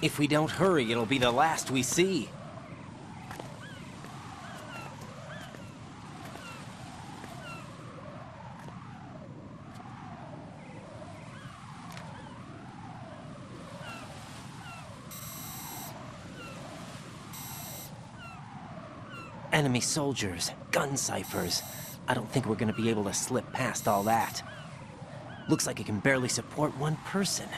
If we don't hurry, it'll be the last we see. Enemy soldiers, gun ciphers. I don't think we're gonna be able to slip past all that. Looks like it can barely support one person.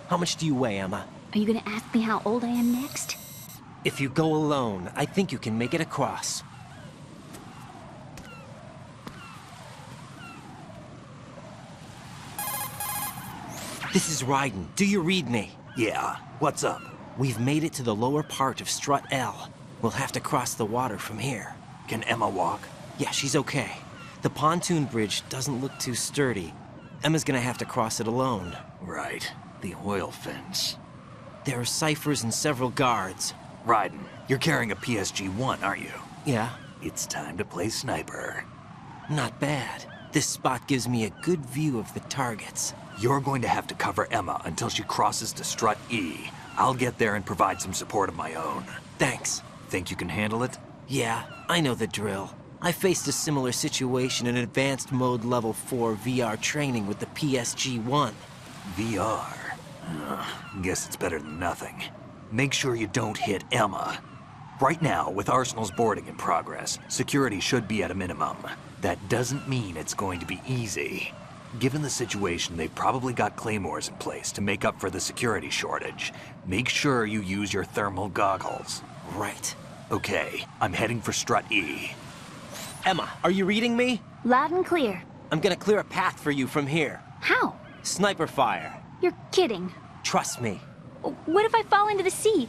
How much do you weigh, Emma? Are you gonna ask me how old I am next? If you go alone, I think you can make it across. This is Raiden. Do you read me? Yeah. What's up? We've made it to the lower part of Strut L. We'll have to cross the water from here. Can Emma walk? Yeah, she's okay. The pontoon bridge doesn't look too sturdy. Emma's gonna have to cross it alone. Right. The oil fence. There are ciphers and several guards. Raiden, you're carrying a PSG-1, aren't you? Yeah. It's time to play sniper. Not bad. This spot gives me a good view of the targets. You're going to have to cover Emma until she crosses to strut E. I'll get there and provide some support of my own. Thanks. Think you can handle it? Yeah, I know the drill. I faced a similar situation in advanced mode level 4 VR training with the PSG-1. VR? Guess it's better than nothing. Make sure you don't hit Emma. Right now, with Arsenal's boarding in progress, security should be at a minimum. That doesn't mean it's going to be easy. Given the situation, they've probably got claymores in place to make up for the security shortage. Make sure you use your thermal goggles. Right. Okay, I'm heading for strut E. Emma, are you reading me? Loud and clear. I'm gonna clear a path for you from here. How? Sniper fire. You're kidding. Trust me. What if I fall into the sea?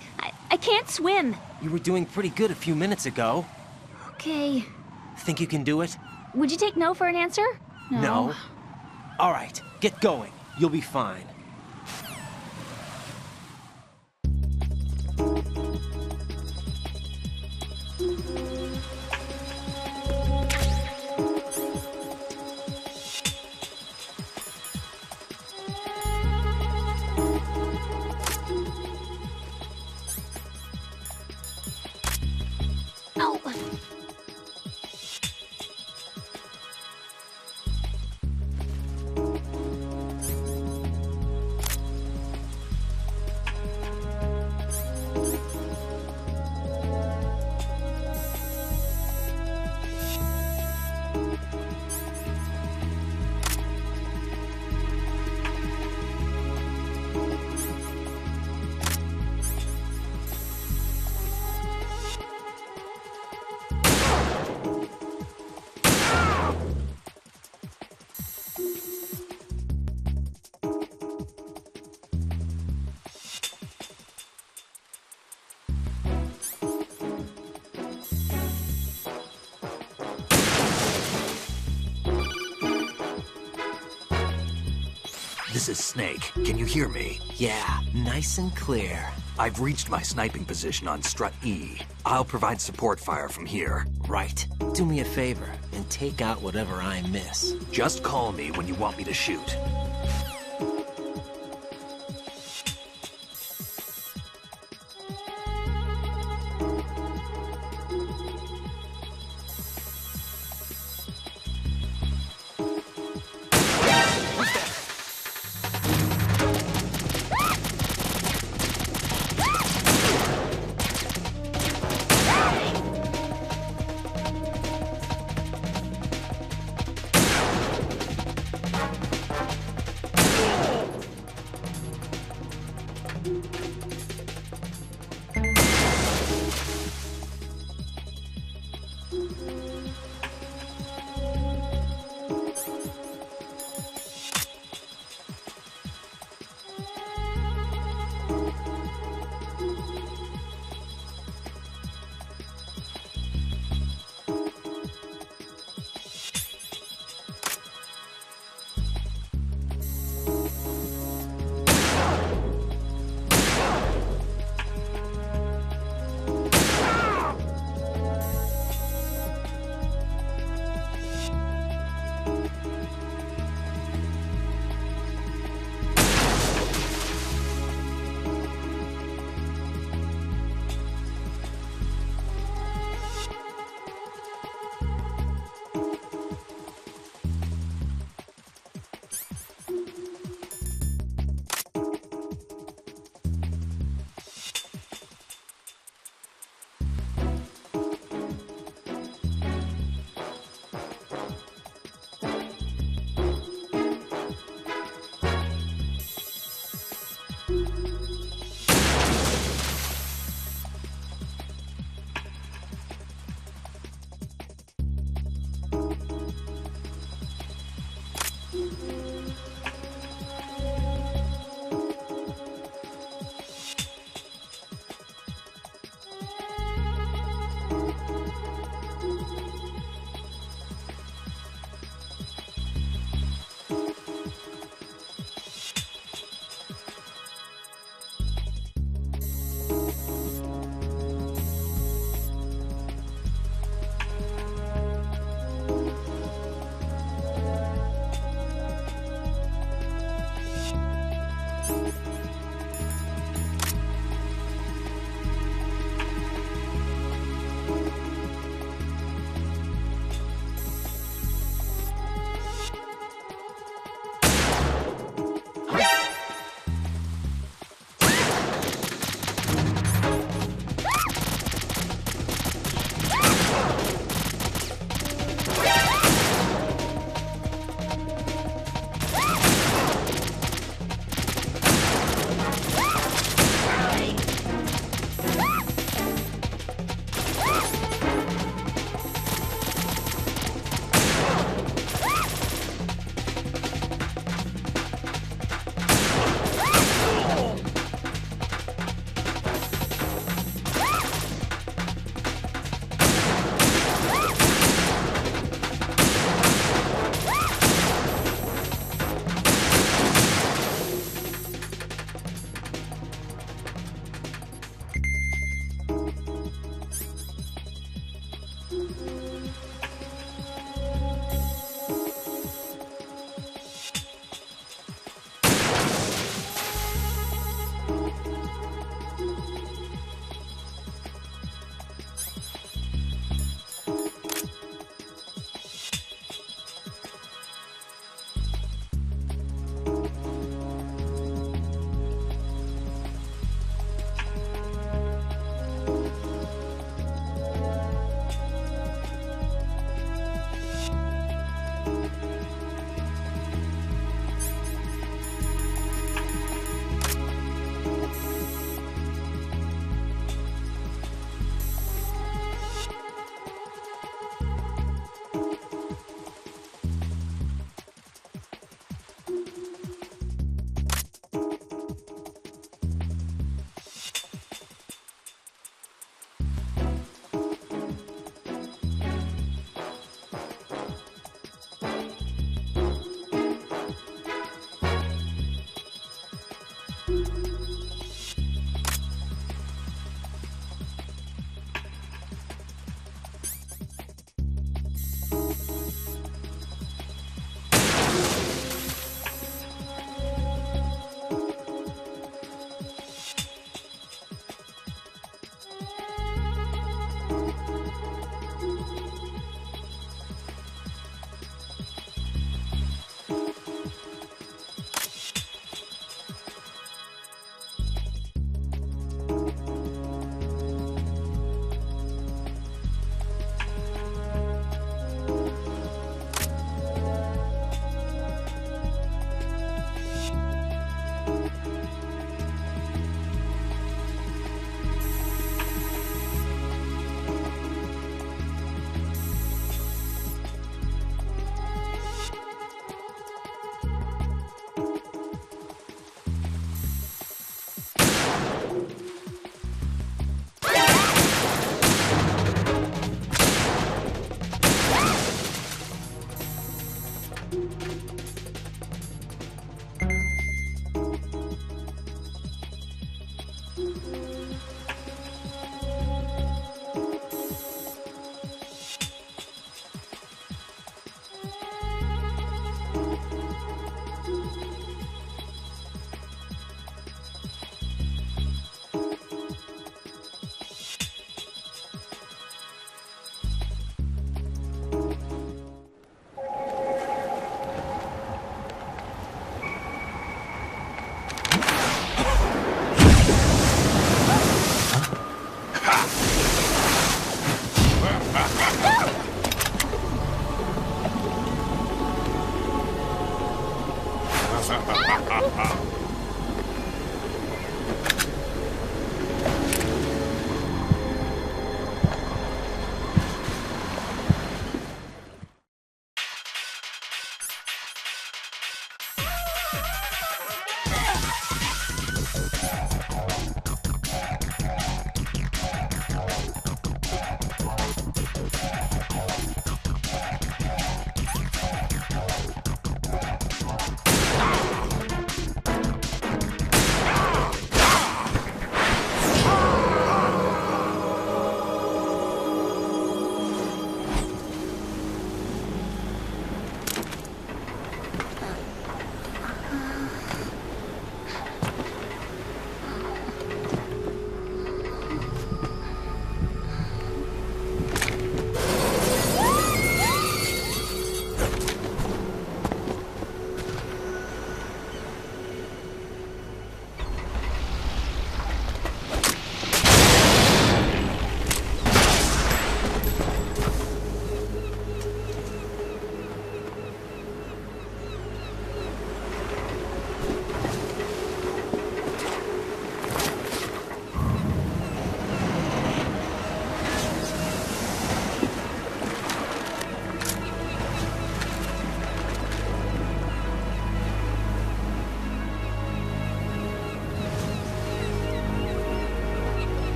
I can't swim. You were doing pretty good a few minutes ago. Okay. Think you can do it? Would you take no for an answer? No. All right, get going. You'll be fine. This is Snake. Can you hear me? Yeah, nice and clear. I've reached my sniping position on strut E. I'll provide support fire from here. Right. Do me a favor and take out whatever I miss. Just call me when you want me to shoot.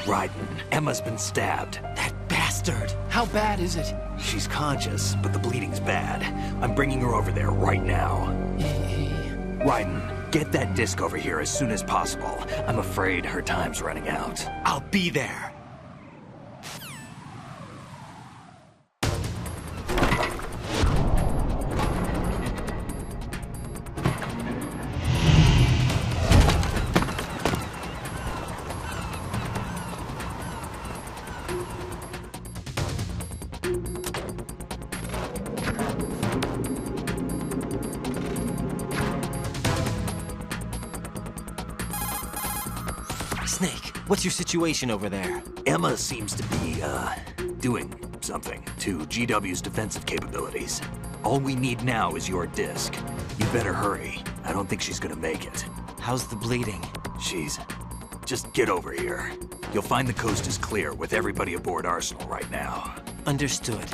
Raiden, Emma's been stabbed. That bastard! How bad is it? She's conscious, but the bleeding's bad. I'm bringing her over there right now. Raiden, get that disc over here as soon as possible. I'm afraid her time's running out. I'll be there. Snake, what's your situation over there? Emma seems to be, doing something to GW's defensive capabilities. All we need now is your disc. You better hurry. I I don't think she's gonna make it. How's the bleeding? Just get over here. You'll find the coast is clear with everybody aboard Arsenal right now. Understood.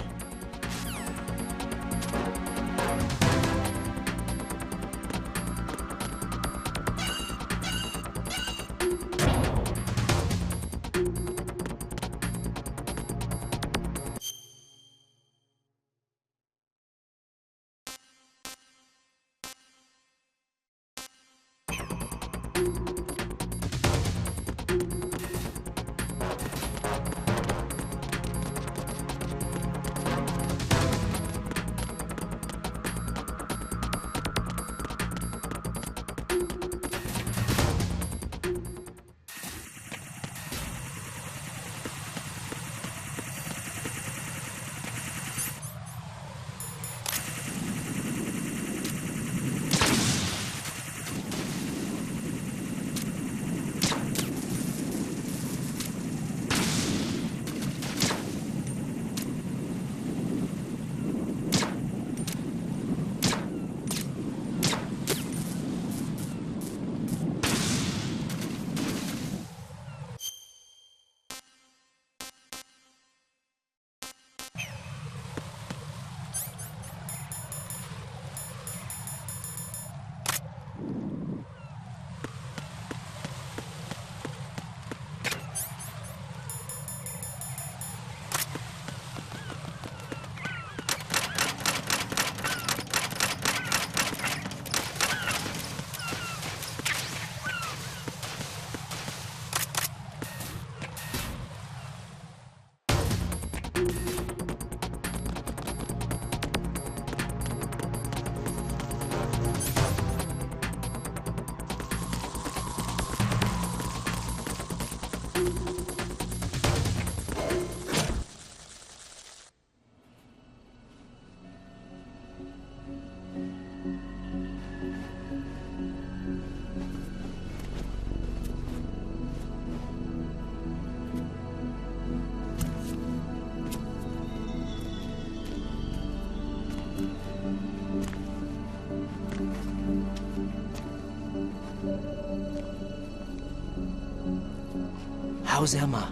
How's Emma?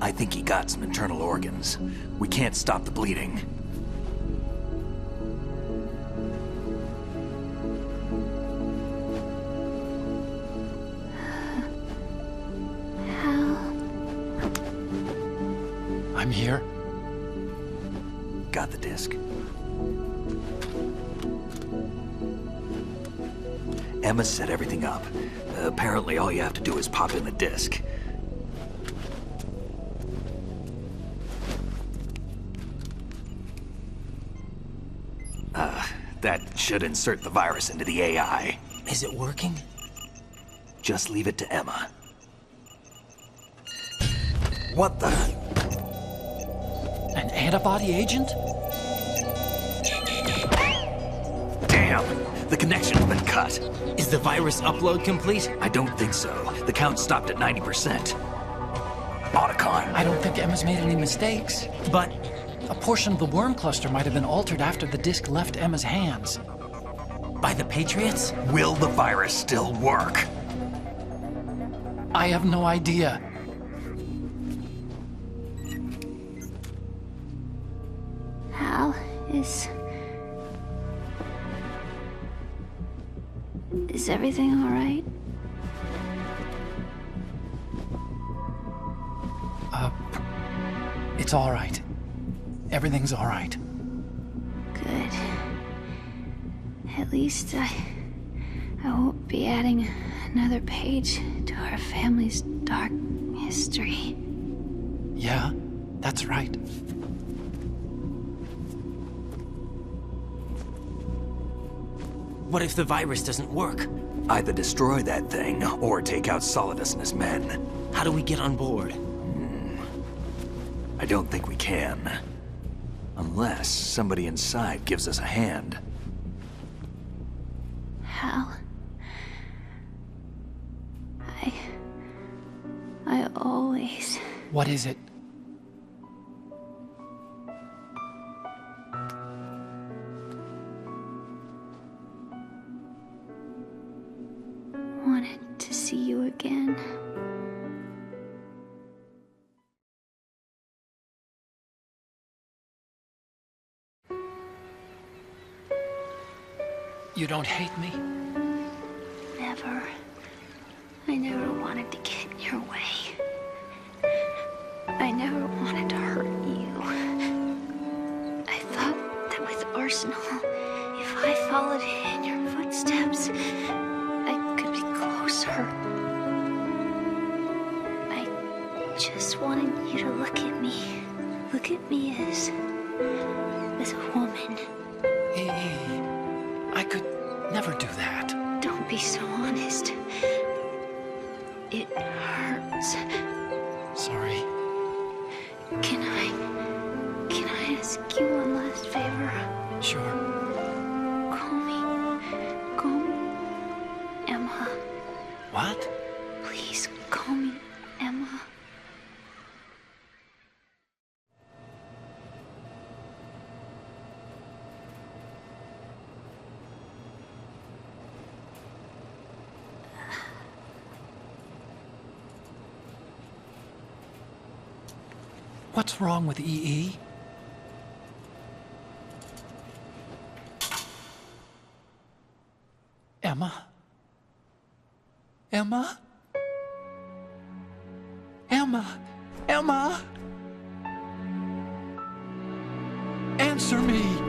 I think he got some internal organs. We can't stop the bleeding. I'm here. Got the disc. Emma set everything up. Apparently all you have to do is pop in the disc. That should insert the virus into the AI. Is it working? Just leave it to Emma. What the? An antibody agent? Damn! The connection's been cut. Is the virus upload complete? I don't think so. The count stopped at 90%. Otacon. I don't think Emma's made any mistakes. But a portion of the worm cluster might have been altered after the disc left Emma's hands. By the Patriots? Will the virus still work? I have no idea. Hal, is everything all right? It's all right. Everything's all right. Good. At least I won't be adding another page to our family's dark history. Yeah, that's right. What if the virus doesn't work? Either destroy that thing, or take out Solidus and his men. How do we get on board? I don't think we can. Unless somebody inside gives us a hand. Hal, I always... What is it? to see you again. You don't hate me? Never. I never wanted to get in your way. I never wanted to hurt you. I thought that with Arsenal, if I followed in your footsteps, I could be closer. I just wanted you to look at me. Look at me as a woman. Hey, I could never do that. Don't be so honest. It hurts. Sorry. Can I ask you one last favor? Sure. Call me Emma. What? Please call me Emma. What's wrong with EE? Emma? Emma? Emma? Emma? Answer me!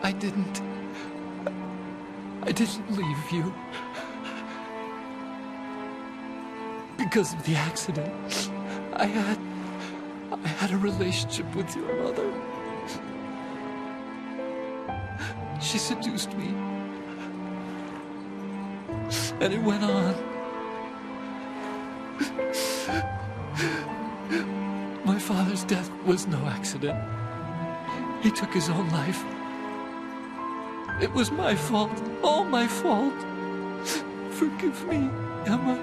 I didn't leave you. Because of the accident, I had a relationship with your mother. She seduced me. And it went on. My father's death was no accident. He took his own life. It was my fault, all my fault. Forgive me, Emma.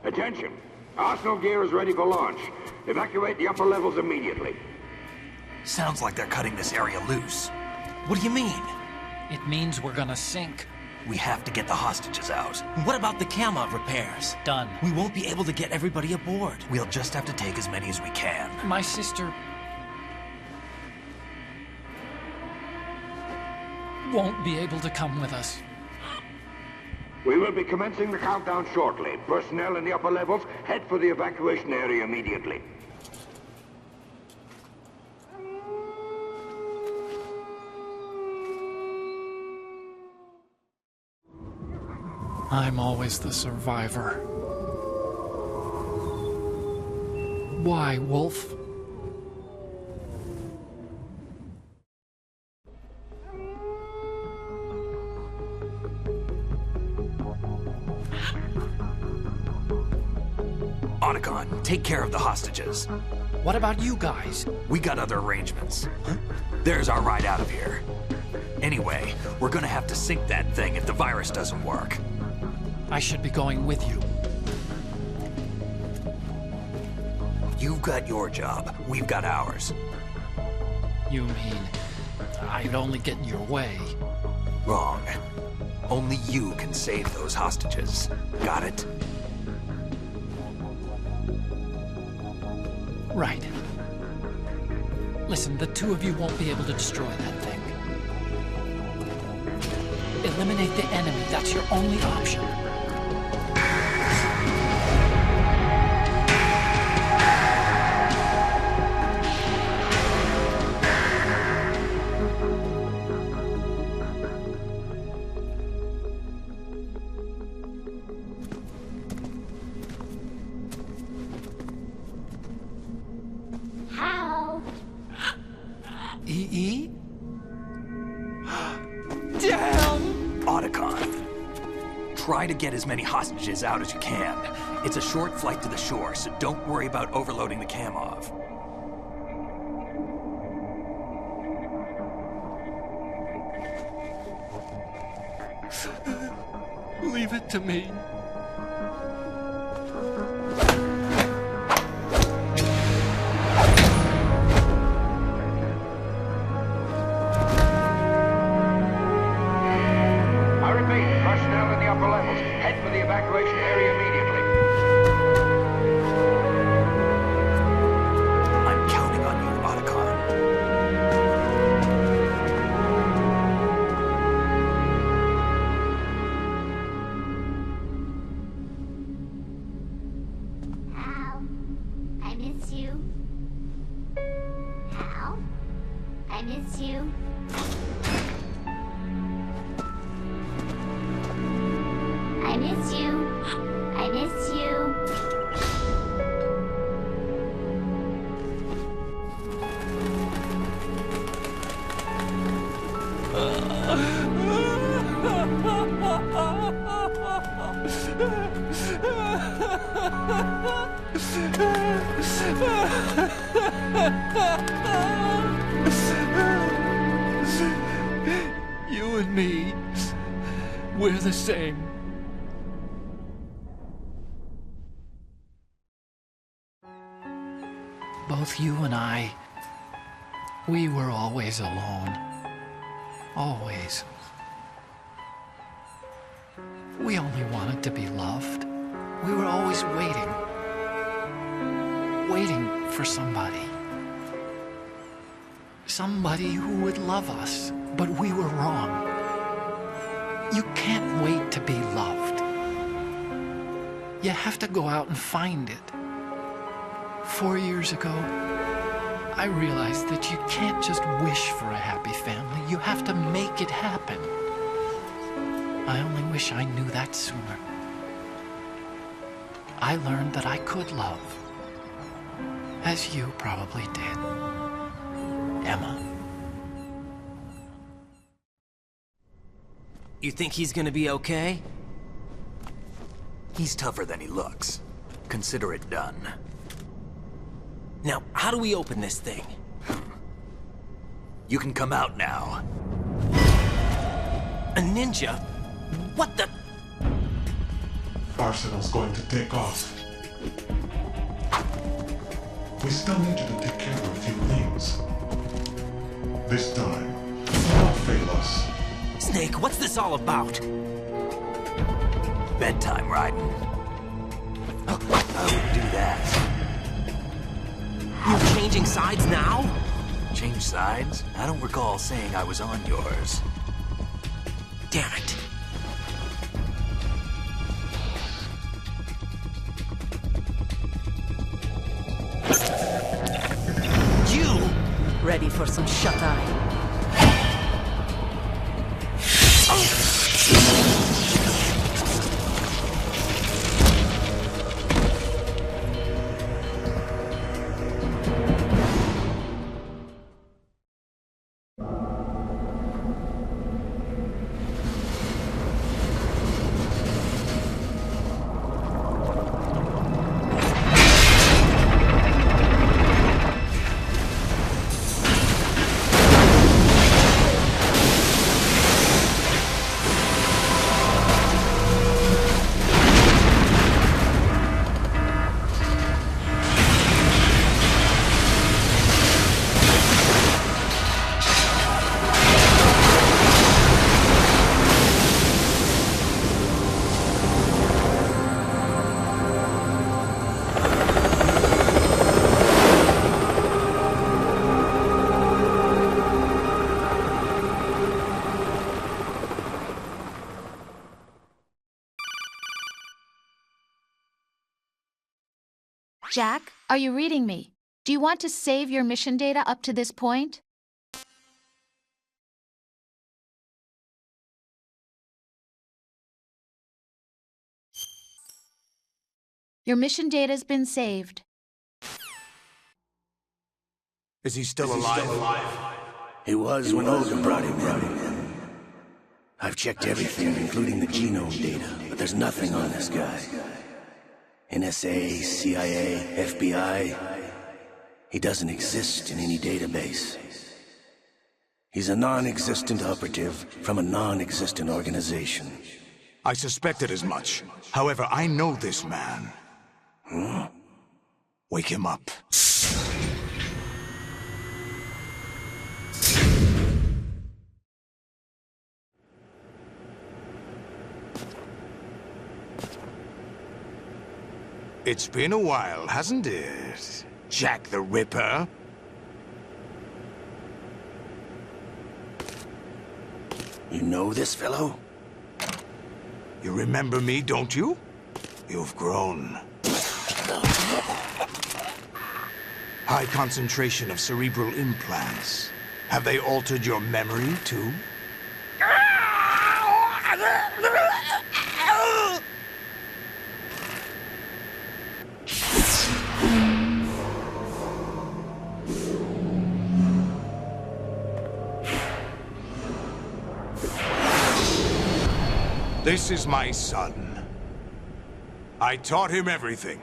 Attention! Arsenal gear is ready for launch. Evacuate the upper levels immediately. Sounds like they're cutting this area loose. What do you mean? It means we're gonna sink. We have to get the hostages out. What about the camera repairs? Done. We won't be able to get everybody aboard. We'll just have to take as many as we can. My sister won't be able to come with us. We will be commencing the countdown shortly. Personnel in the upper levels, head for the evacuation area immediately. I'm always the survivor. Why, Wolf? Otacon, take care of the hostages. What about you guys? We got other arrangements. There's our ride out of here. Anyway, we're gonna have to sink that thing if the virus doesn't work. I should be going with you. You've got your job, we've got ours. You mean I'd only get in your way? Wrong. Only you can save those hostages. Got it? Right. Listen, the two of you won't be able to destroy that thing. Eliminate the enemy. That's your only option. How? E.E.? Damn! Otacon. Try to get as many hostages out as you can. It's a short flight to the shore, so don't worry about overloading the Kamov. Leave it to me. I repeat, personnel in the upper levels, head for the evacuation area immediately. I'm counting on you, Otacon. Hal, I miss you. Hal, I miss you. I miss you. I miss you. You and me, we're the same. Both you and I, we were always alone. Always. We only wanted to be loved. We were always waiting. Waiting for somebody. Somebody who would love us, but we were wrong. You can't wait to be loved. You have to go out and find it. 4 years ago, I realized that you can't just wish for a happy family. You have to make it happen. I only wish I knew that sooner. I learned that I could love, as you probably did, Emma. You think he's gonna be okay? He's tougher than he looks. Consider it done. Now, how do we open this thing? You can come out now. A ninja? What the? Arsenal's going to take off. We still need you to take care of a few things. This time, do not fail us. Snake, what's this all about? Bedtime, Raiden. I wouldn't do that. You're changing sides now? Change sides? I don't recall saying I was on yours. Damn it. You! Ready for some shut-eye? Jack, are you reading me? Do you want to save your mission data up to this point? Your mission data's been saved. Is he still alive? He was when Olga brought him in. I've checked everything, including the genome data, but there's nothing on this guy. NSA, CIA, FBI. He doesn't exist in any database. He's a non-existent operative from a non-existent organization. I suspected as much. However, I know this man. Wake him up. It's been a while, hasn't it? Jack the Ripper? You know this fellow? You remember me, don't you? You've grown. High concentration of cerebral implants. Have they altered your memory, too? This is my son. I taught him everything.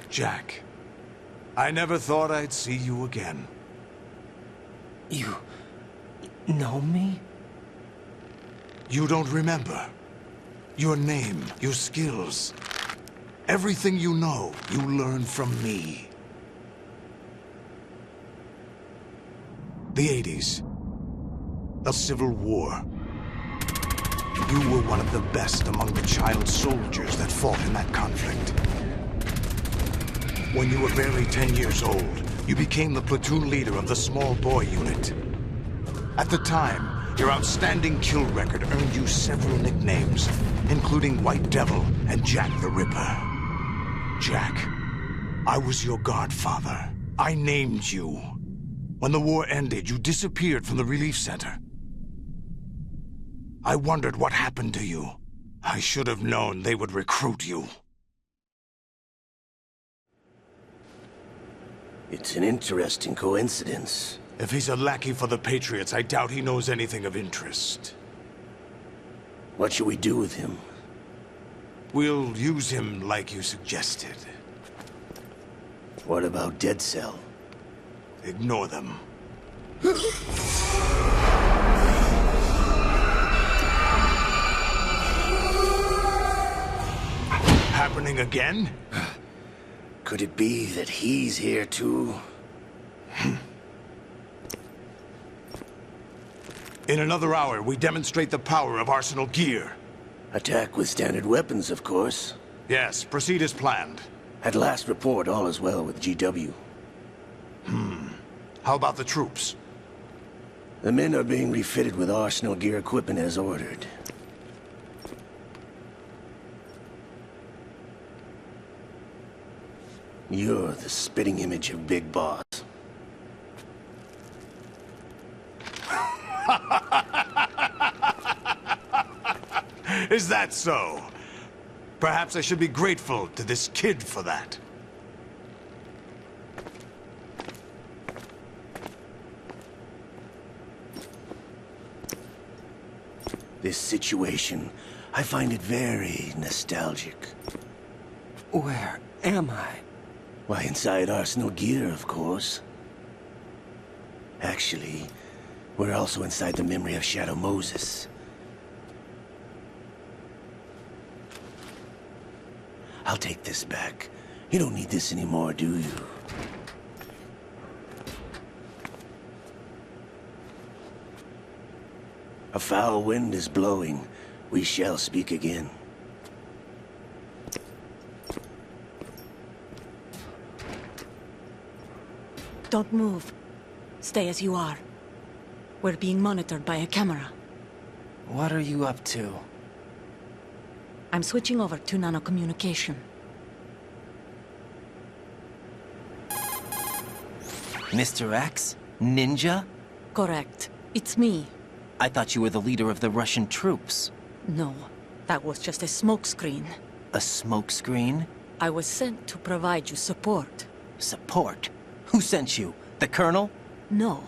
Jack, I never thought I'd see you again. You know me? You don't remember. Your name, your skills. Everything you know, you learned from me. The 80s. The Civil War. You were one of the best among the child soldiers that fought in that conflict. When you were barely 10 years old, you became the platoon leader of the small boy unit. At the time, your outstanding kill record earned you several nicknames, including White Devil and Jack the Ripper. Jack, I was your godfather. I named you. When the war ended, you disappeared from the relief center. I wondered what happened to you. I should have known they would recruit you. It's an interesting coincidence. If he's a lackey for the Patriots, I doubt he knows anything of interest. What should we do with him? We'll use him like you suggested. What about Dead Cell? Ignore them. Happening again? Could it be that he's here too? In another hour, we demonstrate the power of Arsenal gear. Attack with standard weapons, of course. Yes, proceed as planned. At last report, all is well with GW. How about the troops? The men are being refitted with Arsenal gear equipment as ordered. You're the spitting image of Big Boss. Is that so? Perhaps I should be grateful to this kid for that. This situation, I find it very nostalgic. Where am I? Why, inside Arsenal gear, of course. Actually, we're also inside the memory of Shadow Moses. I'll take this back. You don't need this anymore, do you? A foul wind is blowing. We shall speak again. Don't move. Stay as you are. We're being monitored by a camera. What are you up to? I'm switching over to nanocommunication. Mr. X? Ninja? Correct. It's me. I thought you were the leader of the Russian troops. No, that was just a smokescreen. A smokescreen? I was sent to provide you support. Support? Who sent you? The Colonel? No,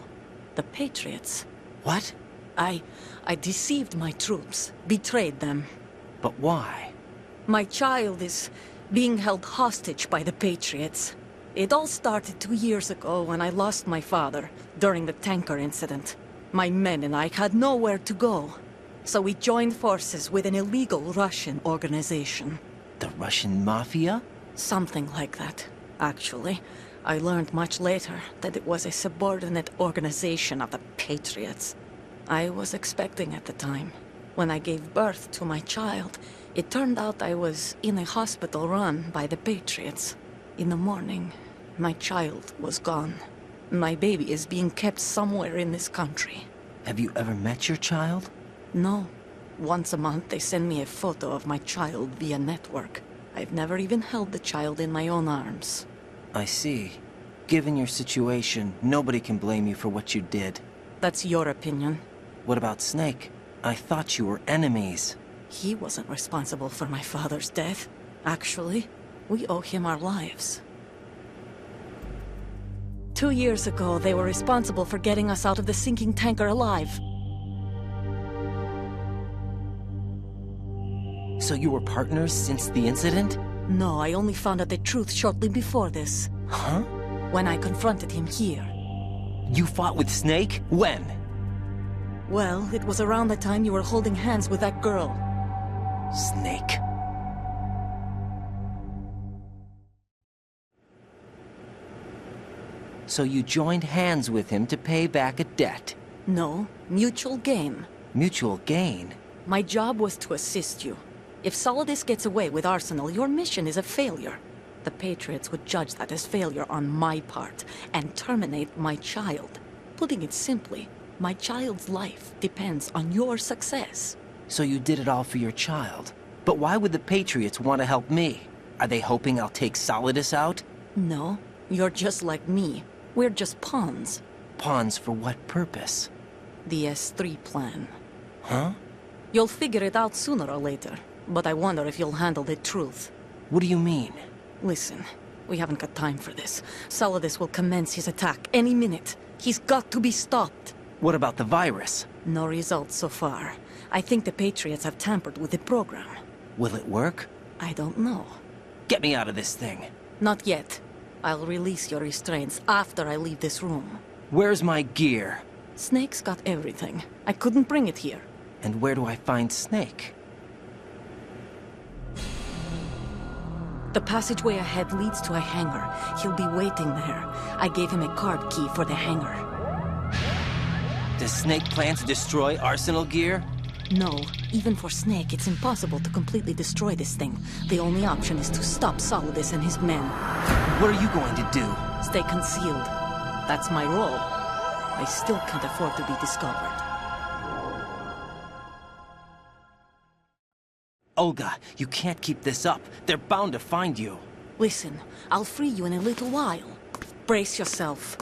the Patriots. What? I deceived my troops, betrayed them. But why? My child is being held hostage by the Patriots. It all started 2 years ago when I lost my father during the tanker incident. My men and I had nowhere to go. So we joined forces with an illegal Russian organization. The Russian Mafia? Something like that, actually. I learned much later that it was a subordinate organization of the Patriots. I was expecting at the time. When I gave birth to my child, it turned out I was in a hospital run by the Patriots. In the morning, my child was gone. My baby is being kept somewhere in this country. Have you ever met your child? No. Once a month, they send me a photo of my child via network. I've never even held the child in my own arms. I see. Given your situation, nobody can blame you for what you did. That's your opinion. What about Snake? I thought you were enemies. He wasn't responsible for my father's death. Actually, we owe him our lives. 2 years ago, they were responsible for getting us out of the sinking tanker alive. So you were partners since the incident? No, I only found out the truth shortly before this. Huh? When I confronted him here. You fought with Snake? When? Well, it was around the time you were holding hands with that girl. Snake. So you joined hands with him to pay back a debt? No, mutual gain. Mutual gain? My job was to assist you. If Solidus gets away with Arsenal, your mission is a failure. The Patriots would judge that as failure on my part, and terminate my child. Putting it simply, my child's life depends on your success. So you did it all for your child. But why would the Patriots want to help me? Are they hoping I'll take Solidus out? No, you're just like me. We're just pawns. Pawns for what purpose? The S3 plan. Huh? You'll figure it out sooner or later, but I wonder if you'll handle the truth. What do you mean? Listen, we haven't got time for this. Solidus will commence his attack any minute. He's got to be stopped. What about the virus? No results so far. I think the Patriots have tampered with the program. Will it work? I don't know. Get me out of this thing. Not yet. I'll release your restraints after I leave this room. Where's my gear? Snake's got everything. I couldn't bring it here. And where do I find Snake? The passageway ahead leads to a hangar. He'll be waiting there. I gave him a card key for the hangar. Does Snake plan to destroy Arsenal gear? No. Even for Snake, it's impossible to completely destroy this thing. The only option is to stop Solidus and his men. What are you going to do? Stay concealed. That's my role. I still can't afford to be discovered. Olga, you can't keep this up. They're bound to find you. Listen, I'll free you in a little while. Brace yourself.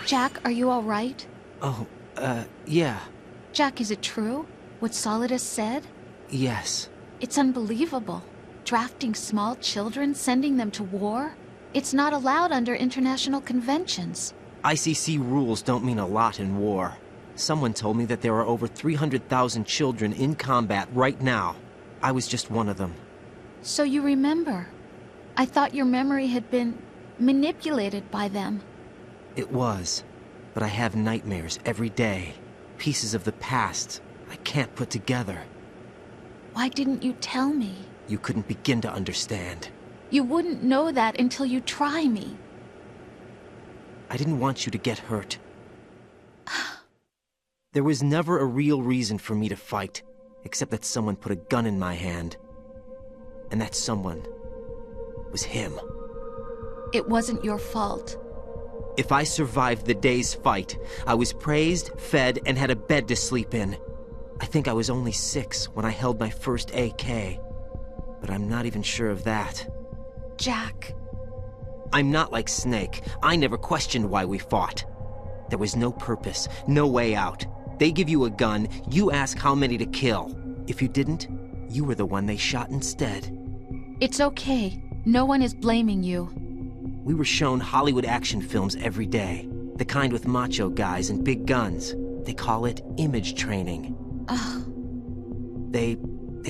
Jack, are you all right? Oh, yeah. Jack, is it true? What Solidus said? Yes. It's unbelievable. Drafting small children, sending them to war? It's not allowed under international conventions. ICC rules don't mean a lot in war. Someone told me that there are over 300,000 children in combat right now. I was just one of them. So you remember. I thought your memory had been manipulated by them. It was. But I have nightmares every day. Pieces of the past I can't put together. Why didn't you tell me? You couldn't begin to understand. You wouldn't know that until you try me. I didn't want you to get hurt. There was never a real reason for me to fight, except that someone put a gun in my hand. And that someone was him. It wasn't your fault. If I survived the day's fight, I was praised, fed, and had a bed to sleep in. I think I was only 6 when I held my first AK. But I'm not even sure of that. Jack. I'm not like Snake. I never questioned why we fought. There was no purpose, no way out. They give you a gun, you ask how many to kill. If you didn't, you were the one they shot instead. It's okay. No one is blaming you. We were shown Hollywood action films every day. The kind with macho guys and big guns. They call it image training. Ugh. They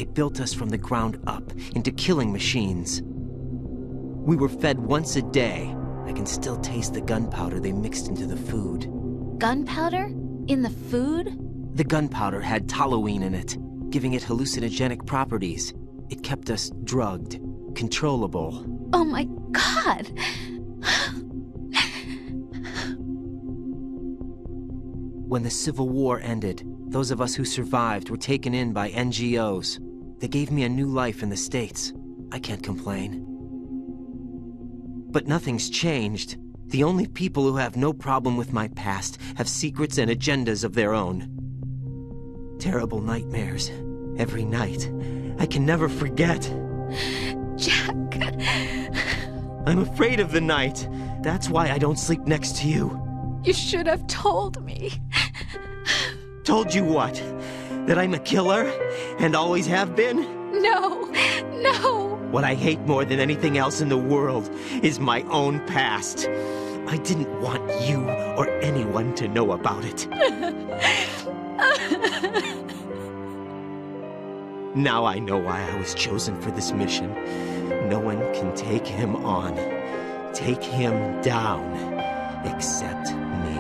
built us from the ground up into killing machines. We were fed once a day. I can still taste the gunpowder they mixed into the food. Gunpowder? In the food? The gunpowder had toluene in it, giving it hallucinogenic properties. It kept us drugged, controllable. Oh my God! When the Civil War ended, those of us who survived were taken in by NGOs. They gave me a new life in the States. I can't complain. But nothing's changed. The only people who have no problem with my past have secrets and agendas of their own. Terrible nightmares. Every night. I can never forget. Jack. I'm afraid of the night. That's why I don't sleep next to you. You should have told me. Told you what? That I'm a killer? And always have been? No. No. What I hate more than anything else in the world is my own past. I didn't want you or anyone to know about it. Now I know why I was chosen for this mission. No one can take him on, take him down, except me.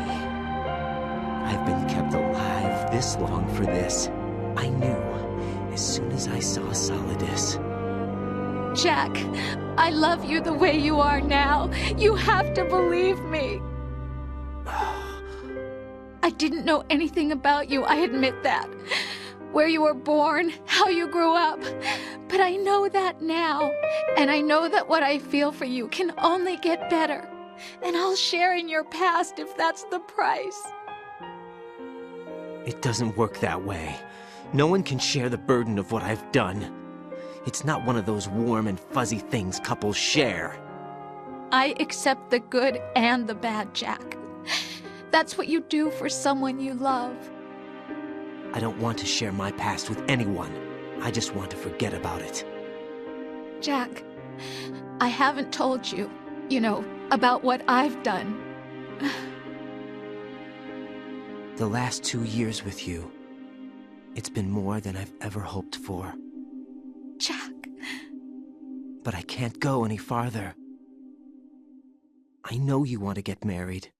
I've been kept alive this long for this. I knew as soon as I saw Solidus. Jack, I love you the way you are now. You have to believe me. I didn't know anything about you, I admit that. Where you were born, how you grew up. But I know that now. And I know that what I feel for you can only get better. And I'll share in your past if that's the price. It doesn't work that way. No one can share the burden of what I've done. It's not one of those warm and fuzzy things couples share. I accept the good and the bad, Jack. That's what you do for someone you love. I don't want to share my past with anyone. I just want to forget about it. Jack, I haven't told you, about what I've done. The last 2 years with you, it's been more than I've ever hoped for. Jack. But I can't go any farther. I know you want to get married.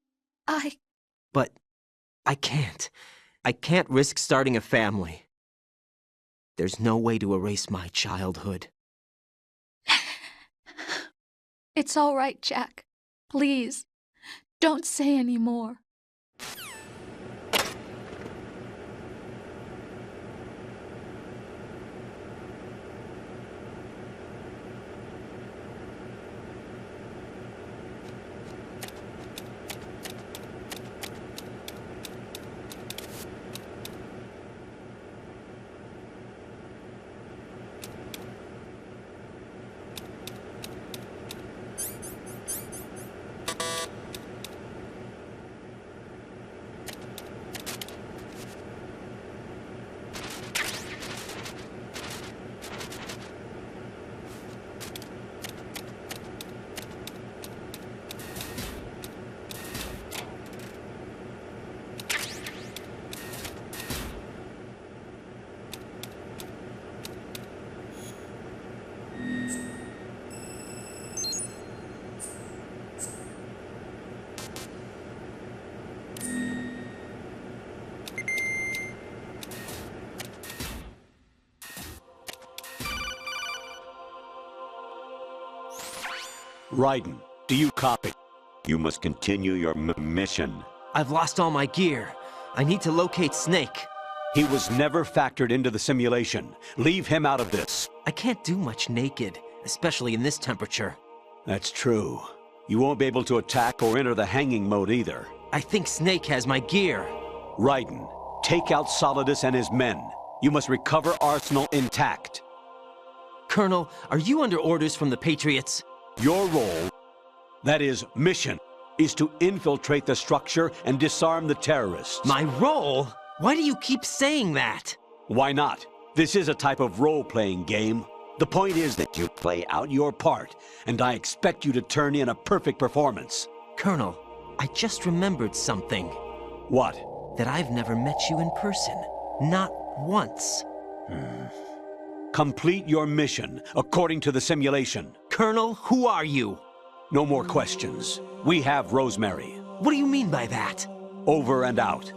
But I can't. I can't risk starting a family. There's no way to erase my childhood. It's all right, Jack. Please, don't say any more. Raiden, do you copy? You must continue your mission. I've lost all my gear. I need to locate Snake. He was never factored into the simulation. Leave him out of this. I can't do much naked, especially in this temperature. That's true. You won't be able to attack or enter the hanging mode either. I think Snake has my gear. Raiden, take out Solidus and his men. You must recover Arsenal intact. Colonel, are you under orders from the Patriots? Your role, that is, mission, is to infiltrate the structure and disarm the terrorists. My role? Why do you keep saying that? Why not? This is a type of role-playing game. The point is that you play out your part, and I expect you to turn in a perfect performance. Colonel, I just remembered something. What? That I've never met you in person. Not once. Complete your mission, according to the simulation. Colonel, who are you? No more questions. We have Rosemary. What do you mean by that? Over and out.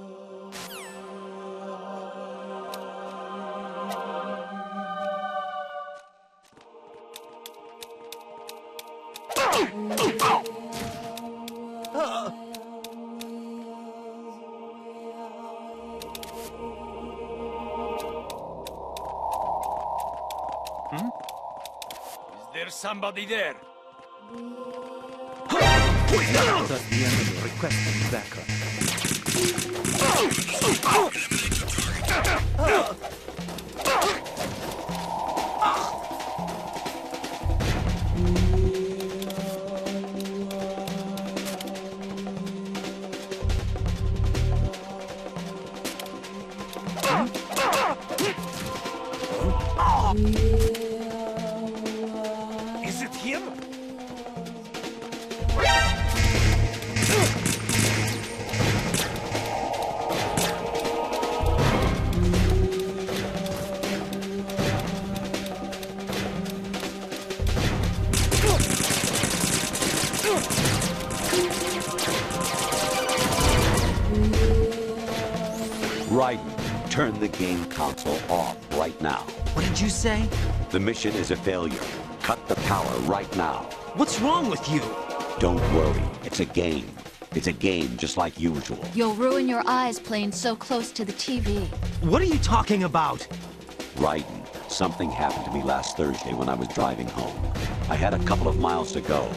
Is there somebody there? That's the end of your requesting backup. Is it him? Raiden, turn the game console off right now. What did you say? The mission is a failure. Cut the power right now. What's wrong with you? Don't worry. It's a game. It's a game just like usual. You'll ruin your eyes playing so close to the TV. What are you talking about? Raiden, something happened to me last Thursday when I was driving home. I had a couple of miles to go.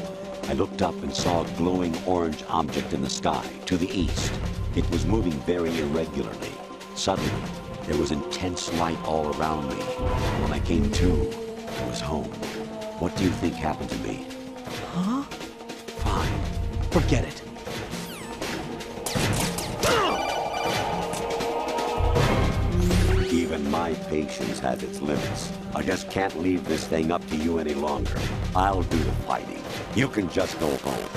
I looked up and saw a glowing orange object in the sky to the east. It was moving very irregularly. Suddenly, there was intense light all around me. When I came to, I was home. What do you think happened to me? Huh? Fine. Forget it. Even my patience has its limits. I just can't leave this thing up to you any longer. I'll do the fighting. You can just go home.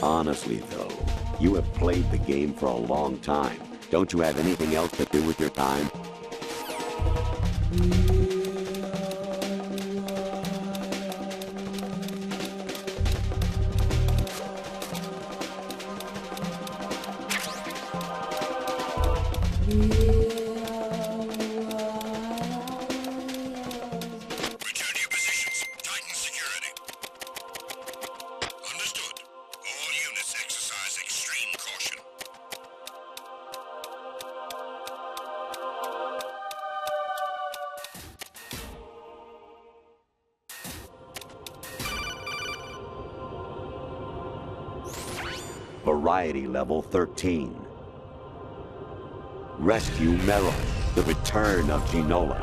Honestly, though, you have played the game for a long time. Don't you have anything else to do with your time? Variety level 13. Rescue Meryl, the return of Ginola.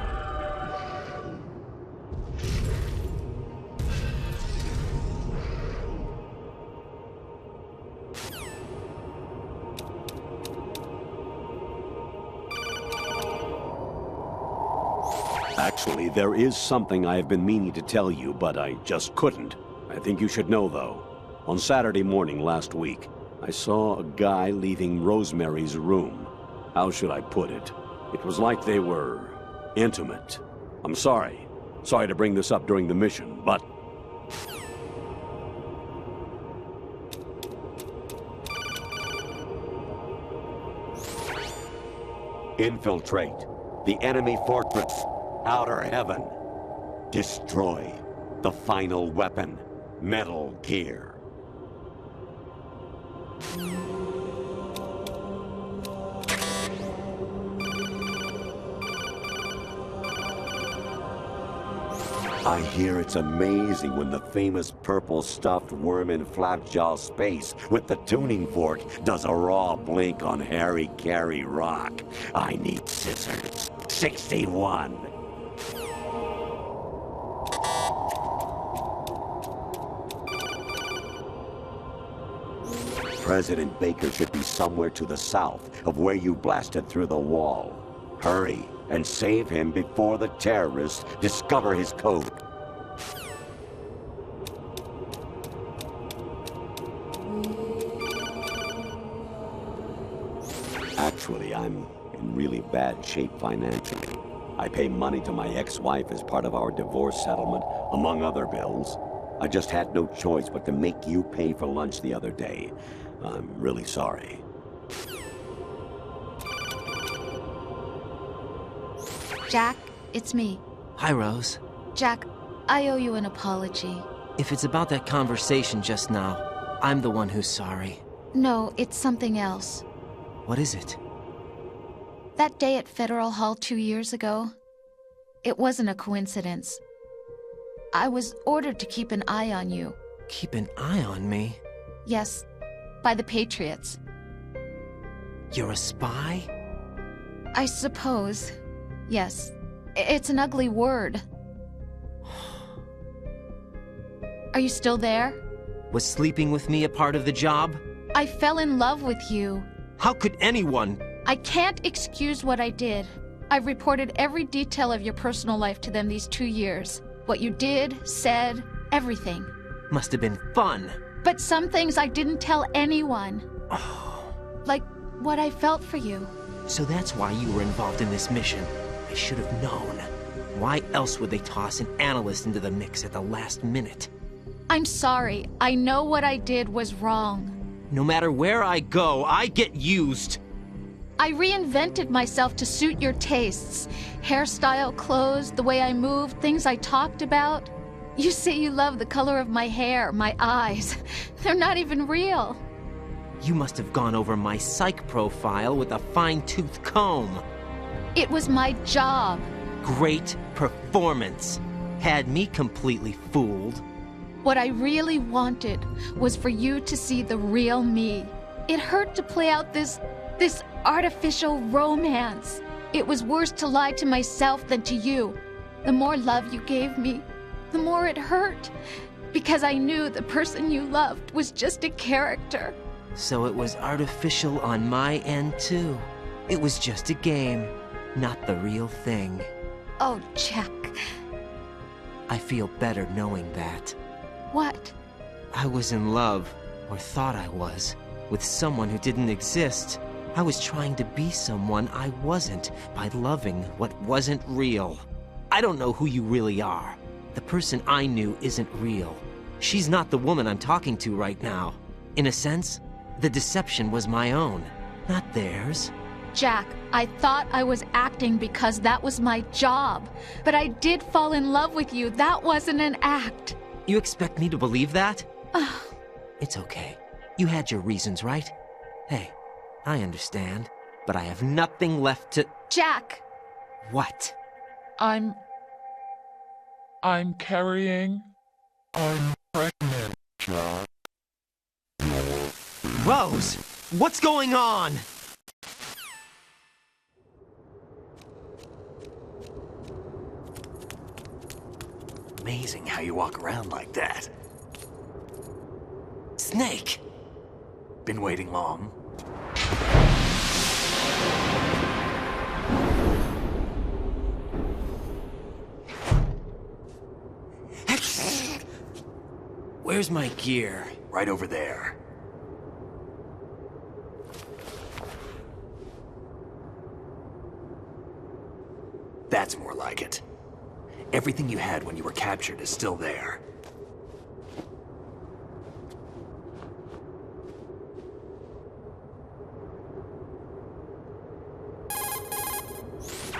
Actually, there is something I have been meaning to tell you, but I just couldn't. I think you should know, though. On Saturday morning last week, I saw a guy leaving Rosemary's room. How should I put it? It was like they were intimate. I'm sorry. Sorry to bring this up during the mission, but... Infiltrate the enemy fortress, Outer Heaven. Destroy the final weapon, Metal Gear. I hear it's amazing when the famous purple stuffed worm in Flapjaw space with the tuning fork does a raw blink on Harry Carey rock. I need scissors. 61. President Baker should be somewhere to the south of where you blasted through the wall. Hurry and save him before the terrorists discover his code. Actually, I'm in really bad shape financially. I pay money to my ex-wife as part of our divorce settlement, among other bills. I just had no choice but to make you pay for lunch the other day. I'm really sorry. Jack, it's me. Hi, Rose. Jack, I owe you an apology. If it's about that conversation just now, I'm the one who's sorry. No, it's something else. What is it? That day at Federal Hall 2 years ago, it wasn't a coincidence. I was ordered to keep an eye on you. Keep an eye on me? Yes, by the Patriots. You're a spy? I suppose. Yes. It's an ugly word. Are you still there? Was sleeping with me a part of the job? I fell in love with you. How could anyone? I can't excuse what I did. I've reported every detail of your personal life to them these 2 years. What you did, said, everything. Must have been fun. But some things I didn't tell anyone. Like what I felt for you. So that's why you were involved in this mission. I should have known. Why else would they toss an analyst into the mix at the last minute? I'm sorry. I know what I did was wrong. No matter where I go, I get used. I reinvented myself to suit your tastes. Hairstyle, clothes, the way I moved, things I talked about. You say you love the color of my hair, my eyes. They're not even real. You must have gone over my psych profile with a fine-tooth comb. It was my job. Great performance. Had me completely fooled. What I really wanted was for you to see the real me. It hurt to play out this artificial romance. It was worse to lie to myself than to you. The more love you gave me, the more it hurt. Because I knew the person you loved was just a character. So it was artificial on my end, too. It was just a game, not the real thing. Oh, Jack. I feel better knowing that. What? I was in love, or thought I was, with someone who didn't exist. I was trying to be someone I wasn't by loving what wasn't real. I don't know who you really are. The person I knew isn't real. She's not the woman I'm talking to right now. In a sense, the deception was my own, not theirs. Jack, I thought I was acting because that was my job. But I did fall in love with you. That wasn't an act. You expect me to believe that? It's okay. You had your reasons, right? Hey, I understand. But I have nothing left to... Jack! What? I'm carrying... I'm pregnant, Jack. Rose! What's going on? Amazing how you walk around like that. Snake! Been waiting long? Where's my gear? Right over there. That's more like it. Everything you had when you were captured is still there.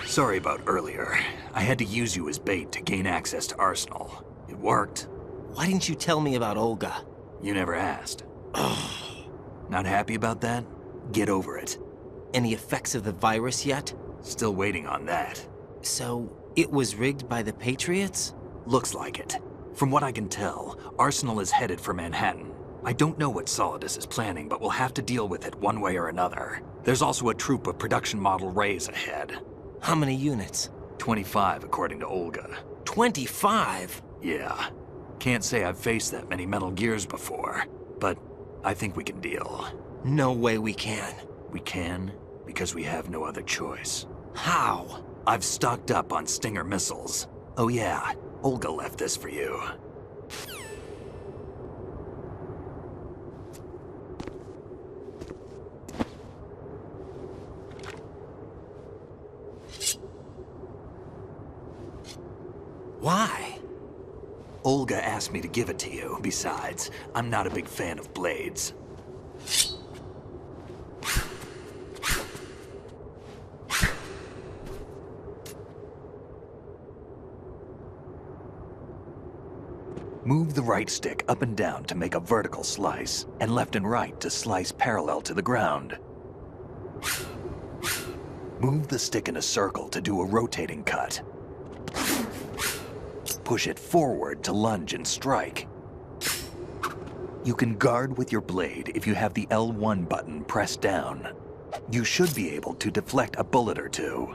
Sorry about earlier. I had to use you as bait to gain access to Arsenal. It worked. Why didn't you tell me about Olga? You never asked. Not happy about that? Get over it. Any effects of the virus yet? Still waiting on that. So, it was rigged by the Patriots? Looks like it. From what I can tell, Arsenal is headed for Manhattan. I don't know what Solidus is planning, but we'll have to deal with it one way or another. There's also a troop of production model Rays ahead. How many units? 25, according to Olga. 25? Yeah. Can't say I've faced that many Metal Gears before, but I think we can deal. No way we can. We can, because we have no other choice. How? I've stocked up on Stinger missiles. Oh yeah, Olga left this for you. Why? Olga asked me to give it to you. Besides, I'm not a big fan of blades. Move the right stick up and down to make a vertical slice, and left and right to slice parallel to the ground. Move the stick in a circle to do a rotating cut. Push it forward to lunge and strike. You can guard with your blade if you have the L1 button pressed down. You should be able to deflect a bullet or two.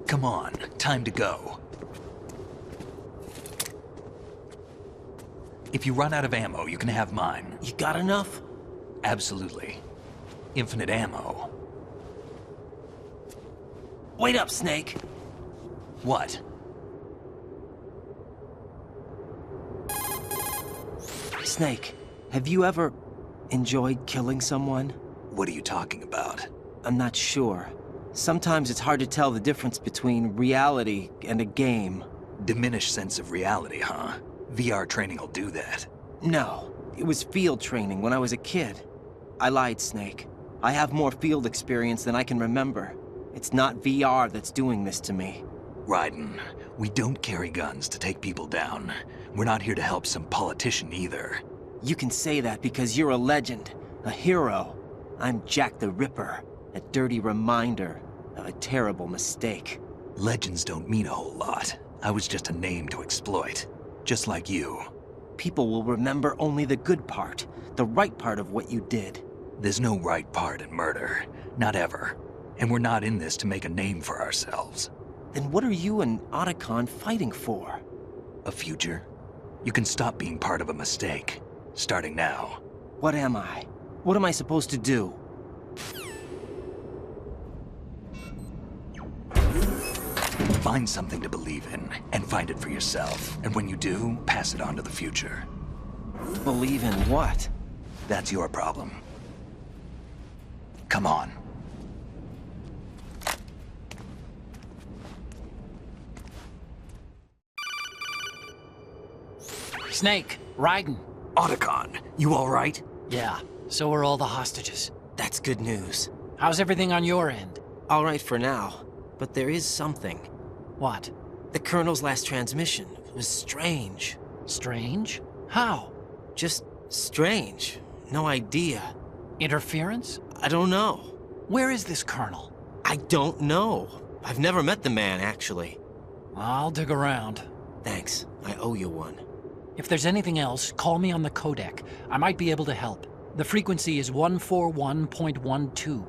Come on, time to go. If you run out of ammo, you can have mine. You got enough? Absolutely. Infinite ammo. Wait up, Snake. What? Snake, have you ever enjoyed killing someone? What are you talking about? I'm not sure. Sometimes it's hard to tell the difference between reality and a game. Diminished sense of reality, huh? VR training will do that. No, it was field training when I was a kid. I lied, Snake. I have more field experience than I can remember. It's not VR that's doing this to me. Raiden, we don't carry guns to take people down. We're not here to help some politician either. You can say that because you're a legend, a hero. I'm Jack the Ripper, a dirty reminder of a terrible mistake. Legends don't mean a whole lot. I was just a name to exploit, just like you. People will remember only the good part, the right part of what you did. There's no right part in murder, not ever. And we're not in this to make a name for ourselves. Then what are you and Otacon fighting for? A future? You can stop being part of a mistake, starting now. What am I? What am I supposed to do? Find something to believe in, and find it for yourself. And when you do, pass it on to the future. Believe in what? That's your problem. Come on. Snake, Raiden. Otacon, you all right? Yeah, so are all the hostages. That's good news. How's everything on your end? All right for now, but there is something. What? The Colonel's last transmission was strange. Strange? How? Just strange. No idea. Interference? I don't know. Where is this Colonel? I don't know. I've never met the man, actually. I'll dig around. Thanks. I owe you one. If there's anything else, call me on the codec. I might be able to help. The frequency is 141.12.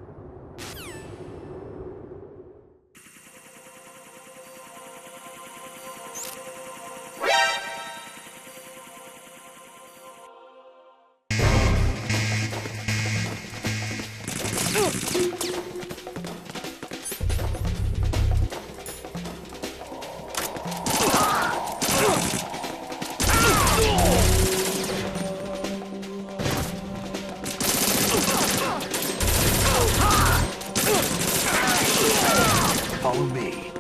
Follow me.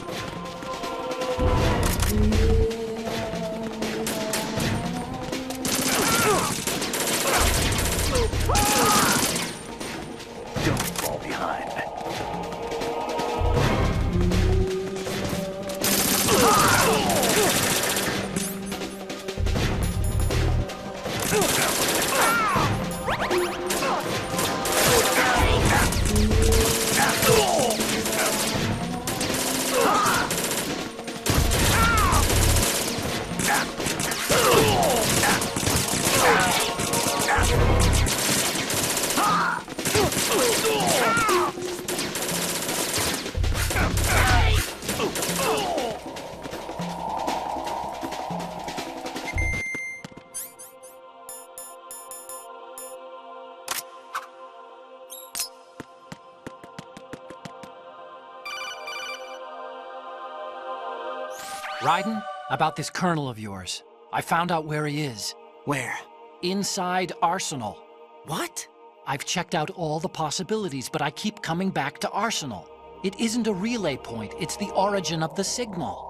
Don't fall behind. Raiden, about this Colonel of yours. I found out where he is. Where? Inside Arsenal. What? I've checked out all the possibilities, but I keep coming back to Arsenal. It isn't a relay point, it's the origin of the signal.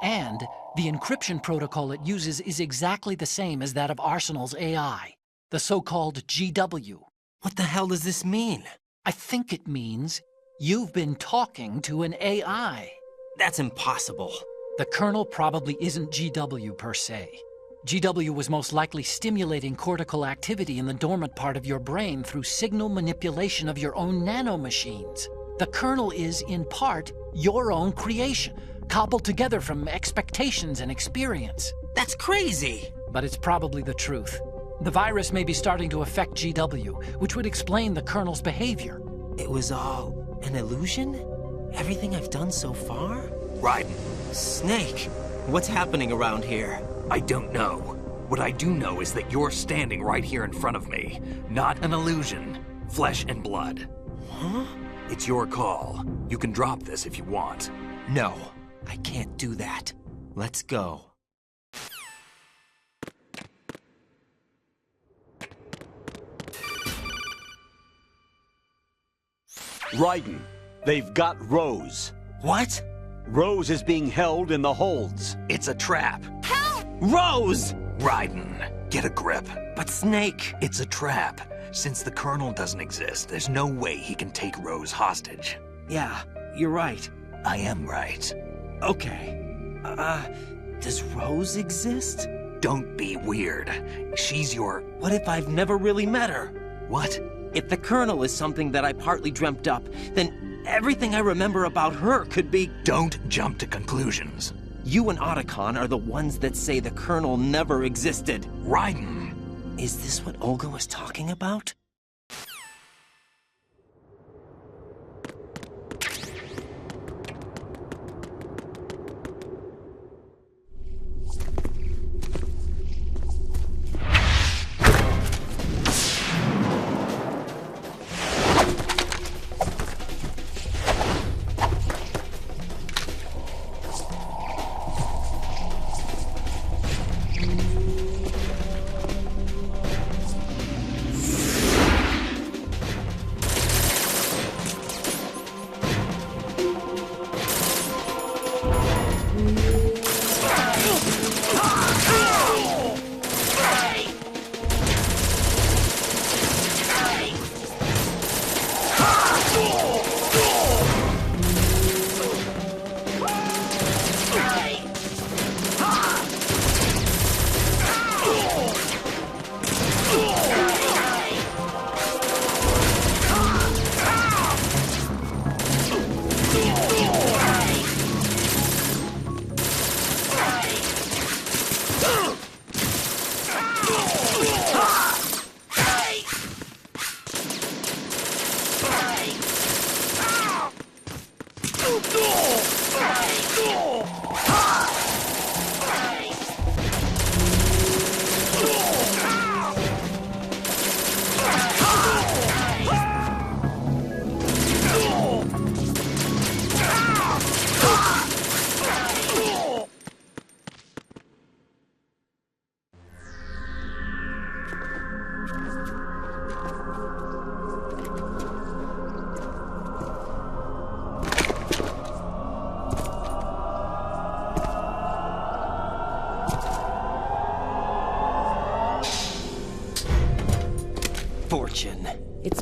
And the encryption protocol it uses is exactly the same as that of Arsenal's AI, the so-called GW. What the hell does this mean? I think it means you've been talking to an AI. That's impossible. The Colonel probably isn't GW per se. GW was most likely stimulating cortical activity in the dormant part of your brain through signal manipulation of your own nanomachines. The Colonel is, in part, your own creation, cobbled together from expectations and experience. That's crazy! But it's probably the truth. The virus may be starting to affect GW, which would explain the Colonel's behavior. It was all an illusion? Everything I've done so far? Raiden. Snake, what's happening around here? I don't know. What I do know is that you're standing right here in front of me. Not an illusion. Flesh and blood. Huh? It's your call. You can drop this if you want. No, I can't do that. Let's go. Raiden, they've got Rose. What? Rose is being held in the holds. It's a trap. Help! Rose! Raiden, get a grip. But Snake... It's a trap. Since the Colonel doesn't exist, there's no way he can take Rose hostage. Yeah, you're right. I am right. Okay. Does Rose exist? Don't be weird. She's your... What if I've never really met her? What? If the Colonel is something that I partly dreamt up, then everything I remember about her could be... Don't jump to conclusions. You and Otacon are the ones that say the Colonel never existed. Raiden! Is this what Olga was talking about?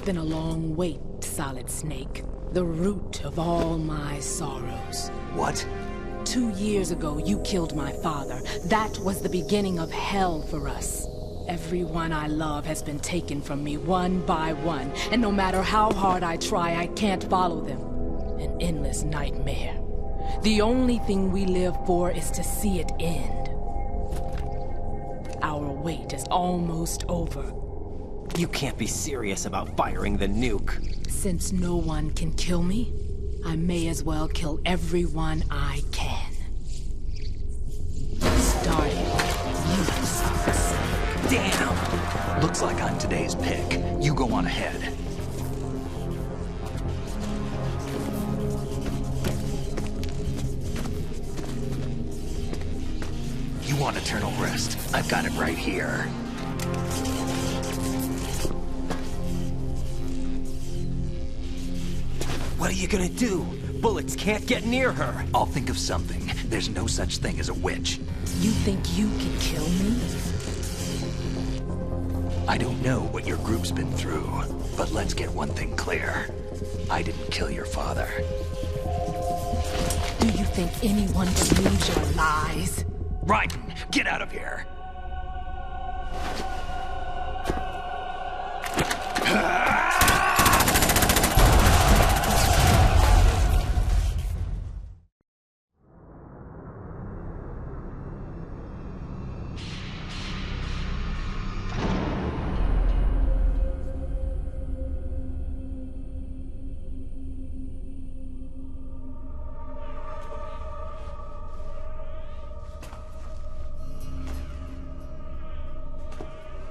been a long wait, Solid Snake. The root of all my sorrows. What? 2 years ago, you killed my father. That was the beginning of hell for us. Everyone I love has been taken from me one by one, and no matter how hard I try, I can't follow them. An endless nightmare. The only thing we live for is to see it end. Our wait is almost over. You can't be serious about firing the nuke. Since no one can kill me, I may as well kill everyone I can. Starting you, sucks. Damn! Looks like I'm today's pick. You go on ahead. You want eternal rest? I've got it right here. What are you gonna do? Bullets can't get near her. I'll think of something. There's no such thing as a witch. You think you can kill me? I don't know what your group's been through, but let's get one thing clear. I didn't kill your father. Do you think anyone believes your lies? Raiden, get out of here!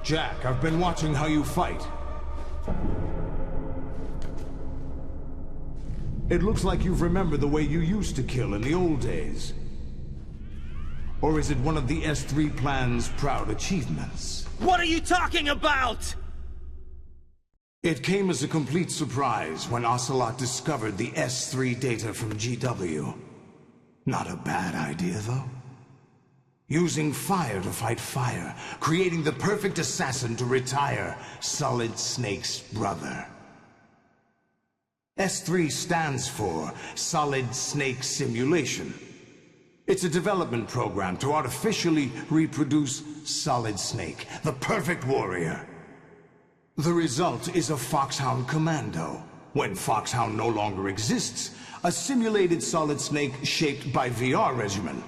Jack, I've been watching how you fight. It looks like you've remembered the way you used to kill in the old days. Or is it one of the S3 plan's proud achievements? What are you talking about? It came as a complete surprise when Ocelot discovered the S3 data from GW. Not a bad idea, though. Using fire to fight fire, creating the perfect assassin to retire Solid Snake's brother. S3 stands for Solid Snake Simulation. It's a development program to artificially reproduce Solid Snake, the perfect warrior. The result is a Foxhound Commando. When Foxhound no longer exists, a simulated Solid Snake shaped by VR regimen.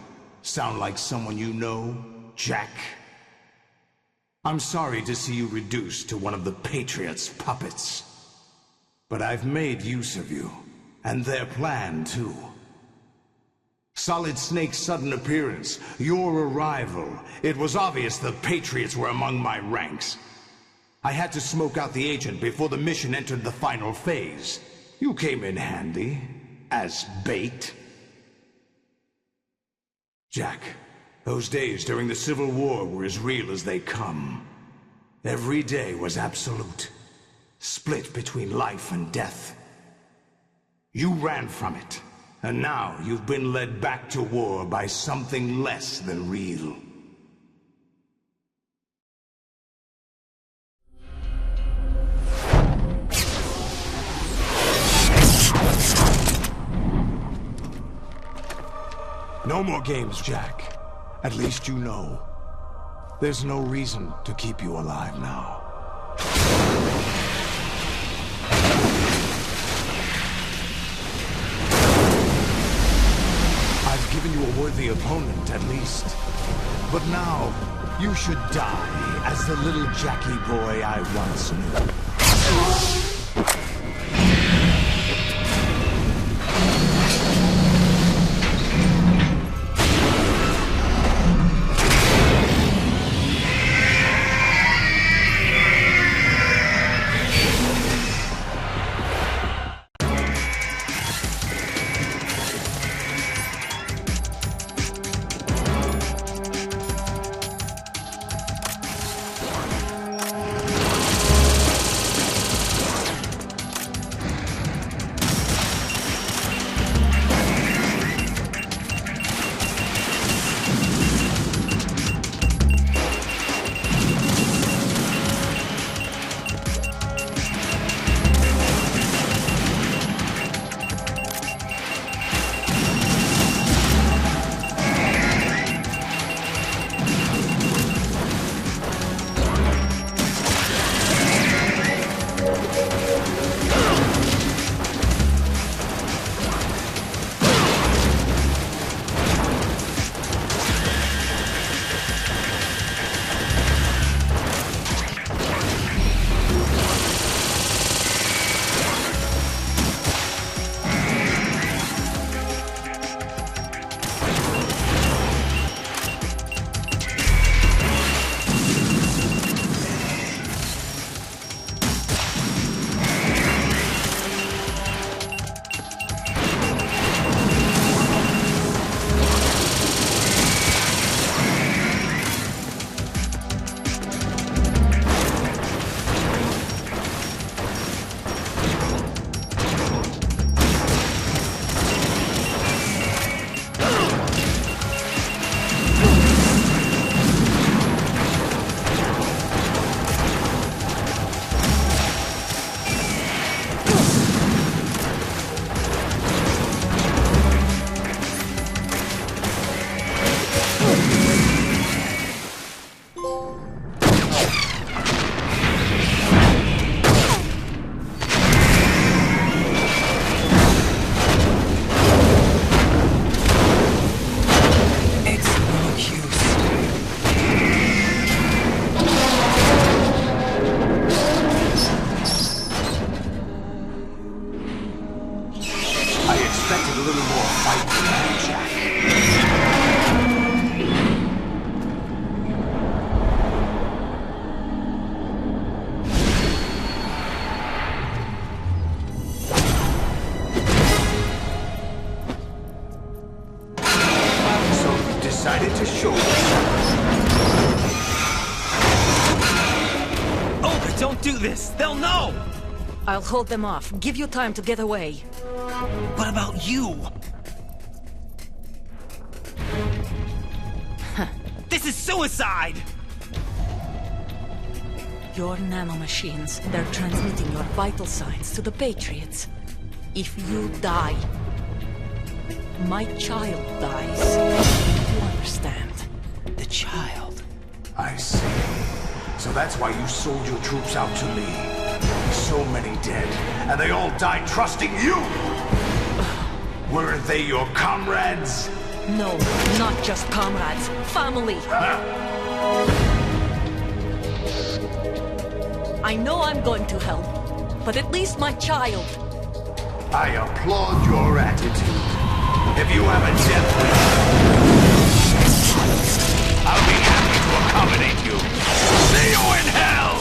Sound like someone you know, Jack? I'm sorry to see you reduced to one of the Patriots' puppets. But I've made use of you, and their plan too. Solid Snake's sudden appearance, your arrival, it was obvious the Patriots were among my ranks. I had to smoke out the agent before the mission entered the final phase. You came in handy, as bait. Jack, those days during the Civil War were as real as they come. Every day was absolute, split between life and death. You ran from it, and now you've been led back to war by something less than real. No more games, Jack. At least you know. There's no reason to keep you alive now. I've given you a worthy opponent, at least. But now, you should die as the little Jackie boy I once knew. decided to show you. Olga, don't do this! They'll know! I'll hold them off. Give you time to get away. What about you? This is suicide! Your nanomachines, they're transmitting your vital signs to the Patriots. If you die, my child dies. You understand? The child? I see. So that's why you sold your troops out to me. So many dead, and they all died trusting you! Weren't they your comrades? No, not just comrades. Family. I know I'm going to hell, but at least my child. I applaud your attitude. If you have a death wish, I'll be happy to accommodate you. See you in hell!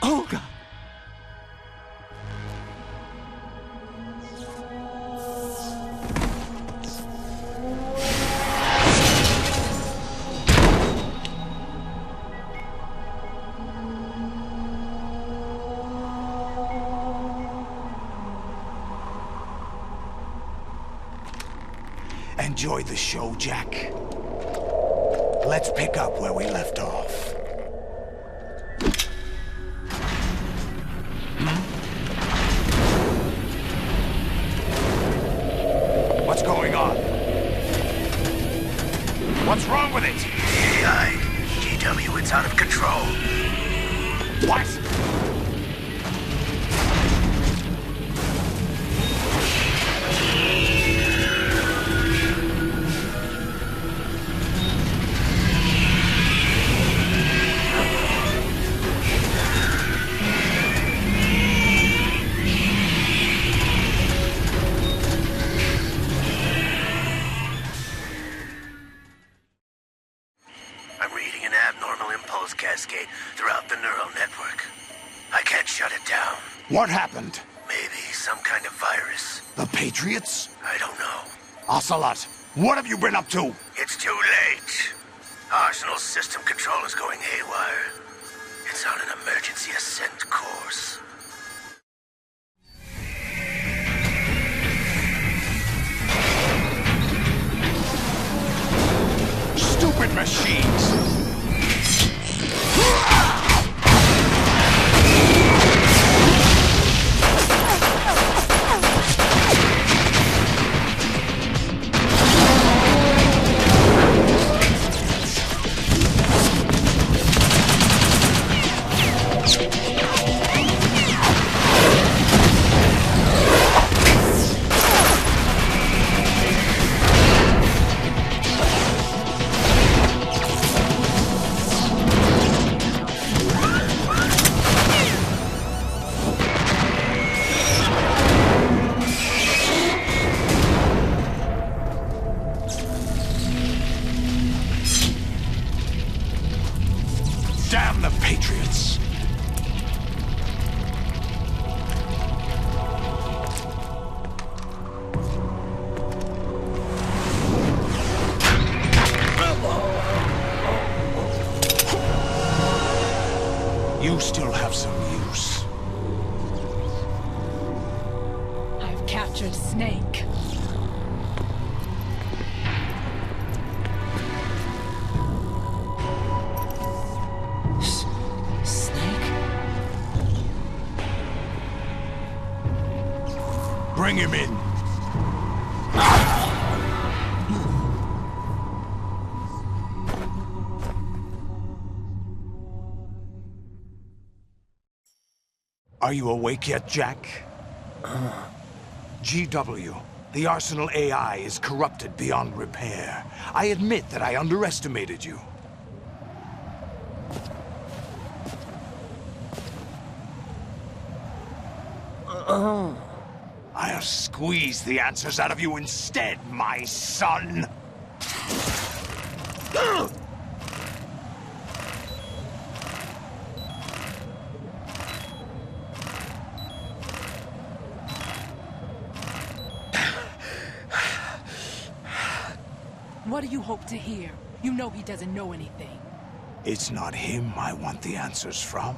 Olga! Enjoy the show, Jack. Let's pick up where we left off. What's going on? What's wrong with it? AI. GW, it's out of control. What? Cascade throughout the neural network. I can't shut it down. What happened? Maybe some kind of virus. The Patriots? I don't know. Ocelot, what have you been up to? It's too late. Arsenal's system control is going haywire. It's on an emergency ascent course. Stupid machines! Damn the Patriots! You still have some use. I've captured Snake. Bring him in. Are you awake yet, Jack? GW, the Arsenal AI is corrupted beyond repair. I admit that I underestimated you. I'll squeeze the answers out of you instead, my son! What do you hope to hear? You know he doesn't know anything. It's not him I want the answers from.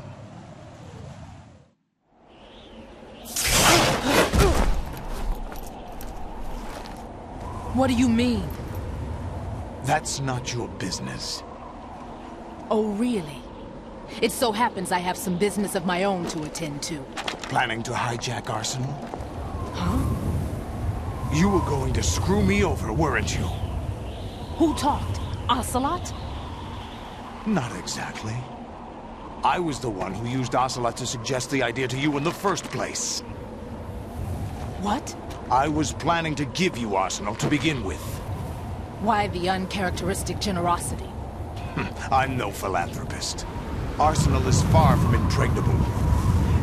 What do you mean? That's not your business. Oh, really? It so happens I have some business of my own to attend to. Planning to hijack Arsenal? Huh? You were going to screw me over, weren't you? Who talked? Ocelot? Not exactly. I was the one who used Ocelot to suggest the idea to you in the first place. What? I was planning to give you Arsenal to begin with. Why the uncharacteristic generosity? I'm no philanthropist. Arsenal is far from impregnable.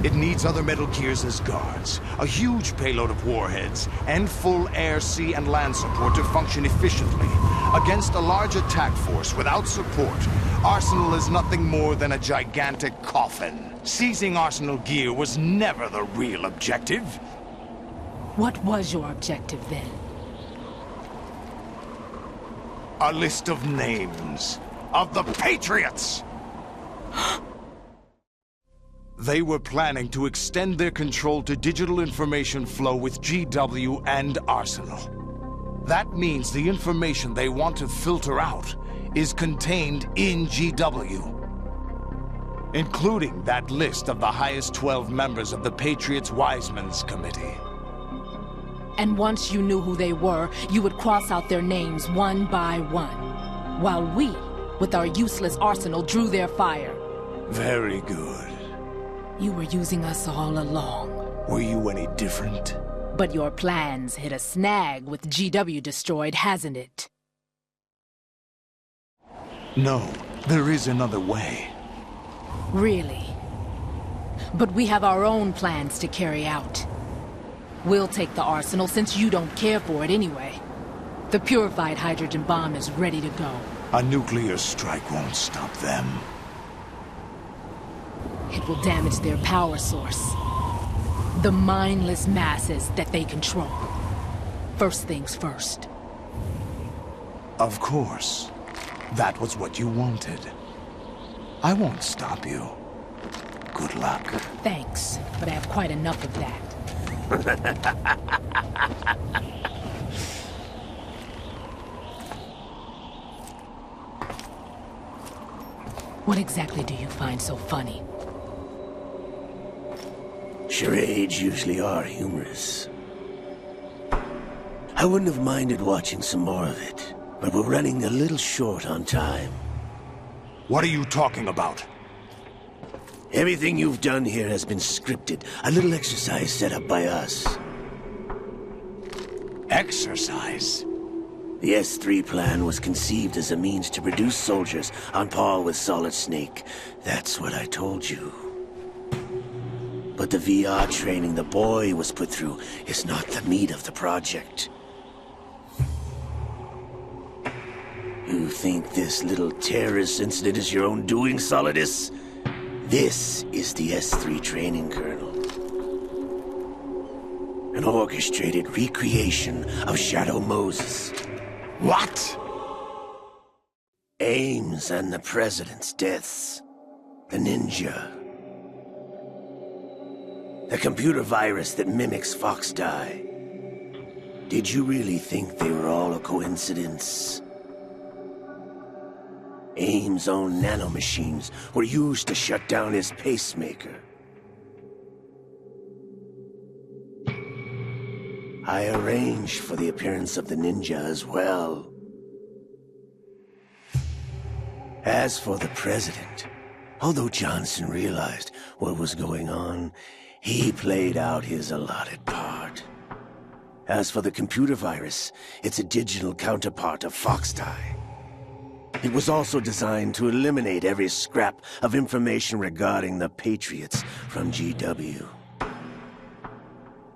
It needs other Metal Gears as guards, a huge payload of warheads, and full air, sea, and land support to function efficiently. Against a large attack force without support, Arsenal is nothing more than a gigantic coffin. Seizing Arsenal gear was never the real objective. What was your objective then? A list of names of the Patriots! They were planning to extend their control to digital information flow with GW and Arsenal. That means the information they want to filter out is contained in GW, including that list of the highest 12 members of the Patriots Wiseman's Committee. And once you knew who they were, you would cross out their names one by one, while we, with our useless arsenal, drew their fire. Very good. You were using us all along. Were you any different? But your plans hit a snag with GW destroyed, hasn't it? No, there is another way. Really? But we have our own plans to carry out. We'll take the arsenal since you don't care for it anyway. The purified hydrogen bomb is ready to go. A nuclear strike won't stop them. It will damage their power source. The mindless masses that they control. First things first. Of course. That was what you wanted. I won't stop you. Good luck. Thanks, but I have quite enough of that. What exactly do you find so funny? Charades usually are humorous. I wouldn't have minded watching some more of it, but we're running a little short on time. What are you talking about? Everything you've done here has been scripted. A little exercise set up by us. Exercise? The S3 plan was conceived as a means to produce soldiers on par with Solid Snake. That's what I told you. But the VR training the boy was put through is not the meat of the project. You think this little terrorist incident is your own doing, Solidus? This is the S3 training kernel. An orchestrated recreation of Shadow Moses. What? Ames and the President's deaths. The ninja. The computer virus that mimics Fox Die. Did you really think they were all a coincidence? Ames' own nanomachines were used to shut down his pacemaker. I arranged for the appearance of the ninja as well. As for the President, although Johnson realized what was going on, he played out his allotted part. As for the computer virus, it's a digital counterpart of Foxtie. It was also designed to eliminate every scrap of information regarding the Patriots from GW.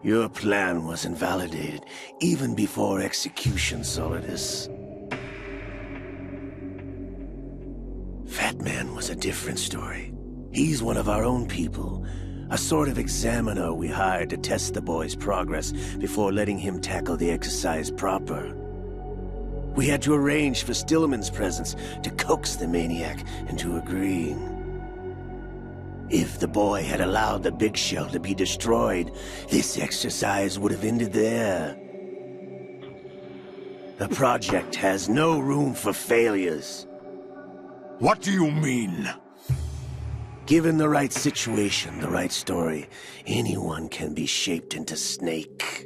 Your plan was invalidated even before execution, Solidus. Fat Man was a different story. He's one of our own people, a sort of examiner we hired to test the boy's progress before letting him tackle the exercise proper. We had to arrange for Stillman's presence to coax the maniac into agreeing. If the boy had allowed the big shell to be destroyed, this exercise would have ended there. The project has no room for failures. What do you mean? Given the right situation, the right story, anyone can be shaped into Snake.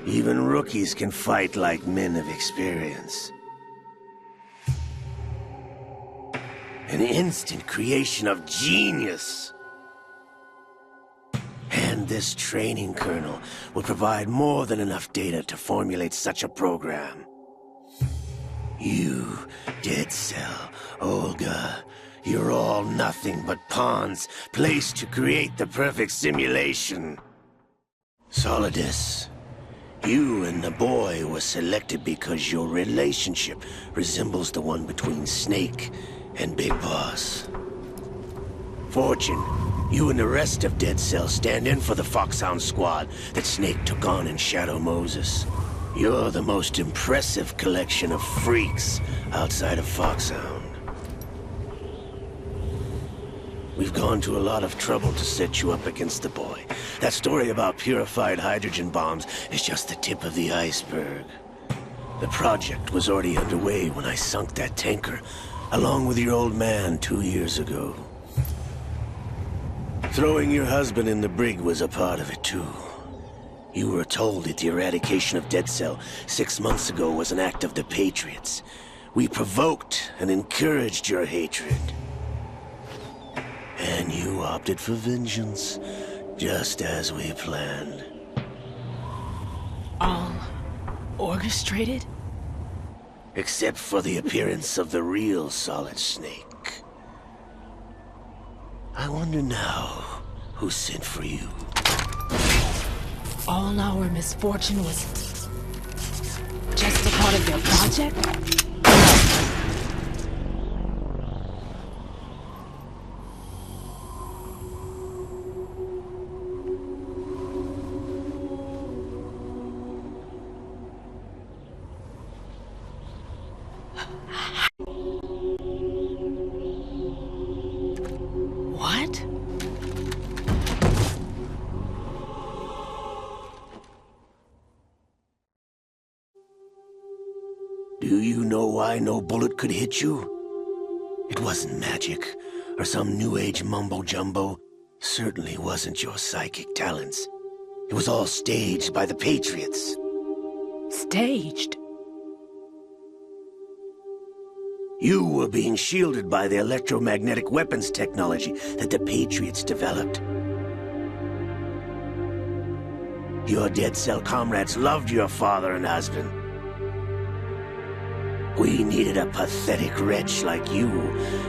Even rookies can fight like men of experience. An instant creation of genius. And this training kernel will provide more than enough data to formulate such a program. You, Dead Cell, Olga, you're all nothing but pawns placed to create the perfect simulation. Solidus, you and the boy were selected because your relationship resembles the one between Snake and Big Boss. Fortune, you and the rest of Dead Cell stand in for the Foxhound squad that Snake took on in Shadow Moses. You're the most impressive collection of freaks outside of Foxhound. We've gone to a lot of trouble to set you up against the boy. That story about purified hydrogen bombs is just the tip of the iceberg. The project was already underway when I sunk that tanker, along with your old man 2 years ago. Throwing your husband in the brig was a part of it too. You were told that the eradication of Dead Cell 6 months ago was an act of the Patriots. We provoked and encouraged your hatred. And you opted for vengeance, just as we planned. All orchestrated? Except for the appearance of the real Solid Snake. I wonder now who sent for you. All our misfortune was just a part of their project? What? Do you know why no bullet could hit you? It wasn't magic, or some new age mumbo-jumbo. Certainly wasn't your psychic talents. It was all staged by the Patriots. Staged? You were being shielded by the electromagnetic weapons technology that the Patriots developed. Your Dead Cell comrades loved your father and husband. We needed a pathetic wretch like you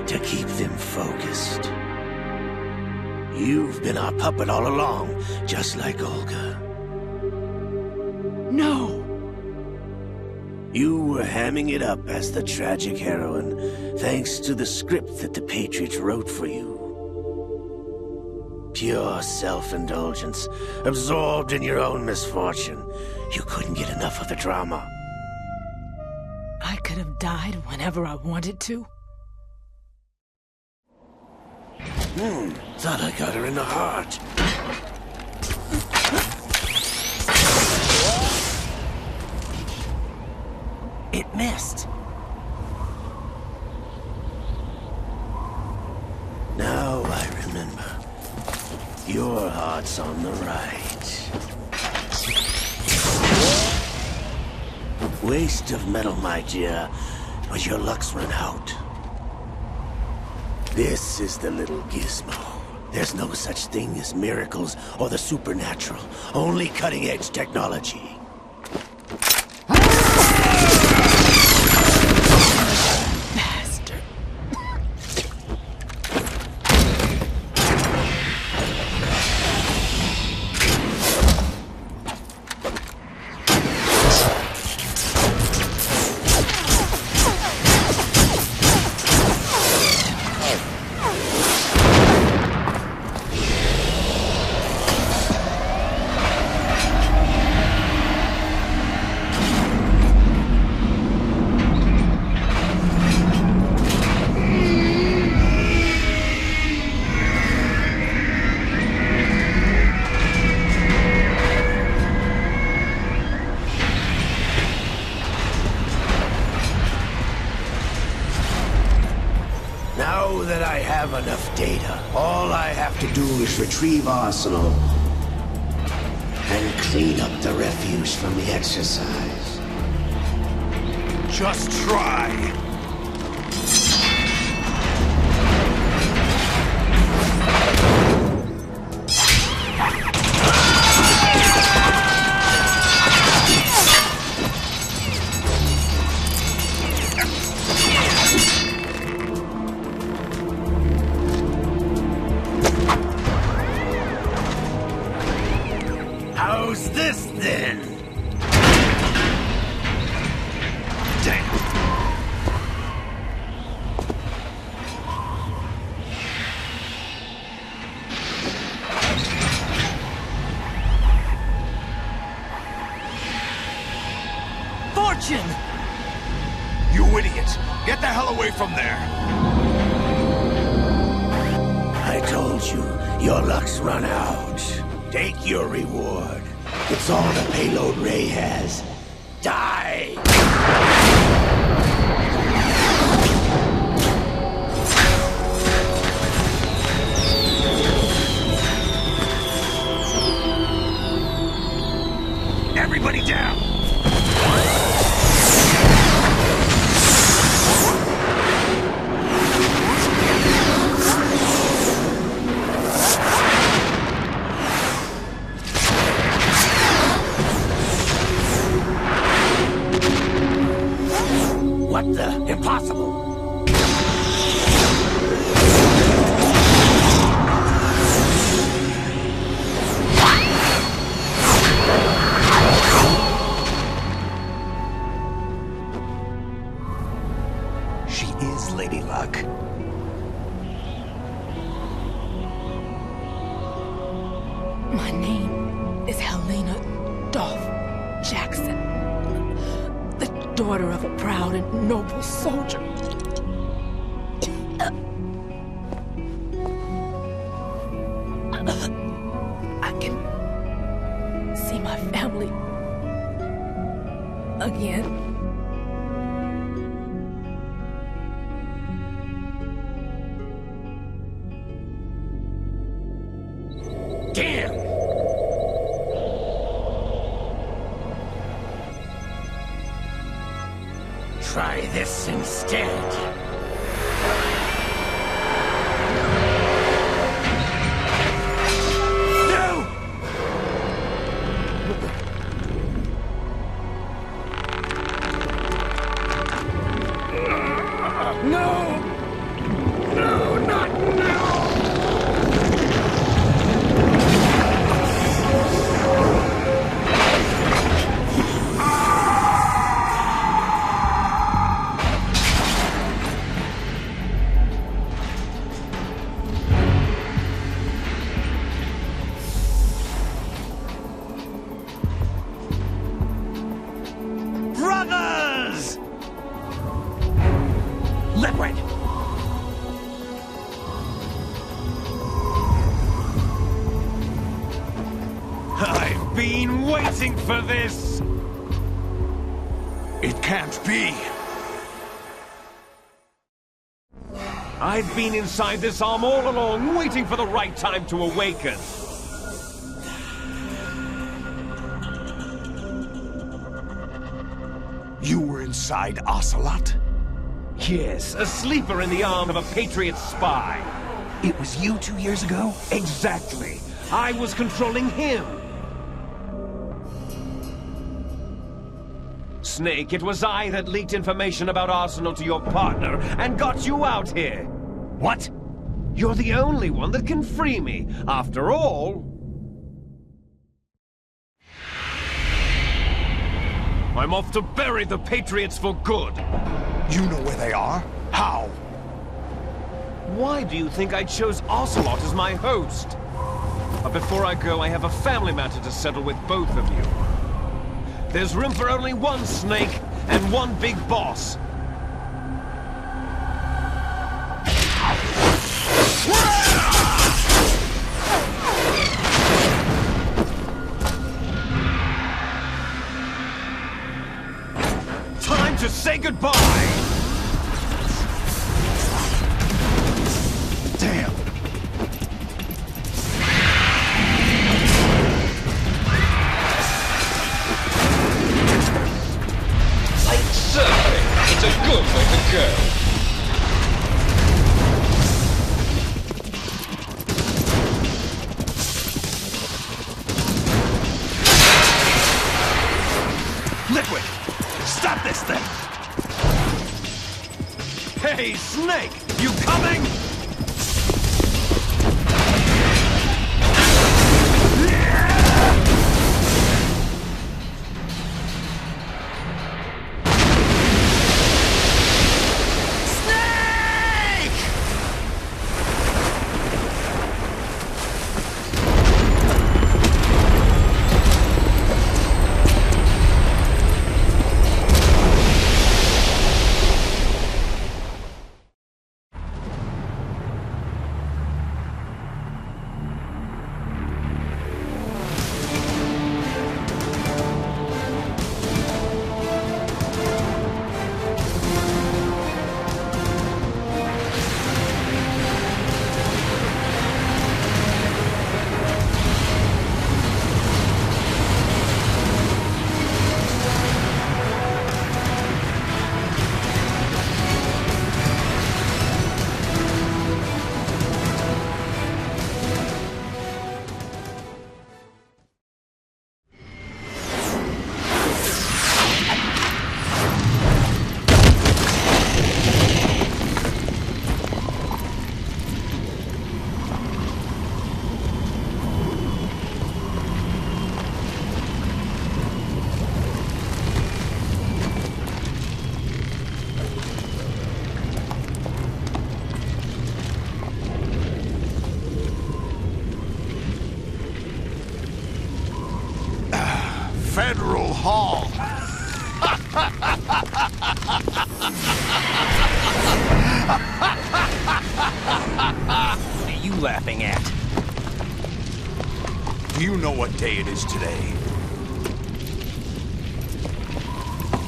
to keep them focused. You've been our puppet all along, just like Olga. No! You were hamming it up as the tragic heroine, thanks to the script that the Patriots wrote for you. Pure self-indulgence, absorbed in your own misfortune. You couldn't get enough of the drama. I could have died whenever I wanted to. Thought I got her in the heart. It missed. Now I remember. Your heart's on the right. Waste of metal, my dear, but your luck's run out. This is the little gizmo There's no such thing as miracles or the supernatural. Only cutting-edge technology. Now that I have enough data, all I have to do is retrieve Arsenal and clean up the refuse from the exercise. Just try. How's this then? Damn. Fortune! You idiot! Get the hell away from there! I told you, your luck's run out. Take your reward. It's all the payload Ray has. Die! Everybody down! What the? Impossible! She is Lady Luck. My name is Helena Dolph Jackson, the daughter of a proud and noble soldier. I can see my family again. Damn! Try this instead. No! No, not now! Brothers! Liquid! I've been waiting for this! It can't be! I've been inside this arm all along, waiting for the right time to awaken. You were inside Ocelot? Yes, a sleeper in the arm of a Patriot spy. It was you 2 years ago? Exactly. I was controlling him. Snake, it was I that leaked information about Arsenal to your partner and got you out here. What? You're the only one that can free me. After all... I'm off to bury the Patriots for good. You know where they are? How? Why do you think I chose Ocelot as my host? But before I go, I have a family matter to settle with both of you. There's room for only one Snake and one big boss. Time to say goodbye! Damn! Like surfing, it's a good way to go. Liquid! Stop this thing! Hey, Snake! You coming? Federal Hall. What are you laughing at? Do you know what day it is today?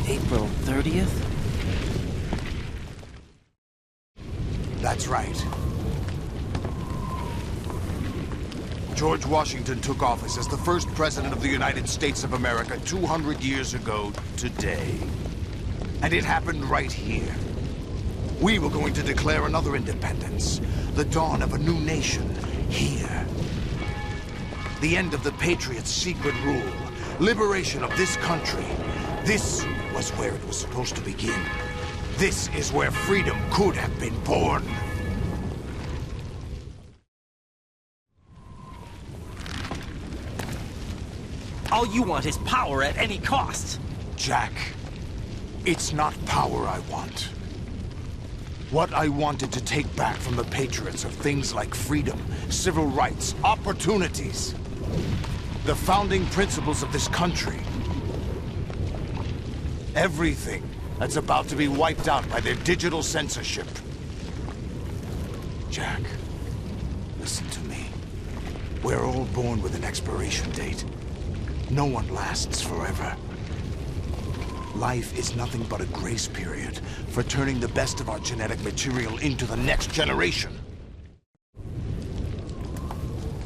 April 30th? That's right. George Washington took office as the first president of the United States of America 200 years ago today. And it happened right here. We were going to declare another independence, the dawn of a new nation, here. The end of the Patriots' secret rule, liberation of this country. This was where it was supposed to begin. This is where freedom could have been born. All you want is power at any cost. Jack, it's not power I want. What I wanted to take back from the Patriots are things like freedom, civil rights, opportunities. The founding principles of this country. Everything that's about to be wiped out by their digital censorship. Jack, listen to me. We're all born with an expiration date. No one lasts forever. Life is nothing but a grace period for turning the best of our genetic material into the next generation.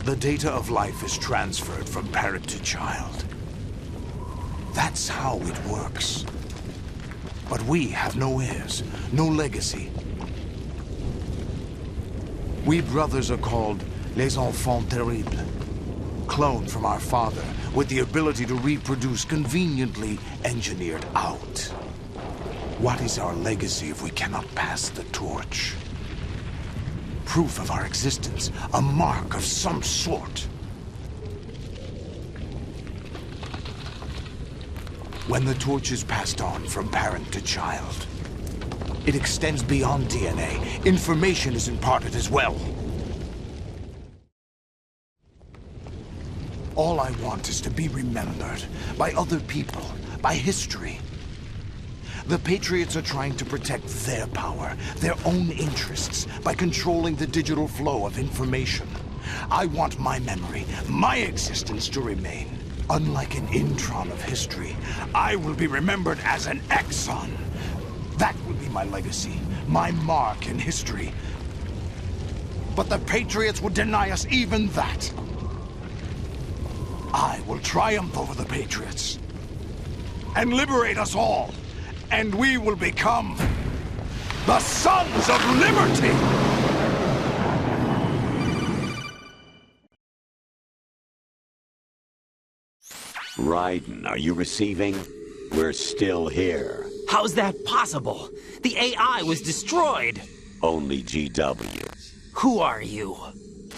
The data of life is transferred from parent to child. That's how it works. But we have no heirs, no legacy. We brothers are called Les Enfants Terribles. Cloned from our father, with the ability to reproduce conveniently engineered out. What is our legacy if we cannot pass the torch? Proof of our existence, a mark of some sort. When the torch is passed on from parent to child, it extends beyond DNA. Information is imparted as well. All I want is to be remembered by other people, by history. The Patriots are trying to protect their power, their own interests, by controlling the digital flow of information. I want my memory, my existence to remain. Unlike an intron of history, I will be remembered as an exon. That will be my legacy, my mark in history. But the Patriots would deny us even that. I will triumph over the Patriots and liberate us all, and we will become the Sons of Liberty! Raiden, are you receiving? We're still here. How's that possible? The AI was destroyed. Only GW. Who are you?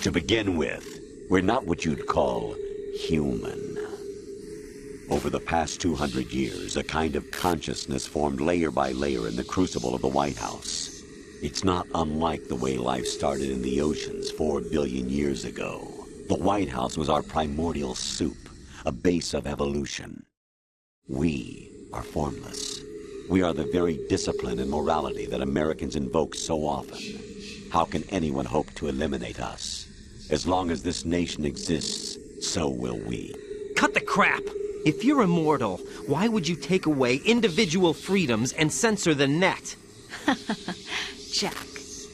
To begin with, we're not what you'd call human. Over the past 200 years, a kind of consciousness formed layer by layer in the crucible of the White House. It's not unlike the way life started in the oceans 4 billion years ago. The White House was our primordial soup, a base of evolution. We are formless. We are the very discipline and morality that Americans invoke so often. How can anyone hope to eliminate us? As long as this nation exists, so will we. Cut the crap! If you're immortal, why would you take away individual freedoms and censor the net? Jack,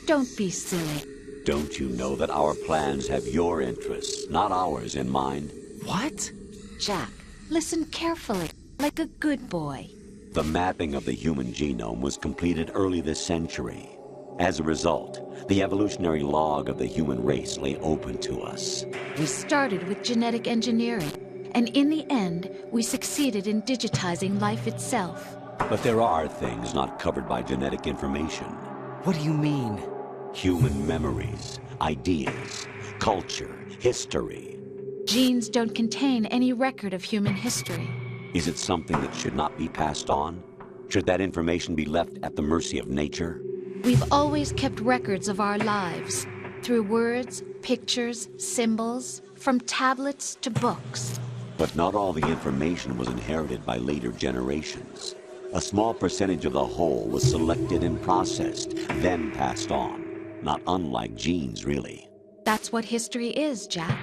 don't be silly. Don't you know that our plans have your interests, not ours, in mind? What? Jack, listen carefully, like a good boy. The mapping of the human genome was completed early this century. As a result, the evolutionary log of the human race lay open to us. We started with genetic engineering, and in the end, we succeeded in digitizing life itself. But there are things not covered by genetic information. What do you mean? Human memories, ideas, culture, history. Genes don't contain any record of human history. Is it something that should not be passed on? Should that information be left at the mercy of nature? We've always kept records of our lives, through words, pictures, symbols, from tablets to books. But not all the information was inherited by later generations. A small percentage of the whole was selected and processed, then passed on. Not unlike genes, really. That's what history is, Jack.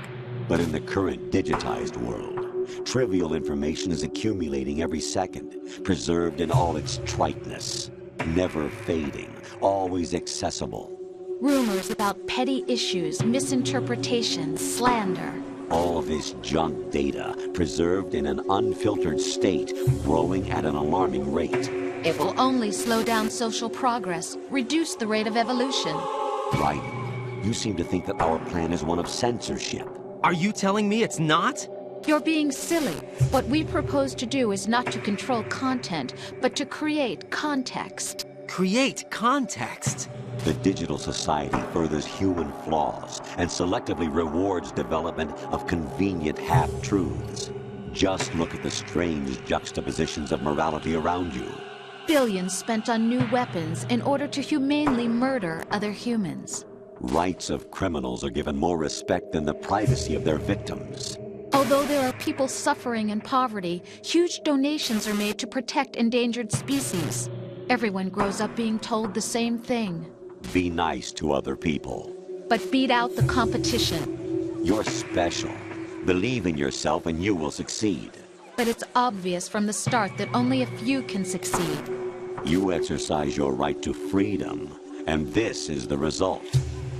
But in the current digitized world, trivial information is accumulating every second, preserved in all its triteness, never fading, always accessible. Rumors about petty issues, misinterpretations, slander. All this junk data, preserved in an unfiltered state, growing at an alarming rate. It will only slow down social progress, reduce the rate of evolution. Right. You seem to think that our plan is one of censorship. Are you telling me it's not? You're being silly. What we propose to do is not to control content, but to create context. Create context? The digital society furthers human flaws and selectively rewards development of convenient half-truths. Just look at the strange juxtapositions of morality around you. Billions spent on new weapons in order to humanely murder other humans. Rights of criminals are given more respect than the privacy of their victims. Although there are people suffering in poverty, huge donations are made to protect endangered species. Everyone grows up being told the same thing. Be nice to other people. But beat out the competition. You're special. Believe in yourself and you will succeed. But it's obvious from the start that only a few can succeed. You exercise your right to freedom, and this is the result.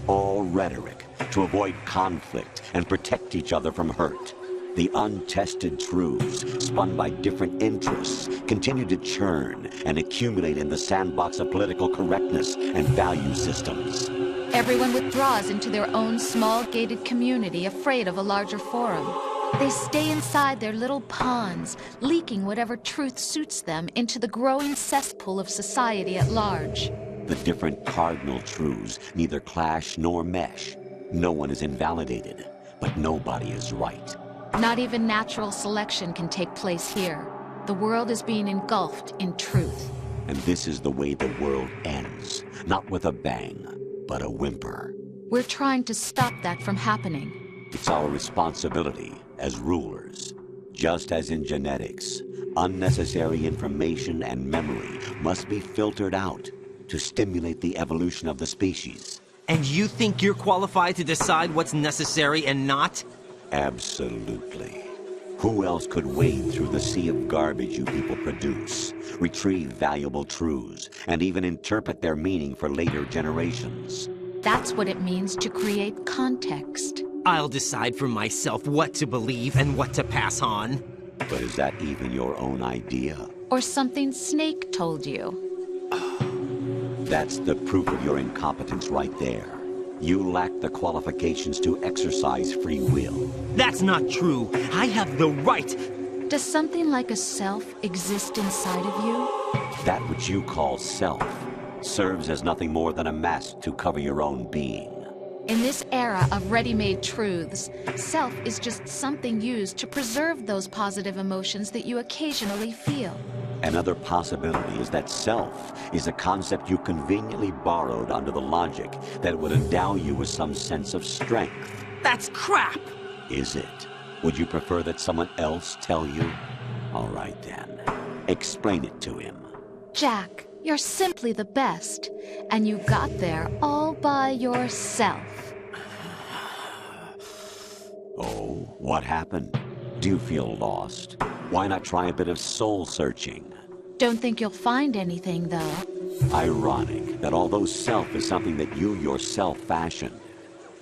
All rhetoric to avoid conflict and protect each other from hurt. The untested truths, spun by different interests, continue to churn and accumulate in the sandbox of political correctness and value systems. Everyone withdraws into their own small gated community, afraid of a larger forum. They stay inside their little ponds, leaking whatever truth suits them into the growing cesspool of society at large. The different cardinal truths neither clash nor mesh. No one is invalidated, but nobody is right. Not even natural selection can take place here. The world is being engulfed in truth. And this is the way the world ends. Not with a bang, but a whimper. We're trying to stop that from happening. It's our responsibility as rulers. Just as in genetics, unnecessary information and memory must be filtered out to stimulate the evolution of the species. And you think you're qualified to decide what's necessary and not? Absolutely. Who else could wade through the sea of garbage you people produce, retrieve valuable truths, and even interpret their meaning for later generations? That's what it means to create context. I'll decide for myself what to believe and what to pass on. But is that even your own idea? Or something Snake told you? That's the proof of your incompetence right there. You lack the qualifications to exercise free will. That's not true. I have the right. Does something like a self exist inside of you? That which you call self serves as nothing more than a mask to cover your own being. In this era of ready-made truths, self is just something used to preserve those positive emotions that you occasionally feel. Another possibility is that self is a concept you conveniently borrowed under the logic that it would endow you with some sense of strength. That's crap! Is it? Would you prefer that someone else tell you? All right then. Explain it to him. Jack, you're simply the best, and you got there all by yourself. Oh, what happened? Do you feel lost? Why not try a bit of soul-searching? Don't think you'll find anything, though. Ironic that although self is something that you yourself fashioned,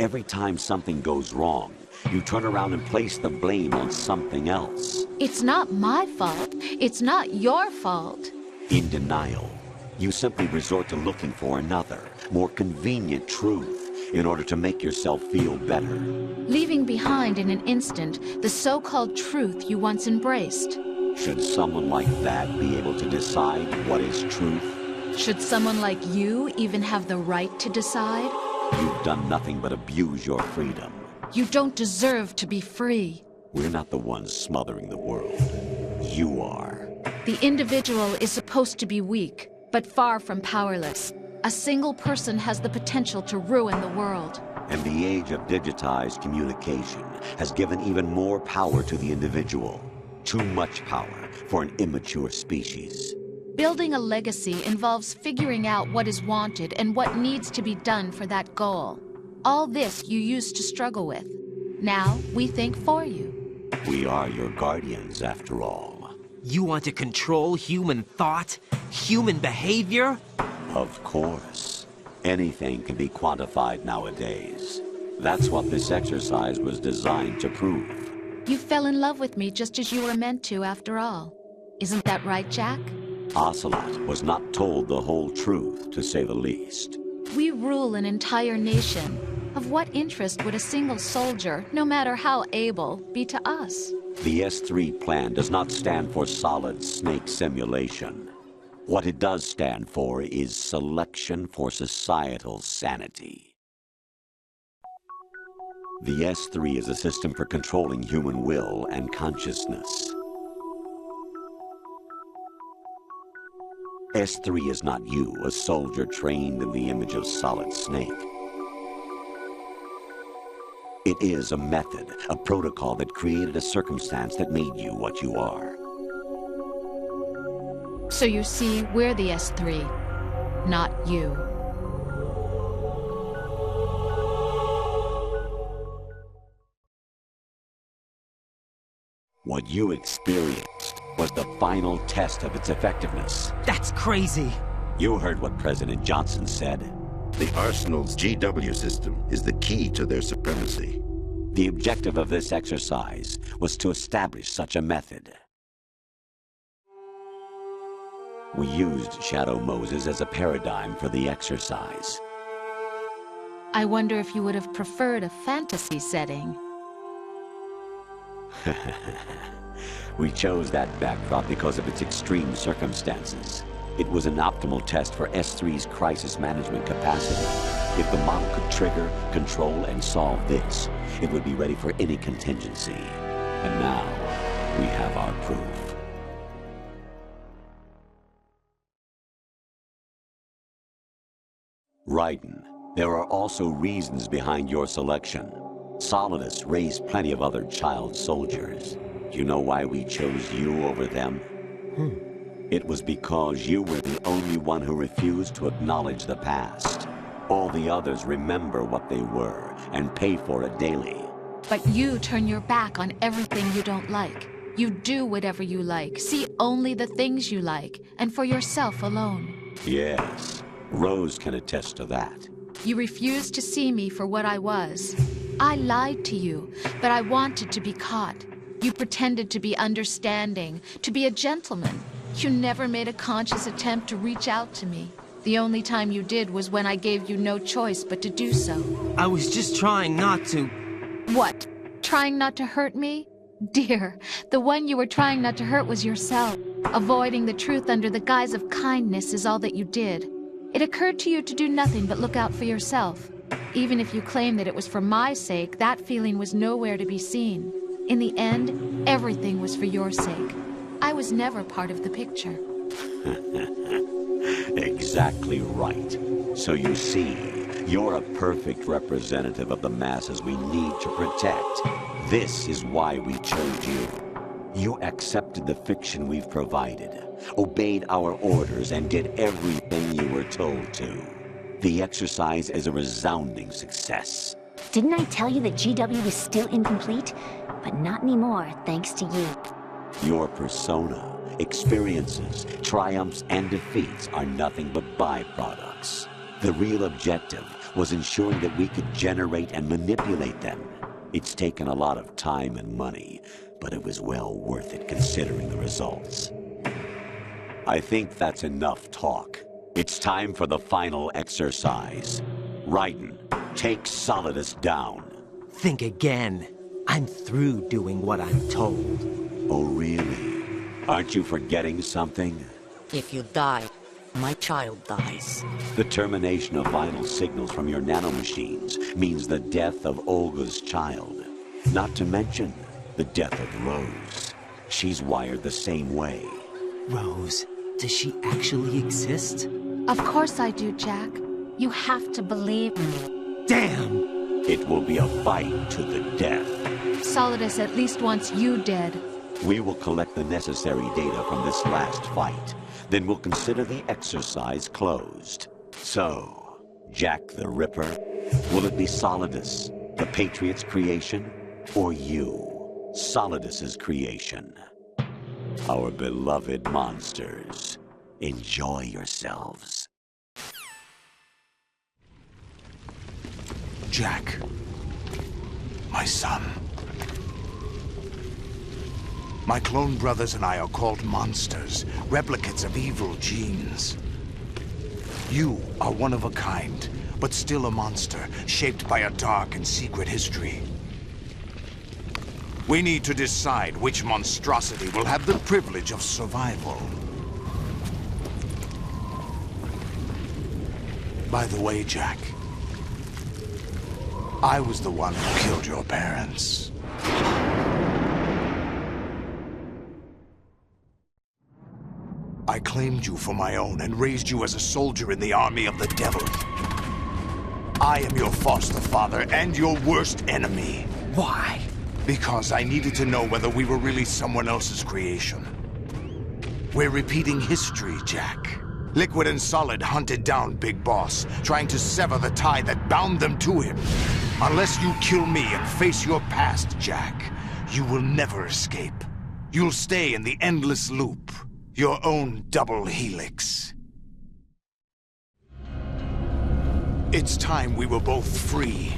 every time something goes wrong, you turn around and place the blame on something else. It's not my fault. It's not your fault. In denial, you simply resort to looking for another, more convenient truth in order to make yourself feel better. Leaving behind in an instant the so-called truth you once embraced. Should someone like that be able to decide what is truth? Should someone like you even have the right to decide? You've done nothing but abuse your freedom. You don't deserve to be free. We're not the ones smothering the world. You are. The individual is supposed to be weak, but far from powerless. A single person has the potential to ruin the world. And the age of digitized communication has given even more power to the individual. Too much power for an immature species. Building a legacy involves figuring out what is wanted and what needs to be done for that goal. All this you used to struggle with. Now we think for you. We are your guardians, after all. You want to control human thought? Human behavior? Of course. Anything can be quantified nowadays. That's what this exercise was designed to prove. You fell in love with me just as you were meant to, after all. Isn't that right, Jack? Ocelot was not told the whole truth, to say the least. We rule an entire nation. Of what interest would a single soldier, no matter how able, be to us? The S3 plan does not stand for solid snake simulation. What it does stand for is selection for societal sanity. The S3 is a system for controlling human will and consciousness. S3 is not you, a soldier trained in the image of Solid Snake. It is a method, a protocol that created a circumstance that made you what you are. So you see, we're the S3, not you. What you experienced was the final test of its effectiveness. That's crazy. You heard what President Johnson said. The Arsenal's GW system is the key to their supremacy. The objective of this exercise was to establish such a method. We used Shadow Moses as a paradigm for the exercise. I wonder if you would have preferred a fantasy setting. We chose that backdrop because of its extreme circumstances. It was an optimal test for S3's crisis management capacity. If the model could trigger, control, and solve this, it would be ready for any contingency. And now, we have our proof. Raiden, there are also reasons behind your selection. Solidus raised plenty of other child soldiers. Do you know why we chose you over them? It was because you were the only one who refused to acknowledge the past. All the others remember what they were and pay for it daily. But you turn your back on everything you don't like. You do whatever you like, see only the things you like, and for yourself alone. Yes, Rose can attest to that. You refused to see me for what I was. I lied to you, but I wanted to be caught. You pretended to be understanding, to be a gentleman. You never made a conscious attempt to reach out to me. The only time you did was when I gave you no choice but to do so. I was just trying not to... What? Trying not to hurt me? Dear, the one you were trying not to hurt was yourself. Avoiding the truth under the guise of kindness is all that you did. It occurred to you to do nothing but look out for yourself. Even if you claim that it was for my sake, that feeling was nowhere to be seen. In the end, everything was for your sake. I was never part of the picture. Exactly right. So you see, you're a perfect representative of the masses we need to protect. This is why we chose you. You accepted the fiction we've provided, obeyed our orders, and did everything you were told to. The exercise is a resounding success. Didn't I tell you that GW was still incomplete? But not anymore, thanks to you. Your persona, experiences, triumphs, and defeats are nothing but byproducts. The real objective was ensuring that we could generate and manipulate them. It's taken a lot of time and money, but it was well worth it considering the results. I think that's enough talk. It's time for the final exercise. Raiden, take Solidus down. Think again. I'm through doing what I'm told. Oh, really? Aren't you forgetting something? If you die, my child dies. The termination of vital signals from your nanomachines means the death of Olga's child. Not to mention the death of Rose. She's wired the same way. Rose, does she actually exist? Of course I do, Jack. You have to believe me. Damn! It will be a fight to the death. Solidus at least wants you dead. We will collect the necessary data from this last fight. Then we'll consider the exercise closed. So, Jack the Ripper, will it be Solidus, the Patriot's creation, or you, Solidus's creation? Our beloved monsters, enjoy yourselves. Jack, my son. My clone brothers and I are called monsters, replicates of evil genes. You are one of a kind, but still a monster, shaped by a dark and secret history. We need to decide which monstrosity will have the privilege of survival. By the way, Jack, I was the one who killed your parents. I claimed you for my own and raised you as a soldier in the army of the devil. I am your foster father and your worst enemy. Why? Because I needed to know whether we were really someone else's creation. We're repeating history, Jack. Liquid and Solid hunted down Big Boss, trying to sever the tie that bound them to him. Unless you kill me and face your past, Jack, you will never escape. You'll stay in the endless loop. Your own double helix. It's time we were both free.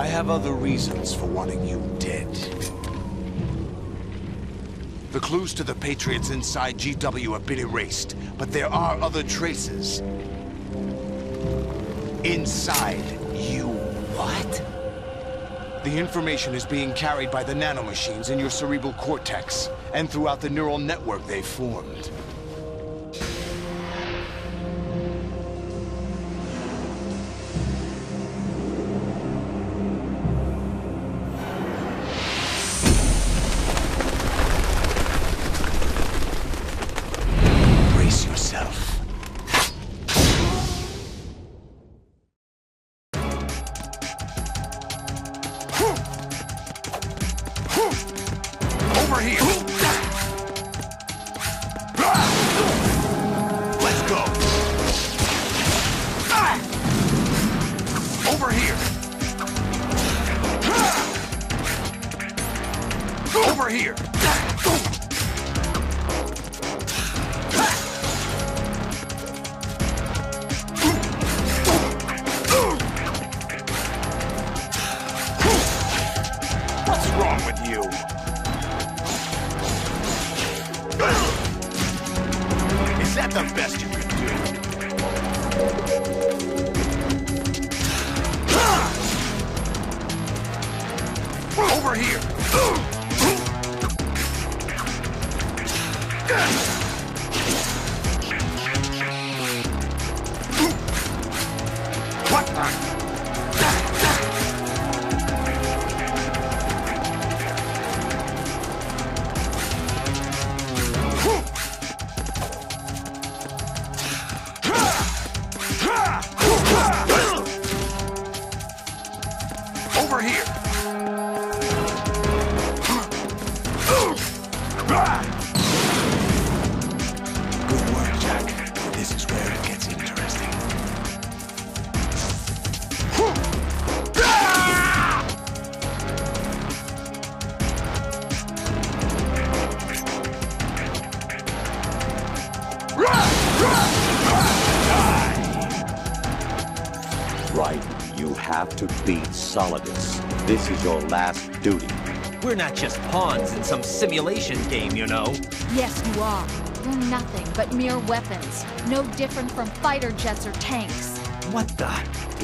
I have other reasons for wanting you dead. The clues to the Patriots inside GW have been erased, but there are other traces. Inside you. What? The information is being carried by the nanomachines in your cerebral cortex, and throughout the neural network they've formed. Brace yourself. Over here! Let's go! Over here! Over here! What's wrong with you? Is that the best you can do? Over here! What the? Over here! Good work, Jack. This is where it gets interesting. Right. You have to beat Solidus. This is your last duty. We're not just pawns in some simulation game, you know. Yes, you are. We're nothing but mere weapons. No different from fighter jets or tanks. What the?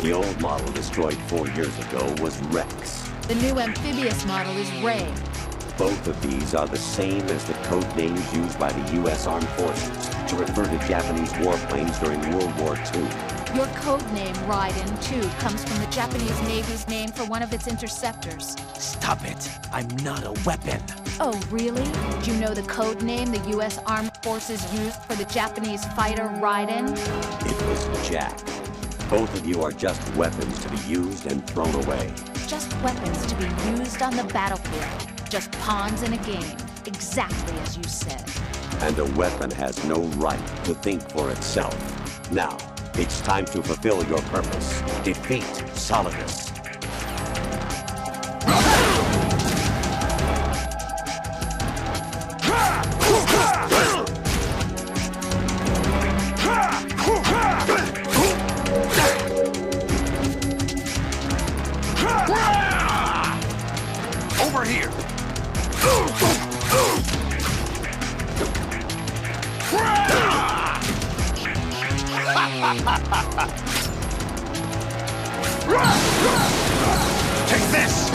The old model destroyed 4 years ago was Rex. The new amphibious model is Ray. Both of these are the same as the code names used by the U.S. Armed Forces to refer to Japanese warplanes during World War II. Your code name, Raiden, too, comes from the Japanese Navy's name for one of its interceptors. Stop it. I'm not a weapon. Oh, really? Do you know the code name the U.S. Armed Forces used for the Japanese fighter Raiden? It was Jack. Both of you are just weapons to be used and thrown away. Just weapons to be used on the battlefield. Just pawns in a game. Exactly as you said. And a weapon has no right to think for itself. Now, it's time to fulfill your purpose. Defeat Solidus. Over here! Take this!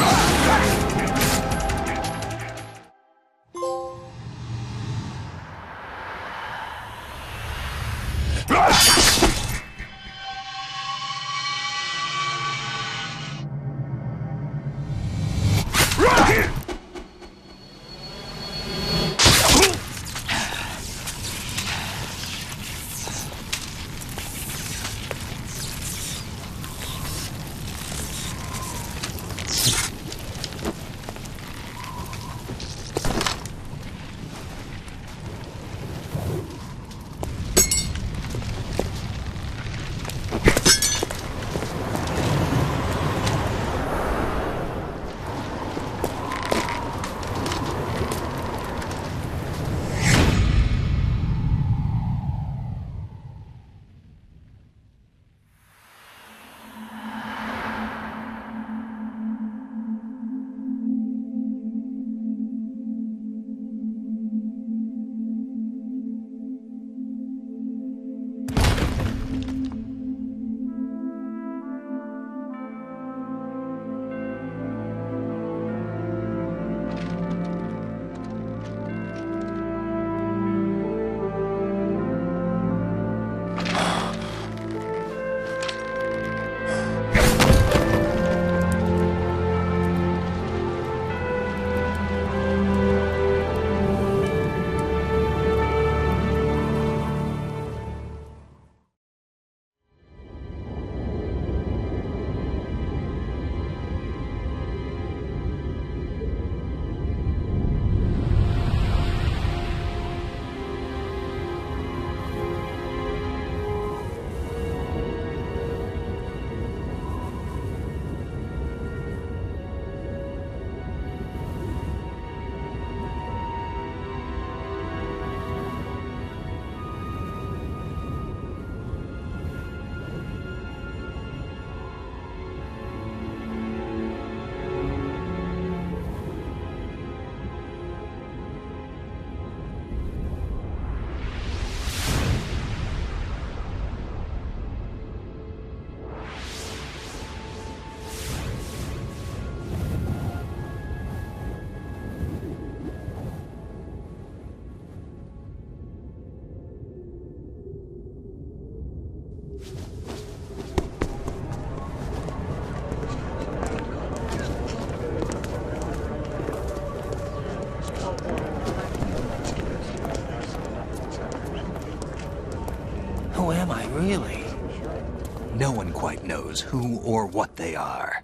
No one quite knows who or what they are.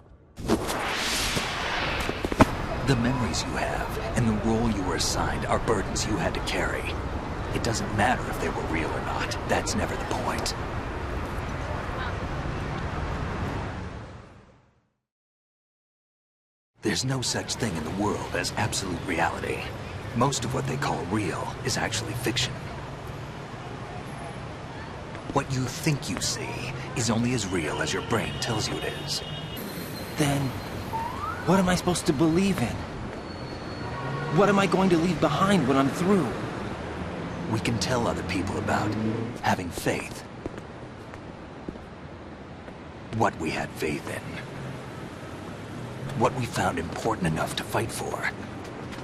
The memories you have and the role you were assigned are burdens you had to carry. It doesn't matter if they were real or not. That's never the point. There's no such thing in the world as absolute reality. Most of what they call real is actually fiction. What you think you see is only as real as your brain tells you it is. Then, what am I supposed to believe in? What am I going to leave behind when I'm through? We can tell other people about having faith. What we had faith in. What we found important enough to fight for.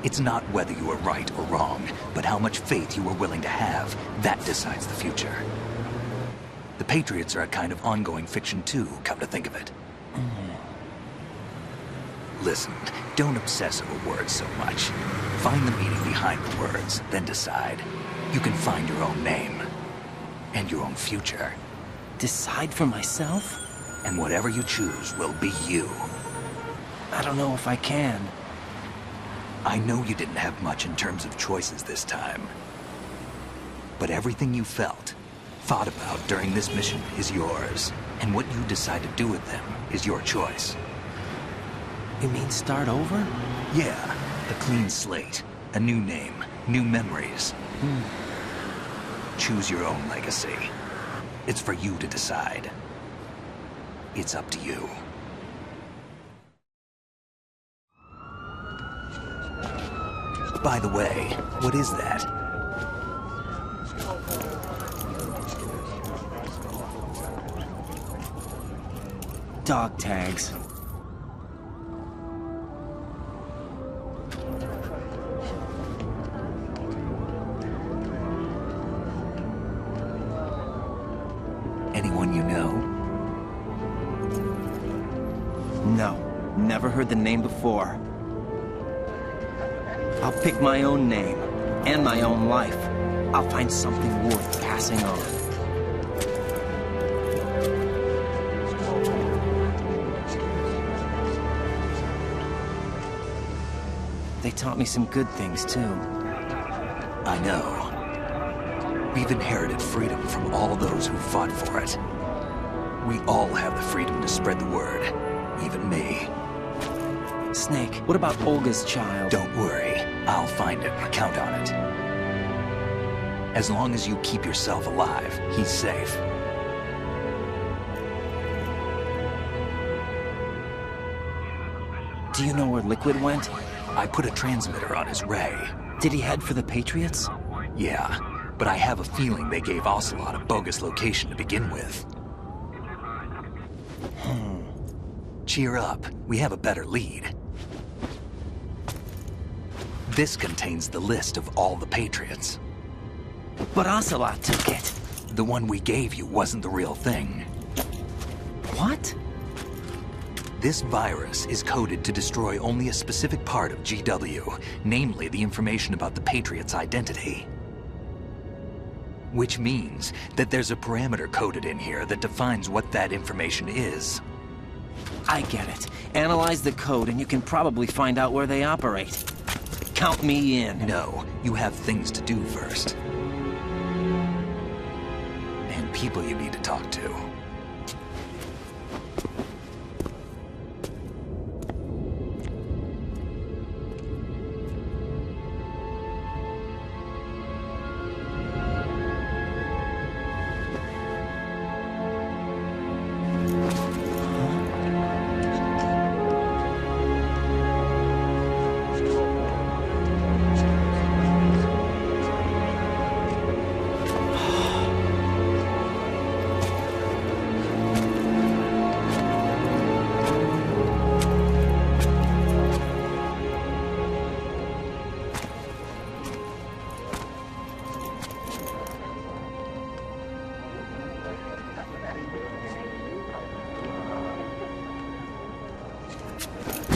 It's not whether you were right or wrong, but how much faith you were willing to have. That decides the future. The Patriots are a kind of ongoing fiction too, come to think of it. Listen, don't obsess over words so much. Find the meaning behind the words, then decide. You can find your own name. And your own future. Decide for myself? And whatever you choose will be you. I don't know if I can. I know you didn't have much in terms of choices this time. But everything you felt, thought about during this mission is yours. And what you decide to do with them is your choice. You mean start over? Yeah, a clean slate, a new name, new memories. Choose your own legacy. It's for you to decide. It's up to you. By the way, what is that? Dog tags. Anyone you know? No, never heard the name before. I'll pick my own name, and my own life. I'll find something worth passing on. They taught me some good things, too. I know. We've inherited freedom from all those who fought for it. We all have the freedom to spread the word, even me. Snake, what about Olga's child? Don't worry. I'll find him. Count on it. As long as you keep yourself alive, he's safe. Do you know where Liquid went? I put a transmitter on his ray. Did he head for the Patriots? Yeah, but I have a feeling they gave Ocelot a bogus location to begin with. Cheer up. We have a better lead. This contains the list of all the Patriots. But Ocelot took it. The one we gave you wasn't the real thing. What? This virus is coded to destroy only a specific part of GW, namely the information about the Patriots' identity. Which means that there's a parameter coded in here that defines what that information is. I get it. Analyze the code and you can probably find out where they operate. Count me in. No, you have things to do first. And people you need to talk to.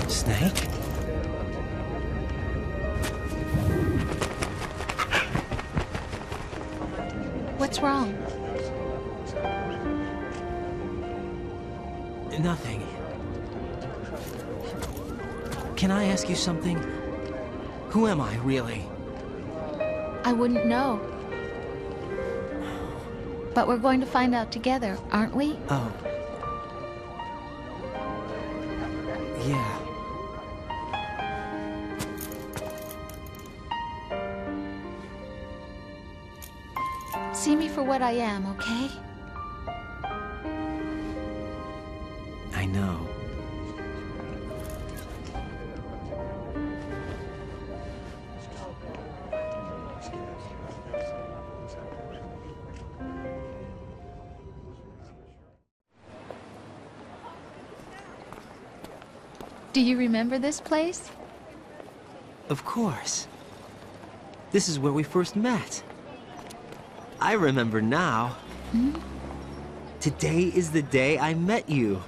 Snake? What's wrong? Nothing. Can I ask you something? Who am I, really? I wouldn't know. But we're going to find out together, aren't we? Oh. Yeah. See me for what I am, okay? I know. Do you remember this place? Of course. This is where we first met. I remember now. Hmm? Today is the day I met you.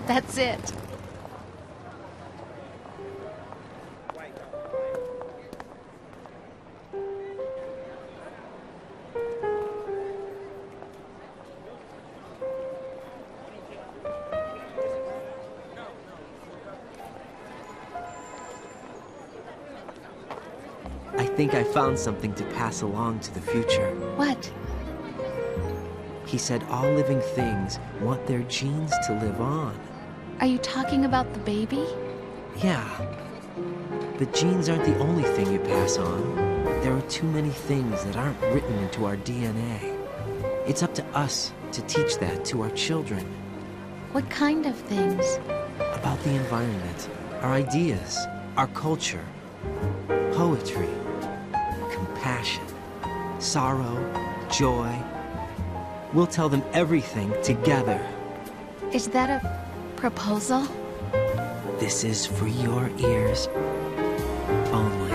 That's it. I think I found something to pass along to the future. What? He said all living things want their genes to live on. Are you talking about the baby? Yeah. But genes aren't the only thing you pass on. There are too many things that aren't written into our DNA. It's up to us to teach that to our children. What kind of things? About the environment, our ideas, our culture, poetry, compassion, sorrow, joy. We'll tell them everything together. Is that a proposal? This is for your ears only.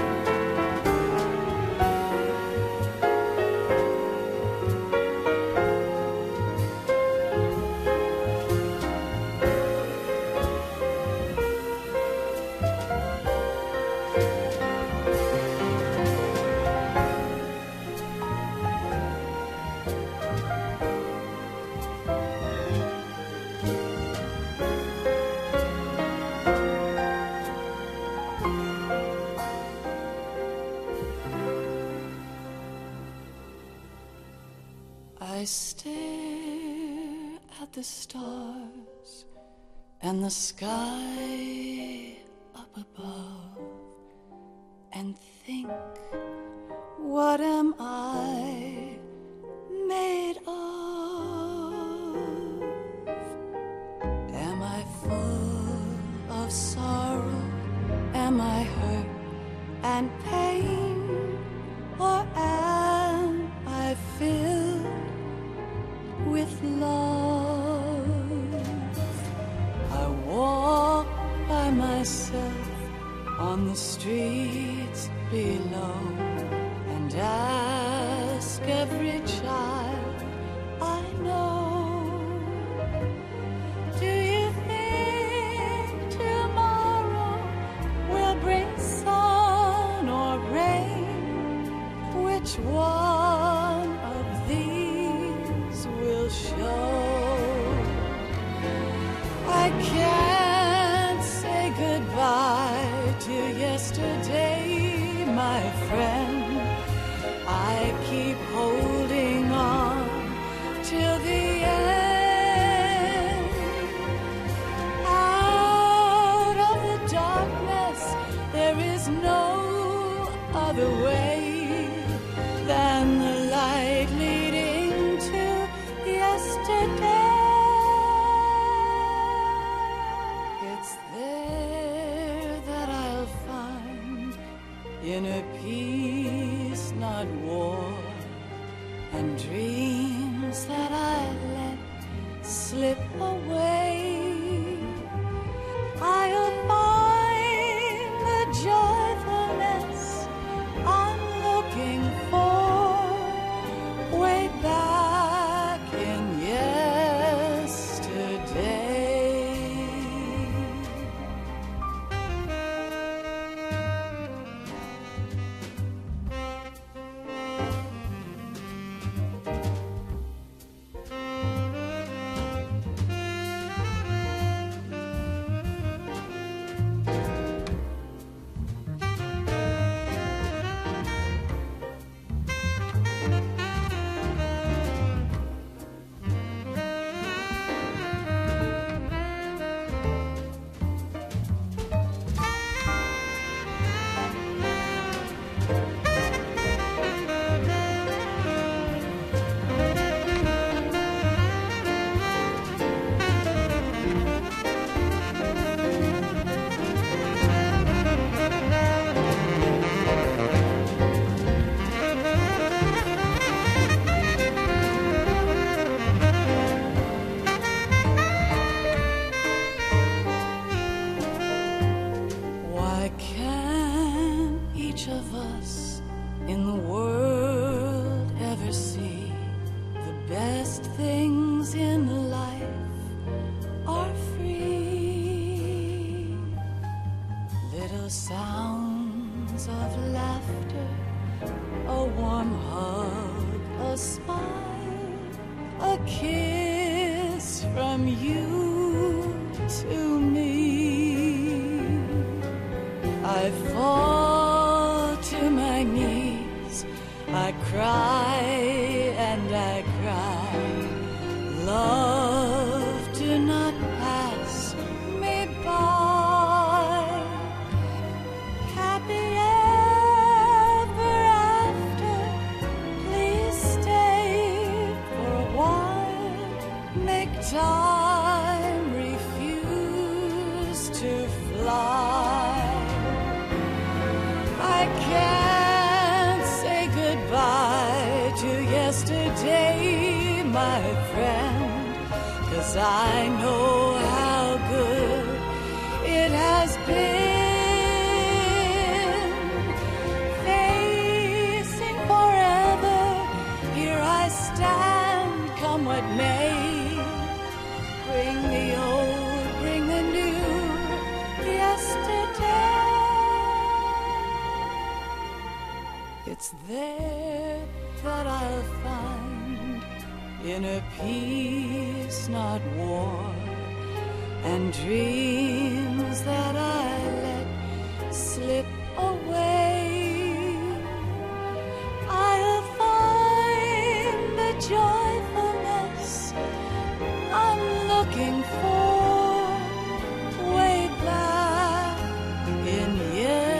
I stare at the stars and the sky up above and think, what am I made of? Am I full of sorrow? Am I hurt and pain? Or am I filled with love? I walk by myself on the streets below and ask every child I know, do you think tomorrow will bring sun or rain? Which one of these will show? I can't say goodbye to yesterday, my friend. I keep holding on till the end. Out of the darkness, there is no other way than the light leading to yesterday. It's there that I'll find inner peace, not war, and dreams that I let slip away. I'll find the joyfulness I'm looking for way back in yesterday. Idle sounds of laughter, a warm hug, a smile, a kiss from you to me. I fall to my knees, I cry and I cry. Love, do not pass me by. Happy ever after, please stay for a while. Make time, refuse to fly. I can't say goodbye to yesterday, my friend, 'cause I know how good it has been. Facing forever, here I stand, come what may. Bring the old, bring the new, yesterday. It's there that I'll find inner peace, not war, and dreams that I let slip away. I'll find the joyfulness I'm looking for way back in yesterday.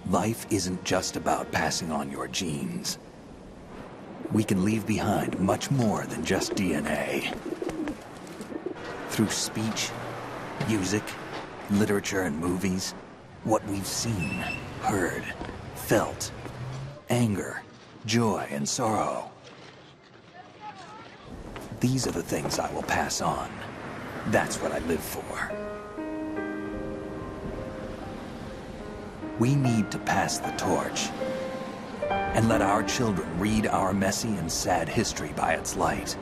Life isn't just about passing on your genes. We can leave behind much more than just DNA. Through speech, music, literature, and movies, what we've seen, heard, felt, anger, joy, and sorrow. These are the things I will pass on. That's what I live for. We need to pass the torch and let our children read our messy and sad history by its light.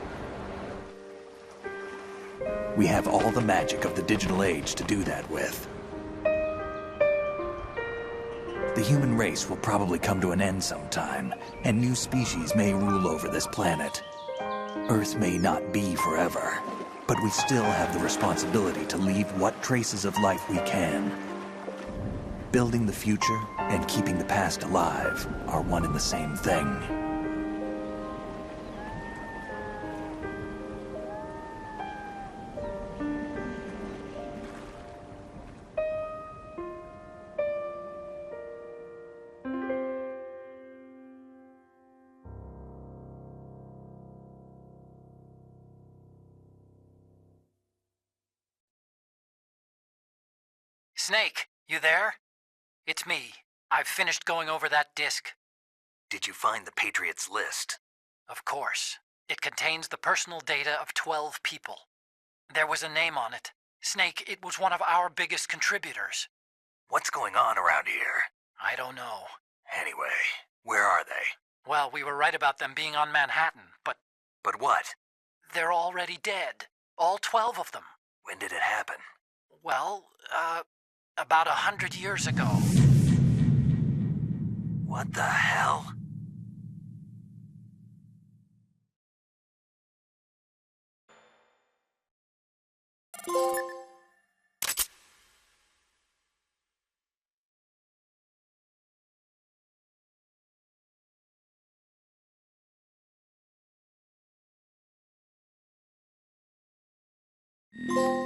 We have all the magic of the digital age to do that with. The human race will probably come to an end sometime, and new species may rule over this planet. Earth may not be forever, but we still have the responsibility to leave what traces of life we can. Building the future and keeping the past alive are one and the same thing. Snake, you there? It's me. I've finished going over that disk. Did you find the Patriots list? Of course. It contains the personal data of 12 people. There was a name on it. Snake, it was one of our biggest contributors. What's going on around here? I don't know. Anyway, where are they? Well, we were right about them being on Manhattan, but... But what? They're already dead. All 12 of them. When did it happen? Well, about 100 years ago. What the hell? you